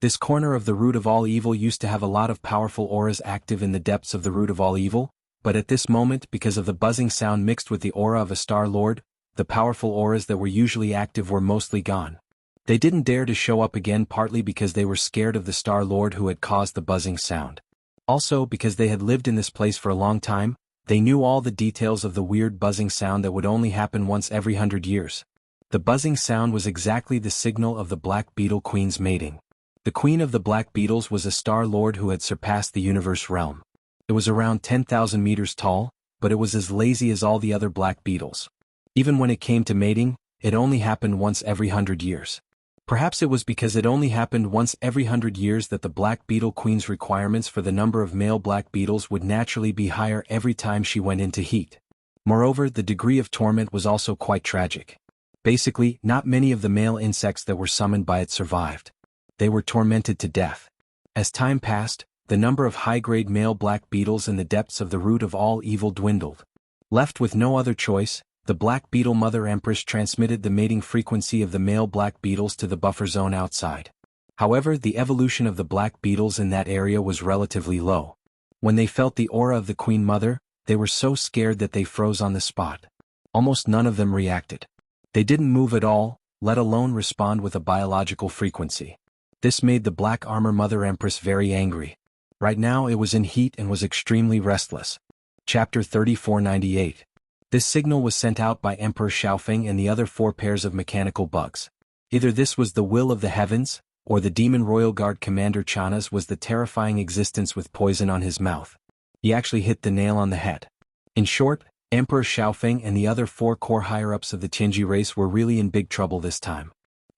This corner of the root of all evil used to have a lot of powerful auras active in the depths of the root of all evil, but at this moment, because of the buzzing sound mixed with the aura of a Star Lord, the powerful auras that were usually active were mostly gone. They didn't dare to show up again, partly because they were scared of the Star Lord who had caused the buzzing sound. Also because they had lived in this place for a long time, they knew all the details of the weird buzzing sound that would only happen once every 100 years. The buzzing sound was exactly the signal of the Black Beetle Queen's mating. The Queen of the Black Beetles was a Star Lord who had surpassed the Universe Realm. It was around 10,000 meters tall, but it was as lazy as all the other Black Beetles. Even when it came to mating, it only happened once every 100 years. Perhaps it was because it only happened once every 100 years that the Black Beetle Queen's requirements for the number of male black beetles would naturally be higher every time she went into heat. Moreover, the degree of torment was also quite tragic. Basically, not many of the male insects that were summoned by it survived. They were tormented to death. As time passed, the number of high-grade male black beetles in the depths of the root of all evil dwindled. Left with no other choice, the Black Beetle Mother Empress transmitted the mating frequency of the male black beetles to the buffer zone outside. However, the evolution of the black beetles in that area was relatively low. When they felt the aura of the Queen Mother, they were so scared that they froze on the spot. Almost none of them reacted. They didn't move at all, let alone respond with a biological frequency. This made the Black Armor Mother Empress very angry. Right now it was in heat and was extremely restless. Chapter 3498. This signal was sent out by Emperor Xiaofeng and the other 4 pairs of mechanical bugs. Either this was the will of the heavens, or the Demon Royal Guard Commander Chana's was the terrifying existence with poison on his mouth. He actually hit the nail on the head. In short, Emperor Xiaofeng and the other 4 core higher-ups of the Tianji race were really in big trouble this time.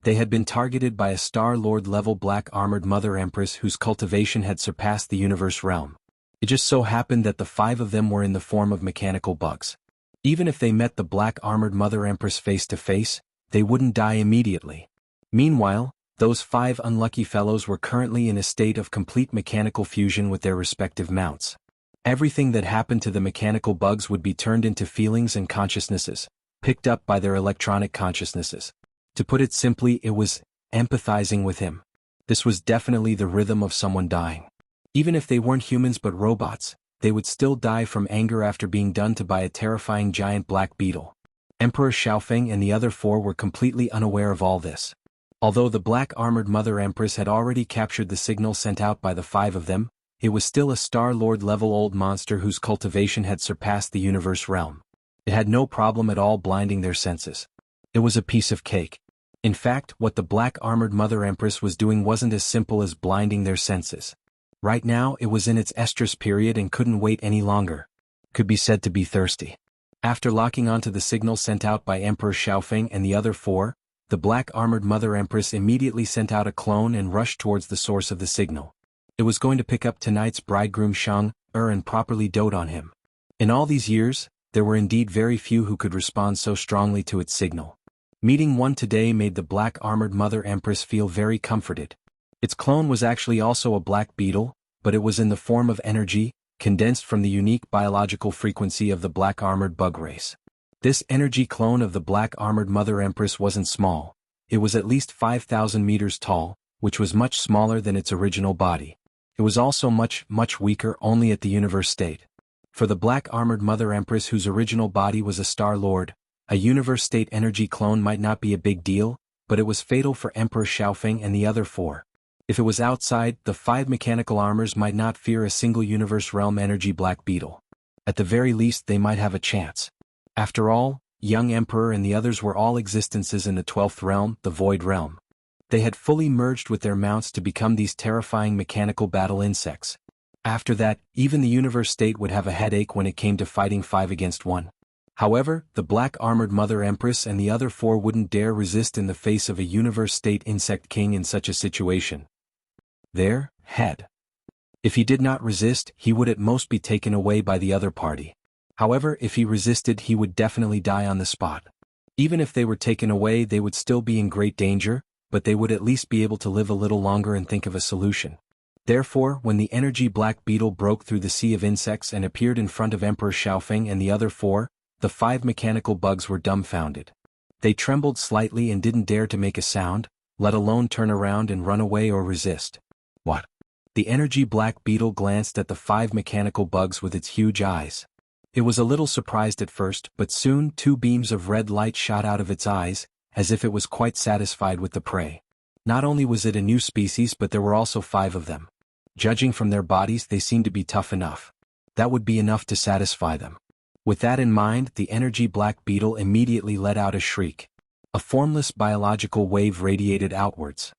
They had been targeted by a Star Lord-level Black Armored Mother Empress whose cultivation had surpassed the universe realm. It just so happened that the 5 of them were in the form of mechanical bugs. Even if they met the Black Armored Mother Empress face to face, they wouldn't die immediately. Meanwhile, those 5 unlucky fellows were currently in a state of complete mechanical fusion with their respective mounts. Everything that happened to the mechanical bugs would be turned into feelings and consciousnesses, picked up by their electronic consciousnesses. To put it simply, it was empathizing with him. This was definitely the rhythm of someone dying. Even if they weren't humans but robots, they would still die from anger after being done to by a terrifying giant black beetle. Emperor Xiaofeng and the other 4 were completely unaware of all this. Although the Black Armored Mother Empress had already captured the signal sent out by the 5 of them, it was still a Star Lord level old monster whose cultivation had surpassed the universe realm. It had no problem at all blinding their senses. It was a piece of cake. In fact, what the Black Armored Mother Empress was doing wasn't as simple as blinding their senses. Right now it was in its estrus period and couldn't wait any longer. Could be said to be thirsty. After locking onto the signal sent out by Emperor Xiaofeng and the other 4, the Black Armored Mother Empress immediately sent out a clone and rushed towards the source of the signal. It was going to pick up tonight's bridegroom Shang-Er and properly dote on him. In all these years, there were indeed very few who could respond so strongly to its signal. Meeting one today made the Black Armored Mother Empress feel very comforted. Its clone was actually also a black beetle, but it was in the form of energy, condensed from the unique biological frequency of the Black Armored Bug race. This energy clone of the Black Armored Mother Empress wasn't small. It was at least 5,000 meters tall, which was much smaller than its original body. It was also much weaker only at the universe state. For the Black Armored Mother Empress whose original body was a Star Lord, a universe state energy clone might not be a big deal, but it was fatal for Emperor Xiaofeng and the other 4. If it was outside, the 5 mechanical armors might not fear a single universe realm energy black beetle. At the very least they might have a chance. After all, young Emperor and the others were all existences in the 12th realm, the Void Realm. They had fully merged with their mounts to become these terrifying mechanical battle insects. After that, even the universe state would have a headache when it came to fighting 5 against 1. However, the Black Armored Mother Empress and the other 4 wouldn't dare resist in the face of a universe state insect king in such a situation. Their head. If he did not resist, he would at most be taken away by the other party. However, if he resisted, he would definitely die on the spot. Even if they were taken away, they would still be in great danger, but they would at least be able to live a little longer and think of a solution. Therefore, when the energy black beetle broke through the sea of insects and appeared in front of Emperor Xiaofeng and the other 4, the 5 mechanical bugs were dumbfounded. They trembled slightly and didn't dare to make a sound, let alone turn around and run away or resist. What? The energy black beetle glanced at the 5 mechanical bugs with its huge eyes. It was a little surprised at first, but soon 2 beams of red light shot out of its eyes, as if it was quite satisfied with the prey. Not only was it a new species, but there were also 5 of them. Judging from their bodies, they seemed to be tough enough. That would be enough to satisfy them. With that in mind, the energy black beetle immediately let out a shriek. A formless biological wave radiated outwards.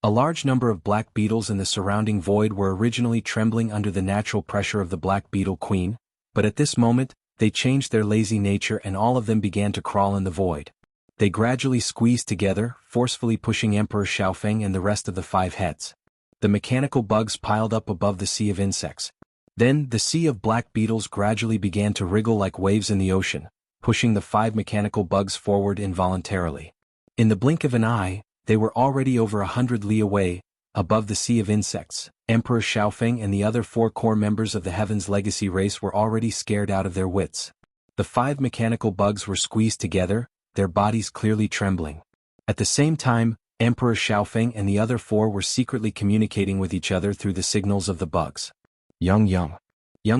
A large number of black beetles in the surrounding void were originally trembling under the natural pressure of the black beetle queen, but at this moment, they changed their lazy nature and all of them began to crawl in the void. They gradually squeezed together, forcefully pushing Emperor Xiaofeng and the rest of the 5 heads. The mechanical bugs piled up above the sea of insects. Then, the sea of black beetles gradually began to wriggle like waves in the ocean, pushing the 5 mechanical bugs forward involuntarily. In the blink of an eye, they were already over 100 li away, above the sea of insects. Emperor Xiaofeng and the other 4 core members of the Heaven's Legacy race were already scared out of their wits. The 5 mechanical bugs were squeezed together, their bodies clearly trembling. At the same time, Emperor Xiaofeng and the other 4 were secretly communicating with each other through the signals of the bugs. Young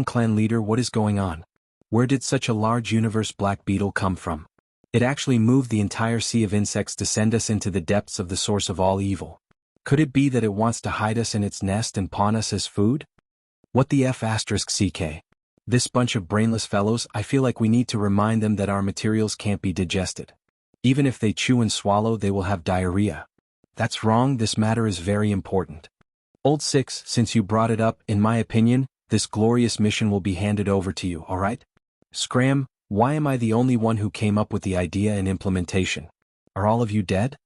clan leader, what is going on? Where did such a large universe black beetle come from? It actually moved the entire sea of insects to send us into the depths of the source of all evil. Could it be that it wants to hide us in its nest and pawn us as food? What the F***ck? This bunch of brainless fellows, I feel like we need to remind them that our materials can't be digested. Even if they chew and swallow, they will have diarrhea. That's wrong, this matter is very important. Old Six, since you brought it up, in my opinion, this glorious mission will be handed over to you, alright? Scram, why am I the only one who came up with the idea and implementation? Are all of you dead?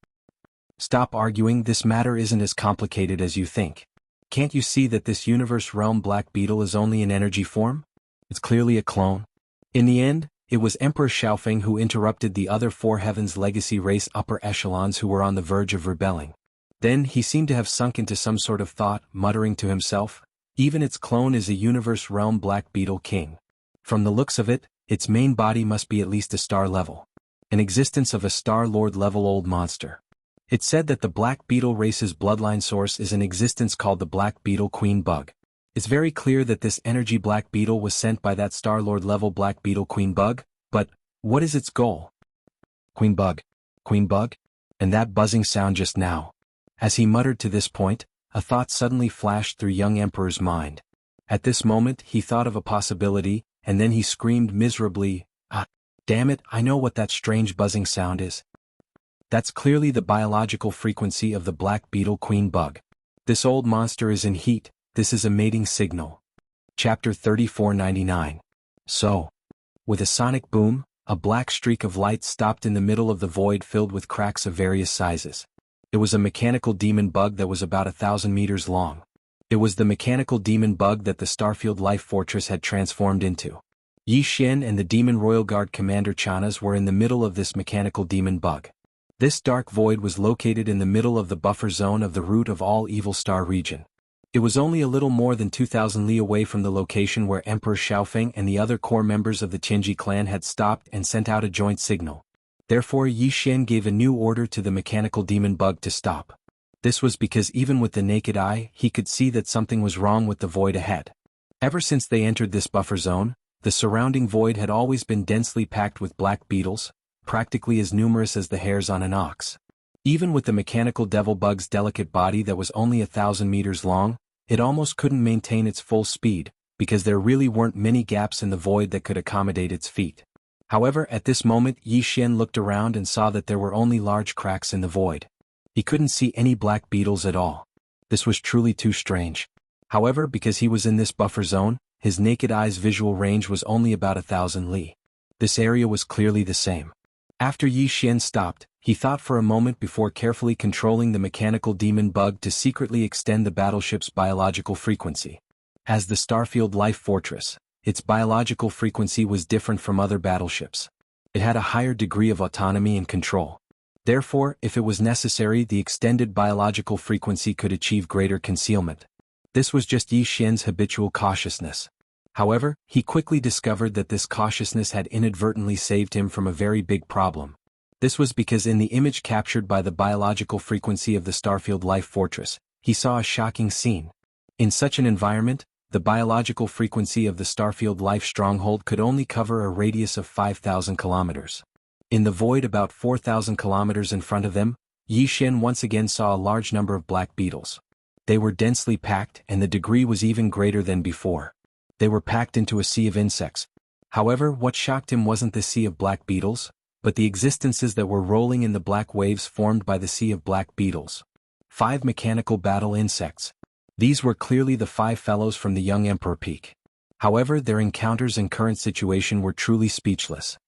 Stop arguing, this matter isn't as complicated as you think. Can't you see that this universe realm black beetle is only an energy form? It's clearly a clone. In the end, it was Emperor Xiaofeng who interrupted the other four Heavens Legacy race upper echelons who were on the verge of rebelling. Then he seemed to have sunk into some sort of thought, muttering to himself, even its clone is a universe realm black beetle king. From the looks of it, its main body must be at least a star level. An existence of a Star Lord level old monster. It said that the black beetle race's bloodline source is an existence called the black beetle queen bug. It's very clear that this energy black beetle was sent by that Star Lord level black beetle queen bug, but what is its goal? Queen bug. Queen bug? And that buzzing sound just now. As he muttered to this point, a thought suddenly flashed through young Emperor's mind. At this moment he thought of a possibility, and then he screamed miserably, "Ah, damn it, I know what that strange buzzing sound is. That's clearly the biological frequency of the black beetle queen bug. This old monster is in heat. This is a mating signal." Chapter 3499. So. With a sonic boom, a black streak of light stopped in the middle of the void filled with cracks of various sizes. It was a mechanical demon bug that was about 1,000 meters long. It was the mechanical demon bug that the Starfield Life Fortress had transformed into. Yi Xian and the Demon Royal Guard Commander Chanas were in the middle of this mechanical demon bug. This dark void was located in the middle of the buffer zone of the root of all Evil Star region. It was only a little more than 2,000 li away from the location where Emperor Xiaofeng and the other core members of the Tianji clan had stopped and sent out a joint signal. Therefore Yi Xian gave a new order to the mechanical demon bug to stop. This was because even with the naked eye, he could see that something was wrong with the void ahead. Ever since they entered this buffer zone, the surrounding void had always been densely packed with black beetles, practically as numerous as the hairs on an ox. Even with the mechanical devil bug's delicate body that was only 1,000 meters long, it almost couldn't maintain its full speed, because there really weren't many gaps in the void that could accommodate its feet. However, at this moment Yi Xian looked around and saw that there were only large cracks in the void. He couldn't see any black beetles at all. This was truly too strange. However, because he was in this buffer zone, his naked eye's visual range was only about 1,000 li. This area was clearly the same. After Yi Xian stopped, he thought for a moment before carefully controlling the mechanical demon bug to secretly extend the battleship's biological frequency. As the Starfield Life Fortress, its biological frequency was different from other battleships. It had a higher degree of autonomy and control. Therefore, if it was necessary, the extended biological frequency could achieve greater concealment. This was just Yi Xian's habitual cautiousness. However, he quickly discovered that this cautiousness had inadvertently saved him from a very big problem. This was because in the image captured by the biological frequency of the Starfield Life Fortress, he saw a shocking scene. In such an environment, the biological frequency of the Starfield Life Stronghold could only cover a radius of 5,000 kilometers. In the void about 4,000 kilometers in front of them, Yi Xian once again saw a large number of black beetles. They were densely packed and the degree was even greater than before. They were packed into a sea of insects. However, what shocked him wasn't the sea of black beetles, but the existences that were rolling in the black waves formed by the sea of black beetles. 5 mechanical battle insects. These were clearly the 5 fellows from the young Emperor Peak. However, their encounters and current situation were truly speechless.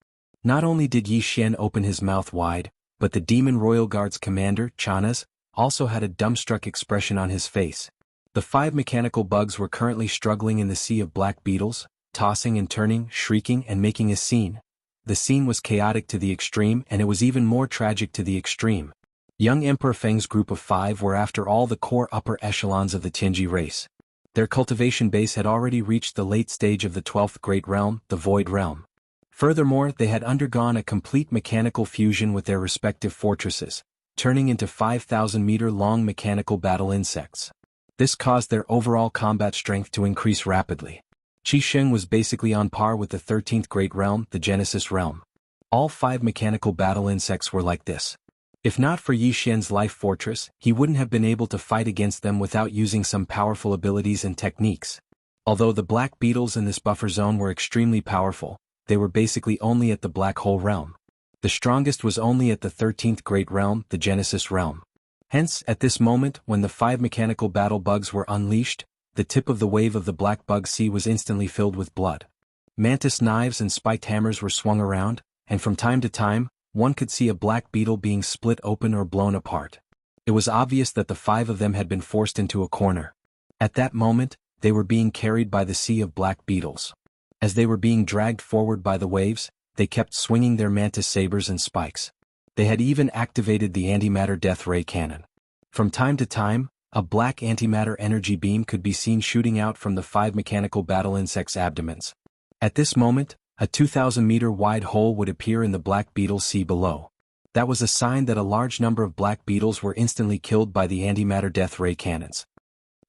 Not only did Yi Xian open his mouth wide, but the Demon Royal Guard's commander, Chanas, also had a dumbstruck expression on his face. The 5 mechanical bugs were currently struggling in the sea of black beetles, tossing and turning, shrieking and making a scene. The scene was chaotic to the extreme and it was even more tragic to the extreme. Young Emperor Feng's group of 5 were after all the core upper echelons of the Tianji race. Their cultivation base had already reached the late stage of the 12th Great Realm, the Void Realm. Furthermore, they had undergone a complete mechanical fusion with their respective fortresses, turning into 5,000-meter-long mechanical battle insects. This caused their overall combat strength to increase rapidly. Qi Sheng was basically on par with the 13th Great Realm, the Genesis Realm. All 5 mechanical battle insects were like this. If not for Yi Xian's life fortress, he wouldn't have been able to fight against them without using some powerful abilities and techniques. Although the black beetles in this buffer zone were extremely powerful, they were basically only at the black hole realm. The strongest was only at the 13th great realm, the Genesis realm. Hence, at this moment, when the 5 mechanical battle bugs were unleashed, the tip of the wave of the black bug sea was instantly filled with blood. Mantis knives and spiked hammers were swung around, and from time to time, one could see a black beetle being split open or blown apart. It was obvious that the 5 of them had been forced into a corner. At that moment, they were being carried by the sea of black beetles. As they were being dragged forward by the waves, they kept swinging their mantis sabers and spikes. They had even activated the antimatter death ray cannon. From time to time, a black antimatter energy beam could be seen shooting out from the 5 mechanical battle insects' abdomens. At this moment, a 2,000-meter wide hole would appear in the black beetle sea below. That was a sign that a large number of black beetles were instantly killed by the antimatter death ray cannons.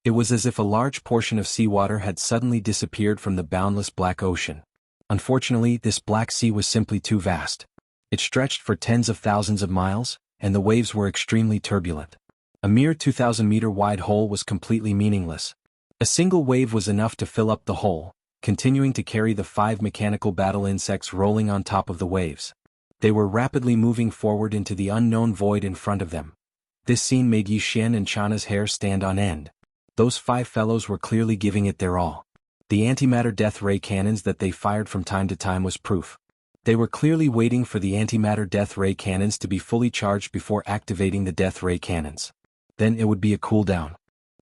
It was as if a large portion of seawater had suddenly disappeared from the boundless black ocean. Unfortunately, this black sea was simply too vast. It stretched for tens of thousands of miles, and the waves were extremely turbulent. A mere 2,000-meter wide hole was completely meaningless. A single wave was enough to fill up the hole, continuing to carry the 5 mechanical battle insects rolling on top of the waves. They were rapidly moving forward into the unknown void in front of them. This scene made Yi Xian and Chana's hair stand on end. Those 5 fellows were clearly giving it their all. The antimatter death ray cannons that they fired from time to time was proof. They were clearly waiting for the antimatter death ray cannons to be fully charged before activating the death ray cannons. Then it would be a cooldown.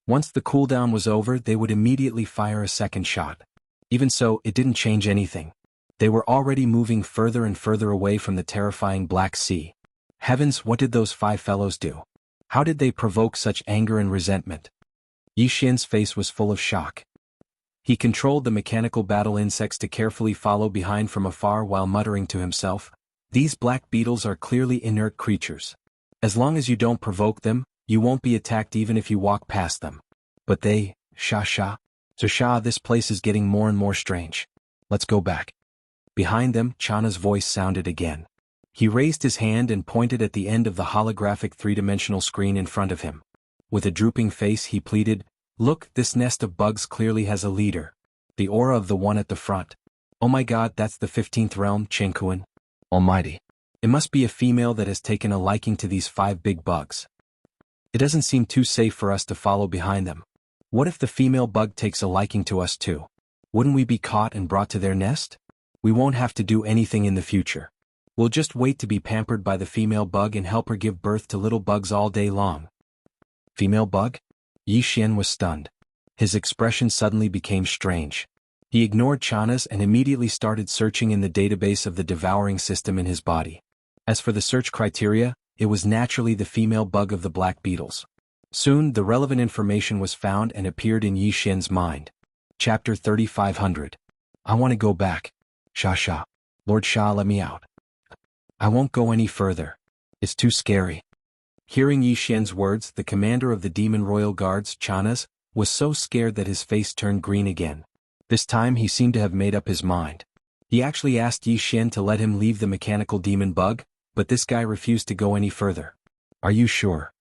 Once the cooldown was over, they would immediately fire a second shot. Even so, it didn't change anything. They were already moving further and further away from the terrifying Black Sea. Heavens, what did those 5 fellows do? How did they provoke such anger and resentment? Yi Xian's face was full of shock. He controlled the mechanical battle insects to carefully follow behind from afar while muttering to himself, "These black beetles are clearly inert creatures. As long as you don't provoke them, you won't be attacked even if you walk past them. But they, Sha, this place is getting more and more strange. Let's go back." Behind them, Chana's voice sounded again. He raised his hand and pointed at the end of the holographic 3-dimensional screen in front of him. With a drooping face he pleaded, "Look, this nest of bugs clearly has a leader. The aura of the one at the front. Oh my god, that's the 15th realm, Chenkuan. Almighty. It must be a female that has taken a liking to these 5 big bugs. It doesn't seem too safe for us to follow behind them. What if the female bug takes a liking to us too? Wouldn't we be caught and brought to their nest? We won't have to do anything in the future. We'll just wait to be pampered by the female bug and help her give birth to little bugs all day long." Female bug? Yi Xian was stunned. His expression suddenly became strange. He ignored Chana's and immediately started searching in the database of the devouring system in his body. As for the search criteria, it was naturally the female bug of the black beetles. Soon, the relevant information was found and appeared in Yi Xian's mind. Chapter 3500. I want to go back. Sha. Lord Sha, let me out. I won't go any further. It's too scary. Hearing Yi Xian's words, the commander of the Demon Royal Guards, Chana's, was so scared that his face turned green again. This time he seemed to have made up his mind. He actually asked Yi Xian to let him leave the mechanical demon bug, but this guy refused to go any further. Are you sure?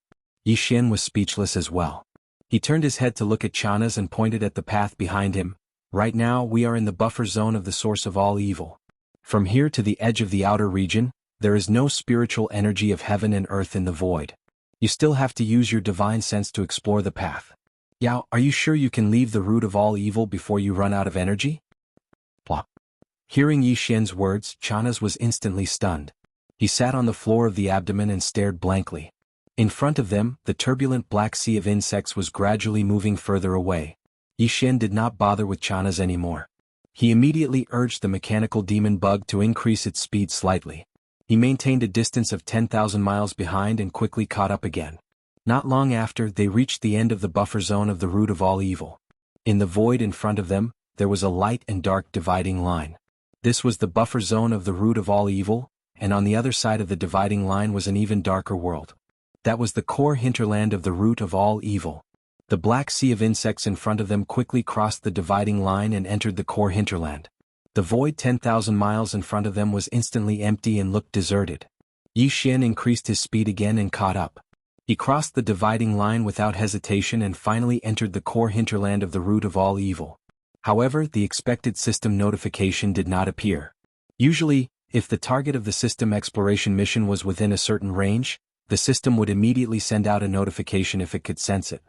Yi Xian was speechless as well. He turned his head to look at Chana's and pointed at the path behind him. Right now we are in the buffer zone of the source of all evil. From here to the edge of the outer region, there is no spiritual energy of heaven and earth in the void. You still have to use your divine sense to explore the path. Yao, are you sure you can leave the root of all evil before you run out of energy? Plop. Hearing Yi Xian's words, Chana's was instantly stunned. He sat on the floor of the abdomen and stared blankly. In front of them, the turbulent black sea of insects was gradually moving further away. Yi Xian did not bother with Chana's anymore. He immediately urged the mechanical demon bug to increase its speed slightly. He maintained a distance of 10,000 miles behind and quickly caught up again. Not long after, they reached the end of the buffer zone of the root of all evil. In the void in front of them, there was a light and dark dividing line. This was the buffer zone of the root of all evil, and on the other side of the dividing line was an even darker world. That was the core hinterland of the root of all evil. The black sea of insects in front of them quickly crossed the dividing line and entered the core hinterland. The void 10,000 miles in front of them was instantly empty and looked deserted. Yi Xian increased his speed again and caught up. He crossed the dividing line without hesitation and finally entered the core hinterland of the root of all evil. However, the expected system notification did not appear. Usually, if the target of the system exploration mission was within a certain range, the system would immediately send out a notification if it could sense it.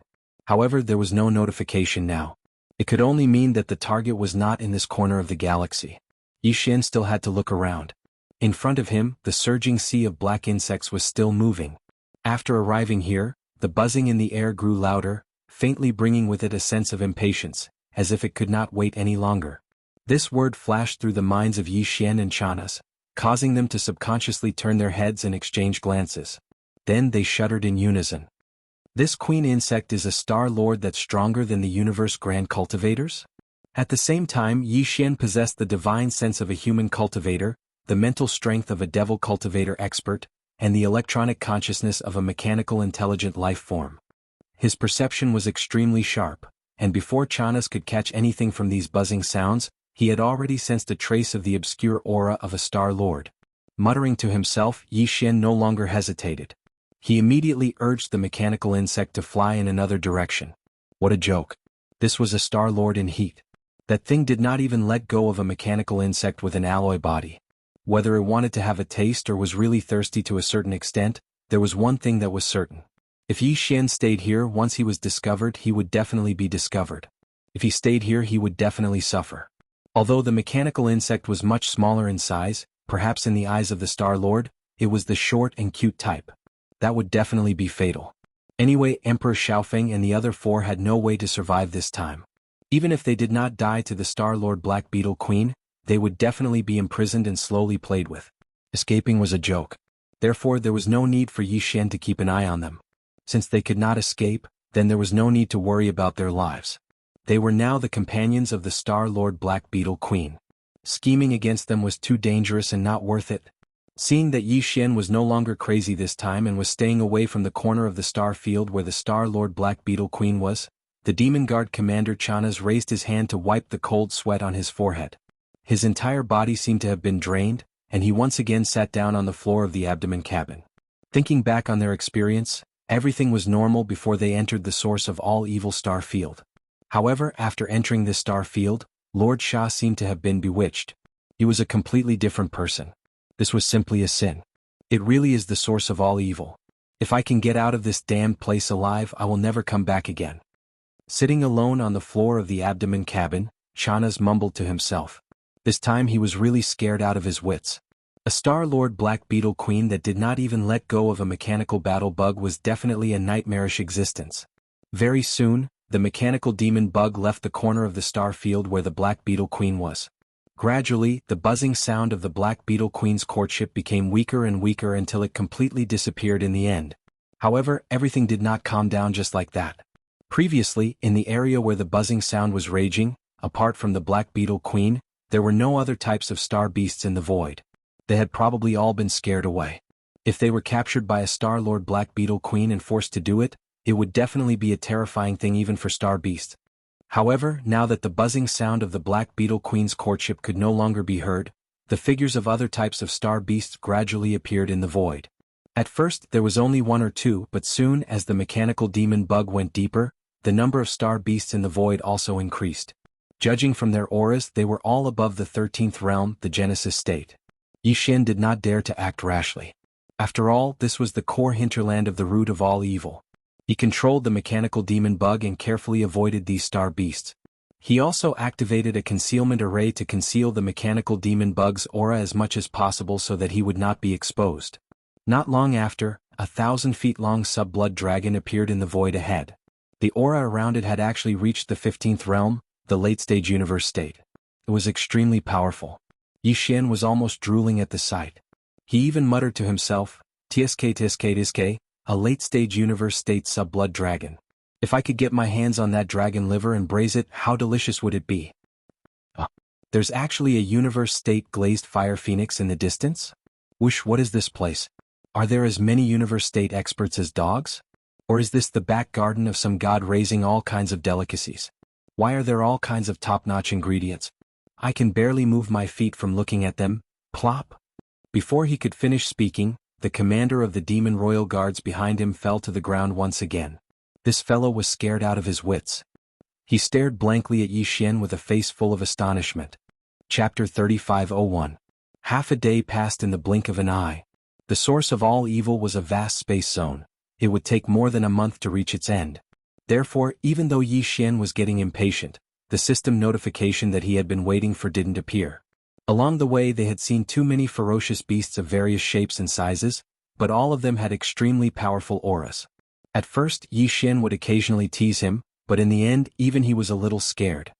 However, there was no notification now. It could only mean that the target was not in this corner of the galaxy. Yi Xian still had to look around. In front of him, the surging sea of black insects was still moving. After arriving here, the buzzing in the air grew louder, faintly bringing with it a sense of impatience, as if it could not wait any longer. This word flashed through the minds of Yi Xian and Chanas, causing them to subconsciously turn their heads and exchange glances. Then they shuddered in unison. This queen insect is a star lord that's stronger than the universe grand cultivators? At the same time, Yi Xian possessed the divine sense of a human cultivator, the mental strength of a devil cultivator expert, and the electronic consciousness of a mechanical intelligent life form. His perception was extremely sharp, and before Chanas could catch anything from these buzzing sounds, he had already sensed a trace of the obscure aura of a star lord. Muttering to himself, Yi Xian no longer hesitated. He immediately urged the mechanical insect to fly in another direction. What a joke. This was a star lord in heat. That thing did not even let go of a mechanical insect with an alloy body. Whether it wanted to have a taste or was really thirsty to a certain extent, there was one thing that was certain. If Yi Xian stayed here once he was discovered, he would definitely be discovered. If he stayed here, he would definitely suffer. Although the mechanical insect was much smaller in size, perhaps in the eyes of the Star Lord, it was the short and cute type. That would definitely be fatal. Anyway, Emperor Xiaofeng and the other four had no way to survive this time. Even if they did not die to the Star Lord Black Beetle Queen, they would definitely be imprisoned and slowly played with. Escaping was a joke. Therefore, there was no need for Yi Xian to keep an eye on them. Since they could not escape, then there was no need to worry about their lives. They were now the companions of the Star Lord Black Beetle Queen. Scheming against them was too dangerous and not worth it. Seeing that Yi Xian was no longer crazy this time and was staying away from the corner of the star field where the Star Lord Black Beetle Queen was, the Demon Guard Commander Chanas raised his hand to wipe the cold sweat on his forehead. His entire body seemed to have been drained, and he once again sat down on the floor of the abdomen cabin. Thinking back on their experience, everything was normal before they entered the source of all evil star field. However, after entering this star field, Lord Sha seemed to have been bewitched. He was a completely different person. This was simply a sin. It really is the source of all evil. If I can get out of this damned place alive, I will never come back again. Sitting alone on the floor of the abdomen cabin, Chanas mumbled to himself. This time he was really scared out of his wits. A Star Lord Black Beetle Queen that did not even let go of a mechanical battle bug was definitely a nightmarish existence. Very soon, the mechanical demon bug left the corner of the star field where the Black Beetle Queen was. Gradually, the buzzing sound of the Black Beetle Queen's courtship became weaker and weaker until it completely disappeared in the end. However, everything did not calm down just like that. Previously, in the area where the buzzing sound was raging, apart from the Black Beetle Queen, there were no other types of star beasts in the void. They had probably all been scared away. If they were captured by a Star Lord Black Beetle Queen and forced to do it, it would definitely be a terrifying thing even for star beasts. However, now that the buzzing sound of the Black Beetle Queen's courtship could no longer be heard, the figures of other types of star beasts gradually appeared in the void. At first, there was only one or two, but soon as the mechanical demon bug went deeper, the number of star beasts in the void also increased. Judging from their auras, they were all above the 13th realm, the Genesis state. Yi Xian did not dare to act rashly. After all, this was the core hinterland of the root of all evil. He controlled the mechanical demon bug and carefully avoided these star beasts. He also activated a concealment array to conceal the mechanical demon bug's aura as much as possible so that he would not be exposed. Not long after, a 1,000-feet-long sub-blood dragon appeared in the void ahead. The aura around it had actually reached the 15th realm, the late-stage universe state. It was extremely powerful. Yi Xian was almost drooling at the sight. He even muttered to himself, "Tsk, a late-stage universe state sub-blood dragon. If I could get my hands on that dragon liver and braise it, how delicious would it be?" There's actually a universe state glazed fire phoenix in the distance? Whoosh, what is this place? Are there as many universe state experts as dogs? Or is this the back garden of some god raising all kinds of delicacies? Why are there all kinds of top-notch ingredients? I can barely move my feet from looking at them, plop. Before he could finish speaking, the commander of the demon royal guards behind him fell to the ground once again. This fellow was scared out of his wits. He stared blankly at Yi Xian with a face full of astonishment. Chapter 35:01. Half a day passed in the blink of an eye. The source of all evil was a vast space zone. It would take more than a month to reach its end. Therefore, even though Yi Xian was getting impatient, the system notification that he had been waiting for didn't appear. Along the way they had seen too many ferocious beasts of various shapes and sizes, but all of them had extremely powerful auras. At first Yi Xian would occasionally tease him, but in the end even he was a little scared.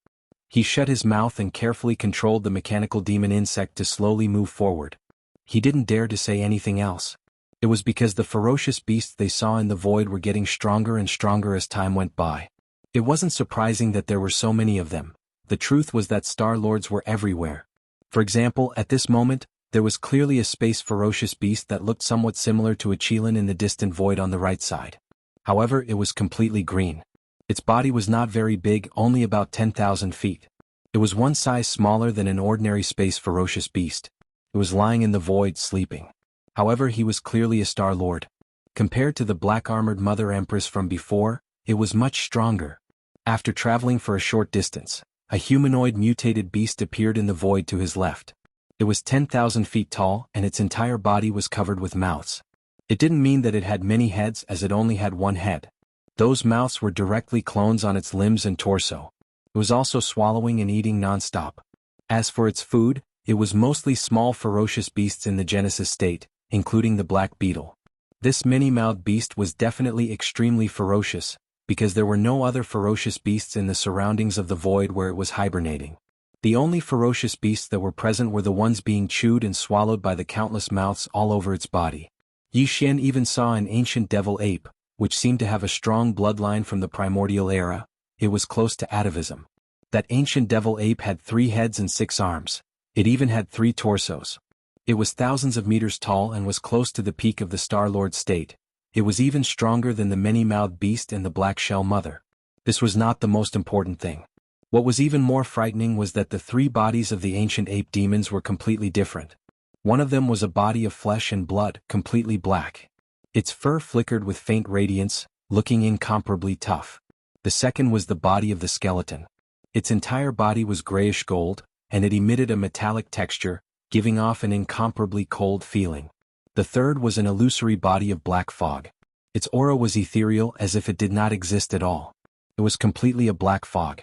He shut his mouth and carefully controlled the mechanical demon insect to slowly move forward. He didn't dare to say anything else. It was because the ferocious beasts they saw in the void were getting stronger and stronger as time went by. It wasn't surprising that there were so many of them. The truth was that Star Lords were everywhere. For example, at this moment, there was clearly a space ferocious beast that looked somewhat similar to a Qilin in the distant void on the right side. However, it was completely green. Its body was not very big, only about 10,000 feet. It was one size smaller than an ordinary space ferocious beast. It was lying in the void sleeping. However, he was clearly a Star Lord. Compared to the black-armored Mother Empress from before, it was much stronger. After traveling for a short distance, a humanoid mutated beast appeared in the void to his left. It was 10,000 feet tall and its entire body was covered with mouths. It didn't mean that it had many heads as it only had one head. Those mouths were directly clones on its limbs and torso. It was also swallowing and eating non-stop. As for its food, it was mostly small ferocious beasts in the Genesis state, including the black beetle. This many-mouthed beast was definitely extremely ferocious, because there were no other ferocious beasts in the surroundings of the void where it was hibernating. The only ferocious beasts that were present were the ones being chewed and swallowed by the countless mouths all over its body. Yi Xian even saw an ancient devil ape, which seemed to have a strong bloodline from the primordial era. It was close to atavism. That ancient devil ape had 3 heads and 6 arms. It even had 3 torsos. It was thousands of meters tall and was close to the peak of the Star-Lord state. It was even stronger than the many-mouthed beast and the black shell mother. This was not the most important thing. What was even more frightening was that the 3 bodies of the ancient ape demons were completely different. One of them was a body of flesh and blood, completely black. Its fur flickered with faint radiance, looking incomparably tough. The second was the body of the skeleton. Its entire body was grayish gold, and it emitted a metallic texture, giving off an incomparably cold feeling. The third was an illusory body of black fog. Its aura was ethereal as if it did not exist at all. It was completely a black fog.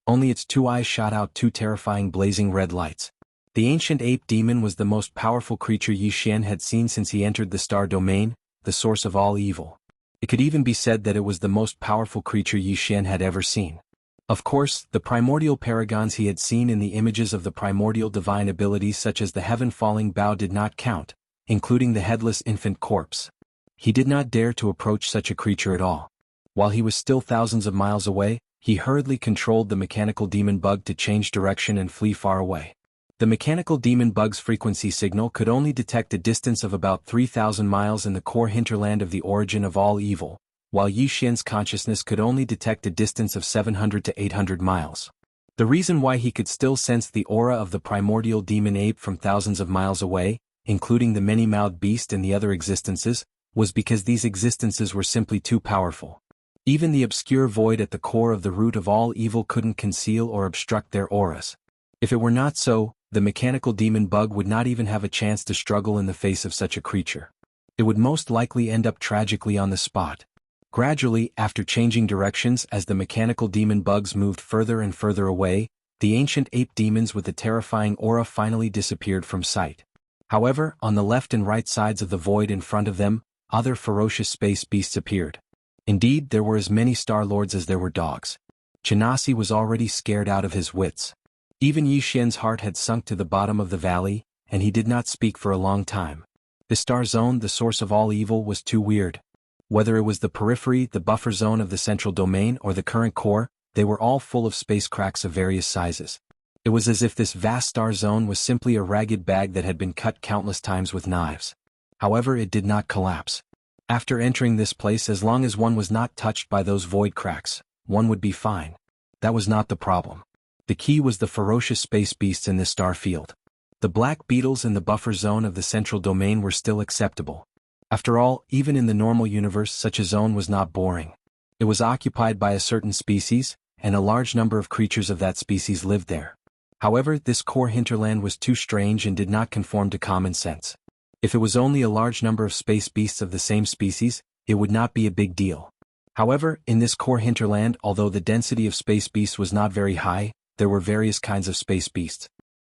Only its 2 eyes shot out 2 terrifying blazing red lights. The ancient ape demon was the most powerful creature Yi Xian had seen since he entered the star domain, the source of all evil. It could even be said that it was the most powerful creature Yi Xian had ever seen. Of course, the primordial paragons he had seen in the images of the primordial divine abilities such as the heaven-falling bow did not count, including the headless infant corpse. He did not dare to approach such a creature at all. While he was still thousands of miles away, he hurriedly controlled the mechanical demon bug to change direction and flee far away. The mechanical demon bug's frequency signal could only detect a distance of about 3,000 miles in the core hinterland of the origin of all evil, while Yi Xian's consciousness could only detect a distance of 700 to 800 miles. The reason why he could still sense the aura of the primordial demon ape from thousands of miles away, including the many-mouthed beast and the other existences, was because these existences were simply too powerful. Even the obscure void at the core of the root of all evil couldn't conceal or obstruct their auras. If it were not so, the mechanical demon bug would not even have a chance to struggle in the face of such a creature. It would most likely end up tragically on the spot. Gradually, after changing directions as the mechanical demon bugs moved further and further away, the ancient ape demons with the terrifying aura finally disappeared from sight. However, on the left and right sides of the void in front of them, other ferocious space beasts appeared. Indeed, there were as many Star Lords as there were dogs. Genasi was already scared out of his wits. Even Yi Xian's heart had sunk to the bottom of the valley, and he did not speak for a long time. The star zone, the source of all evil, was too weird. Whether it was the periphery, the buffer zone of the central domain, or the current core, they were all full of space cracks of various sizes. It was as if this vast star zone was simply a ragged bag that had been cut countless times with knives. However, it did not collapse. After entering this place, as long as one was not touched by those void cracks, one would be fine. That was not the problem. The key was the ferocious space beasts in this star field. The black beetles in the buffer zone of the central domain were still acceptable. After all, even in the normal universe, such a zone was not boring. It was occupied by a certain species, and a large number of creatures of that species lived there. However, this core hinterland was too strange and did not conform to common sense. If it was only a large number of space beasts of the same species, it would not be a big deal. However, in this core hinterland, although the density of space beasts was not very high, there were various kinds of space beasts.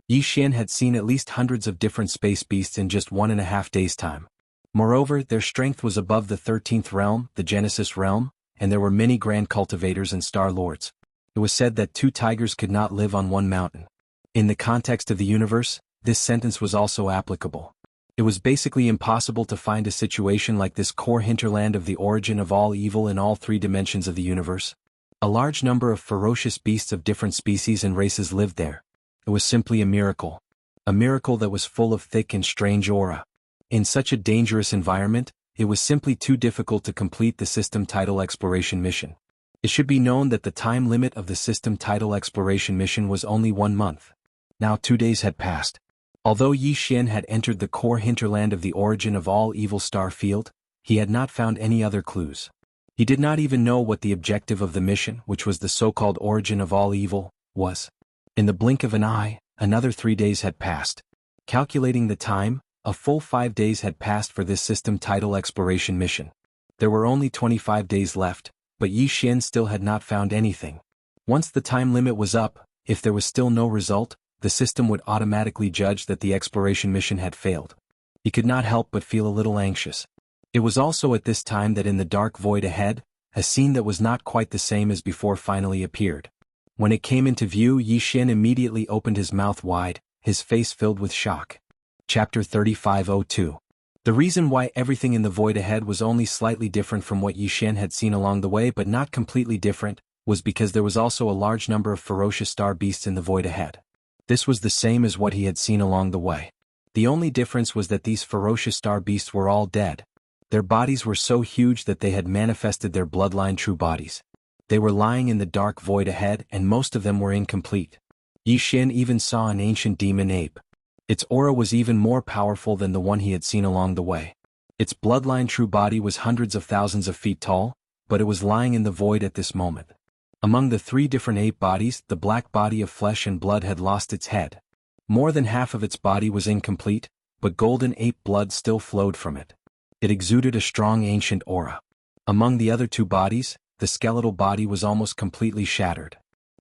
Yi Xian had seen at least hundreds of different space beasts in just 1.5 days' time. Moreover, their strength was above the 13th realm, the Genesis realm, and there were many grand cultivators and star lords. It was said that 2 tigers could not live on one mountain. In the context of the universe, this sentence was also applicable. It was basically impossible to find a situation like this core hinterland of the origin of all evil in all 3 dimensions of the universe. A large number of ferocious beasts of different species and races lived there. It was simply a miracle. A miracle that was full of thick and strange aura. In such a dangerous environment, it was simply too difficult to complete the system title exploration mission. It should be known that the time limit of the system title exploration mission was only 1 month. Now 2 days had passed. Although Yi Xian had entered the core hinterland of the origin of all evil star field, he had not found any other clues. He did not even know what the objective of the mission, which was the so-called origin of all evil, was. In the blink of an eye, another 3 days had passed. Calculating the time, a full 5 days had passed for this system title exploration mission. There were only 25 days left, but Yi Xian still had not found anything. Once the time limit was up, if there was still no result, the system would automatically judge that the exploration mission had failed. He could not help but feel a little anxious. It was also at this time that in the dark void ahead, a scene that was not quite the same as before finally appeared. When it came into view, Yi Xian immediately opened his mouth wide, his face filled with shock. Chapter 3502. The reason why everything in the void ahead was only slightly different from what Yi Xian had seen along the way but not completely different, was because there was also a large number of ferocious star beasts in the void ahead. This was the same as what he had seen along the way. The only difference was that these ferocious star beasts were all dead. Their bodies were so huge that they had manifested their bloodline true bodies. They were lying in the dark void ahead and most of them were incomplete. Yi Xian even saw an ancient demon ape. Its aura was even more powerful than the one he had seen along the way. Its bloodline true body was hundreds of thousands of feet tall, but it was lying in the void at this moment. Among the 3 different ape bodies, the black body of flesh and blood had lost its head. More than half of its body was incomplete, but golden ape blood still flowed from it. It exuded a strong ancient aura. Among the other 2 bodies, the skeletal body was almost completely shattered.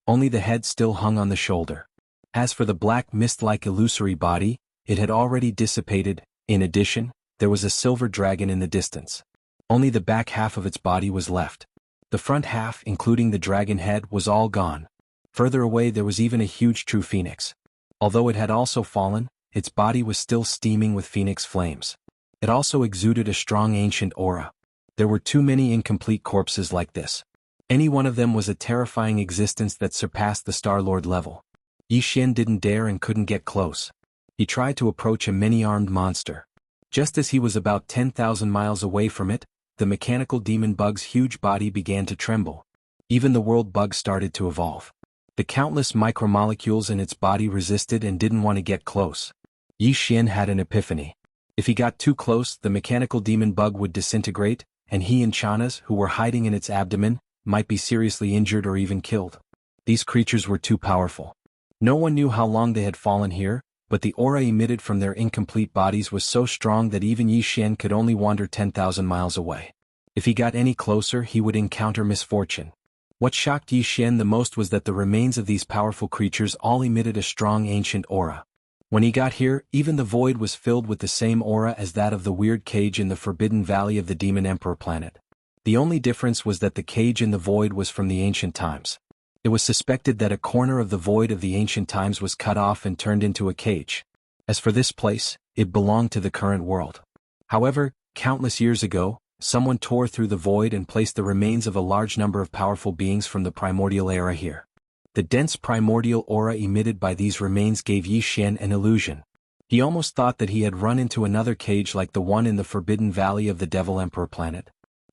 Only the head still hung on the shoulder. As for the black mist-like illusory body, it had already dissipated. In addition, there was a silver dragon in the distance. Only the back half of its body was left. The front half, including the dragon head, was all gone. Further away there was even a huge true phoenix. Although it had also fallen, its body was still steaming with phoenix flames. It also exuded a strong ancient aura. There were too many incomplete corpses like this. Any one of them was a terrifying existence that surpassed the Star-Lord level. Yi Xian didn't dare and couldn't get close. He tried to approach a many-armed monster. Just as he was about 10,000 miles away from it, the mechanical demon bug's huge body began to tremble. Even the world bug started to evolve. The countless micromolecules in its body resisted and didn't want to get close. Yi Xian had an epiphany. If he got too close, the mechanical demon bug would disintegrate, and he and Chanas, who were hiding in its abdomen, might be seriously injured or even killed. These creatures were too powerful. No one knew how long they had fallen here, but the aura emitted from their incomplete bodies was so strong that even Yi Xian could only wander 10,000 miles away. If he got any closer, he would encounter misfortune. What shocked Yi Xian the most was that the remains of these powerful creatures all emitted a strong ancient aura. When he got here, even the void was filled with the same aura as that of the weird cage in the Forbidden Valley of the Demon Emperor planet. The only difference was that the cage in the void was from the ancient times. It was suspected that a corner of the void of the ancient times was cut off and turned into a cage. As for this place, it belonged to the current world. However, countless years ago, someone tore through the void and placed the remains of a large number of powerful beings from the primordial era here. The dense primordial aura emitted by these remains gave Yi Xian an illusion. He almost thought that he had run into another cage like the one in the Forbidden Valley of the Devil Emperor planet.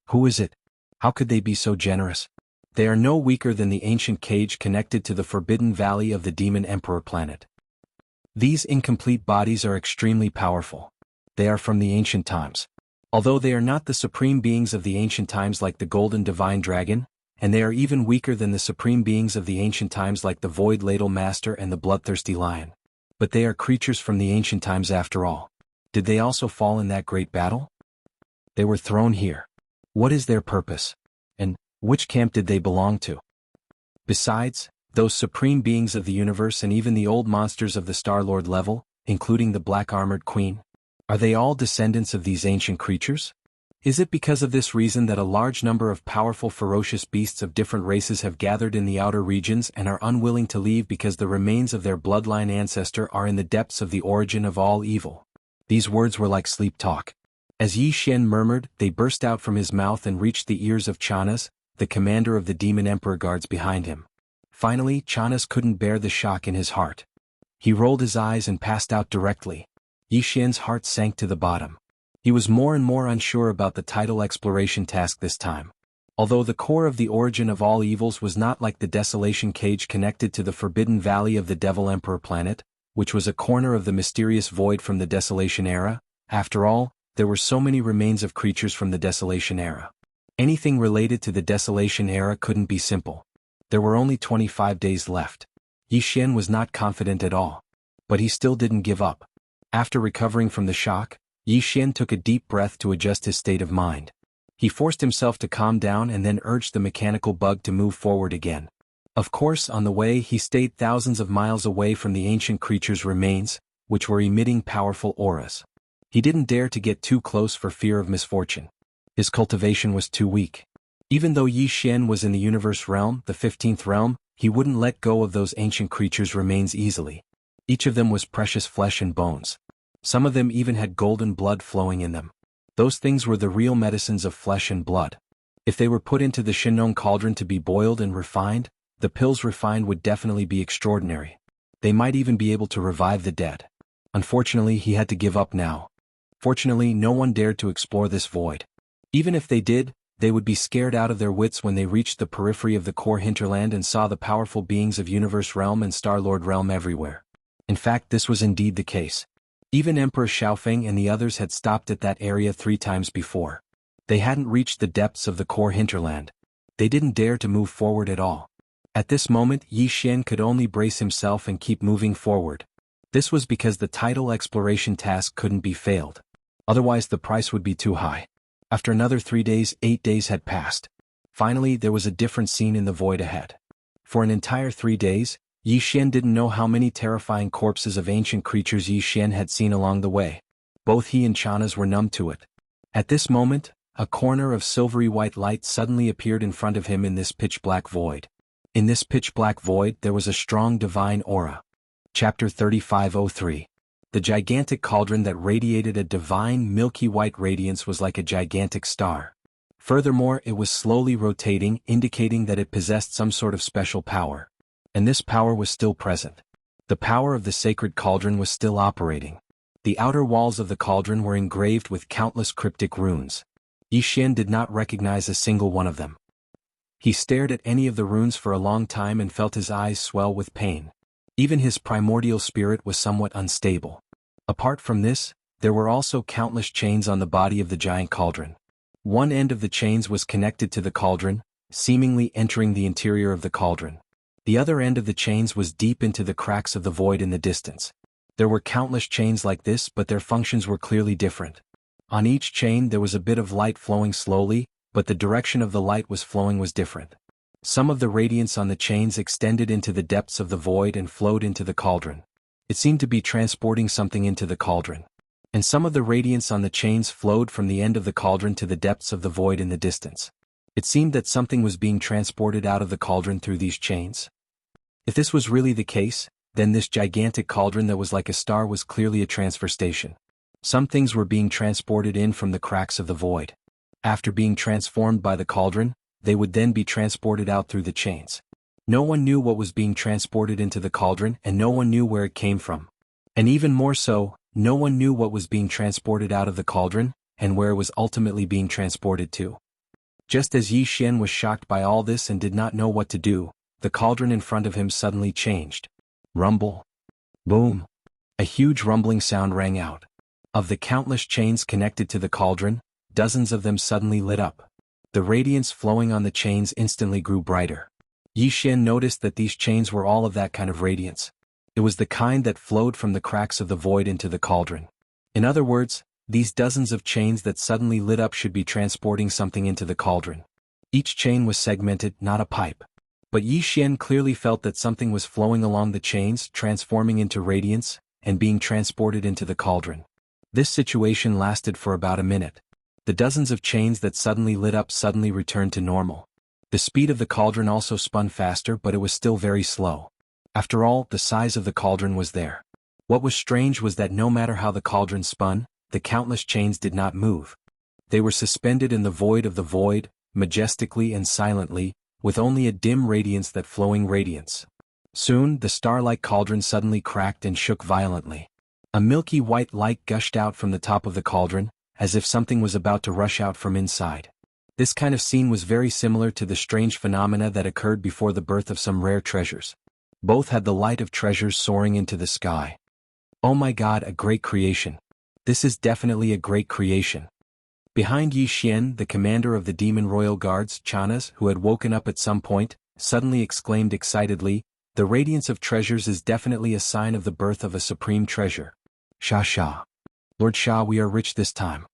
Who is it? How could they be so generous? They are no weaker than the ancient cage connected to the Forbidden Valley of the Demon Emperor planet. These incomplete bodies are extremely powerful. They are from the ancient times. Although they are not the supreme beings of the ancient times like the Golden Divine Dragon, and they are even weaker than the supreme beings of the ancient times like the Void Ladle Master and the Bloodthirsty Lion. But they are creatures from the ancient times after all. Did they also fall in that great battle? They were thrown here. What is their purpose? And which camp did they belong to? Besides, those supreme beings of the universe and even the old monsters of the Star-Lord level, including the Black-Armored Queen, are they all descendants of these ancient creatures? Is it because of this reason that a large number of powerful ferocious beasts of different races have gathered in the outer regions and are unwilling to leave because the remains of their bloodline ancestor are in the depths of the origin of all evil? These words were like sleep talk. As Yi Xian murmured, they burst out from his mouth and reached the ears of Chanas, the commander of the Demon Emperor guards behind him. Finally, Chanas couldn't bear the shock in his heart. He rolled his eyes and passed out directly. Yi Xian's heart sank to the bottom. He was more and more unsure about the tidal exploration task this time. Although the core of the origin of all evils was not like the desolation cage connected to the Forbidden Valley of the Devil Emperor planet, which was a corner of the mysterious void from the Desolation Era, after all, there were so many remains of creatures from the Desolation Era. Anything related to the Desolation Era couldn't be simple. There were only 25 days left. Yi Xian was not confident at all. But he still didn't give up. After recovering from the shock, Yi Xian took a deep breath to adjust his state of mind. He forced himself to calm down and then urged the mechanical bug to move forward again. Of course, on the way he stayed thousands of miles away from the ancient creature's remains, which were emitting powerful auras. He didn't dare to get too close for fear of misfortune. His cultivation was too weak. Even though Yi Xian was in the universe realm, the 15th realm, he wouldn't let go of those ancient creatures' remains easily. Each of them was precious flesh and bones. Some of them even had golden blood flowing in them. Those things were the real medicines of flesh and blood. If they were put into the Shinong cauldron to be boiled and refined, the pills refined would definitely be extraordinary. They might even be able to revive the dead. Unfortunately, he had to give up now. Fortunately, no one dared to explore this void. Even if they did, they would be scared out of their wits when they reached the periphery of the core hinterland and saw the powerful beings of Universe Realm and Star-Lord Realm everywhere. In fact, this was indeed the case. Even Emperor Xiaofeng and the others had stopped at that area 3 times before. They hadn't reached the depths of the core hinterland. They didn't dare to move forward at all. At this moment, Yi Xian could only brace himself and keep moving forward. This was because the tidal exploration task couldn't be failed. Otherwise the price would be too high. After another 3 days, 8 days had passed. Finally, there was a different scene in the void ahead. For an entire 3 days, Yi Xian didn't know how many terrifying corpses of ancient creatures Yi Xian had seen along the way. Both he and Chanas were numb to it. At this moment, a corner of silvery white light suddenly appeared in front of him in this pitch-black void. In this pitch-black void there was a strong divine aura. Chapter 3503. The gigantic cauldron that radiated a divine milky white radiance was like a gigantic star. Furthermore, it was slowly rotating, indicating that it possessed some sort of special power. And this power was still present. The power of the sacred cauldron was still operating. The outer walls of the cauldron were engraved with countless cryptic runes. Yi Xian did not recognize a single one of them. He stared at any of the runes for a long time and felt his eyes swell with pain. Even his primordial spirit was somewhat unstable. Apart from this, there were also countless chains on the body of the giant cauldron. One end of the chains was connected to the cauldron, seemingly entering the interior of the cauldron. The other end of the chains was deep into the cracks of the void in the distance. There were countless chains like this, but their functions were clearly different. On each chain there was a bit of light flowing slowly, but the direction of the light was flowing was different. Some of the radiance on the chains extended into the depths of the void and flowed into the cauldron. It seemed to be transporting something into the cauldron. And some of the radiance on the chains flowed from the end of the cauldron to the depths of the void in the distance. It seemed that something was being transported out of the cauldron through these chains. If this was really the case, then this gigantic cauldron that was like a star was clearly a transfer station. Some things were being transported in from the cracks of the void. After being transformed by the cauldron, they would then be transported out through the chains. No one knew what was being transported into the cauldron, and no one knew where it came from. And even more so, no one knew what was being transported out of the cauldron, and where it was ultimately being transported to. Just as Yi Xian was shocked by all this and did not know what to do, the cauldron in front of him suddenly changed. Rumble. Boom. A huge rumbling sound rang out. Of the countless chains connected to the cauldron, dozens of them suddenly lit up. The radiance flowing on the chains instantly grew brighter. Yi Xian noticed that these chains were all of that kind of radiance. It was the kind that flowed from the cracks of the void into the cauldron. In other words, these dozens of chains that suddenly lit up should be transporting something into the cauldron. Each chain was segmented, not a pipe. But Yi Xian clearly felt that something was flowing along the chains, transforming into radiance, and being transported into the cauldron. This situation lasted for about a minute. The dozens of chains that suddenly lit up suddenly returned to normal. The speed of the cauldron also spun faster, but it was still very slow. After all, the size of the cauldron was there. What was strange was that no matter how the cauldron spun, the countless chains did not move. They were suspended in the void of the void, majestically and silently, with only a dim radiance that flowing radiance. Soon, the star-like cauldron suddenly cracked and shook violently. A milky white light gushed out from the top of the cauldron, as if something was about to rush out from inside. This kind of scene was very similar to the strange phenomena that occurred before the birth of some rare treasures. Both had the light of treasures soaring into the sky. Oh my God, a great creation. This is definitely a great creation. Behind Yi Xian, the commander of the demon royal guards, Chanas, who had woken up at some point, suddenly exclaimed excitedly, "The radiance of treasures is definitely a sign of the birth of a supreme treasure. Sha. Lord Sha, we are rich this time."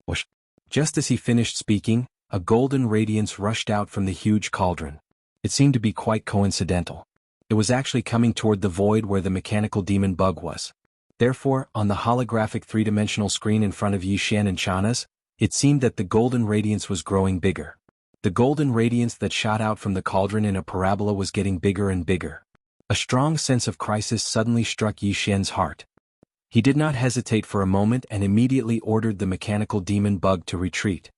Whoosh. Just as he finished speaking, a golden radiance rushed out from the huge cauldron. It seemed to be quite coincidental. It was actually coming toward the void where the mechanical demon bug was. Therefore, on the holographic three-dimensional screen in front of Yi Xian and Chanas, it seemed that the golden radiance was growing bigger. The golden radiance that shot out from the cauldron in a parabola was getting bigger and bigger. A strong sense of crisis suddenly struck Yi Xian's heart. He did not hesitate for a moment and immediately ordered the mechanical demon bug to retreat.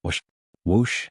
Whoosh! Whoosh!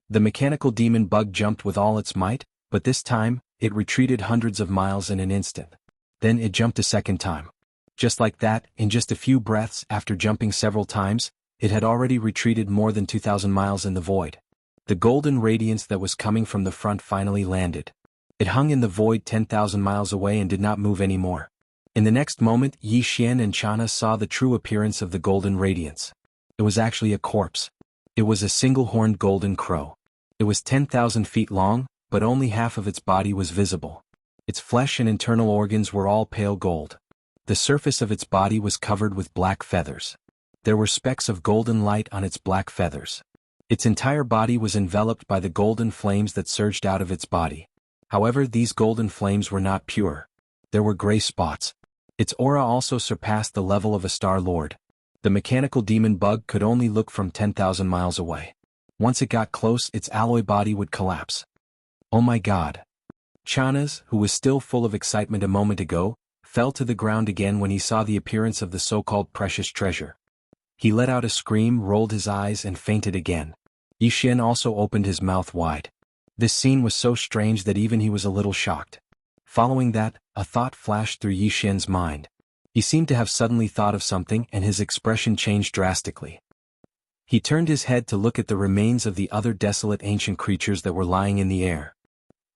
The mechanical demon bug jumped with all its might, but this time, it retreated hundreds of miles in an instant. Then it jumped a second time. Just like that, in just a few breaths after jumping several times, it had already retreated more than 2,000 miles in the void. The golden radiance that was coming from the front finally landed. It hung in the void 10,000 miles away and did not move anymore. In the next moment, Yi Xian and Chana saw the true appearance of the golden radiance. It was actually a corpse. It was a single-horned golden crow. It was 10,000 feet long, but only half of its body was visible. Its flesh and internal organs were all pale gold. The surface of its body was covered with black feathers. There were specks of golden light on its black feathers. Its entire body was enveloped by the golden flames that surged out of its body. However, these golden flames were not pure. There were gray spots. Its aura also surpassed the level of a Star Lord. The mechanical demon bug could only look from 10,000 miles away. Once it got close, its alloy body would collapse. Oh my God! Chanas, who was still full of excitement a moment ago, fell to the ground again when he saw the appearance of the so-called precious treasure. He let out a scream, rolled his eyes, and fainted again. Yi Xian also opened his mouth wide. This scene was so strange that even he was a little shocked. Following that, a thought flashed through Yi Xian's mind. He seemed to have suddenly thought of something and his expression changed drastically. He turned his head to look at the remains of the other desolate ancient creatures that were lying in the air.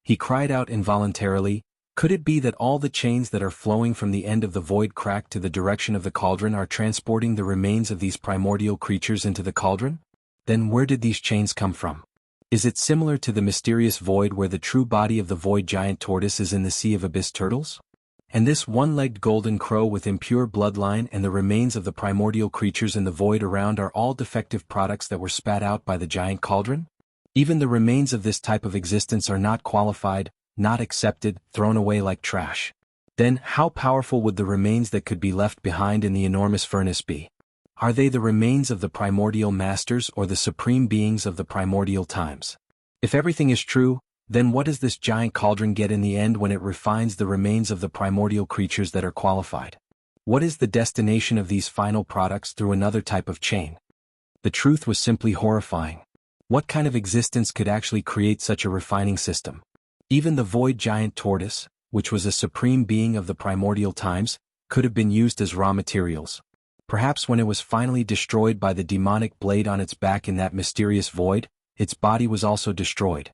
He cried out involuntarily, "Could it be that all the chains that are flowing from the end of the void crack to the direction of the cauldron are transporting the remains of these primordial creatures into the cauldron? Then where did these chains come from? Is it similar to the mysterious void where the true body of the void giant tortoise is in the sea of abyss turtles? And this one-legged golden crow with impure bloodline and the remains of the primordial creatures in the void around are all defective products that were spat out by the giant cauldron? Even the remains of this type of existence are not qualified, not accepted, thrown away like trash. Then, how powerful would the remains that could be left behind in the enormous furnace be? Are they the remains of the primordial masters or the supreme beings of the primordial times? If everything is true, then what does this giant cauldron get in the end when it refines the remains of the primordial creatures that are qualified? What is the destination of these final products through another type of chain? The truth was simply horrifying. What kind of existence could actually create such a refining system? Even the void giant tortoise, which was a supreme being of the primordial times, could have been used as raw materials. Perhaps when it was finally destroyed by the demonic blade on its back in that mysterious void, Its body was also destroyed.